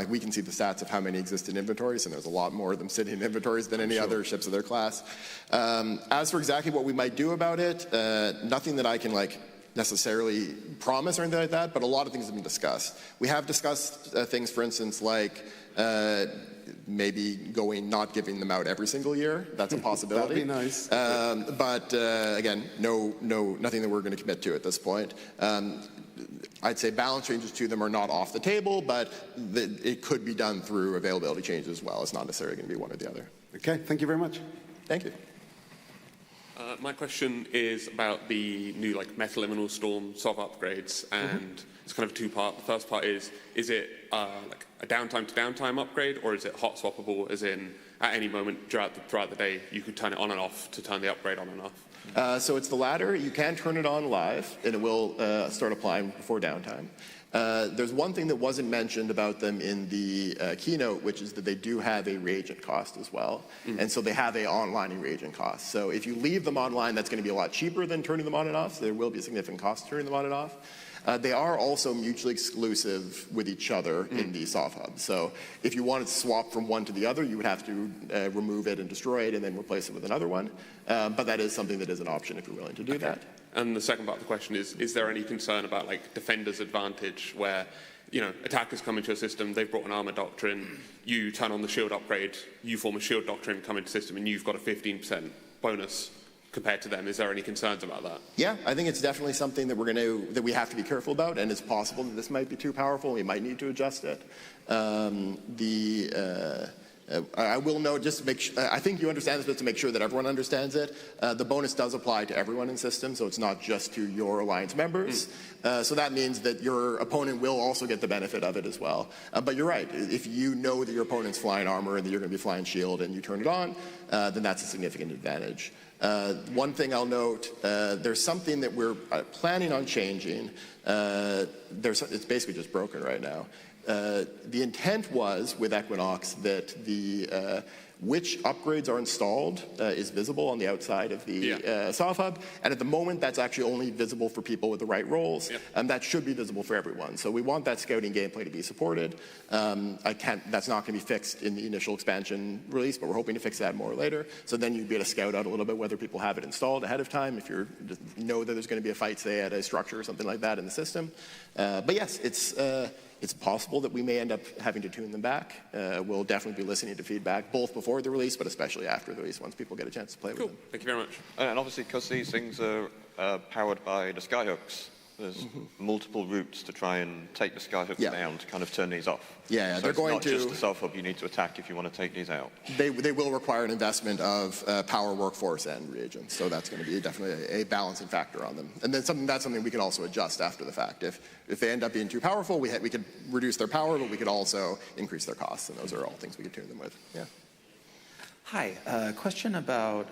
we can see the stats of how many exist in inventories, and there's a lot more of them sitting in inventories than any other ships of their class. As for exactly what we might do about it, nothing that I can necessarily promise or anything like that, but a lot of things have been discussed. We have discussed things, for instance, like maybe not giving them out every single year. That's a possibility. That'd be nice. But again, nothing that we're going to commit to at this point. I'd say balance changes to them are not off the table, but it could be done through availability changes as well. It's not necessarily going to be one or the other. Okay, thank you very much. Thank you. My question is about the new Metaliminal Storm SOV upgrades, and it's kind of a two-part. The first part is it a downtime to downtime upgrade, or is it hot swappable, as in at any moment throughout the day you could turn it on and off to turn the upgrade on and off? So it's the latter. You can turn it on live, and it will start applying before downtime. There's one thing that wasn't mentioned about them in the keynote, which is that they do have a reagent cost as well. And so they have a online reagent cost. So if you leave them online, that's going to be a lot cheaper than turning them on and off. So there will be a significant cost turning them on and off. They are also mutually exclusive with each other in the soft hub. So if you wanted to swap from one to the other, you would have to remove it and destroy it and then replace it with another one. But that is something that is an option if you're willing to do that. And the second part of the question is there any concern about Defender's advantage, where attackers come into a system, they've brought an armor doctrine, you turn on the shield upgrade, you form a shield doctrine, come into the system, and you've got a 15% bonus compared to them? Is there any concerns about that? Yeah, I think it's definitely something that we have to be careful about, and it's possible that this might be too powerful. We might need to adjust it. I will note, just to make sure, I think you understand this, but to make sure that everyone understands it, the bonus does apply to everyone in system, so it's not just to your alliance members. So that means that your opponent will also get the benefit of it as well. But you're right, if you know that your opponent's flying armor and that you're going to be flying shield and you turn it on, then that's a significant advantage. One thing I'll note, there's something that we're planning on changing. It's basically just broken right now. The intent was with Equinox that which upgrades are installed is visible on the outside of the soft hub, and at the moment that's actually only visible for people with the right roles, and that should be visible for everyone. So we want that scouting gameplay to be supported. That's not going to be fixed in the initial expansion release, but we're hoping to fix that more later. So then you'd be able to scout out a little bit whether people have it installed ahead of time, if you know that there's going to be a fight, say, at a structure or something like that in the system. But yes, it's possible that we may end up having to tune them back. We'll definitely be listening to feedback, both before the release, but especially after the release, once people get a chance to play with them. Thank you very much. And obviously, because these things are powered by the skyhooks, there's multiple routes to try and take the skyhooks down to kind of turn these off. Yeah, so they're going not just the self-hub you need to attack if you want to take these out. They will require an investment of power, workforce, and reagents. So that's going to be definitely a balancing factor on them. And then that's something we can also adjust after the fact. If they end up being too powerful, we could reduce their power, but we could also increase their costs. And those are all things we could tune them with. Yeah. Hi, question about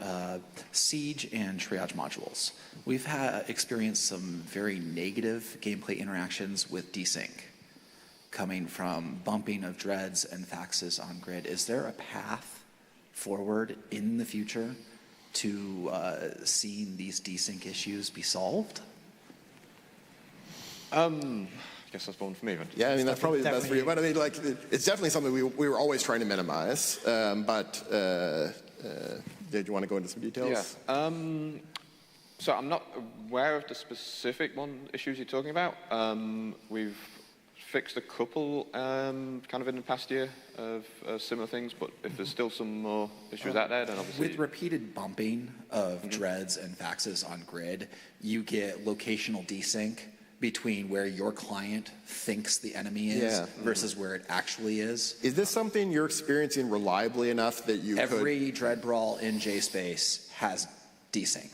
siege and triage modules. We've experienced some very negative gameplay interactions with desync coming from bumping of dreads and faxes on grid. Is there a path forward in the future to seeing these desync issues be solved? I guess that's one for me. Yeah, I mean, that's probably the best for you. But I mean, it's definitely something we were always trying to minimize. Did you want to go into some details? Yeah. So I'm not aware of the specific issues you're talking about. We've fixed a couple kind of in the past year of similar things, but if there's still some more issues out there, then obviously... With repeated bumping of dreads and faxes on grid, you get locational desync between where your client thinks the enemy is versus where it actually is. Is this something you're experiencing reliably enough that you Every Dread Brawl in JSpace has desync.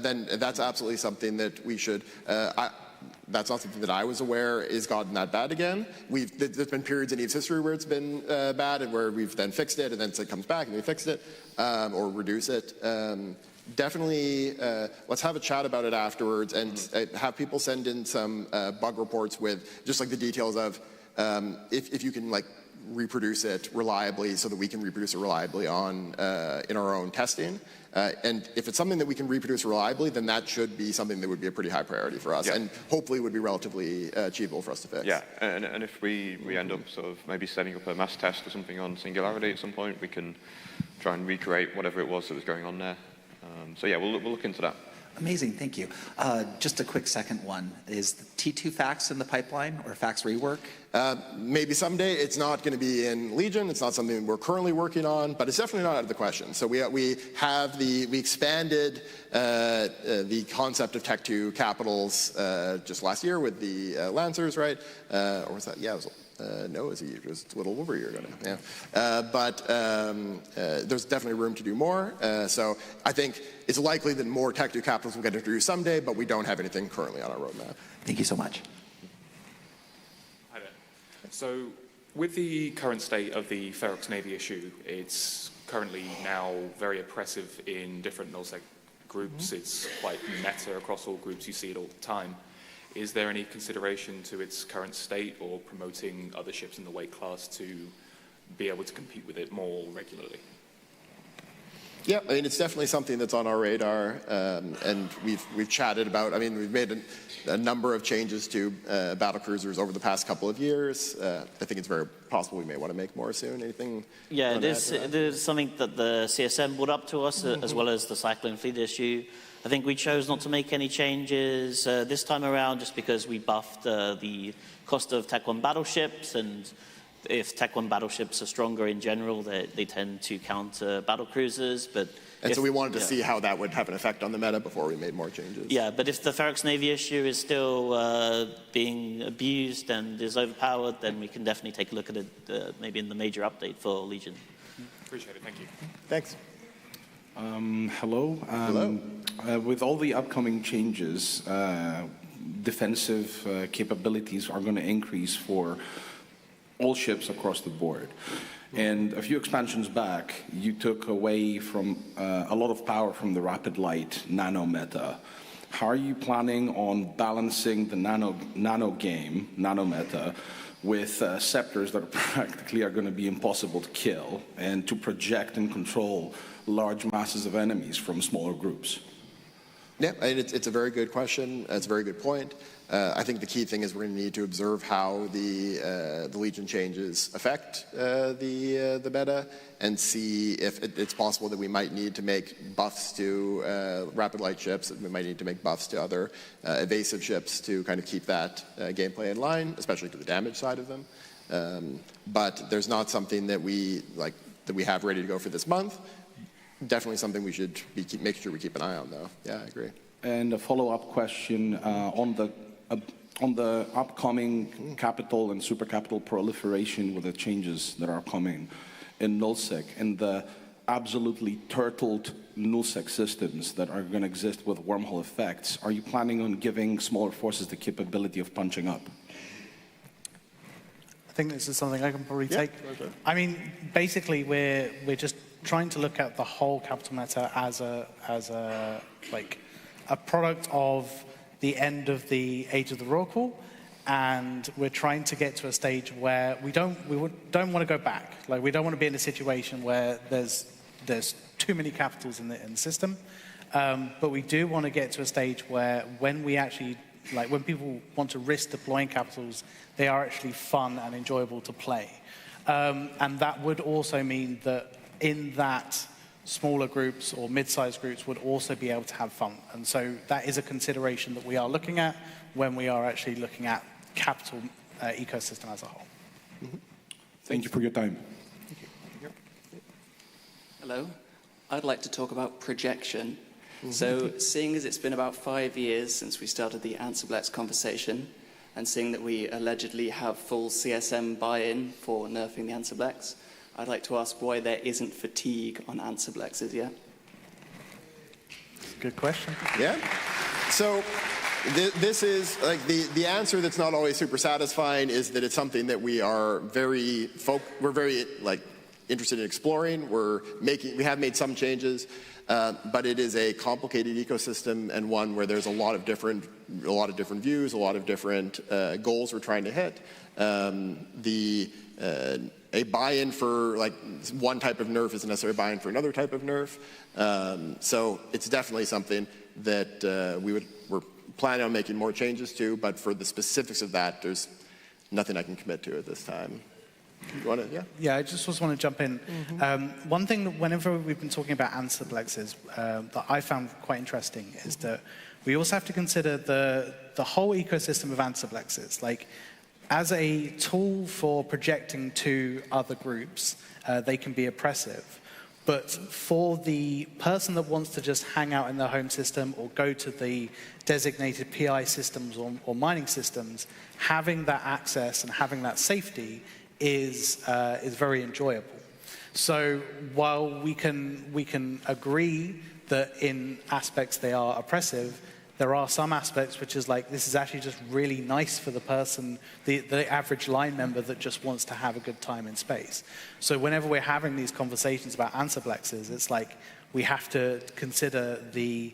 Then that's absolutely something that we should. That's not something that I was aware is gotten that bad again. There's been periods in EVE's history where it's been bad and where we've then fixed it, and then it comes back and we fixed it or reduce it. Definitely, let's have a chat about it afterwards and have people send in some bug reports with just like the details of if you can like reproduce it reliably so that we can reproduce it reliably on in our own testing. And if it's something that we can reproduce reliably, then that should be something that would be a pretty high priority for us and hopefully would be relatively achievable for us to fix. Yeah, and if we end up sort of maybe setting up a mass test or something on Singularity at some point, we can try and recreate whatever it was that was going on there. So yeah, we'll look into that. Amazing, thank you. Just a quick second one. Is the T2 fax in the pipeline or fax rework? Maybe someday. It's not going to be in Legion. It's not something we're currently working on, but it's definitely not out of the question. So we expanded the concept of Tech 2 capitals just last year with the Lancers, right? Or was that? Yeah, it was. No, it was a little over a year ago now. Yeah. But there's definitely room to do more. So I think it's likely that more Tech 2 capitals will get introduced someday, but we don't have anything currently on our roadmap. Thank you so much. Hi there. So with the current state of the Ferox Navy issue, it's currently now very oppressive in different nullsec groups. It's quite meta across all groups. You see it all the time. Is there any consideration to its current state or promoting other ships in the weight class to be able to compete with it more regularly? Yeah, I mean, it's definitely something that's on our radar, and we've chatted about. I mean, we've made a number of changes to battle cruisers over the past couple of years. I think it's very possible we may want to make more soon. Anything? Yeah, there's something that the CSM brought up to us, as well as the Cyclone Fleet issue. I think we chose not to make any changes this time around just because we buffed the cost of Tech 1 battleships, and if Tech 1 battleships are stronger in general, they tend to counter battle cruisers. So we wanted to see how that would have an effect on the meta before we made more changes. Yeah, but if the Ferox Navy issue is still being abused and is overpowered, then we can definitely take a look at it maybe in the major update for Legion. Appreciate it, thank you. Thanks. Hello. With all the upcoming changes, defensive capabilities are going to increase for all ships across the board. And a few expansions back, you took away from a lot of power from the rapid light nano meta. How are you planning on balancing the nano meta with scepters that practically are going to be impossible to kill and to project and control large masses of enemies from smaller groups? Yeah, it's a very good question. It's a very good point. I think the key thing is we're going to need to observe how the Legion changes affect the meta and see if it's possible that we might need to make buffs to rapid light ships. We might need to make buffs to other evasive ships to kind of keep that gameplay in line, especially to the damage side of them. But there's not something that we have ready to go for this month. Definitely something we should make sure we keep an eye on, though. Yeah, I agree. And a follow-up question on the upcoming capital and super capital proliferation with the changes that are coming in nullsec and the absolutely turtled nullsec systems that are going to exist with wormhole effects. Are you planning on giving smaller forces the capability of punching up? I think this is something I can probably take. Okay. I mean, basically, we're just trying to look at the whole capital meta as a product of the end of the Age of the Rorqual, and we're trying to get to a stage where we don't want to go back. Like, we don't want to be in a situation where there's too many capitals in the system, but we do want to get to a stage where when we actually when people want to risk deploying capitals, they are actually fun and enjoyable to play, and that would also mean that in that smaller groups or mid-sized groups would also be able to have fun. And so that is a consideration that we are looking at when we are actually looking at capital ecosystem as a whole. Mm-hmm. Thank you for your time. Hello. I'd like to talk about projection. So seeing as it's been about 5 years since we started the Answerblex conversation, and seeing that we allegedly have full CSM buy-in for nerfing the Answerblex, I'd like to ask why there isn't fatigue on Answerblexes yet. Good question. Yeah. So this is like the answer that's not always super satisfying is that it's something that we are very like interested in exploring. We have made some changes, but it is a complicated ecosystem and one where there's a lot of different views, a lot of different goals we're trying to hit. A buy-in for like one type of nerf isn't necessarily a buy-in for another type of nerf. So it's definitely something that we're planning on making more changes to, but for the specifics of that, there's nothing I can commit to at this time. You want to, yeah? Yeah, I just want to jump in. One thing that whenever we've been talking about Answerblexes that I found quite interesting is that we also have to consider the whole ecosystem of Answerblexes. Like, as a tool for projecting to other groups, they can be oppressive. But for the person that wants to just hang out in their home system or go to the designated PI systems or mining systems, having that access and having that safety is very enjoyable. So while we can agree that in aspects they are oppressive, there are some aspects which is like, this is actually just really nice for the person, the average line member that just wants to have a good time in space. So whenever we're having these conversations about Answerblexes, it's like we have to consider the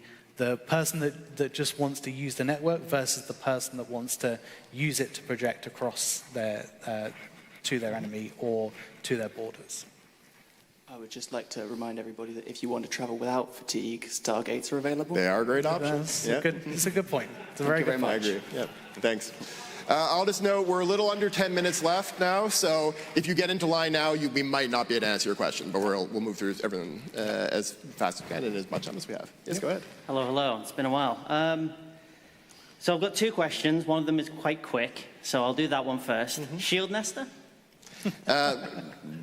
person that just wants to use the network versus the person that wants to use it to project across to their enemy or to their borders. I would just like to remind everybody that if you want to travel without fatigue, Stargates are available. They are great options. It's a good point. It's a very good point. I agree. Yep. Thanks. I'll just note we're a little under 10 minutes left now, so if you get into line now, we might not be able to answer your question, but we'll move through everything as fast as we can and as much time as we have. Yes, go ahead. Hello. It's been a while. So I've got two questions. One of them is quite quick, so I'll do that one first. Shield Nester?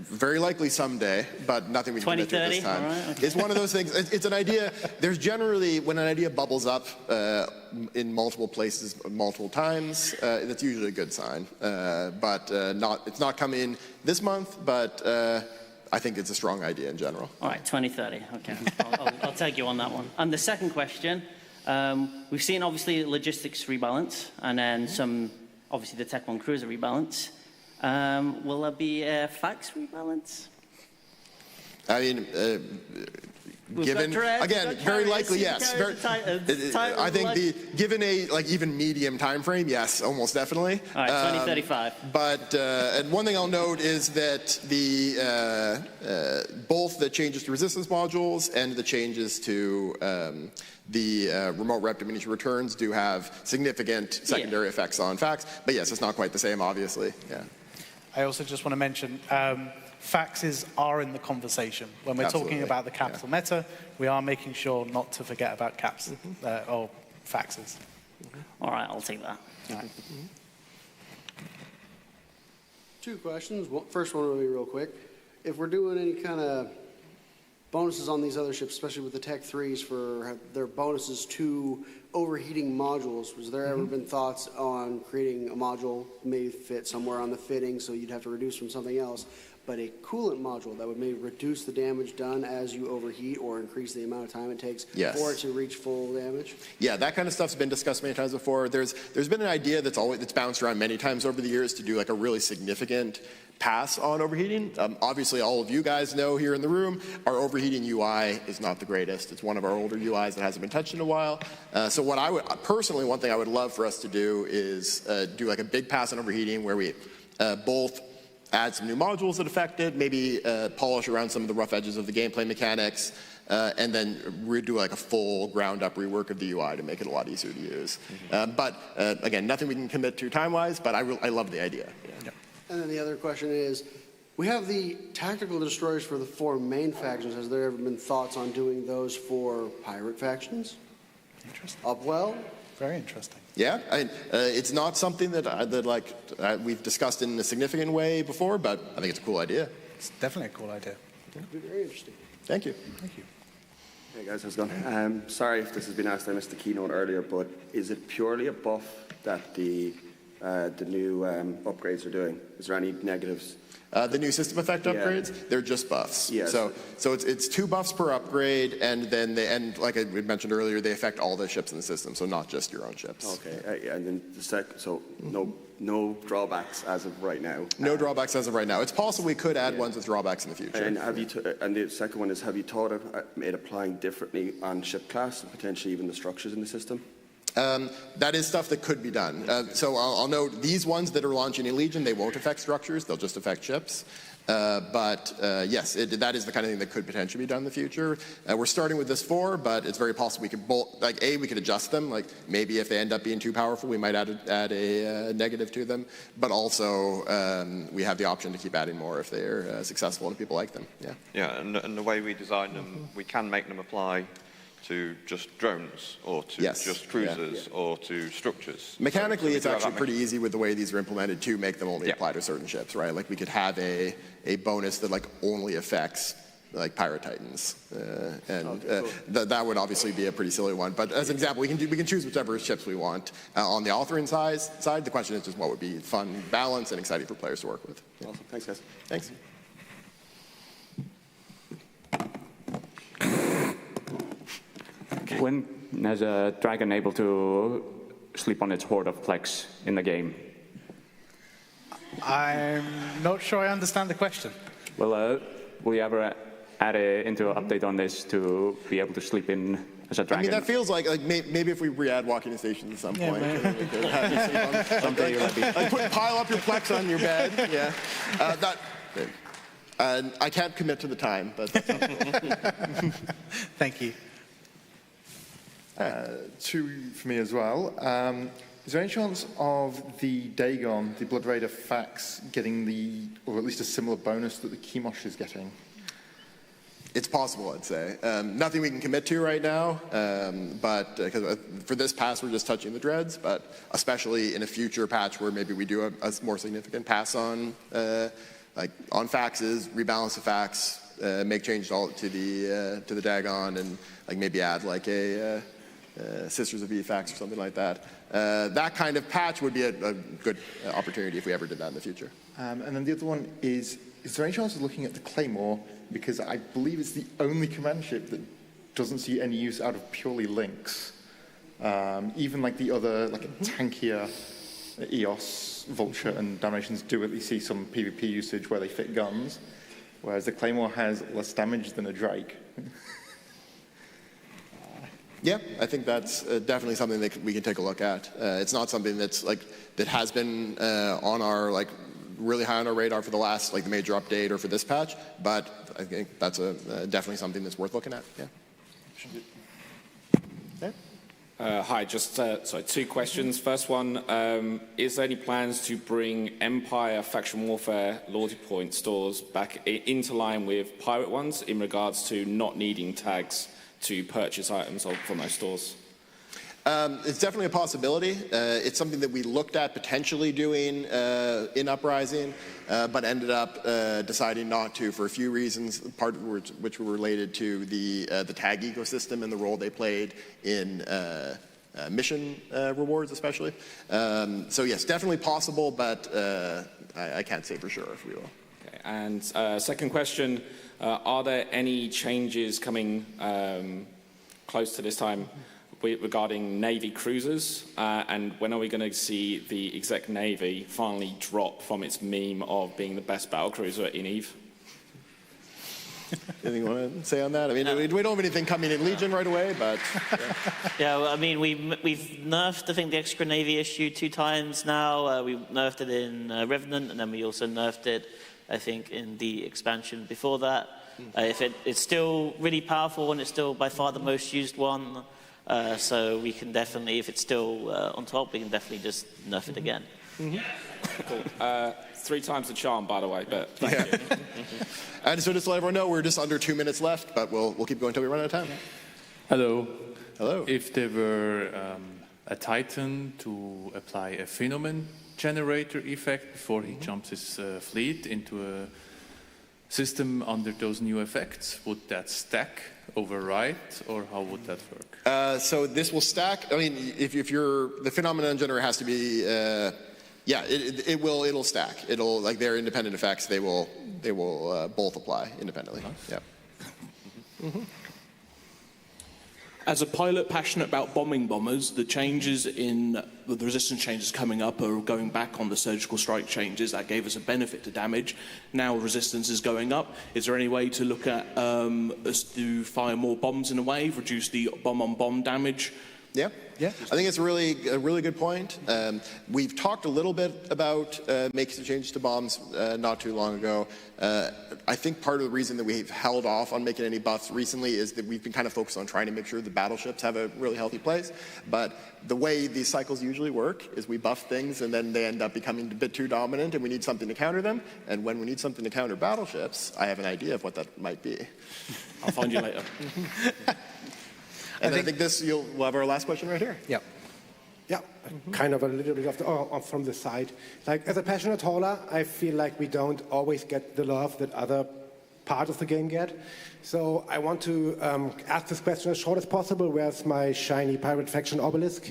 Very likely someday, but nothing we can commit to at this time. All right, okay. It's one of those things. It's an idea. There's generally, when an idea bubbles up in multiple places multiple times, that's usually a good sign. But it's not coming this month, but I think it's a strong idea in general. All right, 2030. Okay, I'll take you on that one. And the second question, we've seen obviously logistics rebalance, and then obviously the Tech 1 cruiser rebalance. Will there be a fax rebalance? I mean, very likely, yes. I think given a even medium time frame, yes, almost definitely. All right, 2035. But and one thing I'll note is that both the changes to resistance modules and the changes to the remote rep diminished returns do have significant secondary effects on fax. But yes, it's not quite the same, obviously. Yeah. I also just want to mention faxes are in the conversation. When we're talking about the capital meta, we are making sure not to forget about caps or faxes. All right, I'll take that. All right. Two questions. First one will be real quick. If we're doing any kind of bonuses on these other ships, especially with the Tech 3s for their bonuses to overheating modules, was there ever been thoughts on creating a module maybe fit somewhere on the fitting so you'd have to reduce from something else, but a coolant module that would maybe reduce the damage done as you overheat or increase the amount of time it takes for it to reach full damage? Yeah, that kind of stuff's been discussed many times before. There's been an idea that's bounced around many times over the years to do like a really significant pass on overheating. Obviously, all of you guys know here in the room, our overheating UI is not the greatest. It's one of our older UIs that hasn't been touched in a while. So what I would, personally, one thing I would love for us to do is do like a big pass on overheating where we both add some new modules that affect it, maybe polish around some of the rough edges of the gameplay mechanics, and then redo like a full ground-up rework of the UI to make it a lot easier to use. But again, nothing we can commit to time-wise, but I love the idea. Yeah. And then the other question is, we have the tactical destroyers for the 4 main factions. Has there ever been thoughts on doing those for pirate factions? Interesting. Upwell? Very interesting. Yeah, it's not something that we've discussed in a significant way before, but I think it's a cool idea. It's definitely a cool idea. It'd be very interesting. Thank you. Thank you. Hey guys, how's it going? Sorry if this has been asked, I missed the keynote earlier, but is it purely a buff that the new upgrades are doing? Is there any negatives? The new system effect upgrades, they're just buffs. Yeah, so it's 2 buffs per upgrade, and then like I mentioned earlier, they affect all the ships in the system, so not just your own ships. Okay, and then no drawbacks as of right now. No drawbacks as of right now. It's possible we could add ones with drawbacks in the future. And and the second one is, have you thought of it applying differently on ship class and potentially even the structures in the system? That is stuff that could be done. So I'll note these ones that are launching in Legion, they won't affect structures, they'll just affect ships. But yes, that is the kind of thing that could potentially be done in the future. We're starting with this 4, but it's very possible we could we could adjust them. Like maybe if they end up being too powerful, we might add a negative to them. But also we have the option to keep adding more if they're successful and people like them. Yeah. Yeah, and the way we design them, we can make them apply to just drones or to just cruisers or to structures. Mechanically, it's actually pretty easy with the way these are implemented to make them only apply to certain ships, right? Like we could have a bonus that like only affects like Pirate Titans, that would obviously be a pretty silly one. But as an example, we can choose whichever ships we want. On the authoring side, the question is just what would be fun, balanced, and exciting for players to work with. Yeah. Awesome, thanks guys. Thanks. When is a dragon able to sleep on its hoard of plex in the game? I'm not sure I understand the question. Well, will you ever add into an update on this to be able to sleep in as a dragon? I mean, that feels like maybe if we re-add walking stations at some point. Someday you'll be. Pile up your plex on your bed. Yeah. I can't commit to the time, but thank you. 2 for me as well. Is there any chance of the Dagon, the Blood Raider fax, getting or at least a similar bonus that the Chemosh is getting? It's possible, I'd say. Nothing we can commit to right now, but because for this pass we're just touching the dreads, but especially in a future patch where maybe we do a more significant pass on on faxes, rebalance the fax, make changes to the Dagon, and like maybe add like a Sisters of EVE fax or something like that. That kind of patch would be a good opportunity if we ever did that in the future. And then the other one is there any chance of looking at the Claymore? Because I believe it's the only command ship that doesn't see any use out of purely links. Even like the other, like tankier EOS, Vulture, and Damnations do at least see some PvP usage where they fit guns, whereas the Claymore has less damage than a Drake. Yeah, I think that's definitely something that we can take a look at. It's not something that has been on our really high on our radar for the last the major update or for this patch, but I think that's definitely something that's worth looking at. Yeah. Hi, just 2 questions. First one, is there any plans to bring Empire Faction Warfare loyalty point stores back into line with Pirate ones in regards to not needing tags to purchase items from those stores? It's definitely a possibility. It's something that we looked at potentially doing in Uprising, but ended up deciding not to for a few reasons, part of which were related to the tag ecosystem and the role they played in mission rewards especially. So yes, definitely possible, but I can't say for sure if we will. Okay. And second question, are there any changes coming close to this time regarding Navy cruisers, and when are we going to see the exec Navy finally drop from its meme of being the best battle cruiser in EVE? Anything you want to say on that? I mean, we don't have anything coming in Legion right away, but... Yeah, well, I mean, we've nerfed, I think, the extra Navy issue 2 times now. We nerfed it in Revenant, and then we also nerfed it, I think, in the expansion before that. If it's still really powerful, and it's still by far the most used one, so we can definitely, if it's still on top, we can definitely just nerf it again. Cool. 3 times the charm, by the way, but thank you. And so just to let everyone know, we're just under 2 minutes left, but we'll keep going until we run out of time. Hello. Hello. If there were a Titan to apply a phenomenon generator effect before he jumps his fleet into a system under those new effects? Would that stack, overwrite, or how would that work? So this will stack. I mean, if the phenomenon generator has to be, it'll stack. It'll, like, they're independent effects. They will both apply independently. Nice. Yeah. Mm-hmm. As a pilot passionate about bombing bombers, the changes in the resistance changes coming up are going back on the surgical strike changes. That gave us a benefit to damage. Now resistance is going up. Is there any way to look at us to fire more bombs in a wave, reduce the bomb-on-bomb damage? Yeah. I think it's a really good point. We've talked a little bit about making some changes to bombs not too long ago. I think part of the reason that we've held off on making any buffs recently is that we've been kind of focused on trying to make sure the battleships have a really healthy place. But the way these cycles usually work is we buff things and then they end up becoming a bit too dominant and we need something to counter them. And when we need something to counter battleships, I have an idea of what that might be. I'll find you later. And I think we'll have our last question right here. Yeah. Yeah, kind of a little bit from the side. Like, as a passionate hauler, I feel like we don't always get the love that other parts of the game get. So I want to ask this question as short as possible. Where's my shiny pirate faction obelisk?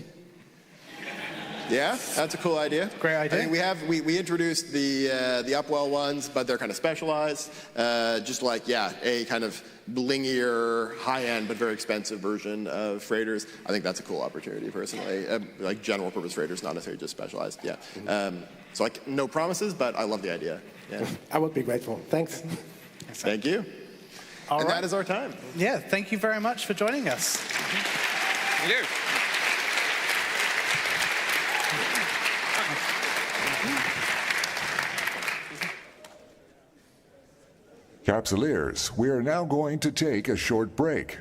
Yeah, that's a cool idea. Great idea. I think we introduced the upwell ones, but they're kind of specialized. Just like, a kind of blingier, high-end, but very expensive version of freighters. I think that's a cool opportunity, personally. Like general-purpose freighters, not necessarily just specialized. Yeah. So like, no promises, but I love the idea. Yeah. I would be grateful. Thanks. Thank you. And that is our time. Yeah, thank you very much for joining us. Thank you. Capsuleers, we are now going to take a short break.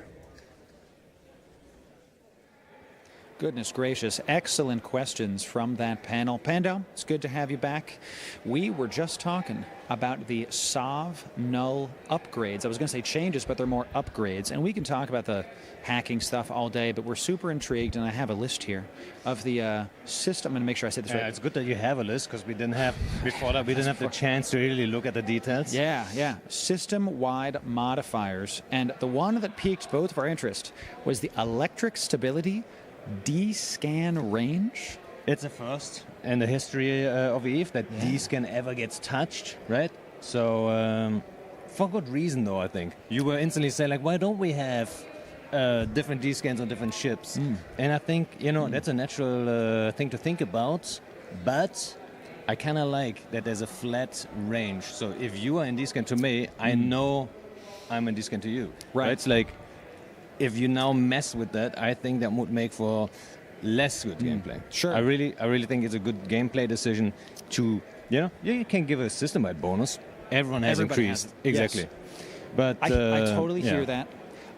Goodness gracious, excellent questions from that panel. Panda, it's good to have you back. We were just talking about the SOV null upgrades. I was going to say changes, but they're more upgrades. And we can talk about the hacking stuff all day, but we're super intrigued, and I have a list here of the system. I'm going to make sure I said this right. It's good that you have a list, because we didn't have, before that, we didn't have the chance to really look at the details. Yeah. System-wide modifiers. And the one that piqued both of our interest was the electric stability D-scan range. It's a first in the history of EVE that D-scan ever gets touched, right? So, for good reason, though, I think. You were instantly saying, like, why don't we have different D-scans on different ships? And I think, that's a natural thing to think about, but I kind of like that there's a flat range. So if you are in D-scan to me, I know I'm in D-scan to you. Right? It's like, if you now mess with that, I think that would make for less good gameplay. Sure. I really think it's a good gameplay decision to, you can give a system-wide bonus. Everybody increased. Has exactly. Yes. But I totally hear that.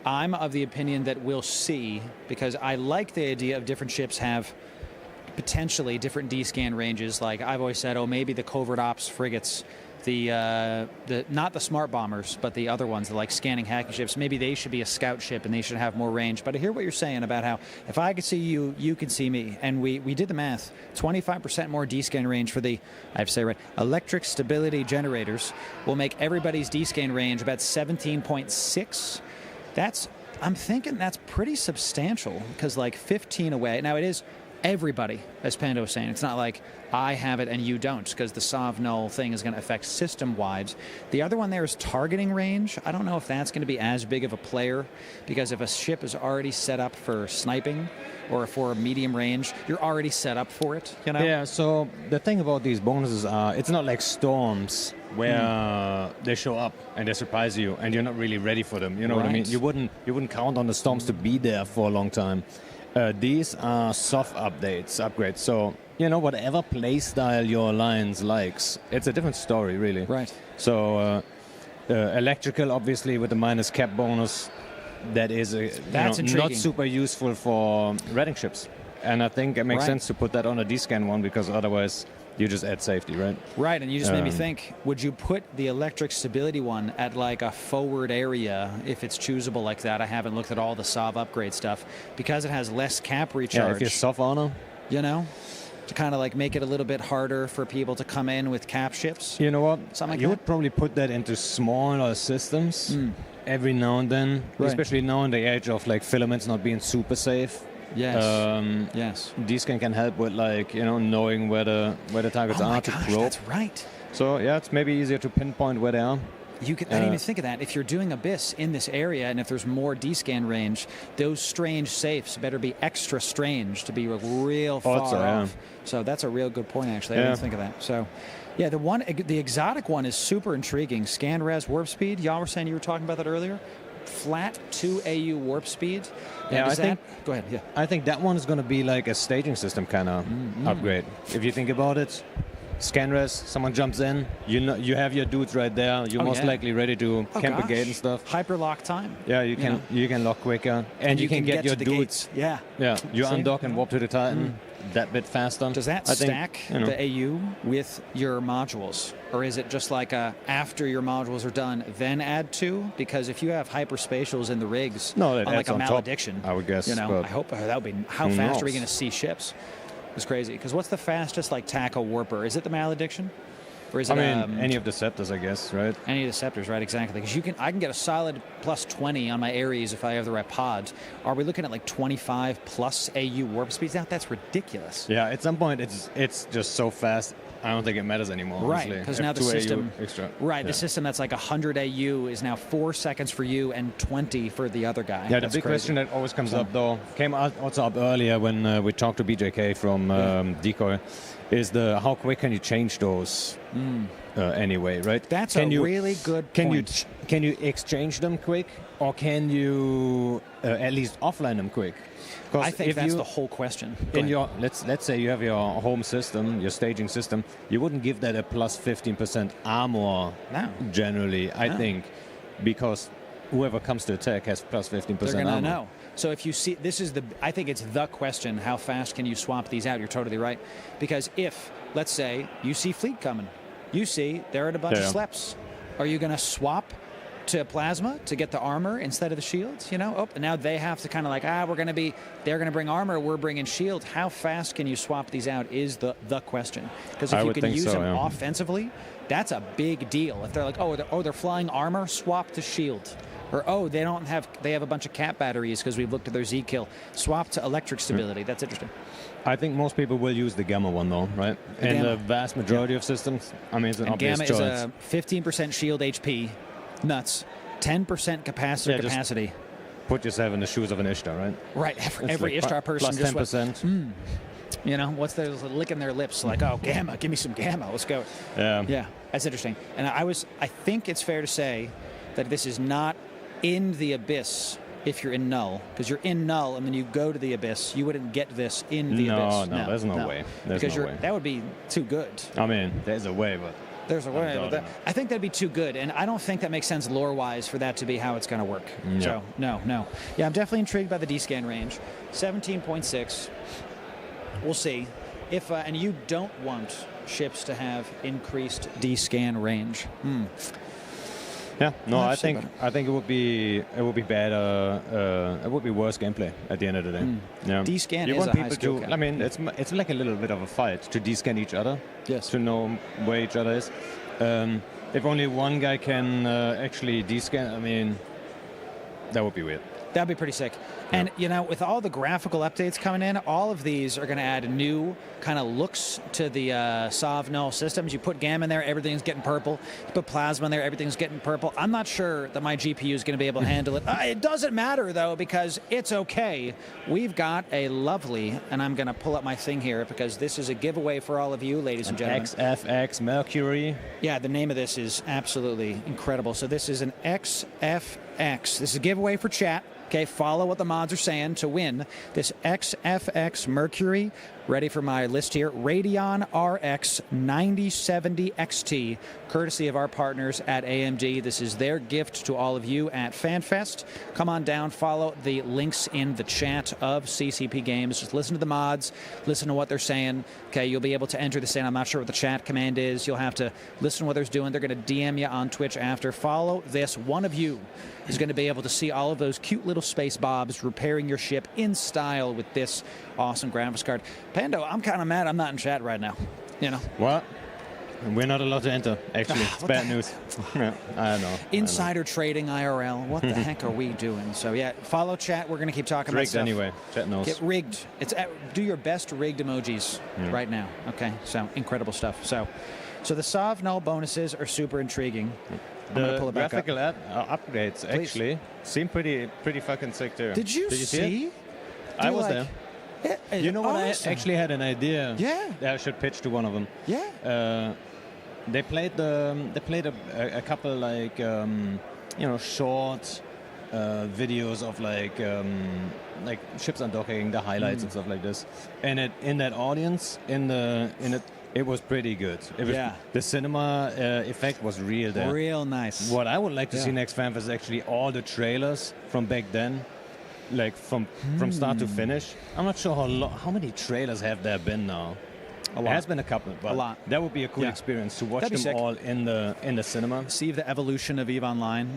I'm of the opinion that we'll see, because I like the idea of different ships have potentially different D-scan ranges. Like I've always said, maybe the covert ops frigates, the not the smart bombers, but the other ones, the like scanning hacking ships, maybe they should be a scout ship and they should have more range. But I hear what you're saying about how if I can see you, you can see me. And we did the math. 25% more D-scan range for the, I have to say right, electric stability generators will make everybody's D-scan range about 17.6. I'm thinking that's pretty substantial, because like 15 away. Now it is everybody, as Panda was saying. It's not like I have it and you don't, because the SOV null thing is going to affect system-wide. The other one there is targeting range. I don't know if that's going to be as big of a player, because if a ship is already set up for sniping or for medium range, you're already set up for it, Yeah, so the thing about these bonuses are, it's not like storms where they show up and they surprise you and you're not really ready for them. You know what I mean? You wouldn't count on the storms to be there for a long time. These are soft upgrades. So, whatever playstyle your alliance likes, it's a different story, really. Right. So, electrical, obviously, with the minus cap bonus, that is not super useful for raiding ships. And I think it makes sense to put that on a D-scan one, because otherwise you just add safety, right? Right, and you just made me think, would you put the electric stability one at like a forward area if it's choosable like that? I haven't looked at all the SOV upgrade stuff, because it has less cap recharge. Yeah, if you're soft on them. to kind of like make it a little bit harder for people to come in with cap ships? You know what? Something like you that? would probably put that into smaller systems every now and then, Right. especially now on the edge of like filaments not being super safe. Yes. Yes. Dscan can help with like knowing where the targets Oh my are to gosh, probe. that's right. So yeah, it's maybe easier to pinpoint where they are. You could, I didn't even think of that. If you're doing Abyss in this area, and if there's more D-scan range, those strange safes better be extra strange to be real far Also, off. So that's a real good point, actually. I didn't think of that. So, yeah, the exotic one is super intriguing. Scan res warp speed. Y'all were saying you were talking about that earlier. Flat 2 AU warp speed. Yeah, I think. Go ahead. Yeah. I think that one is going to be like a staging system kind of upgrade. If you think about it. Scan res, someone jumps in, you have your dudes right there. You're most likely ready to camp a gate and stuff. Hyperlock time. Yeah, you can lock quicker, and you can get your to the dudes. gates. Yeah. Yeah, you See? undock and warp to the Titan that bit faster. Does that stack the AU with your modules, or is it just like after your modules are done, then add 2? Because if you have hyperspatials in the rigs, no, that on like adds a on malediction, top, I would guess. I hope that would be. How fast are we going to see ships? It's crazy. Because what's the fastest like tackle warper? Is it the malediction? Or is it, any of the scepters, I guess, right? Any of the scepters, right? Exactly. Because I can get a solid plus 20 on my Ares if I have the right pods. Are we looking at like 25 plus AU warp speeds now? That's ridiculous. Yeah, at some point it's just so fast. I don't think it matters anymore. Right, because now the system, the system that's like 100 AU is now 4 seconds for you and 20 for the other guy. Yeah, that's the big crazy. question that always comes up, though, came also up earlier when we talked to BJK from Decoy, is how quick can you change those anyway, right? That's really good point. Can you exchange them quick, or can you at least offline them quick? I think that's the whole question. In your let's say you have your home system, your staging system, you wouldn't give that a plus 15% armor generally, I think, because whoever comes to attack has plus 15% They're going to armor. know. So if you see, I think it's the question, how fast can you swap these out? You're totally right. Because if, let's say, you see fleet coming, you see there are a bunch of sleps. Are you going to swap to plasma to get the armor instead of the shields? Now they have to kind of like, they're going to bring armor, we're bringing shield. How fast can you swap these out is the question. Because if you can use them offensively, that's a big deal. If they're like, they're flying armor, swap to shield. Or, they have a bunch of cap batteries because we've looked at their Z kill. Swap to electric stability. That's interesting. I think most people will use the Gamma one, though, right? In the vast majority of systems, it's an obvious Gamma choice. is a 15% shield HP. Nuts. 10% capacitor capacity. Put yourself in the shoes of an Ishtar, right? Right. Every Ishtar person plus just 10%. Went, what's their licking their lips like? Oh, Gamma, give me some Gamma. Let's go. Yeah, that's interesting. And I think it's fair to say that this is not in the Abyss if you're in Null, because you're in Null and then you go to the Abyss. You wouldn't get this in the Abyss. No, there's no way. That would be too good. There's a way, but there's a way. But I think that'd be too good, and I don't think that makes sense lore-wise for that to be how it's going to work. No. So no. Yeah, I'm definitely intrigued by the D-scan range. 17.6. We'll see. If and you don't want ships to have increased D-scan range. Yeah, no, I think it would be bad. It would be worse gameplay at the end of the day. Yeah. D-scan you is want a high people skill to. cap. It's like a little bit of a fight to D-scan each other. Yes. To know where each other is. If only one guy can actually D-scan, that would be weird. That'd be pretty sick. And, with all the graphical updates coming in, all of these are going to add new kind of looks to the SOV null systems. You put Gamma in there, everything's getting purple. You put Plasma in there, everything's getting purple. I'm not sure that my GPU is going to be able to handle it. It doesn't matter, though, because it's okay. We've got a lovely, and I'm going to pull up my thing here because this is a giveaway for all of you, ladies and gentlemen. XFX Mercury. Yeah, the name of this is absolutely incredible. So this is an XFX. This is a giveaway for chat. Okay, follow what the mods are saying to win this XFX Mercury. Ready for my list here. Radeon RX 9070 XT, courtesy of our partners at AMD. This is their gift to all of you at FanFest. Come on down, follow the links in the chat of CCP Games. Just listen to the mods, listen to what they're saying. Okay, you'll be able to enter this in. I'm not sure what the chat command is. You'll have to listen to what they're doing. They're going to DM you on Twitch after. Follow this. One of you is going to be able to see all of those cute little space bobs repairing your ship in style with this awesome graphics card. Pando, I'm kind of mad I'm not in chat right now. You know. What? We're not allowed to enter, actually. It's bad news. Yeah, I don't know. Insider trading IRL. What the heck are we doing? So, yeah, follow chat. We're going to keep talking about rigged stuff. Anyway. Chat knows. Get rigged. Do your best rigged emojis right now. Okay, so incredible stuff. So the Sov null bonuses are super intriguing. I'm going to pull it back up. Graphical upgrades actually seem pretty fucking sick too. Did you see? I was there. You know what? Awesome. I actually had an idea. Yeah. I should pitch to one of them. Yeah. They played a couple like short videos of like ships undocking, the highlights and stuff like this. And in that audience, it was pretty good. The cinema effect was real there. Real nice. What I would like to see next Fanfest is actually all the trailers from back then, like from start to finish. I'm not sure how many trailers have there been now. There has been a couple, but that would be a cool experience to watch them all in the cinema. See the evolution of EVE Online.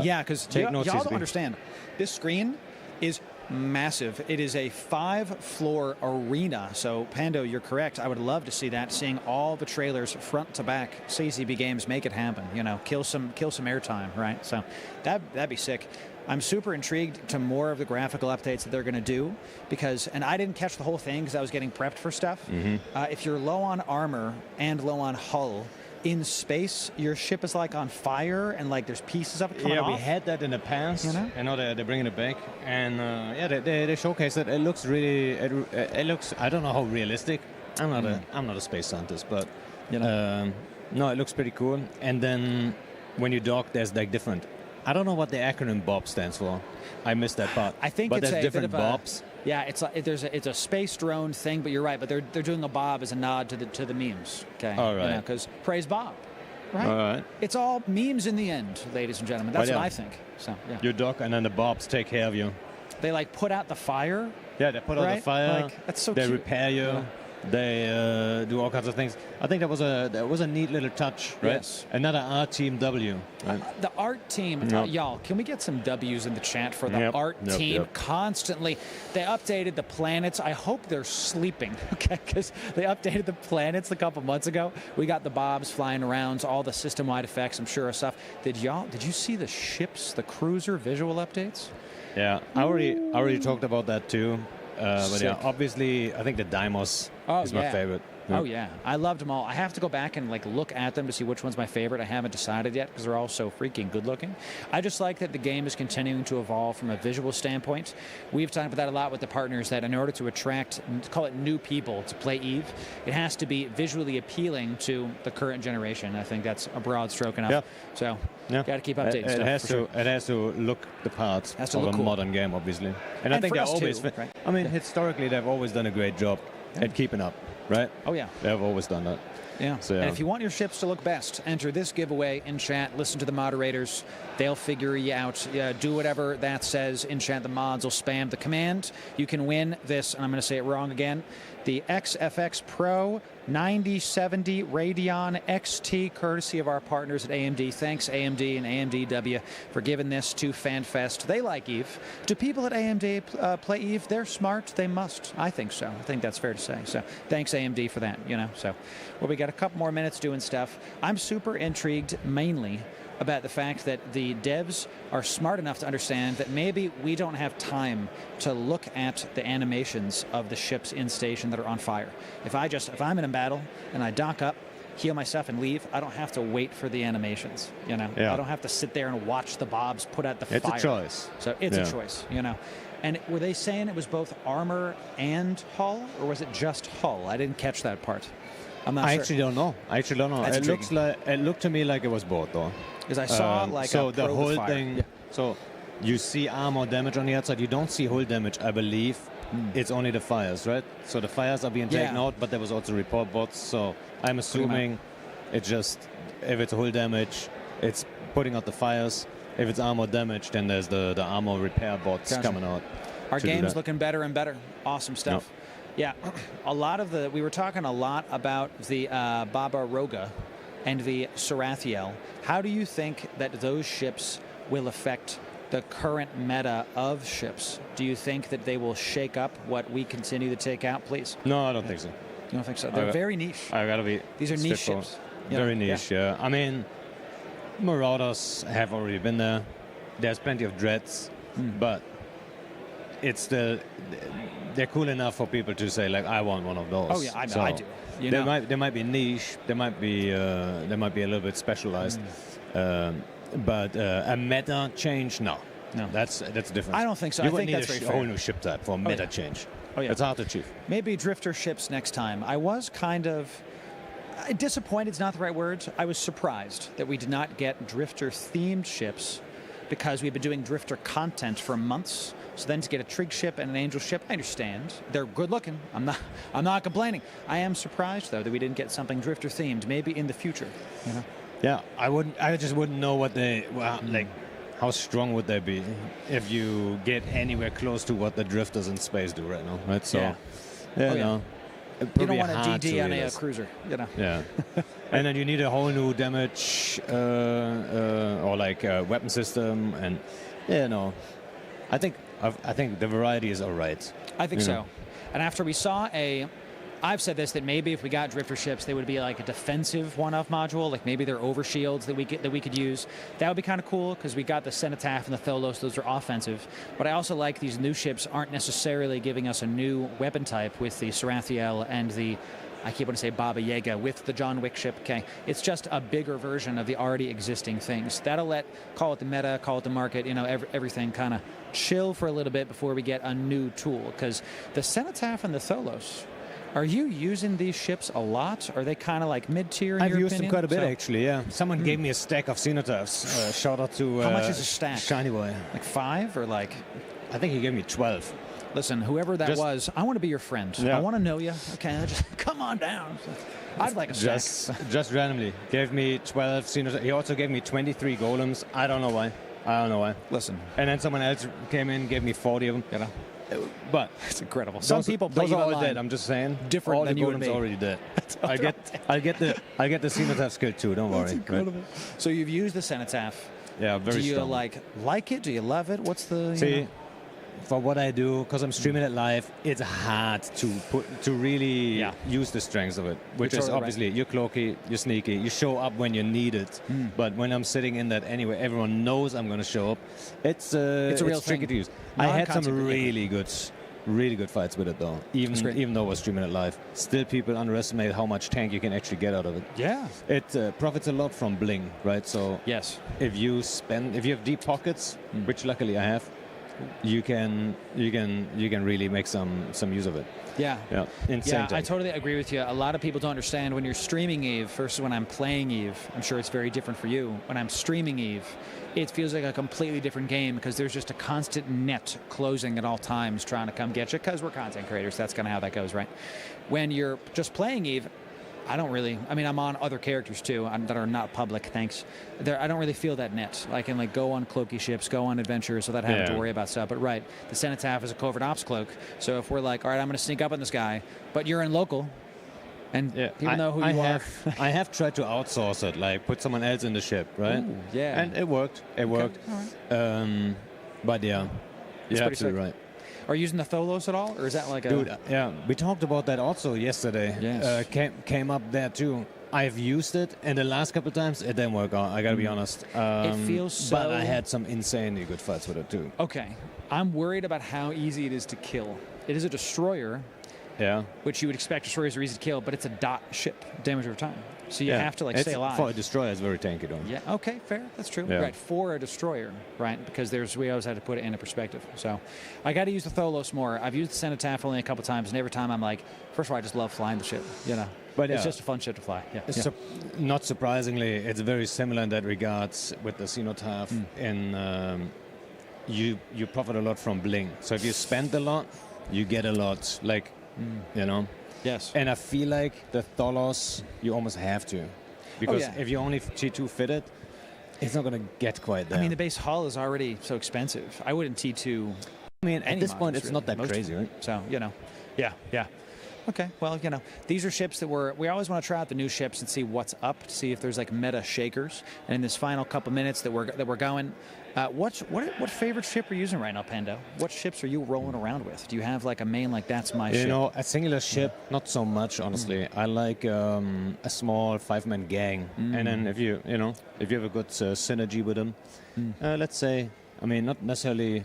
Yeah, because y'all don't understand. This screen is massive. It is a 5-floor arena. So, Pando, you're correct. I would love to see that. Seeing all the trailers front to back. CCB Games, make it happen. You know, kill some airtime, right? So that'd be sick. I'm super intrigued to more of the graphical updates that they're going to do because, and I didn't catch the whole thing because I was getting prepped for stuff. If you're low on armor and low on hull, in space, your ship is like on fire and like there's pieces of it coming off. Yeah, we had that in the past. You know? I know they're bringing it back. And they showcase it. It looks really, it looks, I don't know how realistic. I'm not a space scientist, but no, it looks pretty cool. And then when you dock, there's like different. I don't know what the acronym BOB stands for. I missed that part. I think but it's there's a different bit of BOBs. Yeah, it's a space drone thing, but you're right. But they're doing a Bob as a nod to the memes. Okay. All right. Because praise Bob. Right. All right. It's all memes in the end, ladies and gentlemen. That's what I think. So yeah. You dock, and then the BOBs take care of you. They like put out the fire. Yeah, they put out the fire. Like, that's so they cute. repair you. Yeah. They do all kinds of things. I think that was a neat little touch, right? Yes. Another art team W. Right? The art team, y'all, can we get some W's in the chat for the art team? Constantly. They updated the planets. I hope they're sleeping, okay? Because they updated the planets a couple months ago. We got the Bobs flying around, all the system-wide effects, I'm sure, of stuff. Did you see the ships, the cruiser visual updates? Yeah, I already talked about that too. But yeah, obviously, I think the Deimos is my favorite. Oh, yeah. I loved them all. I have to go back and like look at them to see which one's my favorite. I haven't decided yet because they're all so freaking good looking. I just like that the game is continuing to evolve from a visual standpoint. We've talked about that a lot with the partners, that in order to attract, call it new people to play EVE, it has to be visually appealing to the current generation. I think that's a broad stroke enough. So, got to keep updating stuff. It has to look the part of a modern game, obviously. And I think they're always... right? I mean, historically, they've always done a great job at keeping up. Right? Oh, yeah. They've always done that. Yeah. So, and if you want your ships to look best, enter this giveaway in chat. Listen to the moderators. They'll figure you out. Do whatever that says in chat. The mods will spam the command. You can win this, and I'm going to say it wrong again, the XFX Pro 9070 Radeon XT, courtesy of our partners at AMD. Thanks, AMD and AMDW, for giving this to FanFest. They like EVE. Do people at AMD play EVE? They're smart. They must. I think so. I think that's fair to say. So thanks, AMD, for that. So, well, we got a couple more minutes doing stuff. I'm super intrigued, mainly, about the fact that the devs are smart enough to understand that maybe we don't have time to look at the animations of the ships in station that are on fire. If I'm in a battle and I dock up, heal myself and leave, I don't have to wait for the animations, I don't have to sit there and watch the Bobs put out the fire. It's a choice. So it's a choice, And were they saying it was both armor and hull, or was it just hull? I didn't catch that part. I'm not sure. I actually don't know. It looked to me like it was both, though. Because I saw the whole thing. Yeah. So you see armor damage on the outside. You don't see hull damage, I believe. It's only the fires, right? So the fires are being taken out, but there was also report bots. So I'm assuming it's just, if it's hull damage, it's putting out the fires. If it's armor damage, then there's the armor repair bots coming out. Our game's looking better and better. Awesome stuff. Yeah, we were talking a lot about the Baba Roga and the Sarathiel. How do you think that those ships will affect the current meta of ships, do you think that they will shake up what we continue to take out, please? No, I don't think so. You don't think so? They're very niche. I gotta be. These are niche ships. Very niche. Yeah. I mean, Marauders have already been there. There's plenty of dreads, but it's still they're cool enough for people to say like, I want one of those. Oh yeah, I do. They might be niche. They might be a little bit specialized. But a meta change, no, that's different. I don't think so. You I would think need that's very a whole fair. new ship type for meta change. Oh yeah, it's hard to achieve. Maybe drifter ships next time. I was kind of disappointed. Is not the right word. I was surprised that we did not get drifter-themed ships because we've been doing drifter content for months. So then to get a trig ship and an angel ship, I understand. They're good looking. I'm not complaining. I am surprised though that we didn't get something drifter themed. Maybe in the future. You know? Yeah, I just wouldn't know what they like. How strong would they be if you get anywhere close to what the drifters in space do right now? Right. So, no. You don't want a DD on a cruiser, you know. Yeah. And then you need a whole new damage or like weapon system, and I think the variety is all right. I think so. And after we saw I've said this, that maybe if we got drifter ships, they would be like a defensive one-off module, like maybe they're overshields that we could use. That would be kind of cool because we got the Cenotaph and the Tholos; those are offensive. But I also like these new ships aren't necessarily giving us a new weapon type with the Sarathiel and the, I keep wanting to say Baba Yaga with the John Wick ship. Okay, it's just a bigger version of the already existing things. That'll call it the meta, call it the market, everything kind of chill for a little bit before we get a new tool. Because the Cenotaph and the Tholos. Are you using these ships a lot? Are they kind of like mid-tier in your opinion? I've used them quite a bit, actually, yeah. Someone gave me a stack of Cenotaphs. Shout out to... How much is a stack? Shiny Boy. Like 5 or like... I think he gave me 12. Listen, whoever that was, I want to be your friend. Yeah. I want to know you. Okay, just come on down. I'd like a stack. Just randomly. Gave me 12 Cenotaphs. He also gave me 23 golems. I don't know why. Listen. And then someone else came in, gave me 40 of them. But it's incredible. Some people play those are all dead. I'm just saying. Different all than the you and golems me. already dead. I get the Cenotaph skill too. Don't worry. Incredible. Right? So you've used the Cenotaph. Yeah, very strong. strong. Do you like it? Do you love it? What's the see? For what I do, because I'm streaming it live, it's hard to really use the strengths of it. Which is obviously you're cloaky, you're sneaky, you show up when you need it. But when I'm sitting in that anyway, everyone knows I'm going to show up. It's a real tricky to use. I had some really good fights with it though. Even though I was streaming it live, still people underestimate how much tank you can actually get out of it. Yeah, it profits a lot from bling, right? So yes, if you have deep pockets, which luckily I have. You can really make some use of it. Yeah. Insane. I totally agree with you. A lot of people don't understand when you're streaming EVE versus when I'm playing EVE. I'm sure it's very different for you. When I'm streaming EVE, it feels like a completely different game because there's just a constant net closing at all times trying to come get you because we're content creators. That's kind of how that goes, right? When you're just playing EVE, I'm on other characters too that are not public, thanks. I don't really feel that net. I can go on cloaky ships, go on adventures without having to worry about stuff. But right, the Cenotaph is a covert ops cloak. So if we're like, all right, I'm going to sneak up on this guy, but you're in local, and people know who you are. I have tried to outsource it, put someone else in the ship, right? Ooh, yeah. And it worked. It worked. Right. But yeah, you're absolutely right. Are you using the Tholos at all, or is that like a... Dude, yeah, we talked about that also yesterday. Yes. Came up there too. I've used it, and the last couple of times it didn't work out. I gotta be honest. It feels so... But I had some insanely good fights with it too. Okay, I'm worried about how easy it is to kill. It is a destroyer. Yeah. Which you would expect destroyers are easy to kill, but it's a dot ship, damage over time. So you have to stay alive. For a destroyer, it's very tanky though. Yeah. Okay. Fair. That's true. Yeah. Right. For a destroyer, right? Because we always had to put it into perspective. So I got to use the Tholos more. I've used the Cenotaph only a couple times, and every time I'm like, first of all, I just love flying the ship. But it's just a fun ship to fly. Yeah. Not surprisingly, it's very similar in that regards with the Cenotaph. In you profit a lot from bling. So if you spend a lot, you get a lot. Yes. And I feel like the Tholos, you almost have to. Because if you only T2 fit it, it's not going to get quite there. I mean, the base hull is already so expensive. I wouldn't T2. At this point, it's not that crazy, right? So, yeah. Okay. Well, you know, these are ships that we always want to try out the new ships and see what's up, to see if there's like meta shakers. And in this final couple minutes that we're going, what favorite ship are you using right now, Panda? What ships are you rolling around with? Do you have like a main like that's my ship? You know, a singular ship, not so much, honestly. I like a small 5-man gang, and then if you have a good synergy with them, let's say, I mean, not necessarily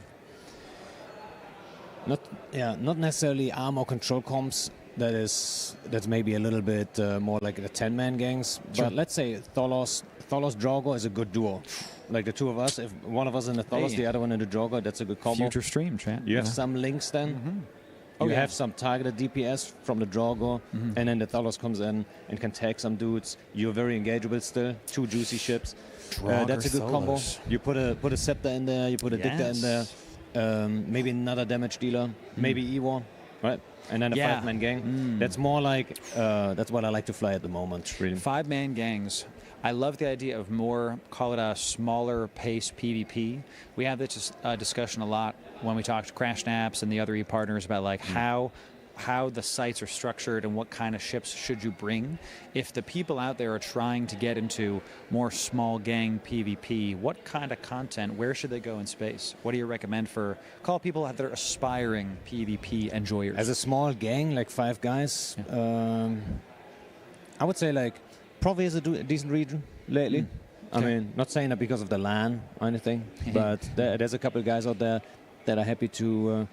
armor control comps. That's maybe a little bit more like the 10-man gangs. Sure. But let's say Tholos Draugr is a good duo. Like the two of us, if one of us in the Tholos, the other one in the Draugr, that's a good combo. Future stream, chat. You have some links then. You have some targeted DPS from the Draugr, and then the Tholos comes in and can tag some dudes. You're very engageable still. 2 juicy ships. That's a good combo. You put a Scepter in there, you put a Dicta in there, maybe another damage dealer, maybe Ewar, right? And then a 5-man gang. That's more like, that's what I like to fly at the moment, really. 5-man gangs. I love the idea of more, call it a smaller pace PvP. We have this discussion a lot when we talk to Crash Naps and the other partners about like how the sites are structured and what kind of ships should you bring. If the people out there are trying to get into more small gang PvP, what kind of content, where should they go in space? What do you recommend for people that are aspiring PvP enjoyers? As a small gang, like 5 guys, I would say like probably is a decent region lately. I mean, not saying that because of the LAN or anything, but there's a couple of guys out there that are happy to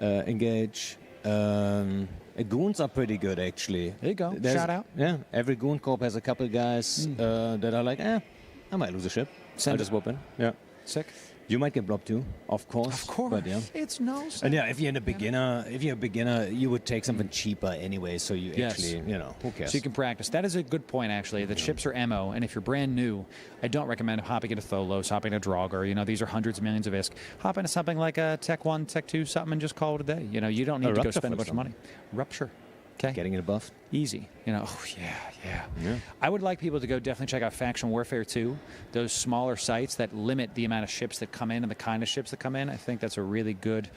engage. Goons are pretty good, actually. There you go. Shout out. Yeah, every Goon Corp has a couple guys that are like, I might lose a ship. I'll just whoop in. Yeah. Sick. You might get blocked too, of course. Of course. But, yeah. It's no. And yeah, if you're a beginner, you would take something cheaper anyway. So you actually, who cares? So you can practice. That is a good point, actually. The ships are MO, and if you're brand new, I don't recommend hopping into Tholos, hopping into Draugr. These are hundreds of millions of ISK. Hop into something like a Tech 1, Tech 2, something, and just call it a day. You don't need to go spend a bunch of money. Rupture. Okay. Getting it buffed. Easy. Yeah. I would like people to go definitely check out Faction Warfare 2. Those smaller sites that limit the amount of ships that come in and the kind of ships that come in. I think it's a really good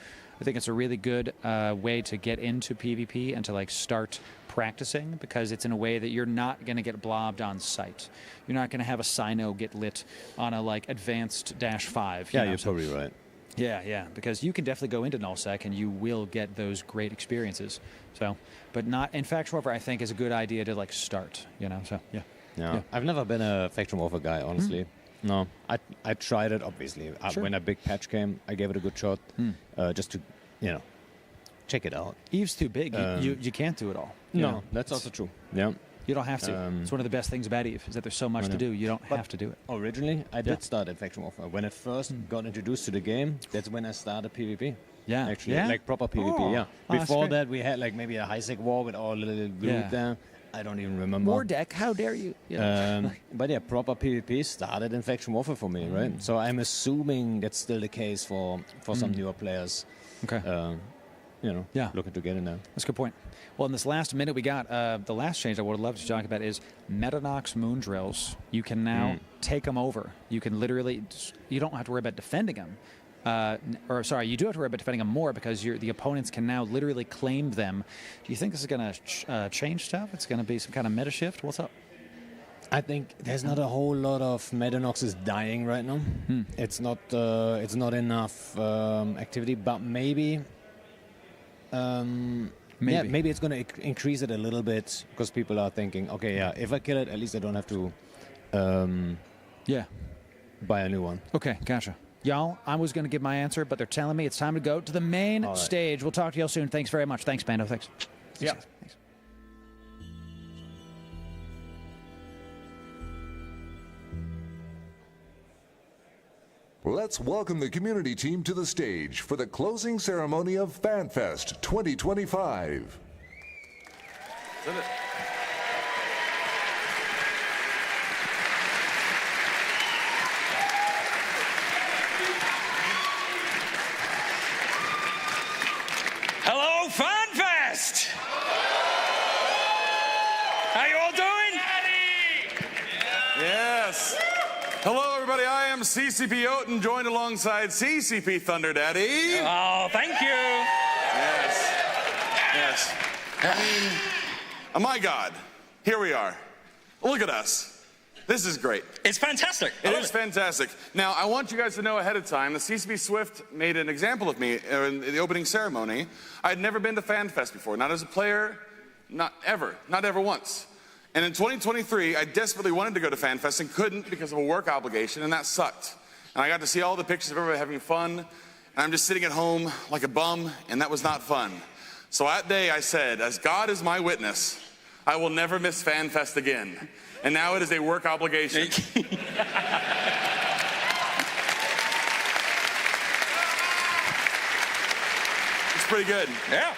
way to get into PvP and to like start practicing, because it's in a way that you're not going to get blobbed on site. You're not going to have a Sino get lit on a like advanced -5. You're probably right. Yeah, because you can definitely go into nullsec and you will get those great experiences. So, but not in Faction Warfare, I think is a good idea to like start. So yeah. I've never been a Faction Warfare guy, honestly. No, I tried it obviously. Sure. When a big patch came, I gave it a good shot, just to check it out. EVE's too big. You can't do it all. No, that's also true. Yeah. You don't have to. It's one of the best things about EVE, is that there's so much to do. You don't have to do it. Originally, I did start at Faction Warfare. When it first got introduced to the game, that's when I started PvP. Yeah. Actually, like proper PvP, Before that, we had like maybe a high-sec war with all the little group there. I don't even remember. War deck, how dare you? But yeah, proper PvP started in Faction Warfare for me, right? So I'm assuming that's still the case for some newer players. Okay. Looking to get in there. That's a good point. Well, in this last minute we got, the last change I would love to talk about is Metanox moon drills. You can now take them over. You can literally, you don't have to worry about defending them. You do have to worry about defending them more, because the opponents can now literally claim them. Do you think this is going to change stuff? It's going to be some kind of meta shift? What's up? I think there's not a whole lot of Metanoxes dying right now. It's not enough activity, but maybe it's going to increase it a little bit, because people are thinking, if I kill it, at least I don't have to buy a new one. Okay, gotcha. Y'all, I was going to give my answer, but they're telling me it's time to go to the main stage. We'll talk to y'all soon. Thanks very much. Thanks, Panda. Thanks. Yeah. Thanks. Let's welcome the community team to the stage for the closing ceremony of Fanfest 2025. Hello, Fanfest! How you all doing? Yes. Hello, everybody. I am CCP Jötunn, joined alongside CCP Thunder Daddy. Oh, thank you. Yes. I mean, oh my God, here we are. Look at us. This is great. It's fantastic. It is fantastic. Now, I want you guys to know ahead of time, the CCP Swift made an example of me in the opening ceremony. I had never been to Fanfest before, not as a player, not ever once. And in 2023, I desperately wanted to go to Fanfest and couldn't because of a work obligation, and that sucked. And I got to see all the pictures of everybody having fun, and I'm just sitting at home like a bum, and that was not fun. So that day I said, as God is my witness, I will never miss Fanfest again. And now it is a work obligation. It's pretty good. Yeah.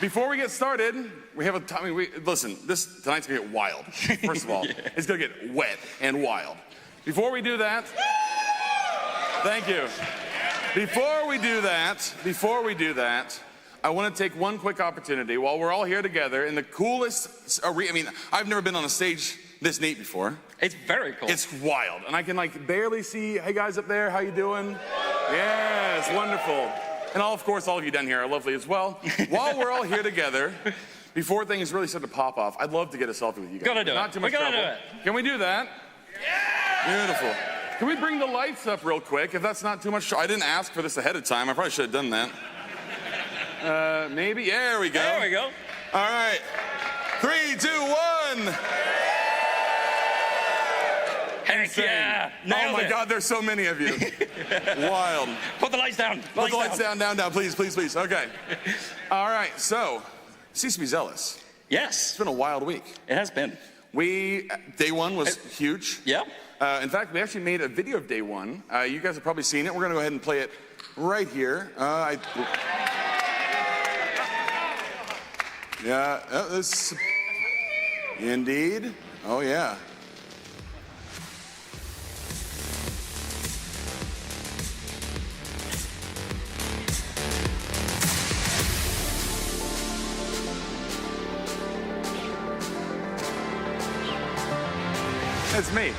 Before we get started, we have a time. Listen, tonight's gonna get wild. First of all, it's gonna get wet and wild. Before we do that, thank you. Before we do that, I want to take one quick opportunity while we're all here together in the coolest arena. I mean, I've never been on a stage this neat before. It's very cool. It's wild. And I can like barely see, hey guys up there, how you doing? Yeah, it's wonderful. And of course, all of you down here are lovely as well. While we're all here together, before things really start to pop off, I'd love to get a selfie with you guys. Gotta do it. Not too much trouble. Do it. Can we do that? Yeah! Beautiful. Can we bring the lights up real quick, if that's not too much trouble? I didn't ask for this ahead of time. I probably should have done that. Maybe? Yeah, there we go. There we go. All right. 3, 2, 1. Heck yeah. Oh my God, there's so many of you. Wild. Put the lights down. Put the lights down, please, please, please. Okay. All right, so, CCP Zelus. Yes. It's been a wild week. It has been. Day one was huge. Yeah. In fact, we actually made a video of day one. You guys have probably seen it. We're gonna go ahead and play it right here. Yeah, this, indeed. Oh yeah. It's me.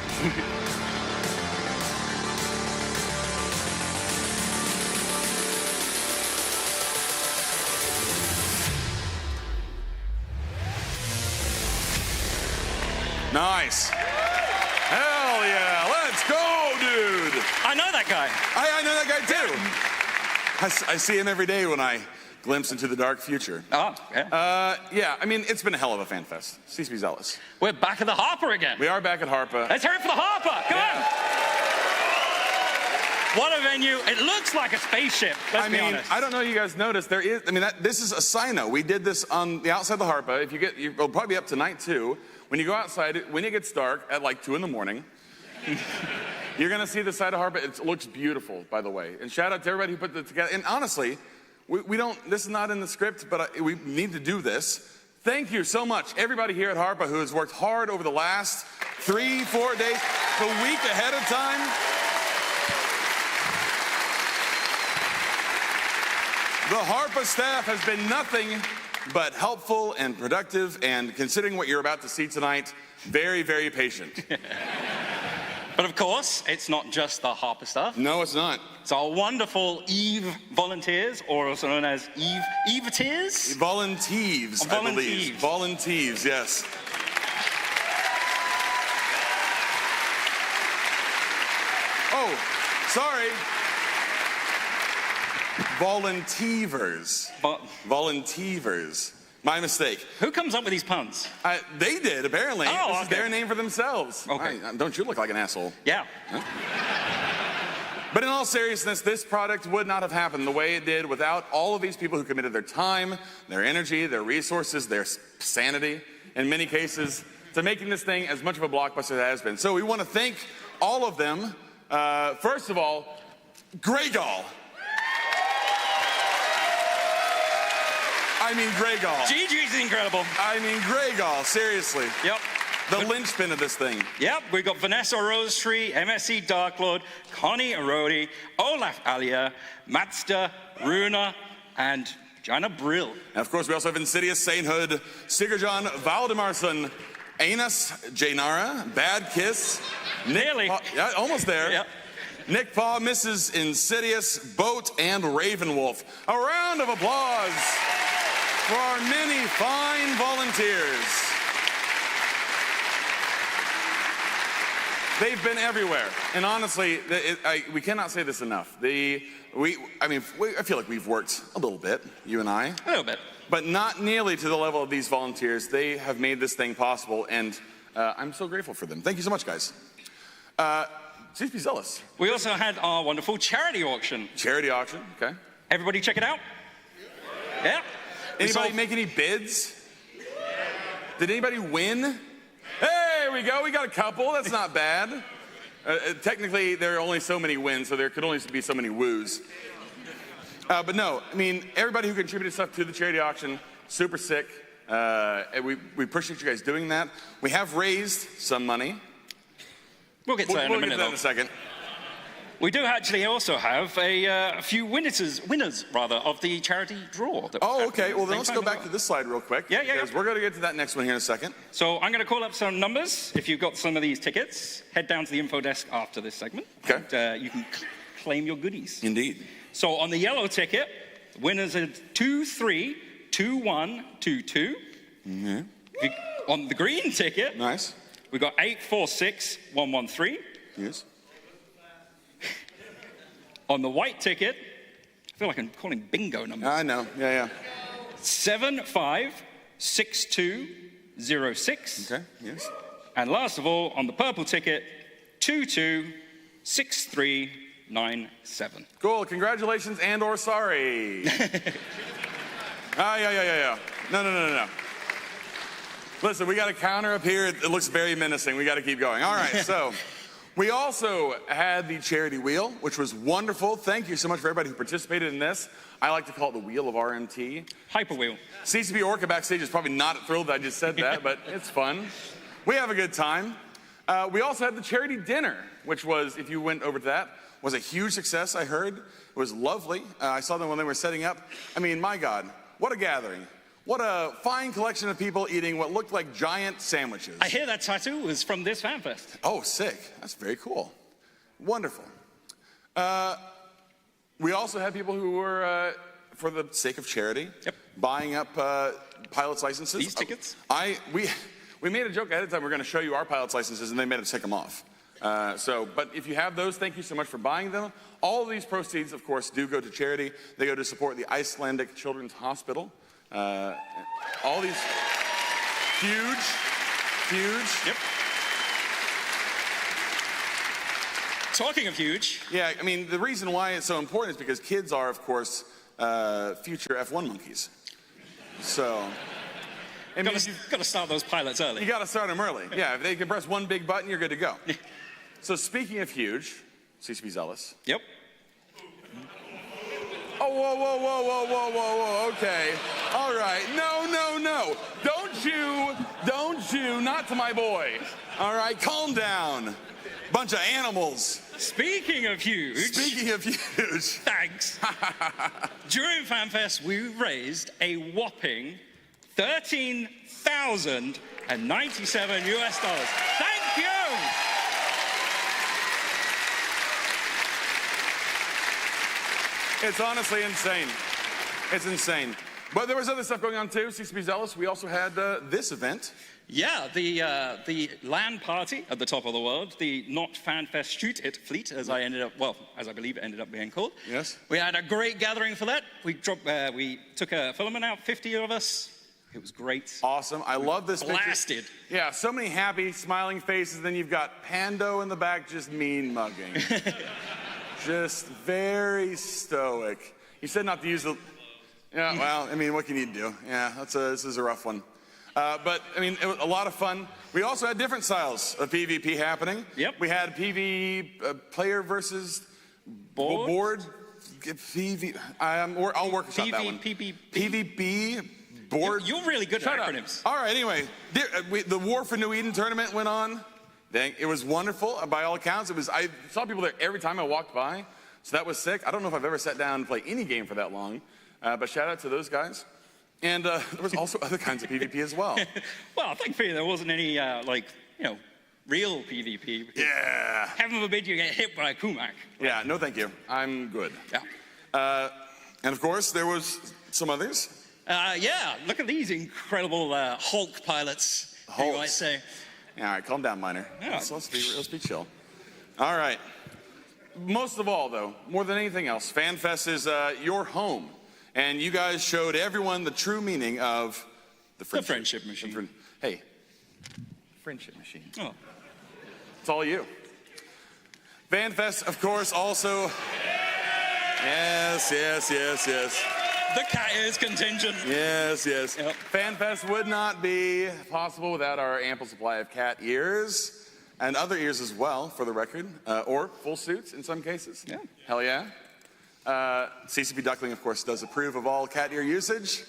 Nice. Hell yeah. Let's go, dude. I know that guy. I know that guy too. I see him every day when I glimpse into the dark future. Oh, yeah. Yeah, I mean, it's been a hell of a fan fest. CCP Zelus. We're back at the Harper again. We are back at Harper. Let's hear it for the Harper. Come on. What a venue. It looks like a spaceship. Let's be honest. I don't know if you guys noticed, this is a sign note. We did this on the outside of the Harper. It'll probably be up tonight too. When you go outside, when it gets dark at like 2 in the morning, you're gonna see the side of Harper. It looks beautiful, by the way. And shout out to everybody who put it together. And honestly, we don't, this is not in the script, but we need to do this. Thank you so much, everybody here at Harpa who has worked hard over the last 3-4 days, the week ahead of time. The Harpa staff has been nothing but helpful and productive, and considering what you're about to see tonight, very, very patient. But of course, it's not just the Harper stuff. No, it's not. It's our wonderful EVE volunteers, or also known as EVE-teers? Volunteers, I believe. Volunteers, yes. Oh, sorry. Volunteers. Volunteers. My mistake. Who comes up with these puns? They did, apparently. Oh, this is their name for themselves. Okay. Don't you look like an asshole? Yeah. Huh? But in all seriousness, this product would not have happened the way it did without all of these people who committed their time, their energy, their resources, their sanity, in many cases, to making this thing as much of a blockbuster as it has been. So we want to thank all of them. First of all, Greygal. Greygal. GG's incredible. Greygal, seriously. Yep. The linchpin of this thing. Yep, we've got Vanessa Rosetree, MSC Darklord, Connie Arodi, Olaf Alia, Matsta, Runa, and Jana Brill. And of course, we also have Insidious Sainthood, Sigurjon Valdemarsson, Anus Jainara, Bad Kiss. Nearly. Yeah, almost there. Yep. Nick Paw, Mrs. Insidious, Boat, and Ravenwolf. A round of applause for our many fine volunteers. They've been everywhere, and honestly, we cannot say this enough. I feel like we've worked a little bit, you and I. A little bit. But not nearly to the level of these volunteers. They have made this thing possible, and I'm so grateful for them. Thank you so much, guys. CCP Zelus. We also had our wonderful charity auction. Charity auction, okay. Everybody check it out? Yeah. Anybody make any bids? Did anybody win? Hey, we go. We got a couple. That's not bad. Technically, there are only so many wins, so there could only be so many woos. But no, I mean, everybody who contributed stuff to the charity auction, super sick. We appreciate you guys doing that. We have raised some money. We'll get to that in a minute, in a second. We do actually also have a few winners of the charity draw. Oh, okay. Well, then let's go back to this slide real quick. Yeah. Because we're going to get to that next one here in a second. So I'm going to call up some numbers. If you've got some of these tickets, head down to the info desk after this segment. Okay. And, you can claim your goodies. Indeed. So on the yellow ticket, winners are 232122. Mm-hmm. On the green ticket, nice. We got 846113. Yes. On the white ticket, I feel like I'm calling bingo numbers. I know, yeah. 756206. Okay, yes. And last of all, on the purple ticket, 226397. Cool, congratulations and or sorry. Yeah. No. Listen, we got a counter up here. It looks very menacing. We got to keep going. All right, so we also had the charity wheel, which was wonderful. Thank you so much for everybody who participated in this. I like to call it the wheel of RMT. Hyper wheel. CCP Orca backstage is probably not thrilled that I just said that, but it's fun. We have a good time. We also had the charity dinner, which was, if you went over to that, was a huge success, I heard. It was lovely. I saw them when they were setting up. I mean, my God, what a gathering. What a fine collection of people eating what looked like giant sandwiches. I hear that tattoo was from this Fanfest. Oh, sick. That's very cool. Wonderful. We also had people who were, for the sake of charity, buying up pilot's licenses. These tickets? We made a joke ahead of time. We're going to show you our pilot's licenses, and they made us take them off. But if you have those, thank you so much for buying them. All of these proceeds, of course, do go to charity. They go to support the Icelandic Children's Hospital. All these huge. Yep. Talking of huge. Yeah, I mean, the reason why it's so important is because kids are, of course, future F1 monkeys. So, Got to start those pilots early. You got to start them early. Yeah, if they can press one big button, you're good to go. So speaking of huge, CCP Zelus. Yep. Oh, whoa, okay. All right, no. Don't you, not to my boy. All right, calm down. Bunch of animals. Speaking of huge. Thanks. During Fanfest, we raised a whopping $13,097 US. Thank you. It's honestly insane. It's insane. But there was other stuff going on too. CCP Zelus, we also had this event. Yeah, the LAN party at the top of the world, the not Fanfest Shoot It fleet, as I believe it ended up being called. Yes. We had a great gathering for that. We took a filament out, 50 of us. It was great. Awesome. I love this Blasted. picture. Yeah, so many happy, smiling faces. Then you've got Panda in the back just mean mugging. Just very stoic. You said not to use the... Yeah, well, I mean, what can you do? Yeah, this is a rough one. But, I mean, it was a lot of fun. We also had different styles of PvP happening. Yep. We had player versus board. PV. I'll work on that one. PvP. Board. You're really good at acronyms. All right, anyway. The War for New Eden tournament went on. It was wonderful, by all accounts. I saw people there every time I walked by, so that was sick. I don't know if I've ever sat down and played any game for that long, but shout out to those guys. And there was also other kinds of PvP as well. Well, thankfully there wasn't any, real PvP. Yeah. Heaven forbid you get hit by a Kumak. Yeah, no thank you. I'm good. Yeah. And of course, there was some others. Yeah, look at these incredible Hulk pilots, you might say. All right, calm down, Miner. Yeah. Let's be chill. All right. Most of all, though, more than anything else, FanFest is your home. And you guys showed everyone the true meaning of the friendship machine. Hey, friendship machine. Oh. It's all you. FanFest, of course, also... Yes. The cat ears contingent. Yes. Yep. FanFest would not be possible without our ample supply of cat ears, and other ears as well, for the record, or full suits in some cases. Yeah. Hell yeah. CCP Duckling, of course, does approve of all cat ear usage.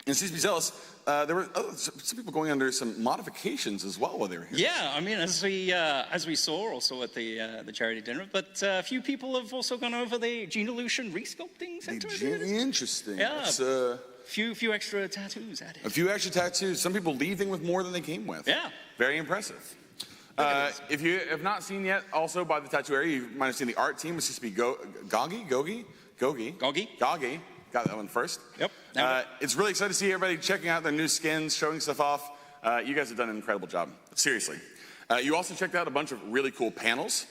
And CCP Zelus, there were some people going under some modifications as well while they were here. Yeah, I mean, as we saw also at the charity dinner, but a few people have also gone over the Genelution resculpting center. Interesting. Yeah, few extra tattoos added. A few extra tattoos. Some people leaving with more than they came with. Yeah. Very impressive. If you have not seen yet, also by the tattoo area, you might have seen the art team, which used to be Gogi. Got that one first. Yep. It's really exciting to see everybody checking out their new skins, showing stuff off. You guys have done an incredible job. Seriously. You also checked out a bunch of really cool panels.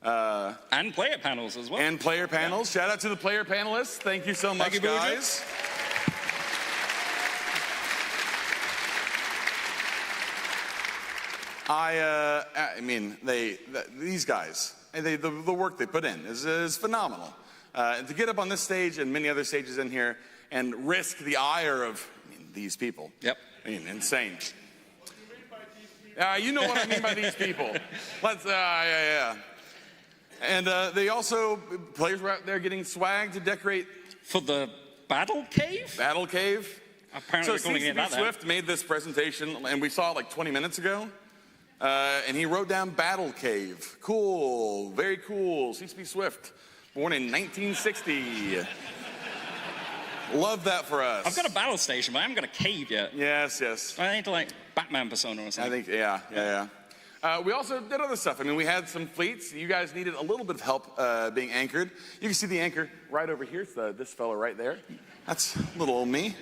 And player panels as well. And player panels. Shout out to the player panelists. Thank you so much, guys. I mean, these guys, the work they put in is phenomenal. And to get up on this stage and many other stages in here and risk the ire of these people. Yep. I mean, insane. You know what I mean by these people. Yeah. And they also, players were out there getting swag to decorate. For the Battle Cave? Battle Cave. Apparently so CCP Swift made this presentation, and we saw it like 20 minutes ago. And he wrote down Battle Cave. Cool, very cool. CCP Swift, born in 1960. Love that for us. I've got a battle station, but I haven't got a cave yet. Yes. I need to like Batman persona or something. I think, yeah. We also did other stuff. I mean, we had some fleets. You guys needed a little bit of help being anchored. You can see the anchor right over here. It's this fellow right there. That's little old me.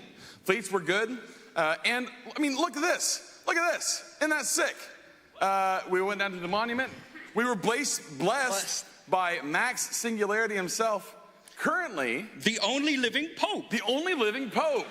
Fleets were good. And, I mean, look at this. Look at this. Isn't that sick? We went down to the monument. We were blessed by Max Singularity himself. Currently, the only living pope. The only living pope.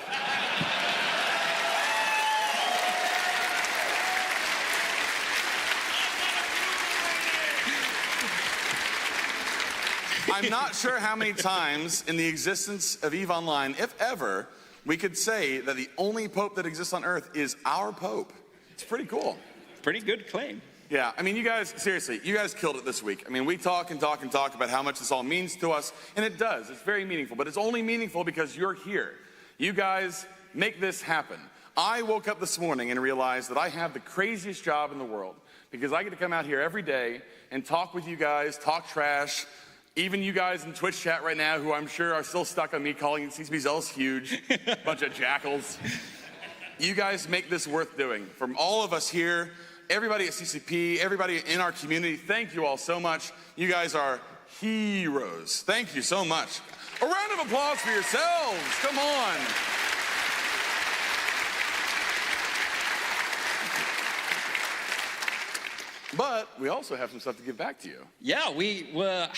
I'm not sure how many times in the existence of EVE Online, if ever, we could say that the only pope that exists on Earth is our pope. It's pretty cool. Pretty good claim. Yeah, I mean, you guys, seriously, you guys killed it this week. I mean, we talk about how much this all means to us, and it does. It's very meaningful, but it's only meaningful because you're here. You guys make this happen. I woke up this morning and realized that I have the craziest job in the world because I get to come out here every day and talk with you guys, talk trash. Even you guys in Twitch chat right now, who I'm sure are still stuck on me calling CCP Zelus huge, bunch of jackals. You guys make this worth doing. From all of us here, everybody at CCP, everybody in our community, thank you all so much. You guys are heroes. Thank you so much. A round of applause for yourselves. Come on. But we also have some stuff to give back to you. Yeah, we were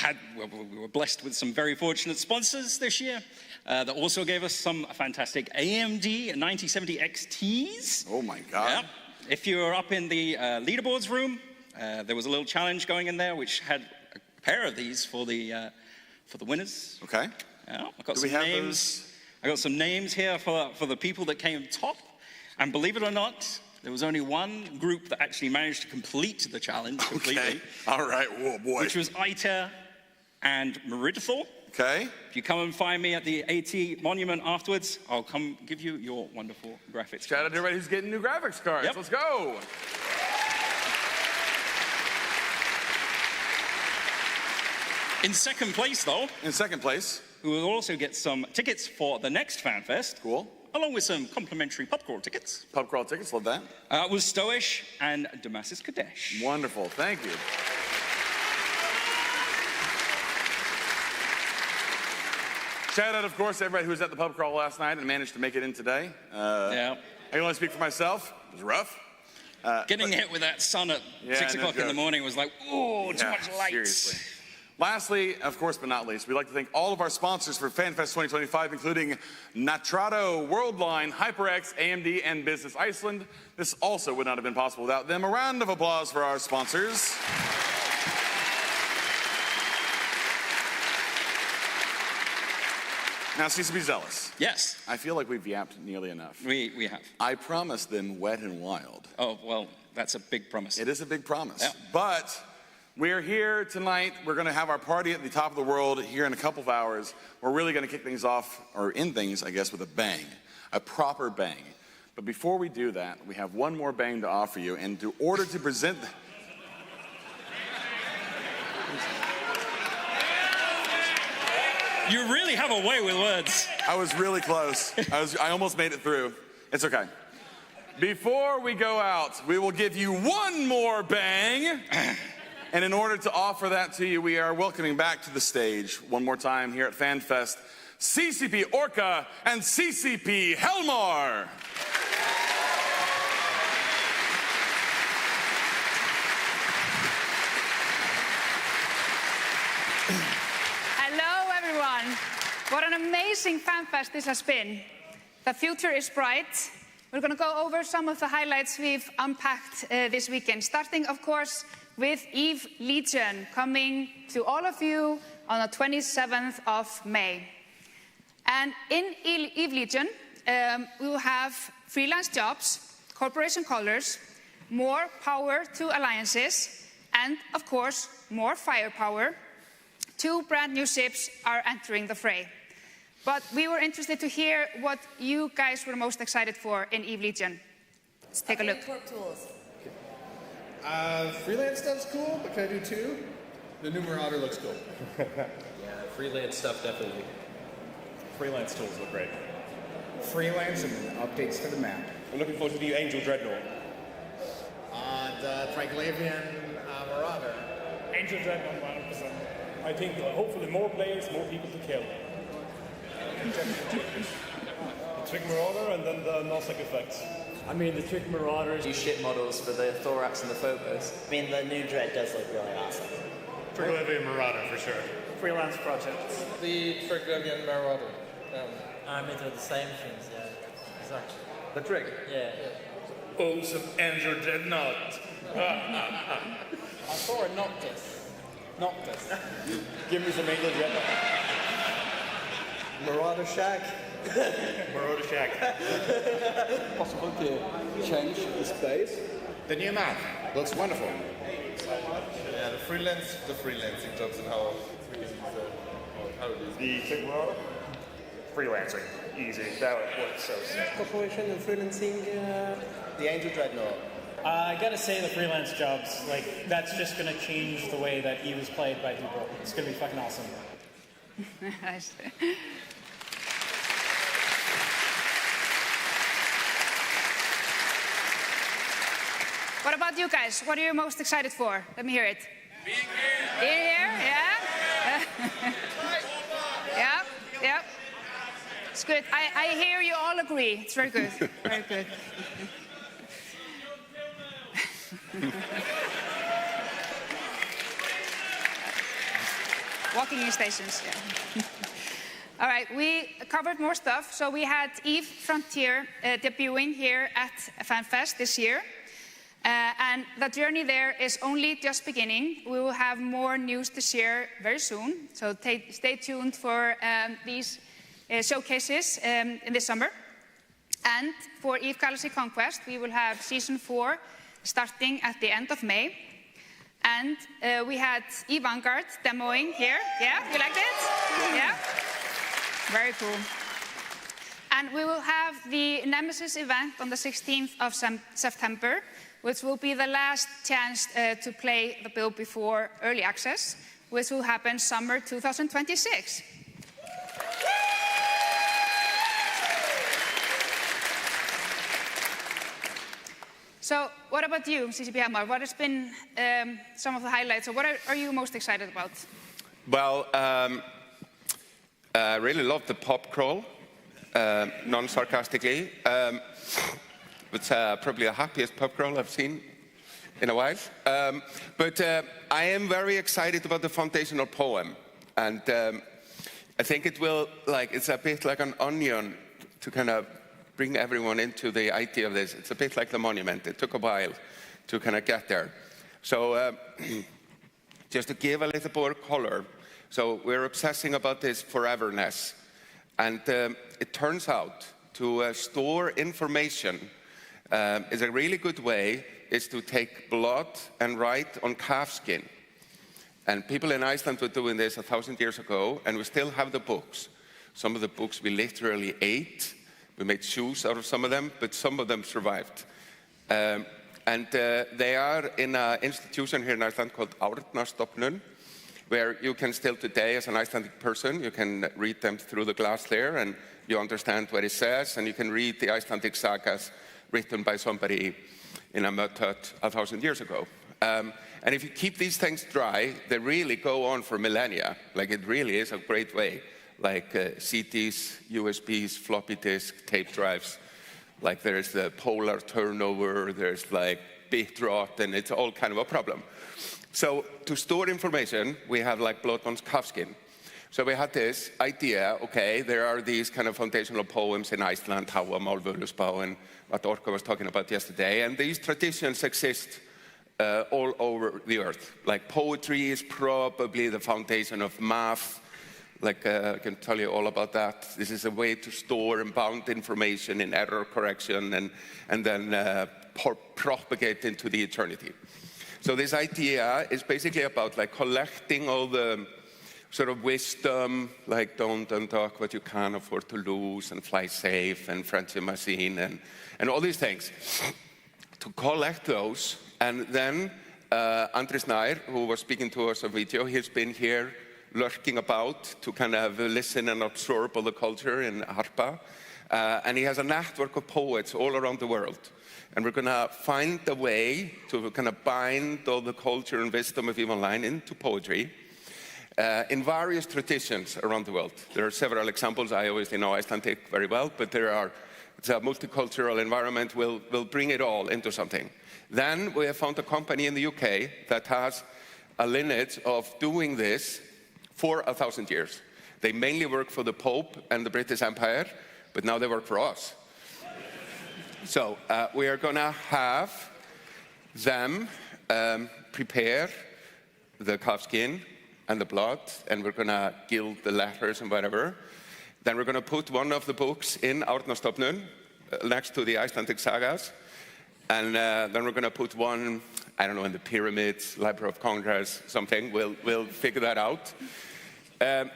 blessed with some very fortunate sponsors this year that also gave us some fantastic AMD 9070 XTs. Oh my God. Yeah. If you were up in the leaderboards room, there was a little challenge going in there which had a pair of these for the winners. Okay. Yeah, I got some names. I got some names here for the people that came top, and believe it or not, there was only one group that actually managed to complete the challenge completely. Okay. All right. Whoa, boy. Which was Iter and Meridithor. Okay. If you come and find me at the AT Monument afterwards, I'll come give you your wonderful graphics. Shout out to everybody who's getting new graphics cards. Yep. Let's go. In second place, though. In second place. We will also get some tickets for the next FanFest. Cool. Along with some complimentary pub crawl tickets. Pub crawl tickets, love that. Was Stoish and Damasus Kadesh. Wonderful, thank you. Shout out, of course, to everybody who was at the pub crawl last night and managed to make it in today. I can only speak for myself. It was rough. Getting hit with that sun at 6 o'clock in the morning was like, oh, too much light. Seriously. Lastly, of course, but not least, we'd like to thank all of our sponsors for FanFest 2025, including Natrado, Worldline, HyperX, AMD, and Business Iceland. This also would not have been possible without them. A round of applause for our sponsors. Now, CCP Zelus. Yes. I feel like we've yapped nearly enough. We have. I promised them Wet and Wild. Oh, well, that's a big promise. It is a big promise. Yeah. But we're here tonight. We're going to have our party at the top of the world here in a couple of hours. We're really going to kick things off, or end things, I guess, with a bang. A proper bang. But before we do that, we have one more bang to offer you. And in order to present... You really have a way with words. I was really close. I almost made it through. It's okay. Before we go out, we will give you one more bang. And in order to offer that to you, we are welcoming back to the stage one more time here at FanFest, CCP Orca and CCP Hellmar. What an amazing FanFest this has been. The future is bright. We're going to go over some of the highlights we've unpacked this weekend, starting, of course, with EVE Legion coming to all of you on the 27th of May. And in EVE Legion, we will have freelance jobs, corporation colors, more power to alliances, and, of course, more firepower. 2 brand new ships are entering the fray. But we were interested to hear what you guys were most excited for in EVE Legion. Let's take a look. Tools. Freelance stuff's cool, but can I do 2? The new Marauder looks cool. Yeah, freelance stuff definitely. Freelance tools look great. Freelance and updates to the map. I'm looking forward to the new Angel Dreadnought. The Triglavian Marauder. Angel Dreadnought 100%. I think hopefully more players, more people to kill. The Trick Marauder and then the Nosek effects. I mean, the Trick Marauders. New ship models for the Thorax and the Phobos. I mean, the new Dread does look really awesome. Triglavian Marauder for sure. Freelance projects. The Triglavian Marauder. I'm into the same things, yeah. Exactly. The Trig? Yeah. Awesome Angel Dreadnought. I saw a Noctis. Give me some Angel Dreadnought. Marauder Shack. Marauder Shack. Possible to change the space. The new map looks wonderful. Yeah, the freelancing jobs and how it is. The Trick Marauder? Freelancing. Easy. That works so simple. Corporation and freelancing the Angel Dreadnought. I gotta say the freelance jobs, like, that's just gonna change the way that EVE is played by people. It's gonna be fucking awesome. What about you guys? What are you most excited for? Let me hear it. Being here. Being here, yeah? Yeah. It's good. I hear you all agree. It's very good. Very good. Walking in stations, yeah. All right, we covered more stuff. So we had EVE Frontier debuting here at FanFest this year. And the journey there is only just beginning. We will have more news to share very soon. So stay tuned for these showcases in this summer. And for EVE Galaxy Conquest, we will have Season 4 starting at the end of May. And we had EVE Vanguard demoing here. Yeah, you liked it? Yeah? Very cool. And we will have the Nemesis event on the 16th of September, which will be the last chance to play the build before early access, which will happen summer 2026. So what about you, CCP Hellmar? What has been some of the highlights, or what are you most excited about? Well, I really love the pop crawl, non-sarcastically. It's probably the happiest pub crawl I've seen in a while. But I am very excited about the foundational poem. And I think it will, it's a bit like an onion to kind of bring everyone into the idea of this. It's a bit like the monument. It took a while to kind of get there. So just to give a little more color. So we're obsessing about this foreverness. And it turns out to store information is a really good way is to take blood and write on calf skin. And people in Iceland were doing this 1,000 years ago, and we still have the books. Some of the books we literally ate. We made shoes out of some of them, but some of them survived. And they are in an institution here in Iceland called Árnastofnun, where you can still today, as an Icelandic person, you can read them through the glass there, and you understand what it says, and you can read the Icelandic sagas written by somebody in a mud hut 1,000 years ago. And if you keep these things dry, they really go on for millennia. Like, it really is a great way. Like CDs, USBs, floppy disk, tape drives. Like, there's the polar turnover, there's like bit rot, and it's all kind of a problem. So to store information, we have like blood on calf skin. So we had this idea, okay, there are these kind of foundational poems in Iceland, Háa mál Völuspá, and what Orca was talking about yesterday, and these traditions exist all over the earth. Like, poetry is probably the foundation of math. Like, I can tell you all about that. This is a way to store and bound information in error correction and then propagate into the eternity. So this idea is basically about like collecting all the sort of wisdom, like don't undock what you can afford to lose, and fly safe, and friendship machine, and all these things. To collect those, and then Andris Nair, who was speaking to us on video, he's been here lurking about to kind of listen and absorb all the culture in Harpa. And he has a network of poets all around the world. And we're going to find a way to kind of bind all the culture and wisdom of EVE Online into poetry in various traditions around the world. There are several examples. I obviously know Icelandic very well, but it's a multicultural environment. We'll bring it all into something. Then we have found a company in the UK that has a lineage of doing this for 1,000 years. They mainly work for the Pope and the British Empire, but now they work for us. So we are going to have them prepare the calf skin and the blood, and we're going to gild the letters and whatever. Then we're going to put one of the books in Árnastofnun next to the Icelandic sagas. And then we're going to put one, I don't know, in the pyramids, Library of Congress, something. We'll figure that out. And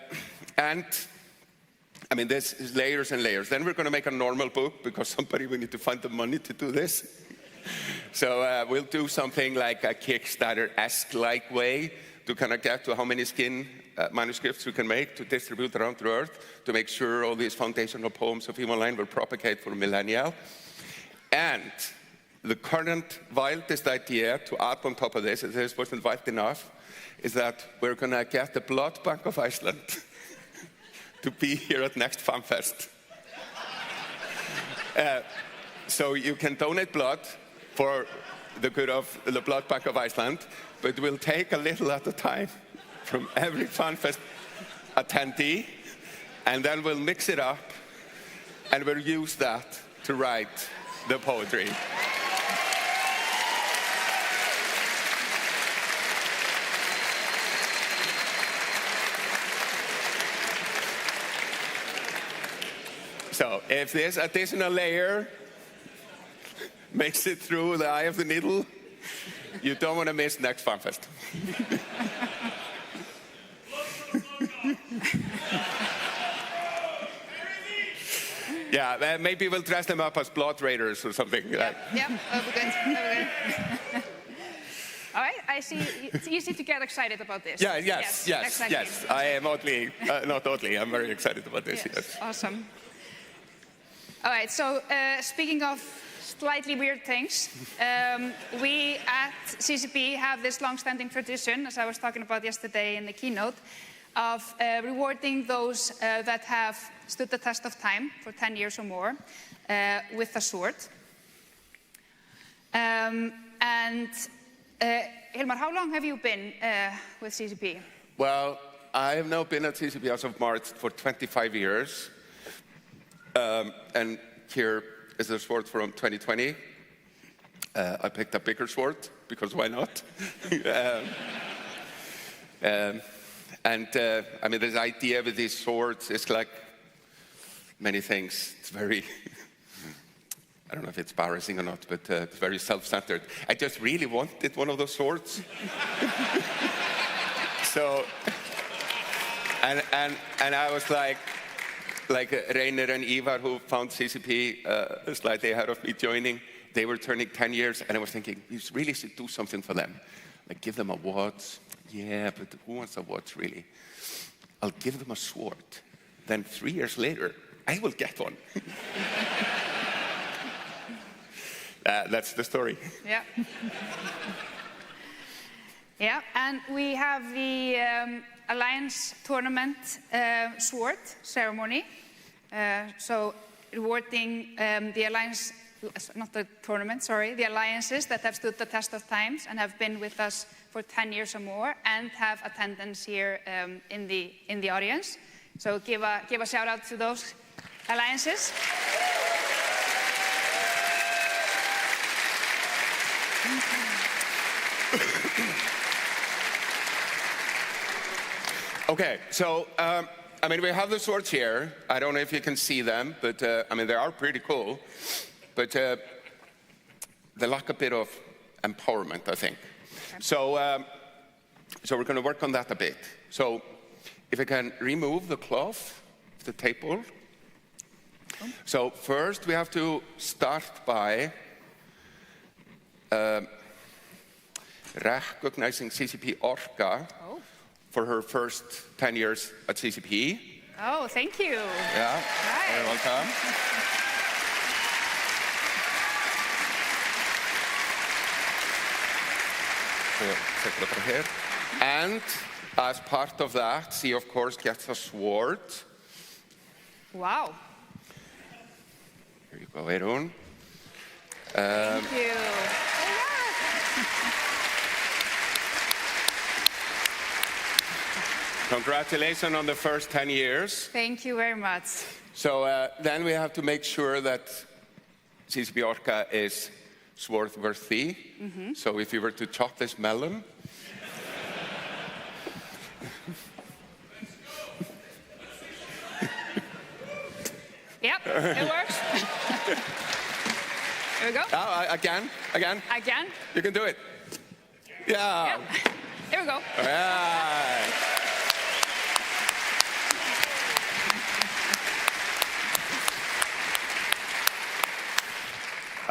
I mean, this is layers and layers. Then we're going to make a normal book, because we need to find the money to do this. So we'll do something like a Kickstarter-esque-like way to kind of get to how many skin manuscripts we can make to distribute around the earth, to make sure all these foundational poems of EVE Online will propagate for millennia. And the current wildest idea to add on top of this, if this wasn't wild enough, is that we're going to get the Blood Bank of Iceland to be here at next Fanfest. So you can donate blood for the good of the Blood Bank of Iceland, but we'll take a little at a time from every Fanfest attendee, and then we'll mix it up, and we'll use that to write the poetry. So if this additional layer makes it through the eye of the needle, you don't want to miss next Fanfest. Yeah, maybe we'll dress them up as blood raiders or something. Yeah, that'll be good. All right, I see it's easy to get excited about this. Yeah, yes. I am oddly, not oddly, I'm very excited about this. Yes. Awesome. All right, so speaking of slightly weird things, we at CCP have this long-standing tradition, as I was talking about yesterday in the keynote, of rewarding those that have stood the test of time for 10 years or more with a sword. Hellmar, how long have you been with CCP? Well, I have now been at CCP as of March for 25 years. And here is a sword from 2020. I picked a bigger sword, because why not? I mean, this idea with these swords is like many things. It's very, I don't know if it's embarrassing or not, but it's very self-centered. I just really wanted one of those swords. So, and I was like Reynir and Ivar, who found CCP slightly ahead of me joining, they were turning 10 years, and I was thinking, you really should do something for them. Like, give them awards. Yeah, but who wants awards, really? I'll give them a sword. Then 3 years later, I will get one. That's the story. Yeah. Yeah, and we have the Alliance Tournament sword ceremony. So rewarding the Alliance, not the tournament, sorry, the alliances that have stood the test of times and have been with us for 10 years or more and have attendance here in the audience. So give a shout out to those alliances. Okay, so, I mean, we have the swords here. I don't know if you can see them, but, I mean, they are pretty cool. But they lack a bit of empowerment, I think. Okay. So we're going to work on that a bit. So if I can remove the cloth, the table. Oh. So first we have to start by recognizing CCP Orca for her first 10 years at CCP. Oh, thank you. Yeah, nice. Very welcome. Take a look at here. And as part of that, she of course gets a sword. Wow. Here you go, Jötunn. Thank you. Congratulations on the first 10 years. Thank you very much. So then we have to make sure that CCP Orca is sword worthy. Mm-hmm. So if you were to chop this melon. Yep, it works. Here we go. Again. Again. You can do it. Yeah. Yep. Here we go. All right.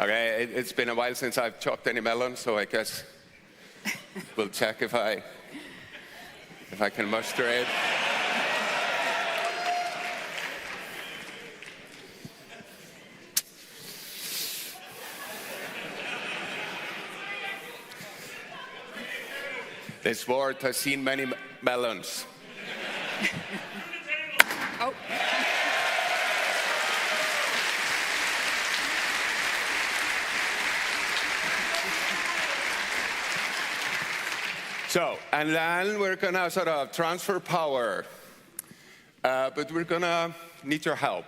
Okay, it's been a while since I've chopped any melon, so I guess we'll check if I can muster it. This sword has seen many melons. Oh. So, and then we're gonna sort of transfer power, but we're gonna need your help.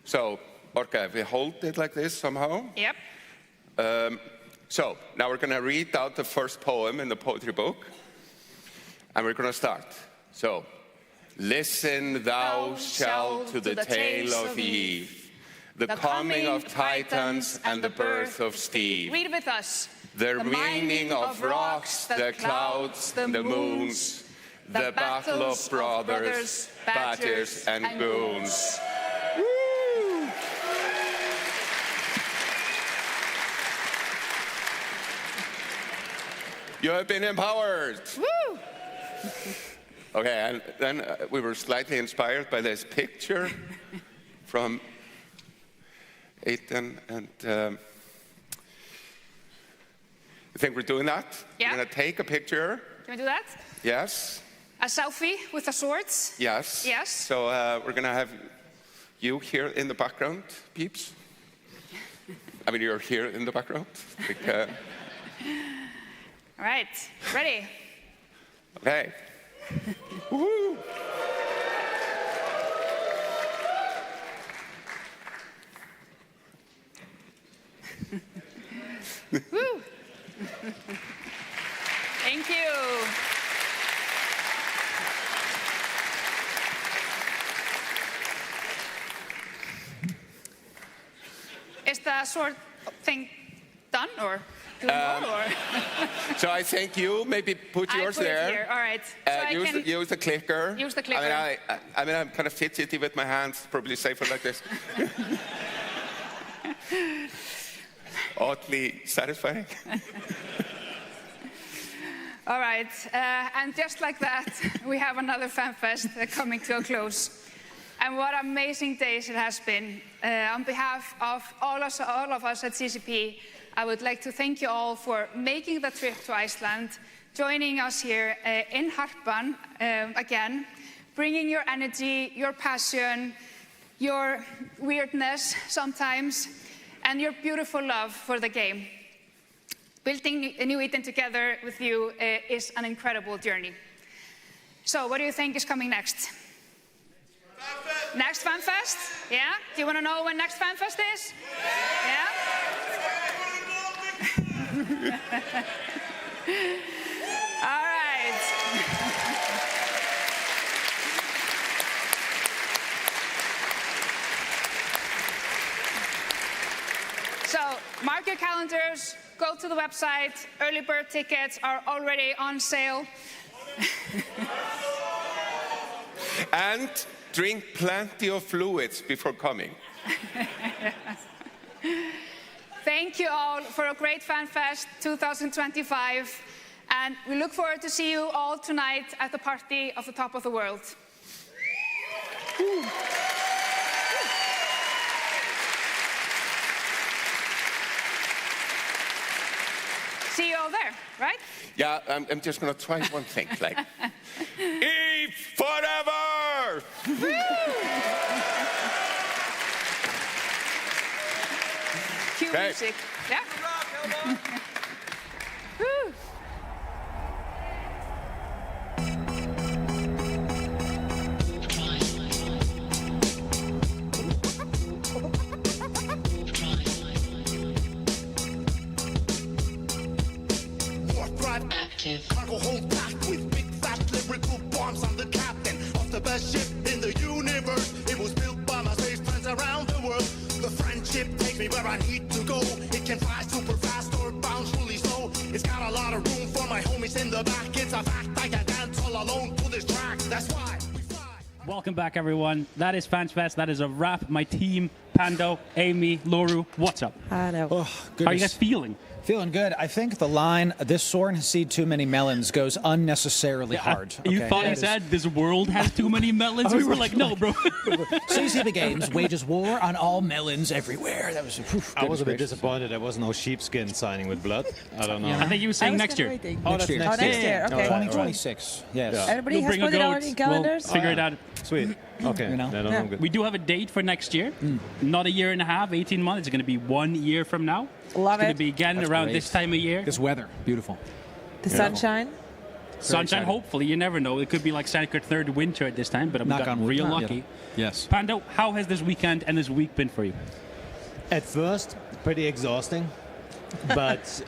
So, Orca, if we hold it like this somehow. Yep. So, now we're gonna read out the first poem in the poetry book, and we're gonna start. So, listen thou shalt to the tale of Eve, the coming of Titans and the birth of Steve. Read with us. The ringing of rocks, the clouds, the moons, the battle of brothers, badgers, and goons. Woo! You have been empowered. Woo! Okay, and then we were slightly inspired by this picture from Jötunn, and you think we're doing that? Yeah. We're going to take a picture. Can we do that? Yes. a selfie with the swords. Yes. Yes. So we're going to have you here in the background, peeps. I mean, you're here in the background. Like, All right, ready? Okay. Woo! Woo! Thank you. Is the sword thing done or? So I think you maybe put yours I put there. It here. All right. So Use the clicker. Use the clicker. I mean, I'm kind of fidgety with my hands. Probably safer like this. Oddly satisfying. All right, and just like that, we have another FanFest coming to a close. And what amazing days it has been. On behalf of all of us at CCP, I would like to thank you all for making the trip to Iceland, joining us here in Harpan again, bringing your energy, your passion, your weirdness sometimes, and your beautiful love for the game. Building a new Eden together with you is an incredible journey. So what do you think is coming next? FanFest. Next FanFest? Yeah? Do you want to know when next FanFest is? Yeah? All right. So mark your calendars. Go to the website. Early bird tickets are already on sale. And drink plenty of fluids before coming. Thank you all for a great FanFest 2025. And we look forward to see you all tonight at the party of the top of the world. See you all there, right? Yeah, I'm just going to try one thing, like, EVE forever! Cue music, yeah? Woo! Cargo hold packed with big fat lyrical bombs. I'm the captain of the best ship in the universe. It was built by my space friends around the world. The friendship takes me where I need to go. It can fly super fast or bounce really slow. It's got a lot of room for my homies in the back. It's a fact I can dance all alone to this track. That's why we fly. Welcome back, everyone. That is FanFest. That is a wrap. My team, Pando, Amy, Loru, what's up? Hello. How are you guys feeling? Feeling good. I think the line, this Soren has seen too many melons, goes unnecessarily hard. You thought he said, this world has too many melons? We were like, no, bro. CCP Games wages war on all melons everywhere. That was. I was a bit disappointed there was no sheepskin signing with blood. I don't know. Yeah. I think you were saying next year. Oh, next year. Next year. Okay. 2026. Yes. Yeah. Everybody has put it on in calendars. We'll figure it out. Sweet. Okay. You know? Yeah. We do have a date for next year. Not a year and a half, 18 months. It's going to be 1 year from now. Love it's going to be again around this time of year. This weather. Beautiful. The sunshine. Sunshine, hopefully. You never know. It could be like Sanskrit third winter at this time, but we got real lucky. Yes. Pando, how has this weekend and this week been for you? At first, pretty exhausting. But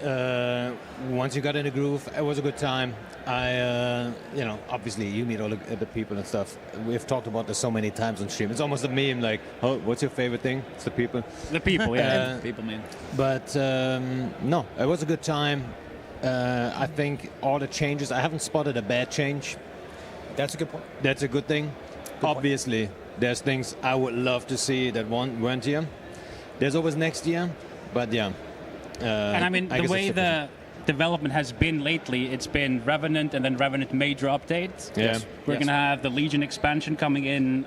once you got in the groove, it was a good time. Obviously you meet all the people and stuff. We've talked about this so many times on stream. It's almost a meme, like, oh, what's your favorite thing? It's the people. The people, yeah. People, man. But no, it was a good time. I think all the changes, I haven't spotted a bad change. That's a good point. That's a good thing. Obviously, there's things I would love to see that weren't here. There's always next year, but yeah. And I mean, the way the development has been lately, it's been Revenant and then Revenant major updates. Yeah. We're going to have the Legion expansion coming in,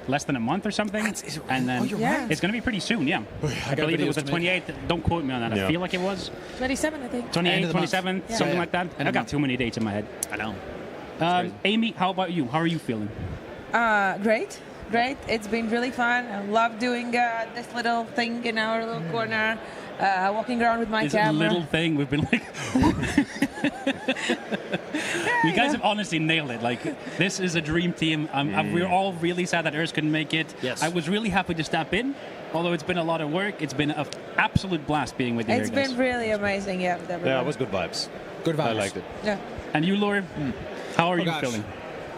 less than a month or something? And then it's going to be pretty soon, yeah. I believe it was the 28th. Don't quote me on that. I feel like it was 27, I think. 28th, 27th, something like that. I got too many dates in my head. I know. Amy, how about you? How are you feeling? Great. It's been really fun. I love doing this little thing in our little corner, walking around with my camera. This little thing, we've been like... You guys have honestly nailed it. Like, this is a dream team. We're all really sad that Urs couldn't make it. Yes. I was really happy to step in. Although it's been a lot of work, it's been an absolute blast being with you here, It's guys. been really amazing, yeah. Yeah, it was good vibes. Good vibes. I liked it. Yeah. And you, Laura, how are you feeling?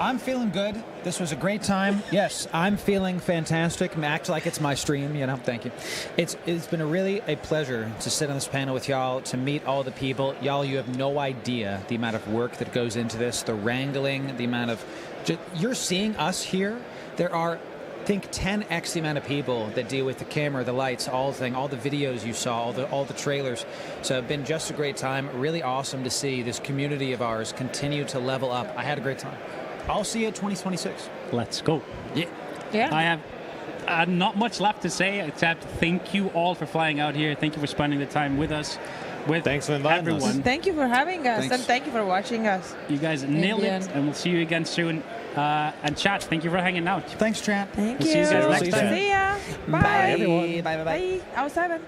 I'm feeling good. This was a great time. Yes, I'm feeling fantastic. Act like it's my stream, you know. Thank you. It's been really a pleasure to sit on this panel with y'all, to meet all the people. Y'all, you have no idea the amount of work that goes into this, the wrangling, the amount of... You're seeing us here. There are, I think, 10x the amount of people that deal with the camera, the lights, all the videos you saw, all the trailers. So it's been just a great time. Really awesome to see this community of ours continue to level up. I had a great time. I'll see you at 2026. Let's go. Yeah. I have not much left to say except thank you all for flying out here. Thank you for spending the time with us. Thanks for inviting everyone. us. Thank you for having us, and thank you for watching us. You guys nailed it, and we'll see you again soon. And chat, thank you for hanging out. Thanks, chat. Thank We'll you. see you guys next time. See ya. Bye. Bye, everyone. Bye. Bye. Out 7.